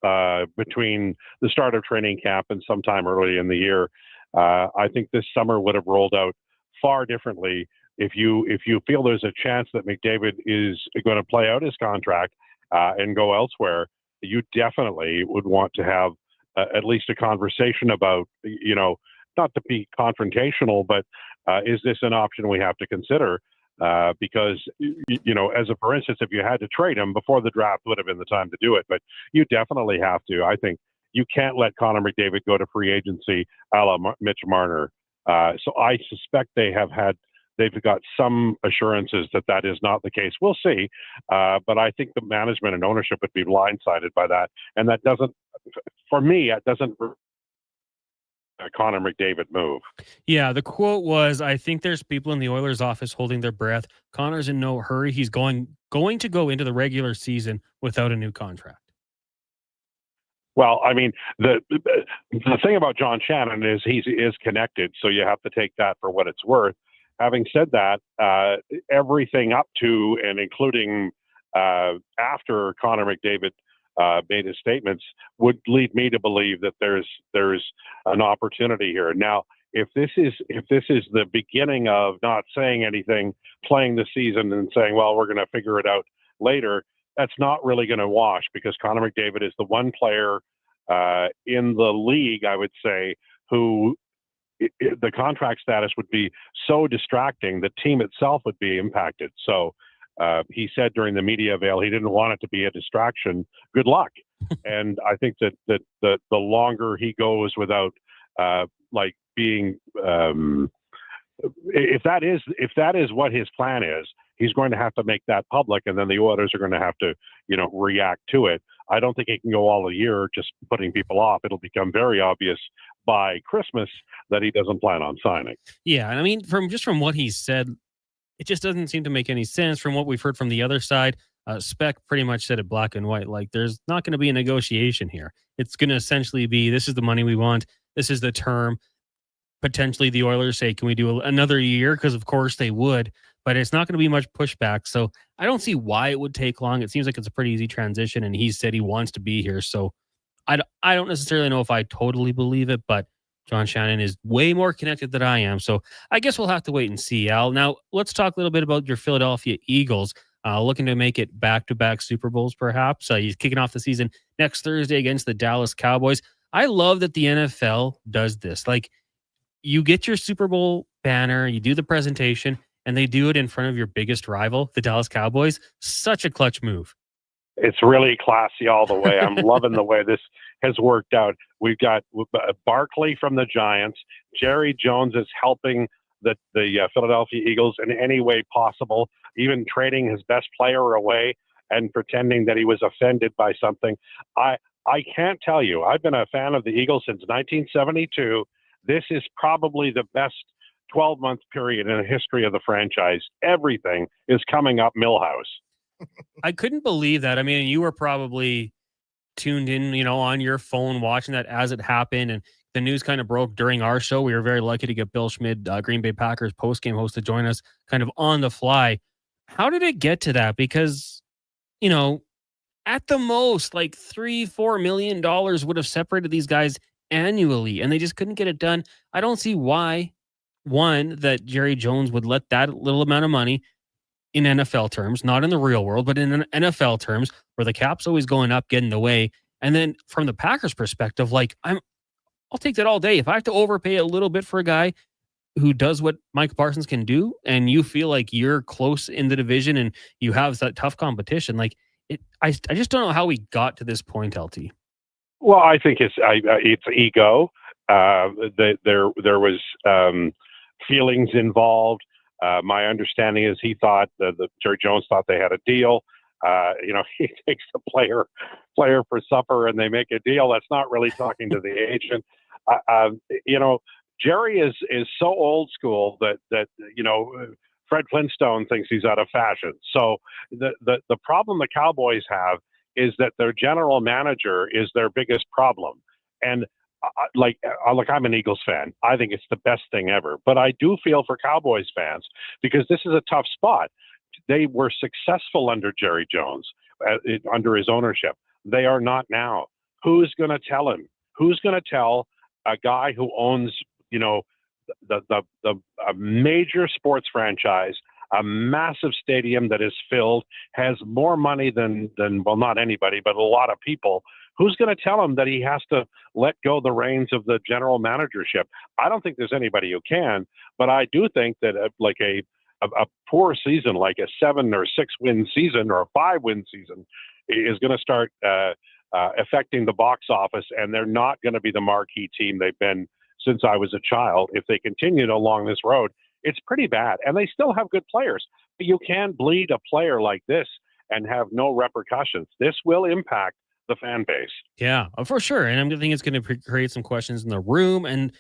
between the start of training camp and sometime early in the year. I think this summer would have rolled out far differently if you feel there's a chance that McDavid is going to play out his contract and go elsewhere. You definitely would want to have at least a conversation about, not to be confrontational, but is this an option we have to consider? Because, as a for instance, if you had to trade him before the draft would have been the time to do it, but you definitely have to. I think you can't let Connor McDavid go to free agency a la Mitch Marner. So I suspect they've got some assurances that is not the case. We'll see. But I think the management and ownership would be blindsided by that. And that doesn't a Connor McDavid move. Yeah, the quote was, I think there's people in the Oilers office holding their breath. Connor's in no hurry. He's going to go into the regular season without a new contract. Well, I mean, the thing about John Shannon is he is connected, so you have to take that for what it's worth. Having said that, everything up to and including after Connor McDavid made his statements would lead me to believe that there's an opportunity here. Now, if this is the beginning of not saying anything, playing the season and saying, well, we're going to figure it out later, that's not really going to wash, because Connor McDavid is the one player in the league, I would say, who the contract status would be so distracting, the team itself would be impacted. So he said during the media avail he didn't want it to be a distraction. Good luck. And I think that the longer he goes without being if that is what his plan is, he's going to have to make that public, and then the Oilers are going to have to react to it. I don't think he can go all a year just putting people off. It'll become very obvious by Christmas that he doesn't plan on signing. Yeah, and I mean, from what he said, it just doesn't seem to make any sense. From what we've heard from the other side, Spec pretty much said it black and white. Like, there's not going to be a negotiation here. It's going to essentially be, this is the money we want. This is the term. Potentially the Oilers say, can we do another year? Because of course they would, but it's not going to be much pushback. So I don't see why it would take long. It seems like it's a pretty easy transition, and he said he wants to be here. So I don't necessarily know if I totally believe it, but John Shannon is way more connected than I am. So I guess we'll have to wait and see, Al. Now, let's talk a little bit about your Philadelphia Eagles, looking to make it back-to-back Super Bowls, perhaps. He's kicking off the season next Thursday against the Dallas Cowboys. I love that the NFL does this. Like, you get your Super Bowl banner, you do the presentation, and they do it in front of your biggest rival, the Dallas Cowboys. Such a clutch move. It's really classy all the way. I'm loving the way this has worked out. We've got Barkley from the Giants. Jerry Jones is helping the Philadelphia Eagles in any way possible, even trading his best player away and pretending that he was offended by something. I can't tell you. I've been a fan of the Eagles since 1972. This is probably the best 12-month period in the history of the franchise. Everything is coming up Millhouse. I couldn't believe that. I mean, you were probably tuned in, on your phone watching that as it happened, and the news kind of broke during our show. We were very lucky to get Bill Schmid, Green Bay Packers postgame host, to join us kind of on the fly. How did it get to that? Because, at the most, like $3-4 million would have separated these guys annually, and they just couldn't get it done. I don't see why, one, that Jerry Jones would let that little amount of money in NFL terms, not in the real world, but in NFL terms, where the cap's always going up, getting away. And then from the Packers' perspective, I'll take that all day. If I have to overpay a little bit for a guy who does what Micah Parsons can do, and you feel like you're close in the division and you have that tough competition, I just don't know how we got to this point, LT. Well, I think it's ego. There was feelings involved. My understanding is he thought that Jerry Jones thought they had a deal. He takes the player for supper and they make a deal. That's not really talking to the agent. Jerry is so old school that Fred Flintstone thinks he's out of fashion. So the problem the Cowboys have is that their general manager is their biggest problem. And I'm an Eagles fan. I think it's the best thing ever. But I do feel for Cowboys fans because this is a tough spot. They were successful under Jerry Jones, under his ownership. They are not now. Who's going to tell him? Who's going to tell a guy who owns, a major sports franchise, a massive stadium that is filled, has more money than not anybody, but a lot of people. Who's going to tell him that he has to let go the reins of the general managership? I don't think there's anybody who can, but I do think that a poor season, like a 7 or 6 win season or a 5 win season, is going to start affecting the box office, and they're not going to be the marquee team they've been since I was a child. If they continued along this road, it's pretty bad, and they still have good players. But you can bleed a player like this and have no repercussions. This will impact the fan base. Yeah, for sure. And I think it's going to create some questions in the room. And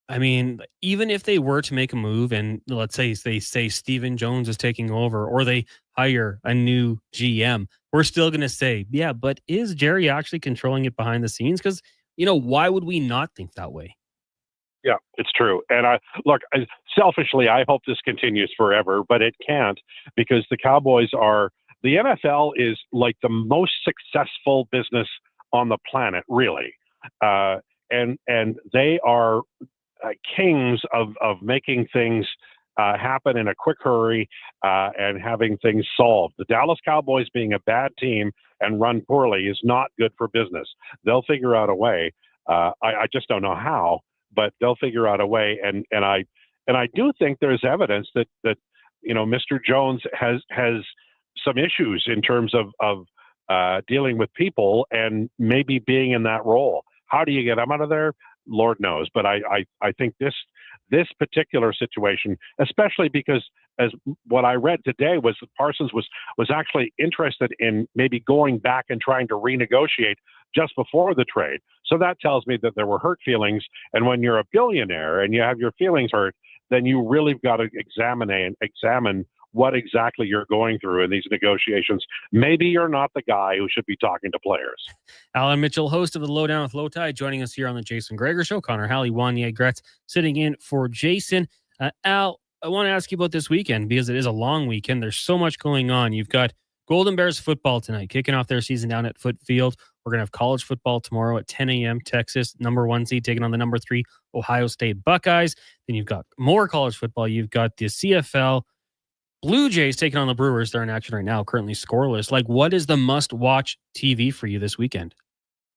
I mean, even if they were to make a move and let's say they say Stephen Jones is taking over or they hire a new GM, we're still going to say, yeah, but is Jerry actually controlling it behind the scenes? Because, why would we not think that way? Yeah, it's true. And selfishly, I hope this continues forever, but it can't because the Cowboys the NFL is like the most successful business on the planet, really. And they are kings of making things happen in a quick hurry and having things solved. The Dallas Cowboys being a bad team and run poorly is not good for business. They'll figure out a way. I just don't know how, but they'll figure out a way. And I do think there's evidence that Mr. Jones has some issues in terms of dealing with people and maybe being in that role. How do you get him out of there? Lord knows. But I think this particular situation, especially because as what I read today was that Parsons was actually interested in maybe going back and trying to renegotiate just before the trade. So that tells me that there were hurt feelings. And when you're a billionaire and you have your feelings hurt, then you really got to examine what exactly you're going through in these negotiations. Maybe you're not the guy who should be talking to players. Alan Mitchell, host of the Lowdown with Lowtie, joining us here on the Jason Gregor Show. Connor Halley, Wanye, Gretz, sitting in for Jason. Al, I want to ask you about this weekend because it is a long weekend. There's so much going on. You've got Golden Bears football tonight, kicking off their season down at Foot Field. We're going to have college football tomorrow at 10 a.m. Texas, number 1 seed, taking on the number 3 Ohio State Buckeyes. Then you've got more college football. You've got the CFL Blue Jays taking on the Brewers. They're in action right now, currently scoreless. What is the must-watch TV for you this weekend?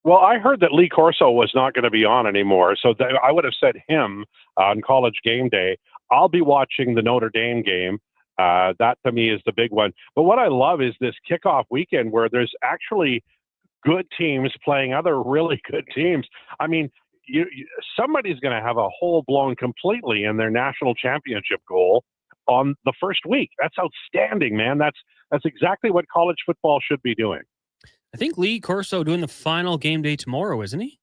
Well, I heard that Lee Corso was not going to be on anymore, so I would have said him on College Game Day. I'll be watching the Notre Dame game. That, to me, is the big one. But what I love is this kickoff weekend where there's actually good teams playing other really good teams. I mean, somebody's going to have a hole blown completely in their national championship goal on the first week. That's outstanding, man. That's exactly what college football should be doing. I think Lee Corso doing the final game day tomorrow, isn't he?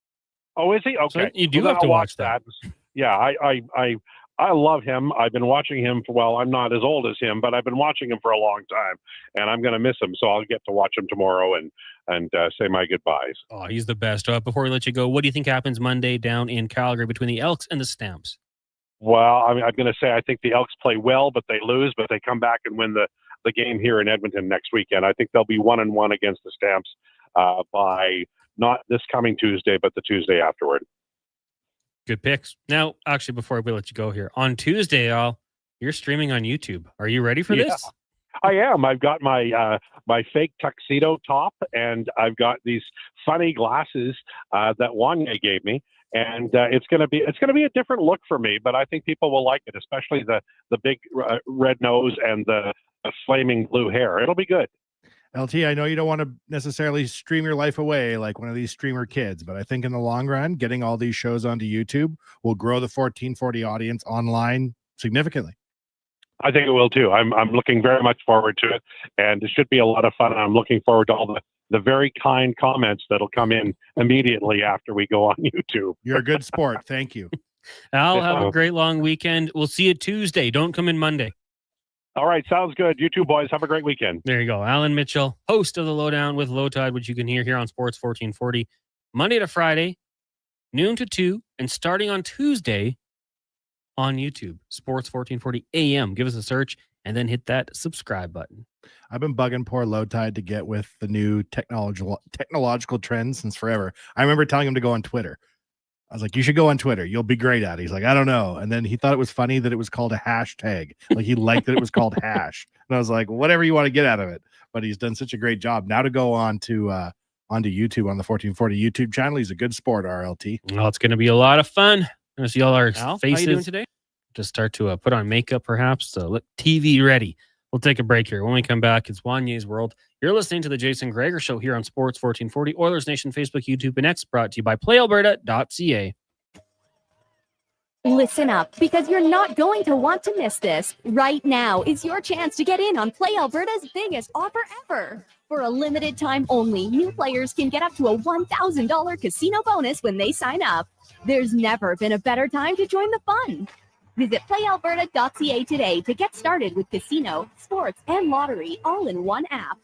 Oh, is he? Okay. So you do have to watch that. Yeah, I love him. I've been watching him I'm not as old as him, but I've been watching him for a long time, and I'm going to miss him. So I'll get to watch him tomorrow and say my goodbyes. Oh, he's the best. Before we let you go, what do you think happens Monday down in Calgary between the Elks and the Stamps? Well, I'm going to say I think the Elks play well, but they lose, but they come back and win the game here in Edmonton next weekend. I think they'll be 1-1 against the Stamps by not this coming Tuesday, but the Tuesday afterward. Good picks. Now, actually, before we let you go here, on Tuesday, you're streaming on YouTube. Are you ready for this? I am. I've got my fake tuxedo top, and I've got these funny glasses that Wanye gave me. And it's going to be a different look for me, but I think people will like it, especially the big red nose and the flaming blue hair. It'll be good. LT, I know you don't want to necessarily stream your life away like one of these streamer kids, but I think in the long run, getting all these shows onto YouTube will grow the 1440 audience online significantly. I think it will too. I'm looking very much forward to it, and it should be a lot of fun. I'm looking forward to all the very kind comments that'll come in immediately after we go on YouTube. You're a good sport. Thank you. Al, have a great long weekend. We'll see you Tuesday. Don't come in Monday. All right. Sounds good. You too, boys. Have a great weekend. There you go. Alan Mitchell, host of The Lowdown with Low Tide, which you can hear here on Sports 1440, Monday to Friday, noon to 2, and starting on Tuesday on YouTube, Sports 1440 AM. Give us a search and then hit that subscribe button. I've been bugging poor Low Tide to get with the new technological trends since forever. I remember telling him to go on Twitter. I was like, you should go on Twitter. You'll be great at it. He's like, I don't know. And then he thought it was funny that it was called a hashtag. Like he liked that it was called hash. And I was like, whatever you want to get out of it. But he's done such a great job. Now to go on to onto YouTube on the 1440 YouTube channel. He's a good sport, RLT. Well, it's going to be a lot of fun. I'm going to see all our Al, faces. how you doing today? Just start to put on makeup, perhaps. So look TV ready. We'll take a break here. When we come back, it's Wanye's World. You're listening to the Jason Gregor Show here on Sports 1440, Oilers Nation, Facebook, YouTube, and X, brought to you by PlayAlberta.ca. Listen up, because you're not going to want to miss this. Right now is your chance to get in on Play Alberta's biggest offer ever. For a limited time only, new players can get up to a $1,000 casino bonus when they sign up. There's never been a better time to join the fun. Visit playalberta.ca today to get started with casino, sports, and lottery all in one app.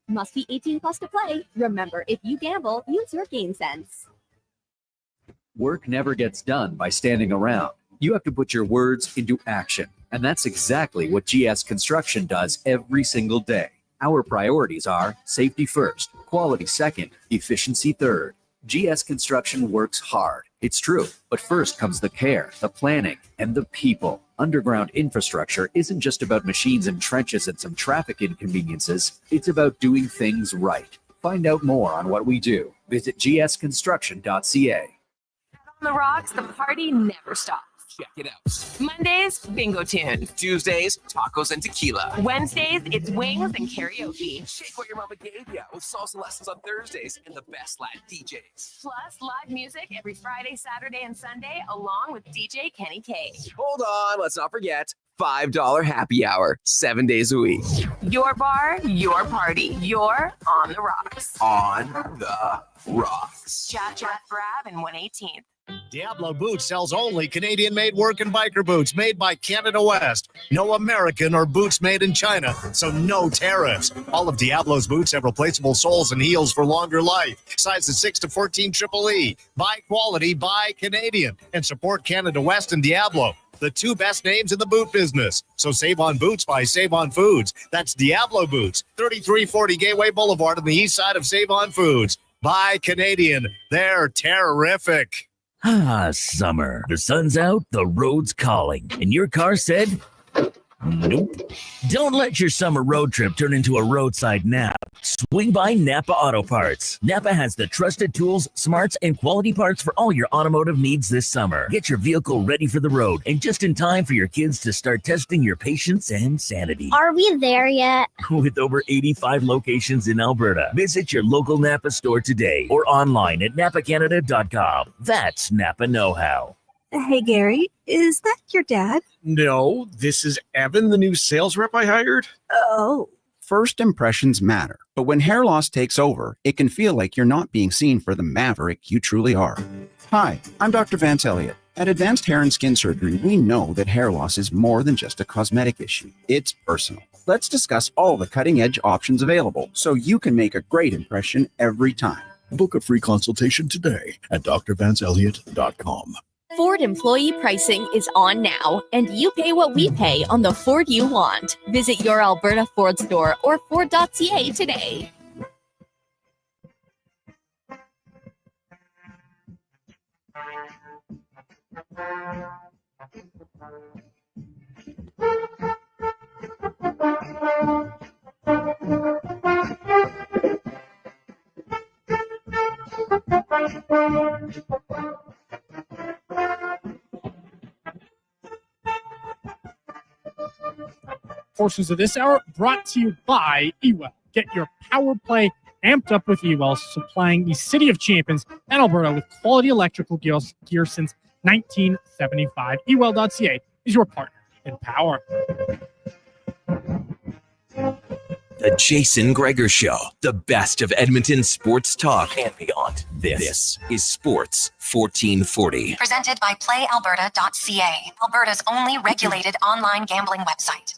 Must be 18 plus to play. Remember, if you gamble, use your game sense. Work never gets done by standing around. You have to put your words into action. And that's exactly what GS Construction does every single day. Our priorities are safety first, quality second, efficiency third. GS Construction works hard. It's true. But first comes the care, the planning, and the people. Underground infrastructure isn't just about machines and trenches and some traffic inconveniences. It's about doing things right. Find out more on what we do. Visit gsconstruction.ca. On the rocks, the party never stops. Check it out. Mondays, bingo tune. Tuesdays, tacos and tequila. Wednesdays, it's wings and karaoke. Shake what your mama gave ya with salsa lessons on Thursdays and the best Latin DJs. Plus, live music every Friday, Saturday, and Sunday, along with DJ Kenny K. Hold on, let's not forget $5 happy hour, 7 days a week. Your bar, your party. You're on the rocks. On the rocks. Chat Brab and 118th. Diablo Boots sells only Canadian-made work and biker boots made by Canada West. No American or boots made in China, so no tariffs. All of Diablo's boots have replaceable soles and heels for longer life. Sizes 6 to 14 Triple E. Buy quality, buy Canadian. And support Canada West and Diablo, the two best names in the boot business. So save on boots by Save On Foods. That's Diablo Boots, 3340 Gateway Boulevard on the east side of Save On Foods. Buy Canadian. They're terrific. Ah, summer. The sun's out, the road's calling. And your car said, nope. Don't let your summer road trip turn into a roadside nap. Swing by Napa Auto Parts. Napa has the trusted tools, smarts, and quality parts for all your automotive needs this summer. Get your vehicle ready for the road and just in time for your kids to start testing your patience and sanity. Are we there yet? With over 85 locations in Alberta, visit your local Napa store today or online at napacanada.com. That's Napa know-how. Hey, Gary, is that your dad? No, this is Evan, the new sales rep I hired. Oh. First impressions matter, but when hair loss takes over, it can feel like you're not being seen for the maverick you truly are. Hi, I'm Dr. Vance Elliott. At Advanced Hair and Skin Surgery, we know that hair loss is more than just a cosmetic issue. It's personal. Let's discuss all the cutting-edge options available so you can make a great impression every time. Book a free consultation today at drvanceelliott.com. Ford employee pricing is on now, and you pay what we pay on the Ford you want. Visit your Alberta Ford store or Ford.ca today. Portions of this hour brought to you by Ewell. Get your power play amped up with Ewell, supplying the City of Champions and Alberta with quality electrical gear since 1975. Ewell.ca is your partner in power. The Jason Gregor Show, the best of Edmonton sports talk and beyond. This is Sports 1440. Presented by PlayAlberta.ca, Alberta's only regulated online gambling website.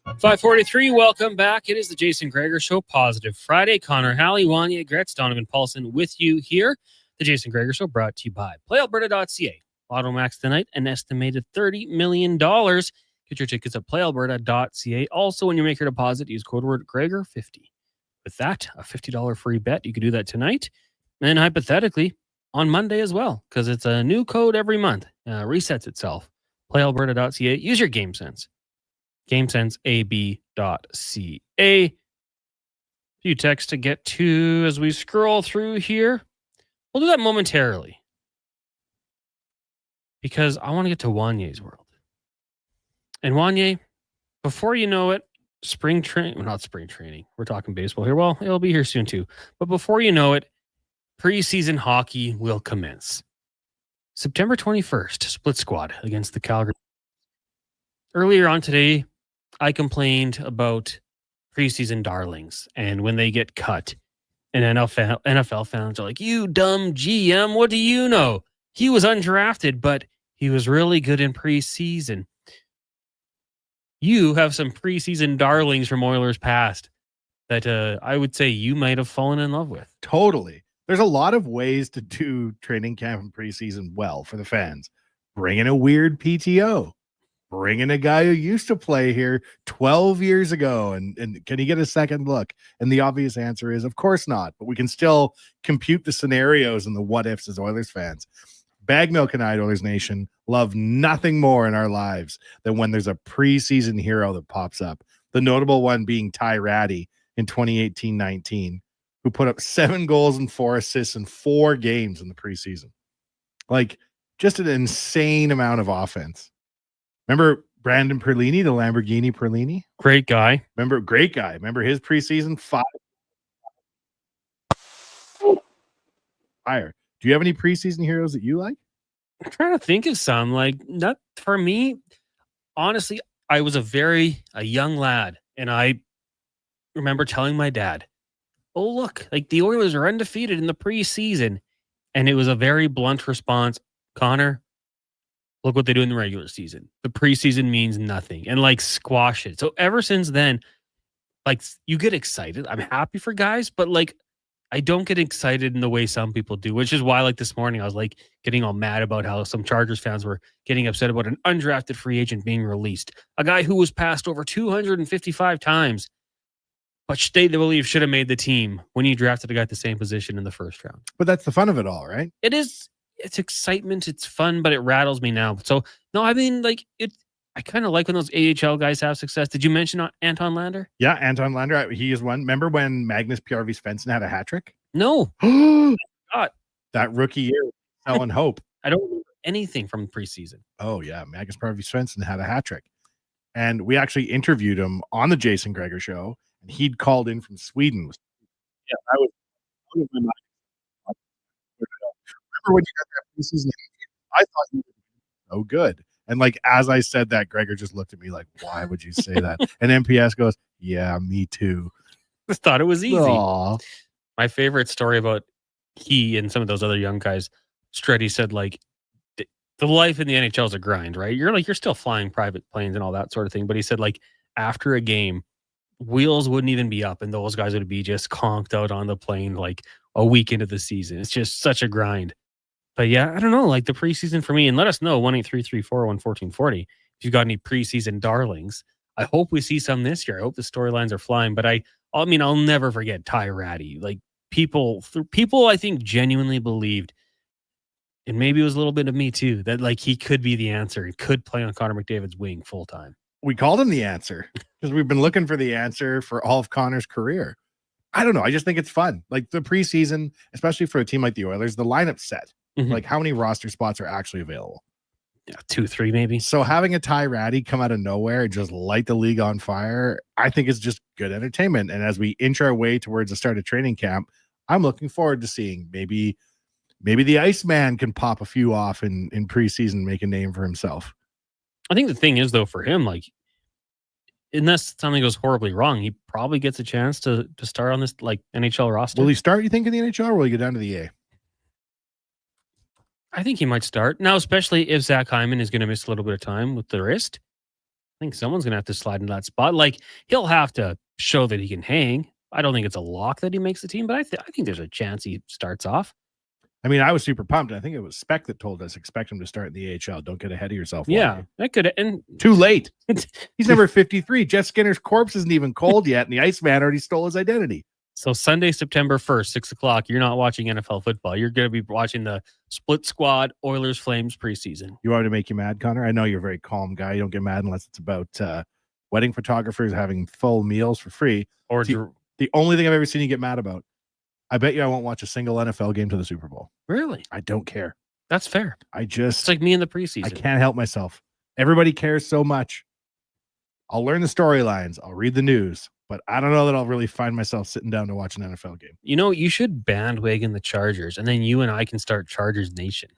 543, welcome back. It is the Jason Gregor Show, Positive Friday. Connor Halley, Wanye, Gretz, Donovan Paulson with you here. The Jason Gregor Show brought to you by PlayAlberta.ca. Lotto Max tonight, an estimated $30 million. Get your tickets at PlayAlberta.ca. Also, when you make your deposit, use code word Gregor50. With that, a $50 free bet. You can do that tonight. And hypothetically, on Monday as well, because it's a new code every month. Resets itself. PlayAlberta.ca. Use your game sense. GameSenseAB.ca. Few texts to get to as we scroll through here. We'll do that momentarily, because I want to get to Wanye's world. And Wanye, before you know it, spring training, well, not spring training. We're talking baseball here. Well, it'll be here soon too. But before you know it, preseason hockey will commence. September 21st, split squad against the Calgary. Earlier on today, I complained about preseason darlings and when they get cut. And NFL fans are like, you dumb GM, what do you know? He was undrafted, but he was really good in preseason. You have some preseason darlings from Oilers past that I would say you might have fallen in love with. Totally. There's a lot of ways to do training camp and preseason well for the fans. Bring in a weird PTO. Bring in a guy who used to play here 12 years ago, and can he get a second look? And the obvious answer is, of course not. But we can still compute the scenarios and the what-ifs as Oilers fans. Bag Milk and I, Oilers Nation, love nothing more in our lives than when there's a preseason hero that pops up. The notable one being Ty Ratty in 2018-19, who put up 7 goals and 4 assists in 4 games in the preseason. Like, just an insane amount of offense. Remember Brandon Perlini, the Lamborghini Perlini? Great guy. Great guy. Remember his preseason? 5 fire. Do you have any preseason heroes that you like? I'm trying to think of some. Like, not for me. Honestly, I was a young lad, and I remember telling my dad, oh, look, like the Oilers are undefeated in the preseason. And it was a very blunt response. Connor, look what they do in the regular season. The preseason means nothing, and like squash it. So ever since then, like you get excited. I'm happy for guys, but like I don't get excited in the way some people do, which is why like this morning I was like getting all mad about how some Chargers fans were getting upset about an undrafted free agent being released. A guy who was passed over 255 times, but they believe should have made the team when you drafted a guy at the same position in the first round. But that's the fun of it all, right? It is. It's excitement. It's fun, but it rattles me now. So no, I mean, like I kind of like when those AHL guys have success. Did you mention Anton Lander? Yeah, Anton Lander. He is one. Remember when Magnus P.R.V. Svensson had a hat trick? No. God. That rookie year, selling hope. I don't remember anything from preseason. Oh, yeah. Magnus P.R.V. Svensson had a hat trick. And we actually interviewed him on the Jason Gregor Show, and he'd called in from Sweden. Yeah, I was. Remember when you got that preseason? I thought you were so good. And like as I said that, Gregor just looked at me like, "Why would you say that?" And MPS goes, "Yeah, me too." I thought it was easy. Aww. My favorite story about he and some of those other young guys, Stretty said like the life in the NHL is a grind, right? You're still flying private planes and all that sort of thing. But he said like after a game, wheels wouldn't even be up and those guys would be just conked out on the plane like a week into the season. It's just such a grind. But yeah, I don't know, like the preseason for me, and let us know 1-833-401-1440 if you've got any preseason darlings. I hope we see some this year. I hope the storylines are flying. But I'll never forget Ty Ratty. Like people I think genuinely believed, and maybe it was a little bit of me too, that like he could be the answer. He could play on Connor McDavid's wing full time. We called him the answer because we've been looking for the answer for all of Connor's career. I don't know. I just think it's fun. Like the preseason, especially for a team like the Oilers, the lineup's set. Mm-hmm. Like how many roster spots are actually available? Yeah, 2-3 maybe. So having a Ty Ratty come out of nowhere and just light the league on fire, I think is just good entertainment. And as we inch our way towards the start of training camp, I'm looking forward to seeing maybe the Iceman can pop a few off in preseason, make a name for himself. I think the thing is though, for him, like unless something goes horribly wrong, he probably gets a chance to start on this like NHL roster. Will he start, you think, in the NHL, or will he go down to the A? I think he might start now, especially if Zach Hyman is going to miss a little bit of time with the wrist. I think someone's going to have to slide in that spot. Like he'll have to show that he can hang. I don't think it's a lock that he makes the team, but I think there's a chance he starts off. I mean, I was super pumped. I think it was Spec that told us expect him to start in the AHL. Don't get ahead of yourself. Yeah, that could. And too late. He's number 53. Jeff Skinner's corpse isn't even cold yet, and the Iceman already stole his identity. So Sunday, September 1st, 6:00, you're not watching NFL football. You're going to be watching the split squad Oilers Flames preseason. You want me to make you mad, Connor? I know you're a very calm guy. You don't get mad unless it's about wedding photographers having full meals for free. Or the only thing I've ever seen you get mad about. I bet you I won't watch a single NFL game to the Super Bowl. Really? I don't care. That's fair. It's like me in the preseason. I can't help myself. Everybody cares so much. I'll learn the storylines. I'll read the news. But I don't know that I'll really find myself sitting down to watch an NFL game. You know, you should bandwagon the Chargers, and then you and I can start Chargers Nation.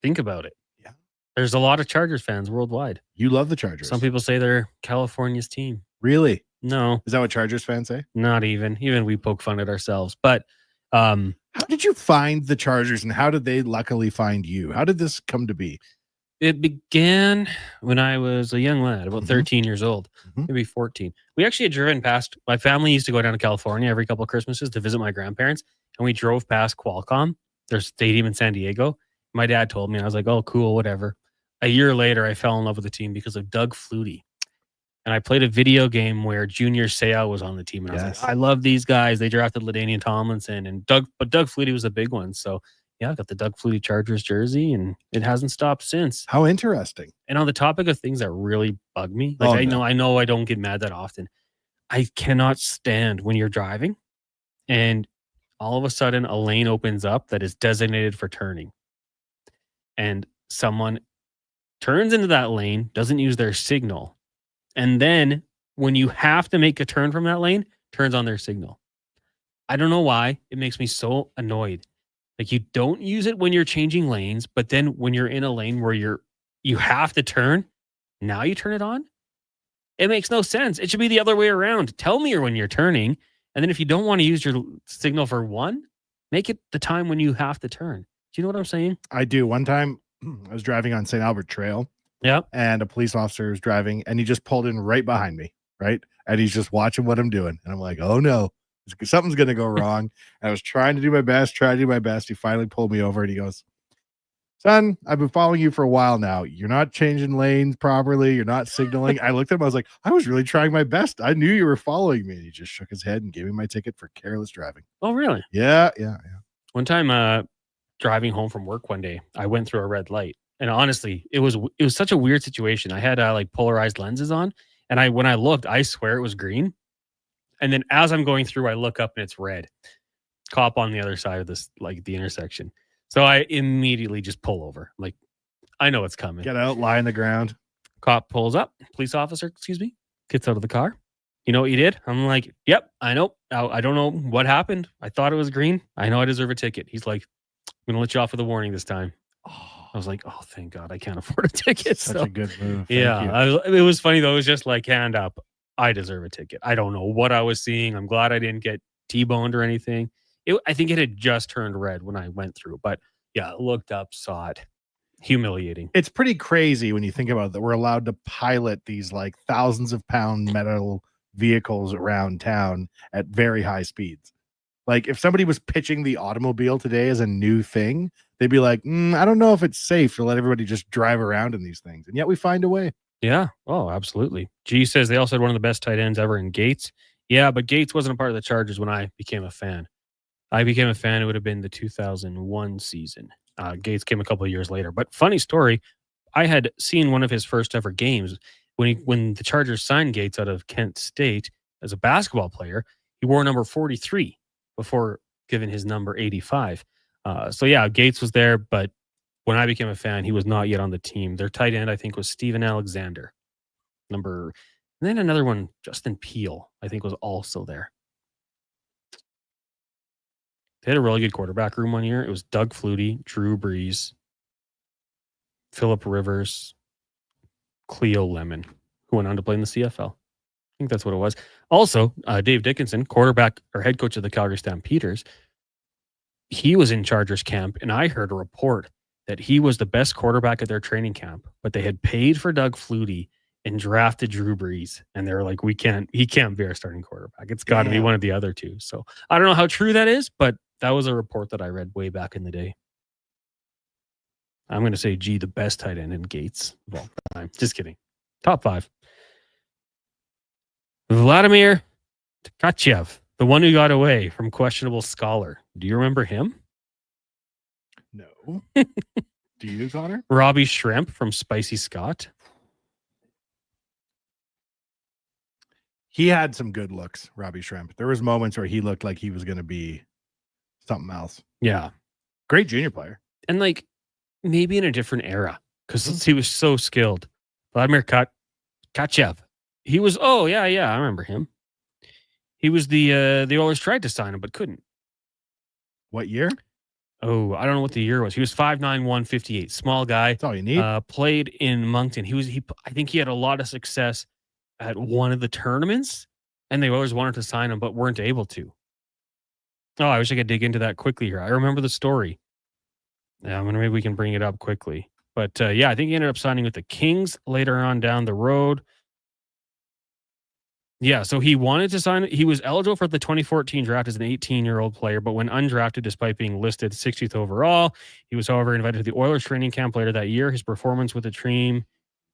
Think about it. Yeah. There's a lot of Chargers fans worldwide. You love the Chargers. Some people say they're California's team. Really? No. Is that what Chargers fans say? Not even. Even we poke fun at ourselves. But how did you find the Chargers, and how did they luckily find you? How did this come to be? It began when I was a young lad, about 13 years old, maybe 14. We actually had driven past, my family used to go down to California every couple of Christmases to visit my grandparents, and we drove past Qualcomm, their stadium in San Diego. My dad told me, and I was like, oh, cool, whatever. A year later, I fell in love with the team because of Doug Flutie. And I played a video game where Junior Seau was on the team, and I was like, I love these guys. They drafted LaDainian Tomlinson, but Doug Flutie was a big one, so yeah, I got the Doug Flutie Chargers jersey, and it hasn't stopped since. How interesting. And on the topic of things that really bug me, like I know I don't get mad that often. I cannot stand when you're driving and all of a sudden a lane opens up that is designated for turning. And someone turns into that lane, doesn't use their signal. And then when you have to make a turn from that lane, turns on their signal. I don't know why. It makes me so annoyed. Like you don't use it when you're changing lanes, but then when you're in a lane where you have to turn, now you turn it on. It makes no sense. It should be the other way around. Tell me when you're turning, and then if you don't want to use your signal for one, make it the time when you have to turn. Do you know what I'm saying? I do. One time I was driving on St. Albert Trail. Yeah. And a police officer was driving, and he just pulled in right behind me, right? And he's just watching what I'm doing. And I'm like, oh no. Something's going to go wrong. I was trying to do my best. He finally pulled me over and he goes, son, I've been following you for a while now. You're not changing lanes properly. You're not signaling. I looked at him. I was like, I was really trying my best. I knew you were following me. And he just shook his head and gave me my ticket for careless driving. Oh, really? Yeah. One time driving home from work one day, I went through a red light And honestly, it was such a weird situation. I had like polarized lenses on, and when I looked, I swear it was green. And then as I'm going through, I look up and it's red. Cop on the other side of this, like the intersection. So I immediately just pull over. Like, I know it's coming. Get out, lie on the ground. Cop pulls up. Police officer, excuse me, gets out of the car. You know what you did? I'm like, yep, I know. I don't know what happened. I thought it was green. I know I deserve a ticket. He's like, I'm going to let you off with a warning this time. I was like, oh, thank God, I can't afford a ticket. Such a good move. It was funny though. It was just like, hand up. I deserve a ticket. I don't know what I was seeing. I'm glad I didn't get T-boned or anything. I think it had just turned red when I went through, but yeah, looked up, saw it. Humiliating. It's pretty crazy when you think about it, that we're allowed to pilot these like thousands of pound metal vehicles around town at very high speeds. Like if somebody was pitching the automobile today as a new thing, they'd be like, I don't know if it's safe to let everybody just drive around in these things. And yet we find a way. Yeah. Oh, absolutely. G says they also had one of the best tight ends ever in Gates. Yeah, but Gates wasn't a part of the Chargers when I became a fan. I became a fan. It would have been the 2001 season. Gates came a couple of years later. But funny story, I had seen one of his first ever games when the Chargers signed Gates out of Kent State as a basketball player. He wore number 43 before giving his number 85. So yeah, Gates was there, but when I became a fan, he was not yet on the team. Their tight end, I think, was Steven Alexander. And then another one, Justin Peel, I think was also there. They had a really good quarterback room one year. It was Doug Flutie, Drew Brees, Phillip Rivers, Cleo Lemon, who went on to play in the CFL. I think that's what it was. Also, Dave Dickinson, quarterback or head coach of the Calgary Stampeders, he was in Chargers camp, and I heard a report that he was the best quarterback at their training camp, but they had paid for Doug Flutie and drafted Drew Brees, and they were like, he can't be our starting quarterback. It's got to be one of the other two. So I don't know how true that is, but that was a report that I read way back in the day. I'm going to say G, the best tight end in Gates of all time. Just kidding. Top 5. Vladimir Tkachev, the one who got away from questionable scholar. Do you remember him? No. Do you, Connor? Robbie Shrimp from Spicy Scott. He had some good looks, Robbie Shrimp. There was moments where he looked like he was going to be something else. Yeah. Great junior player. And like maybe in a different era because he was so skilled. Vladimir Tkachev. He was, I remember him. He was the Oilers tried to sign him but couldn't. What year? Oh, I don't know what the year was. He was 5'9", 158. Small guy. That's all you need. Played in Moncton. I think he had a lot of success at one of the tournaments, and they always wanted to sign him, but weren't able to. Oh, I wish I could dig into that quickly here. I remember the story. Yeah, maybe we can bring it up quickly. But I think he ended up signing with the Kings later on down the road. Yeah, so he wanted to sign. He was eligible for the 2014 draft as an 18-year-old player, but when undrafted, despite being listed 60th overall, he was, however, invited to the Oilers training camp later that year. His performance with the team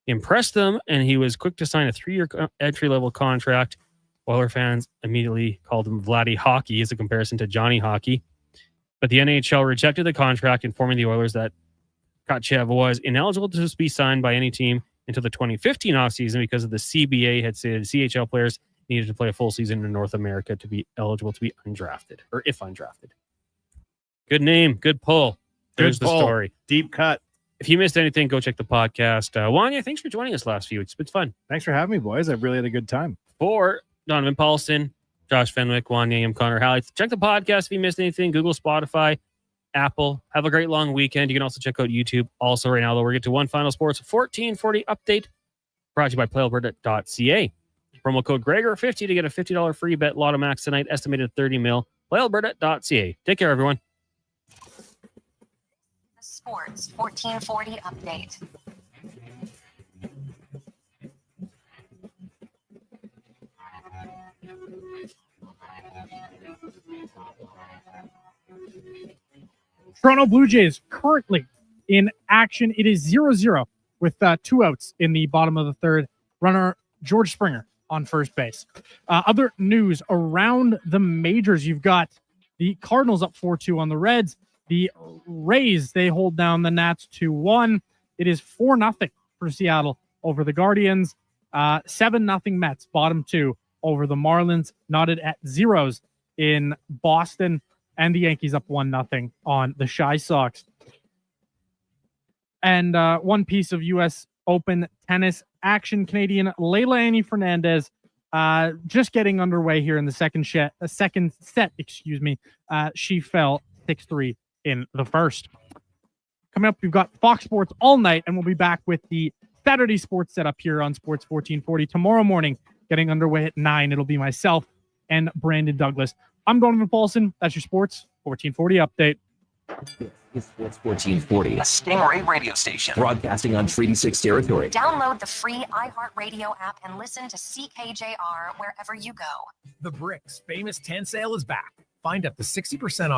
impressed them, and he was quick to sign a 3-year entry-level contract. Oiler fans immediately called him Vladdy Hockey as a comparison to Johnny Hockey. But the NHL rejected the contract, informing the Oilers that Tkachev was ineligible to be signed by any team until the 2015 offseason because of the CBA had stated CHL players needed to play a full season in North America to be eligible to be undrafted, or if undrafted. Good name, good pull. There's the story. Deep cut. If you missed anything, go check the podcast. Wanye, thanks for joining us last few weeks. It's been fun. Thanks for having me, boys. I've really had a good time. For Donovan Paulson, Josh Fenwick, Wanye, I'm Connor Halley. Check the podcast if you missed anything. Google, Spotify, Apple. Have a great long weekend. You can also check out YouTube. Also, right now, though, we're getting to One Final Sports 1440 update brought to you by PlayAlberta.ca. Promo code Gregor50 to get a $50 free bet. Lotto Max tonight, estimated 30 mil. PlayAlberta.ca. Take care, everyone. Sports 1440 update. Toronto Blue Jays currently in action. It is 0-0 with 2 outs in the bottom of the third. Runner George Springer on first base. Other news around the majors. You've got the Cardinals up 4-2 on the Reds. The Rays, they hold down the Nats 2-1. It is 4-0 for Seattle over the Guardians. 7-0 Mets, bottom two, over the Marlins, knotted at zeros in Boston, and the Yankees up 1-0 on the Shy Sox. And one piece of U.S. Open tennis action, Canadian Leila Annie Fernandez just getting underway here in the second set. She fell 6-3 in the first. Coming up, we've got Fox Sports all night, and we'll be back with the Saturday sports setup here on Sports 1440 tomorrow morning, getting underway at 9. It'll be myself and Brandon Douglas. I'm Donovan Paulson. That's your Sports 1440 update. This is Sports 1440, a Stingray radio station broadcasting on Treaty 6 territory. Download the free iHeartRadio app and listen to CKJR wherever you go. The Bricks Famous 10 sale is back. Find up to 60% off